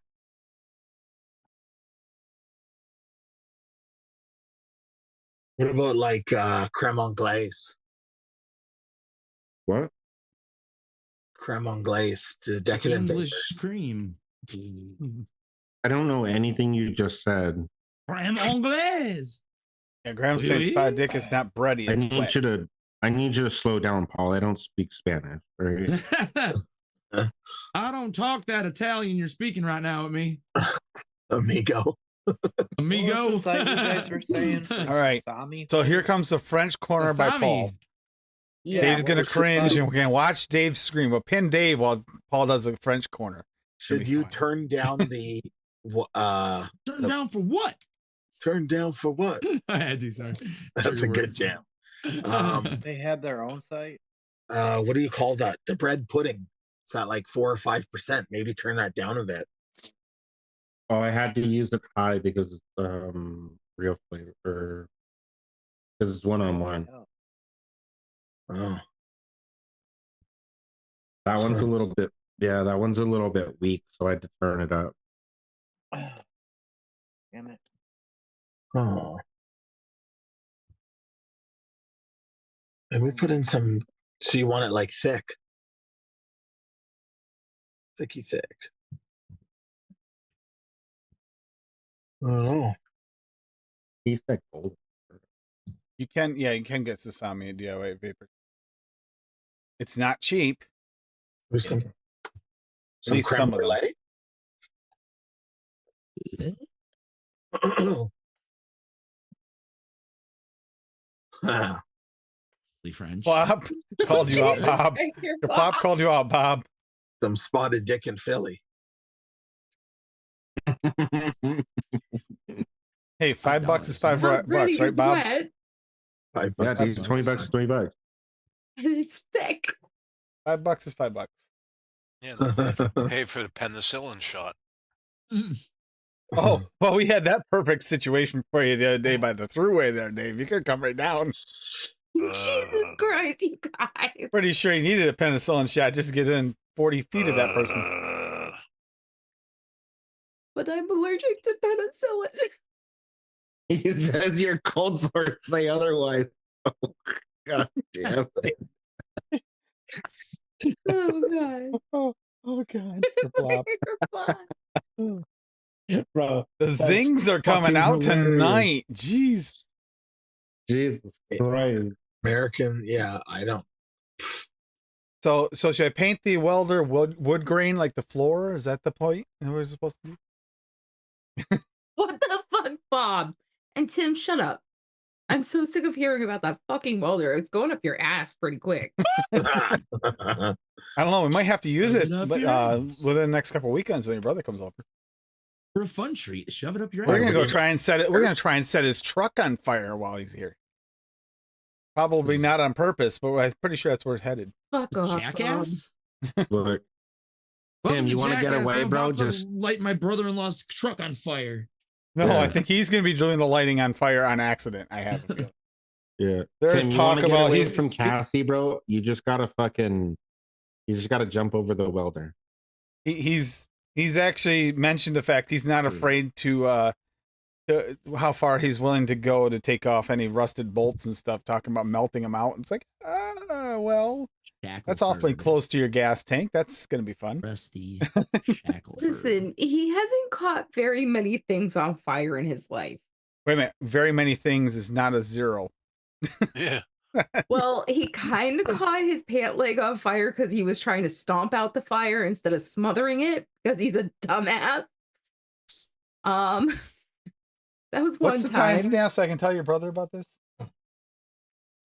[SPEAKER 8] What about like creme anglaise?
[SPEAKER 11] What?
[SPEAKER 8] Creme anglaise, the decadent
[SPEAKER 9] English
[SPEAKER 8] bakers.
[SPEAKER 9] cream.
[SPEAKER 11] I don't know anything you just said.
[SPEAKER 9] Creme anglaise.
[SPEAKER 1] Yeah, Graham saying spotted dick is not bready, it's wet.
[SPEAKER 11] I need you to slow down, Paul. I don't speak Spanish. Right?
[SPEAKER 9] I don't talk that Italian you're speaking right now with me.
[SPEAKER 8] Amigo.
[SPEAKER 9] Amigo.
[SPEAKER 10] What was the site you guys were saying?
[SPEAKER 1] All right.
[SPEAKER 10] Sami?
[SPEAKER 1] So here comes the French corner by
[SPEAKER 9] Sasami.
[SPEAKER 1] Paul.
[SPEAKER 2] Yeah.
[SPEAKER 1] Dave's gonna
[SPEAKER 8] what was the
[SPEAKER 1] cringe,
[SPEAKER 8] site?
[SPEAKER 1] and we're gonna watch Dave scream. We'll pin Dave while Paul does a French corner.
[SPEAKER 8] Should you turn down the
[SPEAKER 9] Turn down for what?
[SPEAKER 8] turn down for what?
[SPEAKER 9] I had to, sorry.
[SPEAKER 8] That's
[SPEAKER 9] Trigger
[SPEAKER 8] a good
[SPEAKER 9] words.
[SPEAKER 8] jam.
[SPEAKER 10] They had their own site.
[SPEAKER 8] What do you call that? The bread pudding. It's at like 4 or 5%. Maybe turn that down a bit.
[SPEAKER 11] Oh, I had to use it high because it's real flavor. Because it's one-on-one.
[SPEAKER 8] Oh.
[SPEAKER 11] That one's a little bit, yeah, that one's a little bit weak, so I had to turn it up.
[SPEAKER 10] Damn it.
[SPEAKER 8] Oh. And we put in some, so you want it like thick. Thicky thick. I don't know.
[SPEAKER 11] He's like gold.
[SPEAKER 1] You can get Sasami at DIY Vapor. It's not cheap.
[SPEAKER 8] There's some
[SPEAKER 1] At least
[SPEAKER 8] creme
[SPEAKER 1] some of them.
[SPEAKER 8] brulee.
[SPEAKER 9] French.
[SPEAKER 1] Bob called you out, Bob. Your pop called you out, Bob.
[SPEAKER 8] Some spotted dick in Philly.
[SPEAKER 1] Hey, $5 is $5 bucks, right, Bob?
[SPEAKER 2] Wet,
[SPEAKER 8] $5
[SPEAKER 11] Yeah, dude, $20 is $20.
[SPEAKER 2] and it's thick.
[SPEAKER 1] $5 is $5.
[SPEAKER 6] Yeah, pay for the penicillin shot.
[SPEAKER 1] Oh, well, we had that perfect situation for you the other day by the throughway there, Dave. You could come right down.
[SPEAKER 2] Jesus Christ, you guys.
[SPEAKER 1] Pretty sure you needed a penicillin shot just to get in 40 feet of that person.
[SPEAKER 2] But I'm allergic to penicillin.
[SPEAKER 11] He says your cold sores say otherwise. Oh, God damn it.
[SPEAKER 2] Oh God.
[SPEAKER 1] Oh God. Kerplop.
[SPEAKER 2] You're fine.
[SPEAKER 11] Bro,
[SPEAKER 1] The zings are coming out tonight. Jeez.
[SPEAKER 11] Jesus Christ.
[SPEAKER 8] American, yeah, I don't.
[SPEAKER 1] So should I paint the welder wood grain like the floor? Is that the point? Is that what we're supposed to do?
[SPEAKER 2] What the fuck, Bob? And Tim, shut up. I'm so sick of hearing about that fucking welder. It's going up your ass pretty quick.
[SPEAKER 1] I don't know. We might have to use
[SPEAKER 9] Shove
[SPEAKER 1] it,
[SPEAKER 9] it up
[SPEAKER 1] but
[SPEAKER 9] your ass.
[SPEAKER 1] within the next couple of weekends when your brother comes over.
[SPEAKER 9] For a fun treat, shove it up your
[SPEAKER 1] We're
[SPEAKER 9] ass.
[SPEAKER 1] gonna go try and set it. We're gonna try and set his truck on fire while he's here. Probably not on purpose, but I'm pretty sure that's where it's headed.
[SPEAKER 2] Fuck off,
[SPEAKER 9] Jackass.
[SPEAKER 11] Look, Tim, you want to get away, bro? Just
[SPEAKER 9] light my brother-in-law's truck on fire.
[SPEAKER 1] No,
[SPEAKER 11] Yeah.
[SPEAKER 1] I think he's gonna be doing the lighting on fire on accident. I have a feeling.
[SPEAKER 11] yeah.
[SPEAKER 1] There's
[SPEAKER 11] Tim, you
[SPEAKER 1] talk
[SPEAKER 11] wanna get
[SPEAKER 1] about
[SPEAKER 11] away
[SPEAKER 1] he's
[SPEAKER 11] from Cassie, bro. You just gotta jump over the welder.
[SPEAKER 1] he's actually mentioned the fact he's not afraid to how far he's willing to go to take off any rusted bolts and stuff, talking about melting them out. It's like, well, that's awfully close to your gas tank. That's gonna be fun.
[SPEAKER 9] Rusty.
[SPEAKER 2] Listen, he hasn't caught very many things on fire in his life.
[SPEAKER 1] Wait a minute. Very many things is not a zero.
[SPEAKER 6] Yeah.
[SPEAKER 2] Well, he kind of caught his pant leg on fire because he was trying to stomp out the fire instead of smothering it because he's a dumbass. That was one
[SPEAKER 1] What's the
[SPEAKER 2] time.
[SPEAKER 1] timestamp so I can tell your brother about this?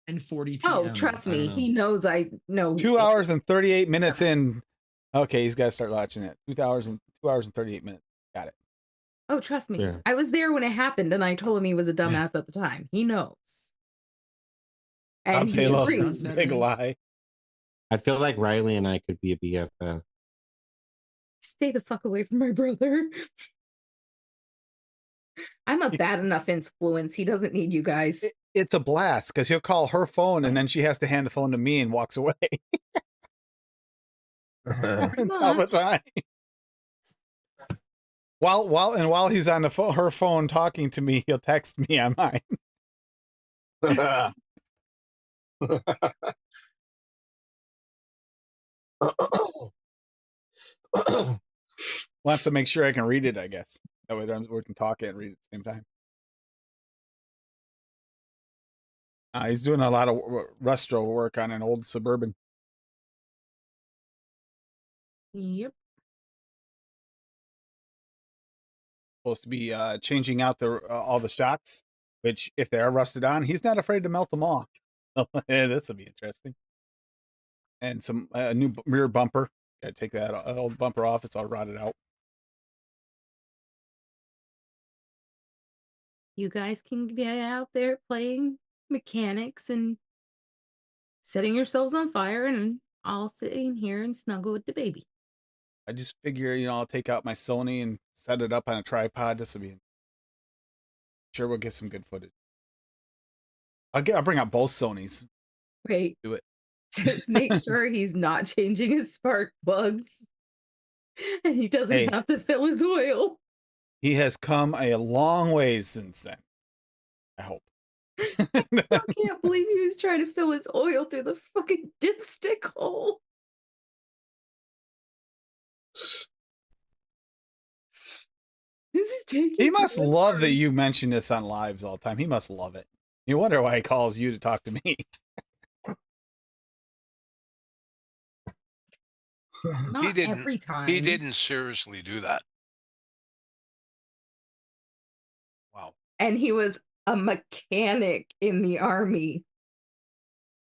[SPEAKER 9] And 40 p.m.
[SPEAKER 2] Oh, trust me, he knows I know.
[SPEAKER 1] 2 hours and 38 minutes in. Okay, he's got to start watching it. 2 hours and 38 minutes. Got it.
[SPEAKER 2] Oh, trust me.
[SPEAKER 1] Yeah.
[SPEAKER 2] I was there when it happened, and I told him he was a dumbass at the time. He knows. And he agrees.
[SPEAKER 1] Big lie.
[SPEAKER 11] I feel like Riley and I could be a BFF.
[SPEAKER 2] Stay the fuck away from my brother. I'm a bad enough influence. He doesn't need you guys.
[SPEAKER 1] It's a blast because he'll call her phone and then she has to hand the phone to me and walks away.
[SPEAKER 2] Pretty
[SPEAKER 1] All the
[SPEAKER 2] much.
[SPEAKER 1] time. While he's on the phone, her phone talking to me, he'll text me on mine. Wants to make sure I can read it, I guess. That way we can talk it and read it at the same time. He's doing a lot of resto work on an old Suburban.
[SPEAKER 2] Yep.
[SPEAKER 1] Supposed to be changing out all the shocks, which if they are rusted on, he's not afraid to melt them off. Yeah, this will be interesting. And some new rear bumper. Gotta take that old bumper off. It's all rotted out.
[SPEAKER 2] You guys can be out there playing mechanics and setting yourselves on fire, and I'll sit in here and snuggle with the baby.
[SPEAKER 1] I just figure, I'll take out my Sony and set it up on a tripod. This will be sure we'll get some good footage. I'll bring out both Sonys.
[SPEAKER 2] Wait.
[SPEAKER 1] Do it.
[SPEAKER 2] Just make sure he's not changing his spark plugs and he doesn't have to fill his oil.
[SPEAKER 1] He has come a long ways since then. I hope.
[SPEAKER 2] I can't believe he was trying to fill his oil through the fucking dipstick hole. This is taking.
[SPEAKER 1] He must love that you mention this on lives all the time. He must love it. You wonder why he calls you to talk to me.
[SPEAKER 2] Not every time.
[SPEAKER 6] He didn't seriously do that. Wow.
[SPEAKER 2] And he was a mechanic in the army.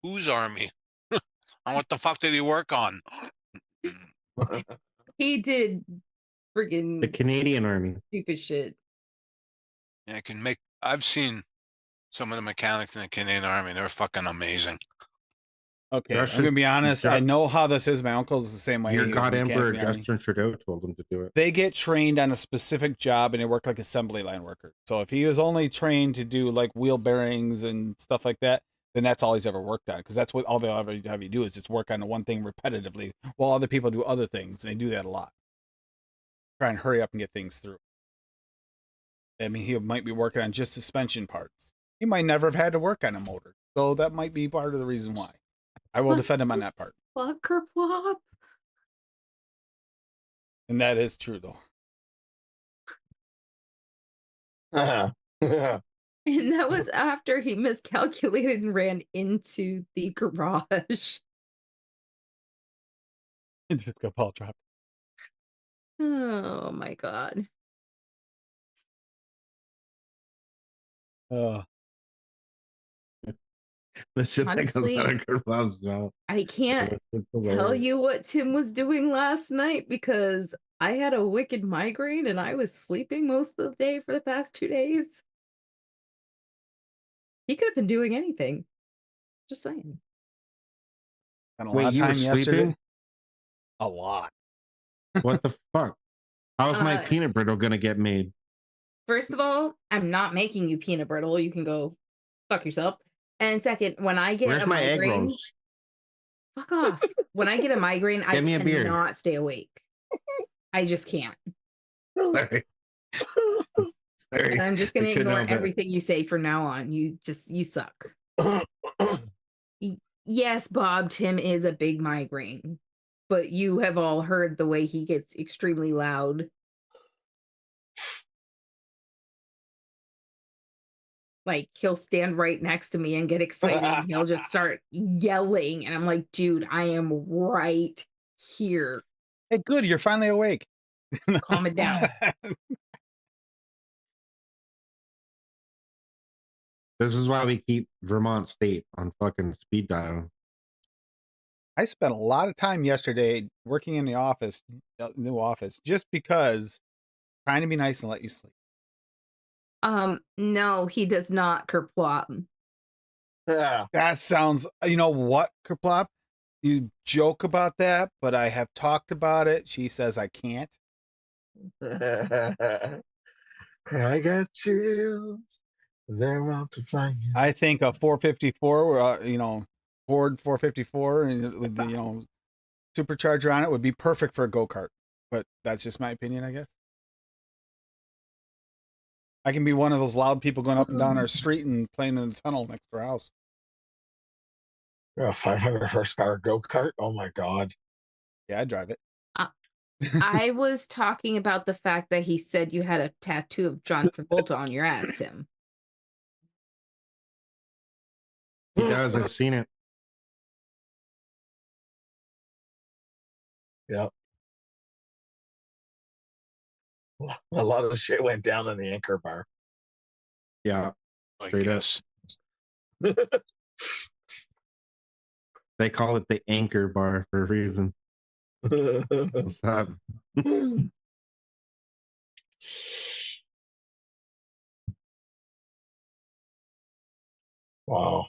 [SPEAKER 6] Whose army? And what the fuck did he work on?
[SPEAKER 2] He did friggin'
[SPEAKER 11] the Canadian Army.
[SPEAKER 2] Stupid shit.
[SPEAKER 6] Yeah, I've seen some of the mechanics in the Canadian Army. They're fucking amazing.
[SPEAKER 1] Okay, I'm gonna be honest. I know how this is. My uncle's the same way.
[SPEAKER 11] Your
[SPEAKER 1] He was
[SPEAKER 11] God
[SPEAKER 1] a mechanic
[SPEAKER 11] Emperor
[SPEAKER 1] in the army.
[SPEAKER 11] Justin Trudeau told him to do it.
[SPEAKER 1] They get trained on a specific job and they work like assembly line worker. So if he was only trained to do like wheel bearings and stuff like that, then that's all he's ever worked on. Because that's what all they'll ever have you do is just work on the one thing repetitively while other people do other things. And they do that a lot. Try and hurry up and get things through. I mean, he might be working on just suspension parts. He might never have had to work on a motor. So that might be part of the reason why. I will defend him on that part.
[SPEAKER 2] Fuck or plop.
[SPEAKER 1] And that is true, though.
[SPEAKER 2] And that was after he miscalculated and ran into the garage.
[SPEAKER 1] Just got ball dropped.
[SPEAKER 2] Oh my god.
[SPEAKER 11] The shit that comes
[SPEAKER 2] Honestly,
[SPEAKER 11] out of Kerplow's mouth.
[SPEAKER 2] I can't tell you what Tim was doing last night because I had a wicked migraine and I was sleeping most of the day for the past 2 days. He could have been doing anything. Just saying.
[SPEAKER 1] And a
[SPEAKER 11] Wait,
[SPEAKER 1] lot of
[SPEAKER 11] you were
[SPEAKER 1] time yesterday.
[SPEAKER 11] sleeping?
[SPEAKER 1] A lot.
[SPEAKER 11] What the fuck? How's my peanut brittle gonna get made?
[SPEAKER 2] First of all, I'm not making you peanut brittle. You can go fuck yourself. And second, when I get
[SPEAKER 11] Where's
[SPEAKER 2] a
[SPEAKER 11] my egg
[SPEAKER 2] migraine,
[SPEAKER 11] rolls?
[SPEAKER 2] fuck off. When I get a migraine, I
[SPEAKER 11] Get me a beer.
[SPEAKER 2] cannot stay awake. I just can't.
[SPEAKER 11] Sorry. Sorry.
[SPEAKER 2] And I'm just gonna
[SPEAKER 11] I couldn't
[SPEAKER 2] ignore
[SPEAKER 11] help it.
[SPEAKER 2] everything you say from now on. You suck. Yes, Bob, Tim is a big migraine, but you have all heard the way he gets extremely loud. Like he'll stand right next to me and get excited and he'll just start yelling and I'm like, dude, I am right here.
[SPEAKER 1] Hey, good, you're finally awake.
[SPEAKER 2] Calm it down.
[SPEAKER 11] This is why we keep Vermont State on fucking speed dial.
[SPEAKER 1] I spent a lot of time yesterday working in the office, new office, just because trying to be nice and let you sleep.
[SPEAKER 2] No, he does not, Kerplop.
[SPEAKER 1] Yeah. That sounds, you know what, Kerplop? You joke about that, but I have talked about it. She says I can't.
[SPEAKER 8] I got chills. They're multiplying.
[SPEAKER 1] I think a 454, Ford 454, and with the supercharger on it would be perfect for a go-kart. But that's just my opinion, I guess. I can be one of those loud people going up and down our street and playing in the tunnel next to our house.
[SPEAKER 8] A 500 horsepower go kart. Oh my god.
[SPEAKER 1] Yeah, I drive it.
[SPEAKER 2] I was talking about the fact that he said you had a tattoo of John Travolta on your ass, Tim.
[SPEAKER 11] He does. I've seen it.
[SPEAKER 8] Yep. A lot of shit went down in the anchor bar.
[SPEAKER 11] Yeah.
[SPEAKER 6] I
[SPEAKER 11] Straight up.
[SPEAKER 6] guess.
[SPEAKER 11] They call it the anchor bar for a reason. What's that?
[SPEAKER 8] Wow.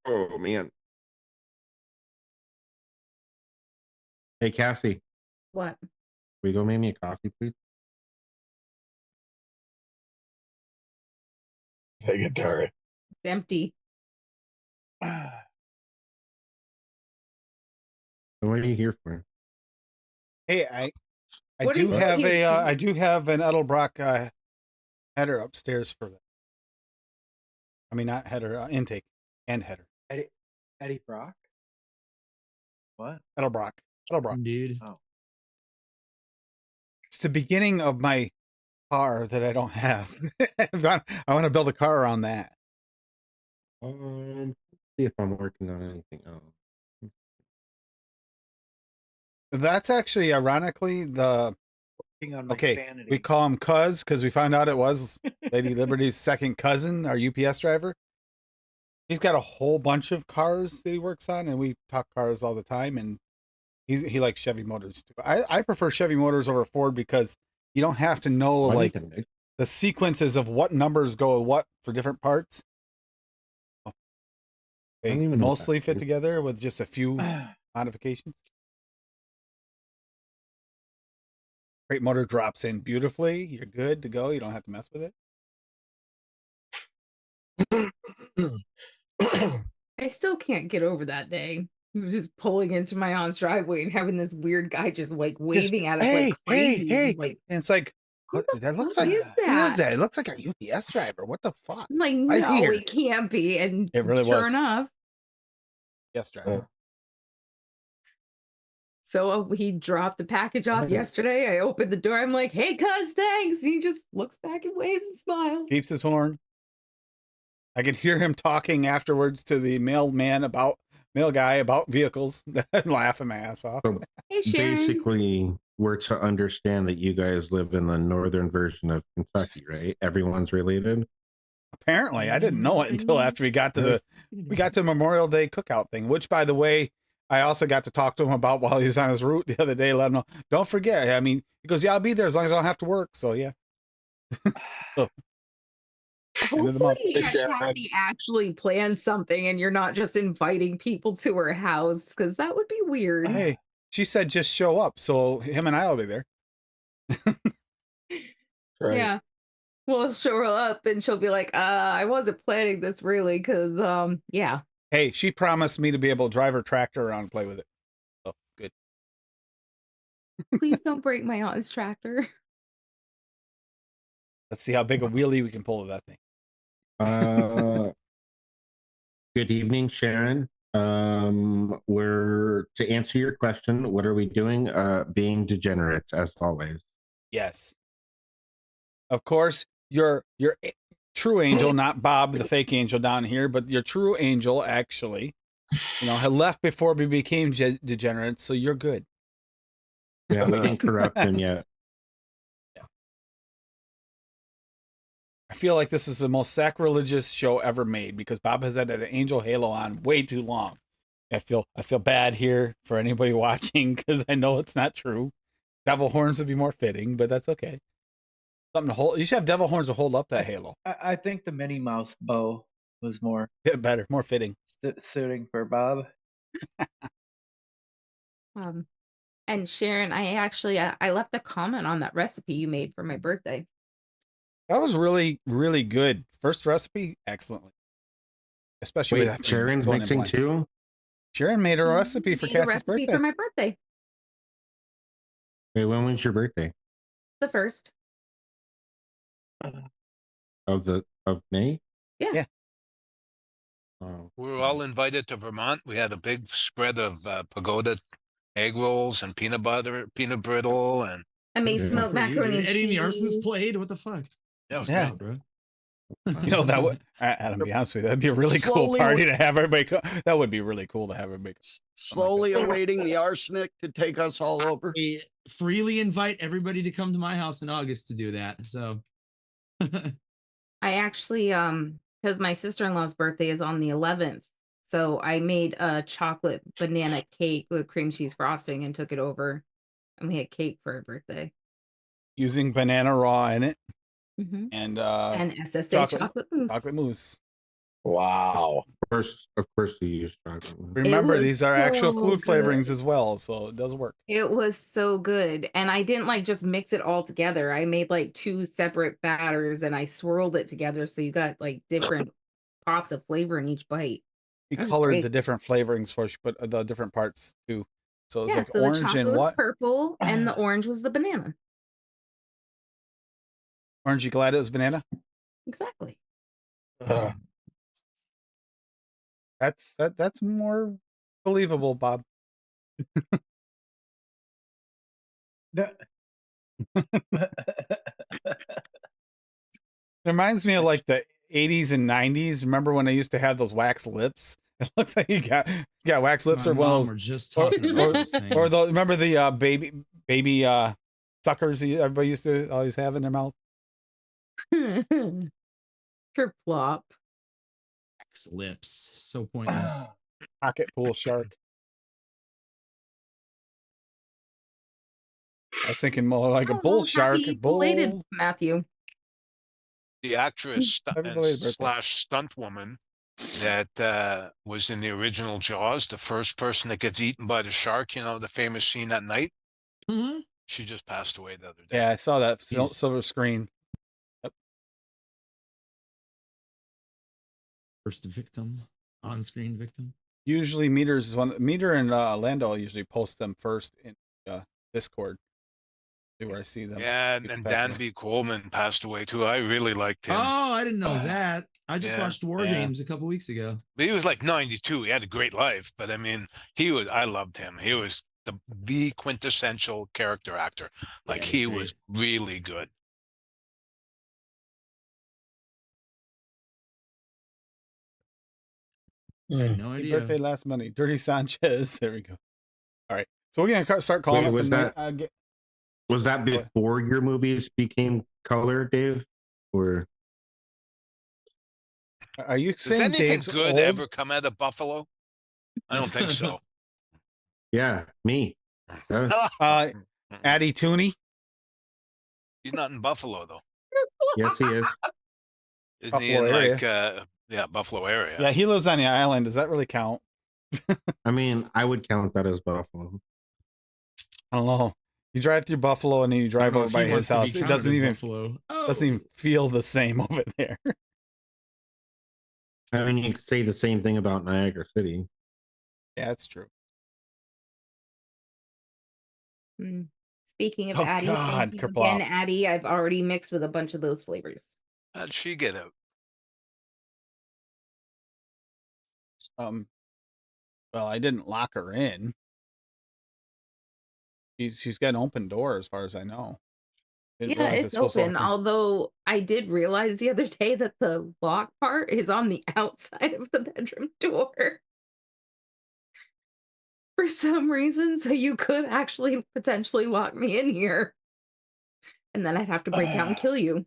[SPEAKER 11] Oh man. Hey Cassie,
[SPEAKER 2] What?
[SPEAKER 11] will you go make me a coffee, please?
[SPEAKER 8] Take it, Terry.
[SPEAKER 2] It's empty.
[SPEAKER 11] And what are you here for?
[SPEAKER 1] Hey, I
[SPEAKER 2] What are
[SPEAKER 1] do
[SPEAKER 2] you
[SPEAKER 1] have
[SPEAKER 2] here for?
[SPEAKER 1] I do have an Edelbrock header upstairs for that. I mean, not header, intake and header.
[SPEAKER 10] Eddie Brock? What?
[SPEAKER 1] Edelbrock.
[SPEAKER 9] Dude.
[SPEAKER 10] Oh.
[SPEAKER 1] It's the beginning of my car that I don't have. I want to build a car around that.
[SPEAKER 11] See if I'm working on anything else.
[SPEAKER 1] That's actually, ironically, the
[SPEAKER 10] Working on my
[SPEAKER 1] okay.
[SPEAKER 10] sanity.
[SPEAKER 1] We call him Cuz because we found out it was Lady Liberty's second cousin, our UPS driver. He's got a whole bunch of cars that he works on, and we talk cars all the time. And he likes Chevy Motors too. I prefer Chevy Motors over Ford because you don't have to know like the sequences of what numbers go with what for different parts. They mostly fit together with just a few modifications. Freight motor drops in beautifully. You're good to go. You don't have to mess with
[SPEAKER 2] I still can't get over that day. He was just pulling into my aunt's driveway and having this weird guy just like waving at us like crazy.
[SPEAKER 1] Hey.
[SPEAKER 2] Like,
[SPEAKER 1] and it's like, what? That looks like,
[SPEAKER 2] is
[SPEAKER 1] who is
[SPEAKER 2] that?
[SPEAKER 1] that? It looks like our UPS driver. What the fuck?
[SPEAKER 2] I'm like,
[SPEAKER 1] Why is he
[SPEAKER 2] no,
[SPEAKER 1] here?
[SPEAKER 2] it can't be. And
[SPEAKER 1] It really
[SPEAKER 2] sure
[SPEAKER 1] was.
[SPEAKER 2] enough.
[SPEAKER 1] UPS driver.
[SPEAKER 2] So he dropped the package off yesterday. I opened the door. I'm like, hey, cuz, thanks. And he just looks back and waves and smiles.
[SPEAKER 1] Keeps his horn. I could hear him talking afterwards to the mail guy about vehicles. Laughing my ass off.
[SPEAKER 11] So
[SPEAKER 2] Hey, Sharon.
[SPEAKER 11] basically, we're to understand that you guys live in the northern version of Kentucky, right? Everyone's related.
[SPEAKER 1] Apparently, I didn't know it until after we got to Memorial Day cookout thing. Which, by the way, I also got to talk to him about while he was on his route the other day. Let him know, don't forget. I mean, he goes, "Yeah, I'll be there as long as I don't have to work." So yeah. So,
[SPEAKER 2] hopefully Kathy actually plans something and you're not just inviting people to her house, because that would be weird.
[SPEAKER 1] Hey, she said just show up, so him and I will be there.
[SPEAKER 8] Right.
[SPEAKER 2] Yeah. We'll show her up and she'll be like, I wasn't planning this really, because yeah.
[SPEAKER 1] Hey, she promised me to be able to drive her tractor around and play with it. So good.
[SPEAKER 2] Please don't break my aunt's tractor.
[SPEAKER 1] Let's see how big a wheelie we can pull with that thing.
[SPEAKER 11] Good evening, Sharon. We're to answer your question, what are we doing? Being degenerates as always.
[SPEAKER 1] Yes. Of course, your true angel, not Bob, the fake angel down here, but your true angel actually, had left before we became degenerates, so you're good.
[SPEAKER 11] Yeah, we didn't corrupt him yet.
[SPEAKER 1] Yeah. I feel like this is the most sacrilegious show ever made because Bob has had an angel halo on way too long. I feel bad here for anybody watching because I know it's not true. Devil horns would be more fitting, but that's okay. Something to hold. You should have devil horns to hold up that halo.
[SPEAKER 10] I think the Minnie Mouse bow was more
[SPEAKER 1] better, more fitting,
[SPEAKER 10] suiting for Bob.
[SPEAKER 2] And Sharon, I actually I left a comment on that recipe you made for my birthday.
[SPEAKER 1] That was really, really good. First recipe, excellently. Especially with
[SPEAKER 11] Wait,
[SPEAKER 1] that
[SPEAKER 11] Sharon's
[SPEAKER 1] going in
[SPEAKER 11] mixing
[SPEAKER 1] blind.
[SPEAKER 11] too?
[SPEAKER 1] Sharon made a
[SPEAKER 2] You
[SPEAKER 1] recipe for
[SPEAKER 2] made a
[SPEAKER 1] Cassie's
[SPEAKER 2] recipe
[SPEAKER 1] birthday.
[SPEAKER 2] for my birthday,
[SPEAKER 11] Wait, when was your birthday?
[SPEAKER 2] the first.
[SPEAKER 11] Of May?
[SPEAKER 2] Yeah.
[SPEAKER 1] Yeah.
[SPEAKER 11] Oh.
[SPEAKER 6] We were all invited to Vermont. We had a big spread of pagoda egg rolls and peanut butter, peanut brittle, and
[SPEAKER 2] I made
[SPEAKER 11] Yeah.
[SPEAKER 2] smoked
[SPEAKER 9] For you,
[SPEAKER 2] macaroni
[SPEAKER 9] dude.
[SPEAKER 2] and
[SPEAKER 9] Eddie and the Arsons
[SPEAKER 2] cheese.
[SPEAKER 9] played. What the fuck?
[SPEAKER 6] that was
[SPEAKER 1] Yeah.
[SPEAKER 6] good.
[SPEAKER 9] Bro.
[SPEAKER 1] You know, that would, Adam, be honest with you, that'd be a really cool
[SPEAKER 3] Slowly
[SPEAKER 1] party to have everybody come. That would be really cool to have everybody come.
[SPEAKER 3] Slowly awaiting the arsenic to take us all over.
[SPEAKER 9] I freely invite everybody to come to my house in August to do that. So
[SPEAKER 2] I actually because my sister-in-law's birthday is on the 11th. So I made a chocolate banana cake with cream cheese frosting and took it over. And we had cake for her birthday.
[SPEAKER 1] Using banana raw in it
[SPEAKER 2] Mm-hmm.
[SPEAKER 1] and
[SPEAKER 2] SSA chocolate mousse.
[SPEAKER 1] chocolate mousse.
[SPEAKER 8] Wow.
[SPEAKER 11] Of course you use chocolate.
[SPEAKER 1] Remember,
[SPEAKER 2] was
[SPEAKER 1] these are actual
[SPEAKER 2] so
[SPEAKER 1] food flavorings
[SPEAKER 2] good.
[SPEAKER 1] as well, so it does work.
[SPEAKER 2] It was so good. And I didn't like just mix it all together. I made like 2 separate batters and I swirled it together so you got like different pops of flavor in each bite.
[SPEAKER 1] We
[SPEAKER 2] That was
[SPEAKER 1] colored
[SPEAKER 2] great.
[SPEAKER 1] the different flavorings for but the different parts too. So it was
[SPEAKER 2] Yeah,
[SPEAKER 1] like
[SPEAKER 2] so the
[SPEAKER 1] orange
[SPEAKER 2] chocolate
[SPEAKER 1] and
[SPEAKER 2] was
[SPEAKER 1] what?
[SPEAKER 2] purple and the orange was the banana.
[SPEAKER 1] Orange, you glad it was banana?
[SPEAKER 2] Exactly.
[SPEAKER 1] That's more believable, Bob.
[SPEAKER 10] The-
[SPEAKER 1] It reminds me of like the 80s and 90s. Remember when I used to have those wax lips? It looks like you got wax lips
[SPEAKER 9] my
[SPEAKER 1] or one
[SPEAKER 9] mom
[SPEAKER 1] of
[SPEAKER 9] were
[SPEAKER 1] those,
[SPEAKER 9] just
[SPEAKER 1] or,
[SPEAKER 9] talking about those
[SPEAKER 1] or
[SPEAKER 9] things.
[SPEAKER 1] those, remember the baby suckers everybody used to always have in their mouth?
[SPEAKER 2] Kerplop.
[SPEAKER 9] Wax lips. So pointless.
[SPEAKER 1] Pocket pool shark. I was thinking more like a
[SPEAKER 2] Oh,
[SPEAKER 1] bull
[SPEAKER 2] well,
[SPEAKER 1] shark.
[SPEAKER 2] happy belated,
[SPEAKER 1] Bull.
[SPEAKER 2] Matthew.
[SPEAKER 6] The actress
[SPEAKER 1] Happy
[SPEAKER 6] and
[SPEAKER 1] belated birthday.
[SPEAKER 6] slash stunt woman that was in the original Jaws, the first person that gets eaten by the shark, you know, the famous scene at night.
[SPEAKER 9] Mhm.
[SPEAKER 6] She just passed away the other day.
[SPEAKER 1] Yeah, I saw that
[SPEAKER 9] Jeez.
[SPEAKER 1] silver screen. Yep.
[SPEAKER 9] First victim, on-screen victim.
[SPEAKER 1] Usually Meter and Lando usually post them first in Discord. Where I see them.
[SPEAKER 6] Yeah, and Dan B. Coleman passed away too. I really liked him.
[SPEAKER 9] Oh, I didn't know that. I just
[SPEAKER 6] Yeah,
[SPEAKER 9] watched War
[SPEAKER 1] yeah.
[SPEAKER 9] Games a couple weeks ago.
[SPEAKER 6] But he was like 92. He had a great life, but I mean, I loved him. He was the quintessential character actor. Like
[SPEAKER 9] Yeah,
[SPEAKER 6] he
[SPEAKER 9] great.
[SPEAKER 6] was really good.
[SPEAKER 9] I had no
[SPEAKER 1] Happy
[SPEAKER 9] idea.
[SPEAKER 1] birthday last Monday. Dirty Sanchez. There we go. All right. So we're gonna start calling
[SPEAKER 11] Wait,
[SPEAKER 1] up.
[SPEAKER 11] was
[SPEAKER 1] and
[SPEAKER 11] that was that
[SPEAKER 1] Go ahead.
[SPEAKER 11] before your movies became color, Dave? Or
[SPEAKER 1] Are you
[SPEAKER 6] Does
[SPEAKER 1] saying
[SPEAKER 6] anything
[SPEAKER 1] Dave's
[SPEAKER 6] good
[SPEAKER 1] old?
[SPEAKER 6] ever come out of Buffalo? I don't think so.
[SPEAKER 11] yeah, me.
[SPEAKER 1] Addie Tooney?
[SPEAKER 6] He's not in Buffalo though.
[SPEAKER 11] Yes, he is.
[SPEAKER 6] Isn't he
[SPEAKER 1] Buffalo
[SPEAKER 6] in
[SPEAKER 1] area.
[SPEAKER 6] like Buffalo area?
[SPEAKER 1] Yeah, he lives on the island. Does that really count?
[SPEAKER 11] I mean, I would count that as Buffalo.
[SPEAKER 1] I don't know. You drive through Buffalo and then you drive over by his house. It doesn't even doesn't even feel the same over there.
[SPEAKER 11] I mean, you could say the same thing about Niagara City.
[SPEAKER 1] Yeah, that's true.
[SPEAKER 2] Speaking of
[SPEAKER 1] Oh,
[SPEAKER 2] Addie,
[SPEAKER 1] God,
[SPEAKER 2] thank you
[SPEAKER 1] kerplop.
[SPEAKER 2] again, Addie. I've already mixed with a bunch of those flavors.
[SPEAKER 6] How'd she get out?
[SPEAKER 1] Well, I didn't lock her in. She's got an open door as far as I know. Didn't
[SPEAKER 2] Yeah,
[SPEAKER 1] realize
[SPEAKER 2] it's
[SPEAKER 1] supposed to
[SPEAKER 2] open.
[SPEAKER 1] lock her.
[SPEAKER 2] Although I did realize the other day that the lock part is on the outside of the bedroom door. For some reason, so you could actually potentially lock me in here. And then I'd have to break out and kill you.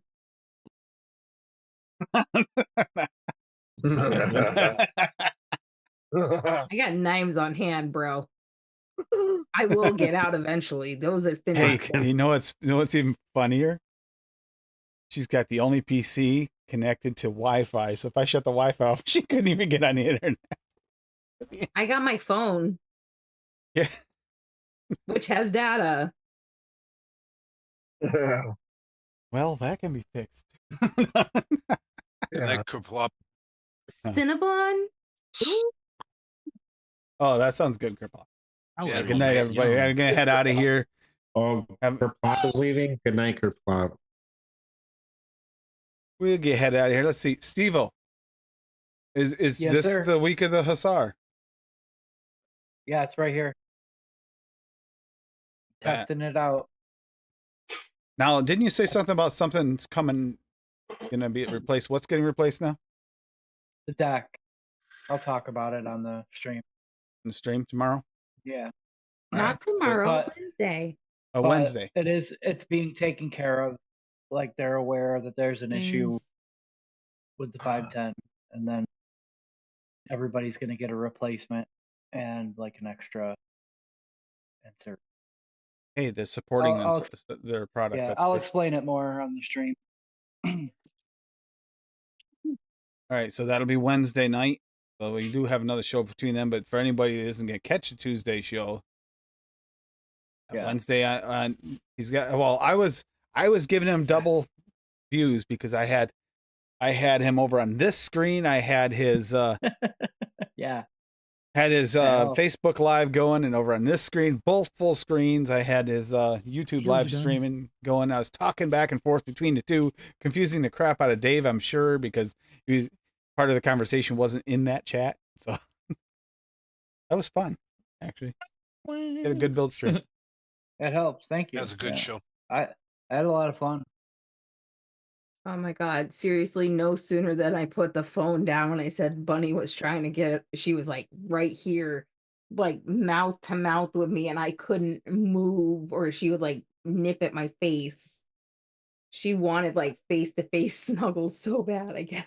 [SPEAKER 2] I got knives on hand, bro. I will get out eventually. Those have been
[SPEAKER 1] Hey, you know what's even funnier? She's got the only PC connected to Wi-Fi. So if I shut the Wi-Fi off, she couldn't even get on the internet.
[SPEAKER 2] I got my phone.
[SPEAKER 1] Yeah.
[SPEAKER 2] which has data.
[SPEAKER 1] Well, that can be fixed.
[SPEAKER 6] Like Kerplop.
[SPEAKER 2] Cinnabon? Ooh,
[SPEAKER 1] Oh, that sounds good, Kripal.
[SPEAKER 9] I
[SPEAKER 6] Yeah,
[SPEAKER 9] like
[SPEAKER 1] Good night,
[SPEAKER 9] this.
[SPEAKER 1] everybody.
[SPEAKER 9] Yum.
[SPEAKER 1] I'm gonna head out of here.
[SPEAKER 11] Oh, Kerplop is leaving. Good night, Kerplop.
[SPEAKER 1] We'll get head out of here. Let's see, Steve-O. Is
[SPEAKER 5] Yes,
[SPEAKER 1] this
[SPEAKER 5] sir.
[SPEAKER 1] the week of the Hussar?
[SPEAKER 5] Yeah, it's right here.
[SPEAKER 1] Yeah.
[SPEAKER 5] Testing it out.
[SPEAKER 1] Now, didn't you say something about something's coming, gonna be replaced? What's getting replaced now
[SPEAKER 5] The deck. I'll talk about it on the stream.
[SPEAKER 1] in the stream tomorrow?
[SPEAKER 5] Yeah.
[SPEAKER 2] not
[SPEAKER 1] So-
[SPEAKER 2] tomorrow,
[SPEAKER 5] But-
[SPEAKER 2] Wednesday.
[SPEAKER 1] Oh,
[SPEAKER 5] But
[SPEAKER 1] Wednesday.
[SPEAKER 5] it's being taken care of. Like they're aware that there's an issue with the 510, and then everybody's gonna get a replacement and like an extra insert.
[SPEAKER 1] Hey, they're supporting
[SPEAKER 5] I'll
[SPEAKER 1] them, their product.
[SPEAKER 5] Yeah,
[SPEAKER 1] That's
[SPEAKER 5] I'll
[SPEAKER 1] good.
[SPEAKER 5] explain it more on the stream.
[SPEAKER 1] All right, so that'll be Wednesday night. So we do have another show between them, but for anybody that isn't gonna catch the Tuesday show,
[SPEAKER 5] Yeah.
[SPEAKER 1] Wednesday on he's got. Well, I was giving him double views because I had him over on this screen. I had his
[SPEAKER 5] Yeah.
[SPEAKER 1] Facebook
[SPEAKER 5] helps.
[SPEAKER 1] Live going, and over on this screen, both full screens. I had his YouTube
[SPEAKER 9] Feels
[SPEAKER 1] live
[SPEAKER 9] good.
[SPEAKER 1] streaming going. I was talking back and forth between the two, confusing the crap out of Dave, I'm sure, because part of the conversation wasn't in that chat. So that was fun, actually. Get a good build stream.
[SPEAKER 5] It helps. Thank you.
[SPEAKER 6] That was a good show.
[SPEAKER 5] I had a lot of fun.
[SPEAKER 2] Oh my God. Seriously, no sooner than I put the phone down, I said Bunny was trying to get it. She was like right here, like mouth to mouth with me, and I couldn't move, or she would like nip at my face. She wanted like face to face snuggles so bad, I guess.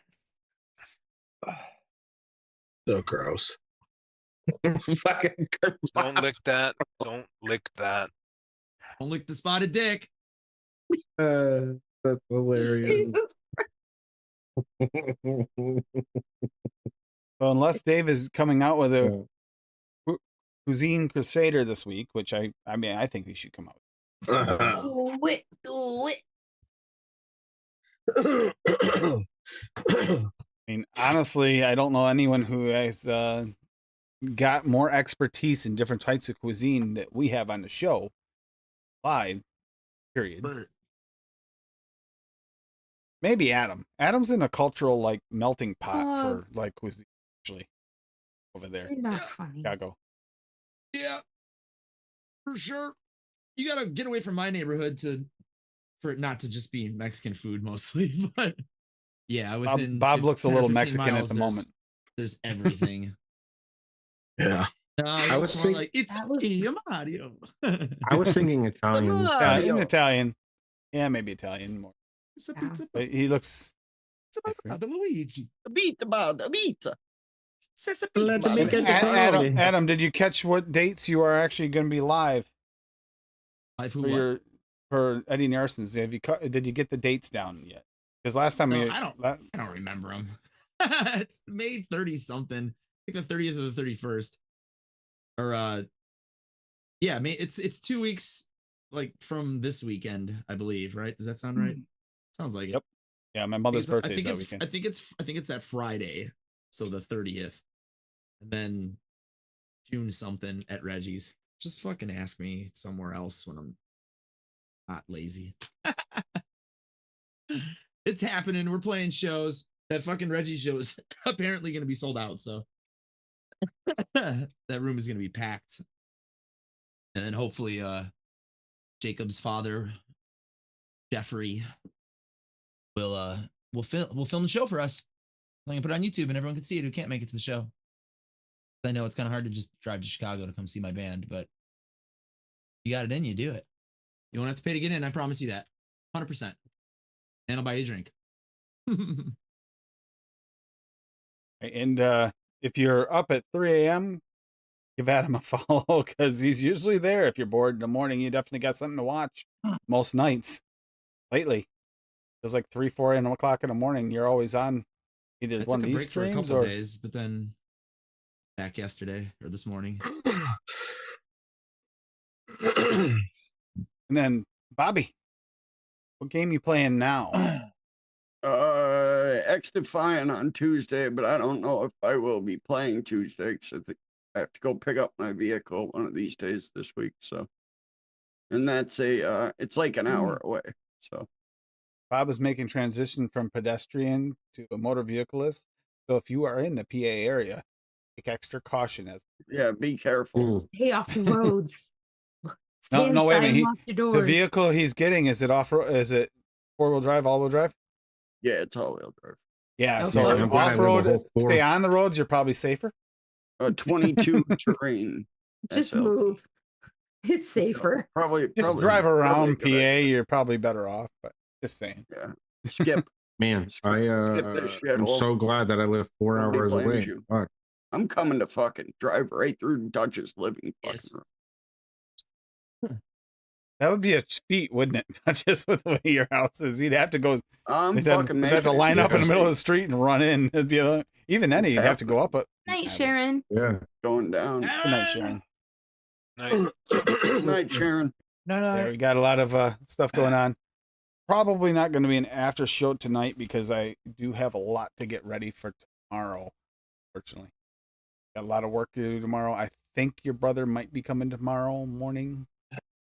[SPEAKER 8] So gross. Fucking
[SPEAKER 6] Don't lick that. Don't lick that.
[SPEAKER 9] Don't lick the spotted dick.
[SPEAKER 11] That's hilarious.
[SPEAKER 2] Jesus.
[SPEAKER 1] So unless Dave is coming out with a Cuisine Crusader this week, which I mean, I think he should come out.
[SPEAKER 2] Do it. Do it.
[SPEAKER 1] I mean, honestly, I don't know anyone who has got more expertise in different types of cuisine that we have on the show live, period. Maybe Adam. Adam's in a cultural like melting pot for like cuisine, actually, over there.
[SPEAKER 2] You're not funny.
[SPEAKER 1] Chicago.
[SPEAKER 9] Yeah, for sure. You gotta get away from my neighborhood for it not to just be Mexican food mostly, but yeah, within
[SPEAKER 1] Bob looks a
[SPEAKER 9] 10 or
[SPEAKER 1] little
[SPEAKER 9] 15
[SPEAKER 1] Mexican
[SPEAKER 9] miles,
[SPEAKER 1] at the moment.
[SPEAKER 9] There's everything.
[SPEAKER 8] Yeah.
[SPEAKER 9] I
[SPEAKER 11] was
[SPEAKER 9] was
[SPEAKER 11] think-
[SPEAKER 9] like, it's me, Mario.
[SPEAKER 11] I was thinking Italian.
[SPEAKER 1] Yeah, in Italian. Yeah, maybe Italian more.
[SPEAKER 9] It's a pizza.
[SPEAKER 1] But he looks.
[SPEAKER 9] It's about the Luigi.
[SPEAKER 3] The pizza.
[SPEAKER 11] Let me get the
[SPEAKER 1] Adam,
[SPEAKER 11] party.
[SPEAKER 1] Adam, did you catch what dates you are actually going to be live
[SPEAKER 9] Live who
[SPEAKER 1] for
[SPEAKER 9] what?
[SPEAKER 1] for Eddie Narson's? Did you get the dates down yet? Because last time
[SPEAKER 9] No, I don't remember them. It's May 30 something. I think the 30th or the 31st. Or yeah, it's 2 weeks like from this weekend, I believe, right? Does that sound right? Sounds like it.
[SPEAKER 1] Yep. Yeah, my mother's birthday is that weekend.
[SPEAKER 9] I think it's that Friday, so the 30th, and then June something at Reggie's. Just fucking ask me somewhere else when I'm not lazy. It's happening. We're playing shows. That fucking Reggie show is apparently going to be sold out, so that room is going to be packed. And then hopefully, Jacob's father, Jeffrey, will film the show for us. I can put it on YouTube and everyone can see it who can't make it to the show. I know it's kind of hard to just drive to Chicago to come see my band, but you got it in, you do it. You won't have to pay to get in, I promise you that. 100%. And I'll buy you a drink.
[SPEAKER 1] And if you're up at 3 a.m., give Adam a follow because he's usually there. If you're bored in the morning, you definitely got something to watch most nights. Lately, it was like 3, 4 o'clock in the morning. You're always on either
[SPEAKER 9] I
[SPEAKER 1] one
[SPEAKER 9] took
[SPEAKER 1] of
[SPEAKER 9] a
[SPEAKER 1] these
[SPEAKER 9] break for a
[SPEAKER 1] streams
[SPEAKER 9] couple
[SPEAKER 1] or
[SPEAKER 9] days, but then back yesterday or this morning.
[SPEAKER 1] And then Bobby, what game you playing now?
[SPEAKER 3] X Defiant on Tuesday, but I don't know if I will be playing Tuesday because I think I have to go pick up my vehicle one of these days this week. So, and that's it's like an hour away. So,
[SPEAKER 1] Bob is making transition from pedestrian to a motor vehicleist. So if you are in the PA area, take extra caution as.
[SPEAKER 3] yeah, be careful.
[SPEAKER 2] Stay off the roads. Stay
[SPEAKER 1] No, wait a
[SPEAKER 2] inside
[SPEAKER 1] minute.
[SPEAKER 2] and lock your
[SPEAKER 1] The
[SPEAKER 2] doors.
[SPEAKER 1] vehicle he's getting, is it off-road? Is it four-wheel drive, all-wheel drive?
[SPEAKER 3] Yeah, it's all-wheel drive.
[SPEAKER 1] Yeah,
[SPEAKER 2] Okay.
[SPEAKER 1] so
[SPEAKER 2] Yeah, I'm
[SPEAKER 11] glad I live a
[SPEAKER 1] off-road,
[SPEAKER 11] whole four.
[SPEAKER 1] stay on the roads, you're probably safer.
[SPEAKER 3] 22 terrain.
[SPEAKER 2] Just
[SPEAKER 3] SLT.
[SPEAKER 2] move. It's safer.
[SPEAKER 3] Probably
[SPEAKER 1] Just drive
[SPEAKER 3] probably a
[SPEAKER 1] around
[SPEAKER 3] good
[SPEAKER 1] PA,
[SPEAKER 3] idea.
[SPEAKER 1] you're probably better off, but just saying.
[SPEAKER 3] Yeah, skip.
[SPEAKER 11] Man,
[SPEAKER 3] Skip this shit
[SPEAKER 11] I'm
[SPEAKER 3] hole.
[SPEAKER 11] so glad that I live 4
[SPEAKER 3] Nobody
[SPEAKER 11] hours
[SPEAKER 3] blames
[SPEAKER 11] away.
[SPEAKER 3] you.
[SPEAKER 11] Fuck.
[SPEAKER 3] I'm coming to fucking drive right through Dutch's living
[SPEAKER 8] Yes.
[SPEAKER 3] fucking room.
[SPEAKER 1] That would be a feat, wouldn't it? Not just with the way your house is. You'd have to go.
[SPEAKER 3] I'm
[SPEAKER 1] They'd have,
[SPEAKER 3] fucking
[SPEAKER 1] they'd
[SPEAKER 3] making
[SPEAKER 1] have to
[SPEAKER 3] it
[SPEAKER 1] line up in the middle of the
[SPEAKER 3] sweet.
[SPEAKER 1] street and run in. It'd be even then
[SPEAKER 3] It's
[SPEAKER 1] you'd have to go up.
[SPEAKER 2] Night, Sharon.
[SPEAKER 11] Yeah.
[SPEAKER 3] Going down.
[SPEAKER 1] Good night, Sharon.
[SPEAKER 6] Night.
[SPEAKER 3] Night, Sharon.
[SPEAKER 10] No, no.
[SPEAKER 1] Yeah, we got a lot of stuff going on. Probably not going to be an after show tonight because I do have a lot to get ready for tomorrow. Fortunately, got a lot of work to do tomorrow. I think your brother might be coming tomorrow morning.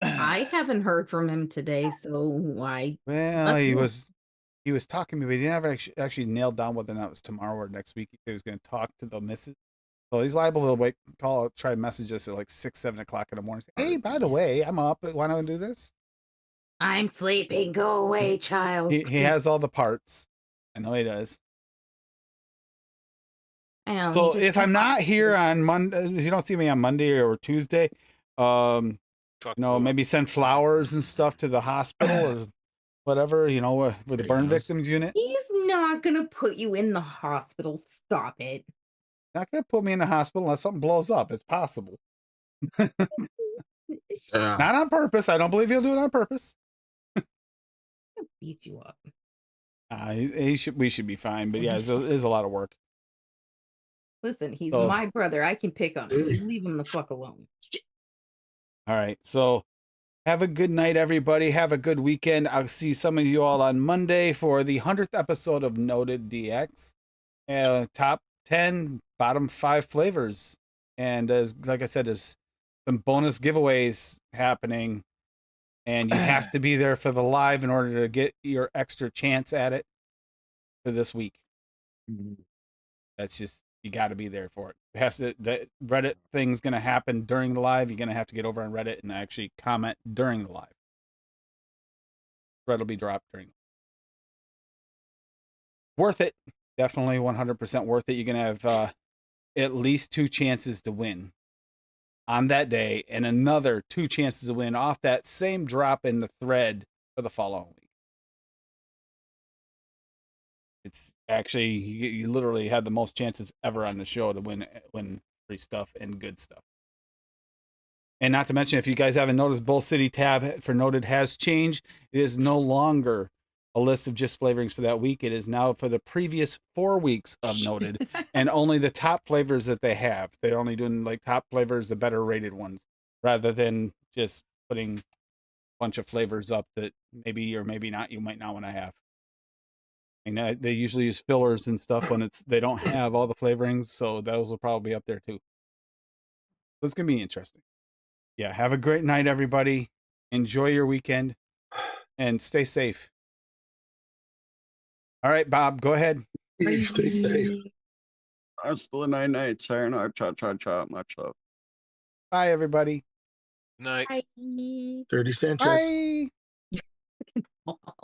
[SPEAKER 2] I haven't heard from him today, so I
[SPEAKER 1] Well,
[SPEAKER 2] Must
[SPEAKER 1] he
[SPEAKER 2] be.
[SPEAKER 1] was talking to me, but he never actually nailed down whether or not it was tomorrow or next week. He said he was going to talk to the missus. So he's liable to wait, try to message us at like 6, 7 o'clock in the morning. Say, hey, by the way, I'm up. Why don't I do this?
[SPEAKER 2] I'm sleeping. Go away, child.
[SPEAKER 1] He has all the parts. I know he does.
[SPEAKER 2] I know,
[SPEAKER 1] So
[SPEAKER 2] he just
[SPEAKER 1] if I'm not here on Monday, if you don't see me on Monday or Tuesday, maybe send flowers and stuff to the hospital or whatever, with the burn victims unit.
[SPEAKER 2] He's not gonna put you in the hospital. Stop it.
[SPEAKER 1] Not gonna put me in the hospital unless something blows up. It's possible. Not on purpose. I don't believe he'll do it on purpose.
[SPEAKER 2] He'll beat you up.
[SPEAKER 1] We should be fine. But yeah, it is a lot of work.
[SPEAKER 2] Listen, he's
[SPEAKER 1] So-
[SPEAKER 2] my brother. I can pick on him. You leave him the fuck alone.
[SPEAKER 1] All right. So have a good night, everybody. Have a good weekend. I'll see some of you all on Monday for the 100th episode of Noted DX. Top 10, bottom 5 flavors. And like I said, there's some bonus giveaways happening. And you have to be there for the live in order to get your extra chance at it for this week. That's just, you got to be there for it. The Reddit thing's going to happen during the live. You're going to have to get over on Reddit and actually comment during the live. Thread will be dropped during. Worth it. Definitely 100% worth it. You're going to have at least 2 chances to win on that day and another 2 chances to win off that same drop in the thread for the following week. It's actually, you literally had the most chances ever on the show to win free stuff and good stuff. And not to mention, if you guys haven't noticed, Bull City tab for Noted has changed. It is no longer a list of just flavorings for that week. It is now for the previous 4 weeks of Noted and only the top flavors that they have. They're only doing like top flavors, the better rated ones, rather than just putting a bunch of flavors up that maybe or maybe not you might not want to have. And they usually use fillers and stuff when they don't have all the flavorings, so those will probably be up there too. So it's gonna be interesting. Yeah, have a great night, everybody. Enjoy your weekend and stay safe. All right, Bob, go ahead.
[SPEAKER 8] Stay safe.
[SPEAKER 3] Hasta la night, sayonara, cha-cha-cha, much love.
[SPEAKER 1] Bye, everybody.
[SPEAKER 6] Night.
[SPEAKER 2] Bye.
[SPEAKER 8] Dirty Sanchez.
[SPEAKER 1] Bye.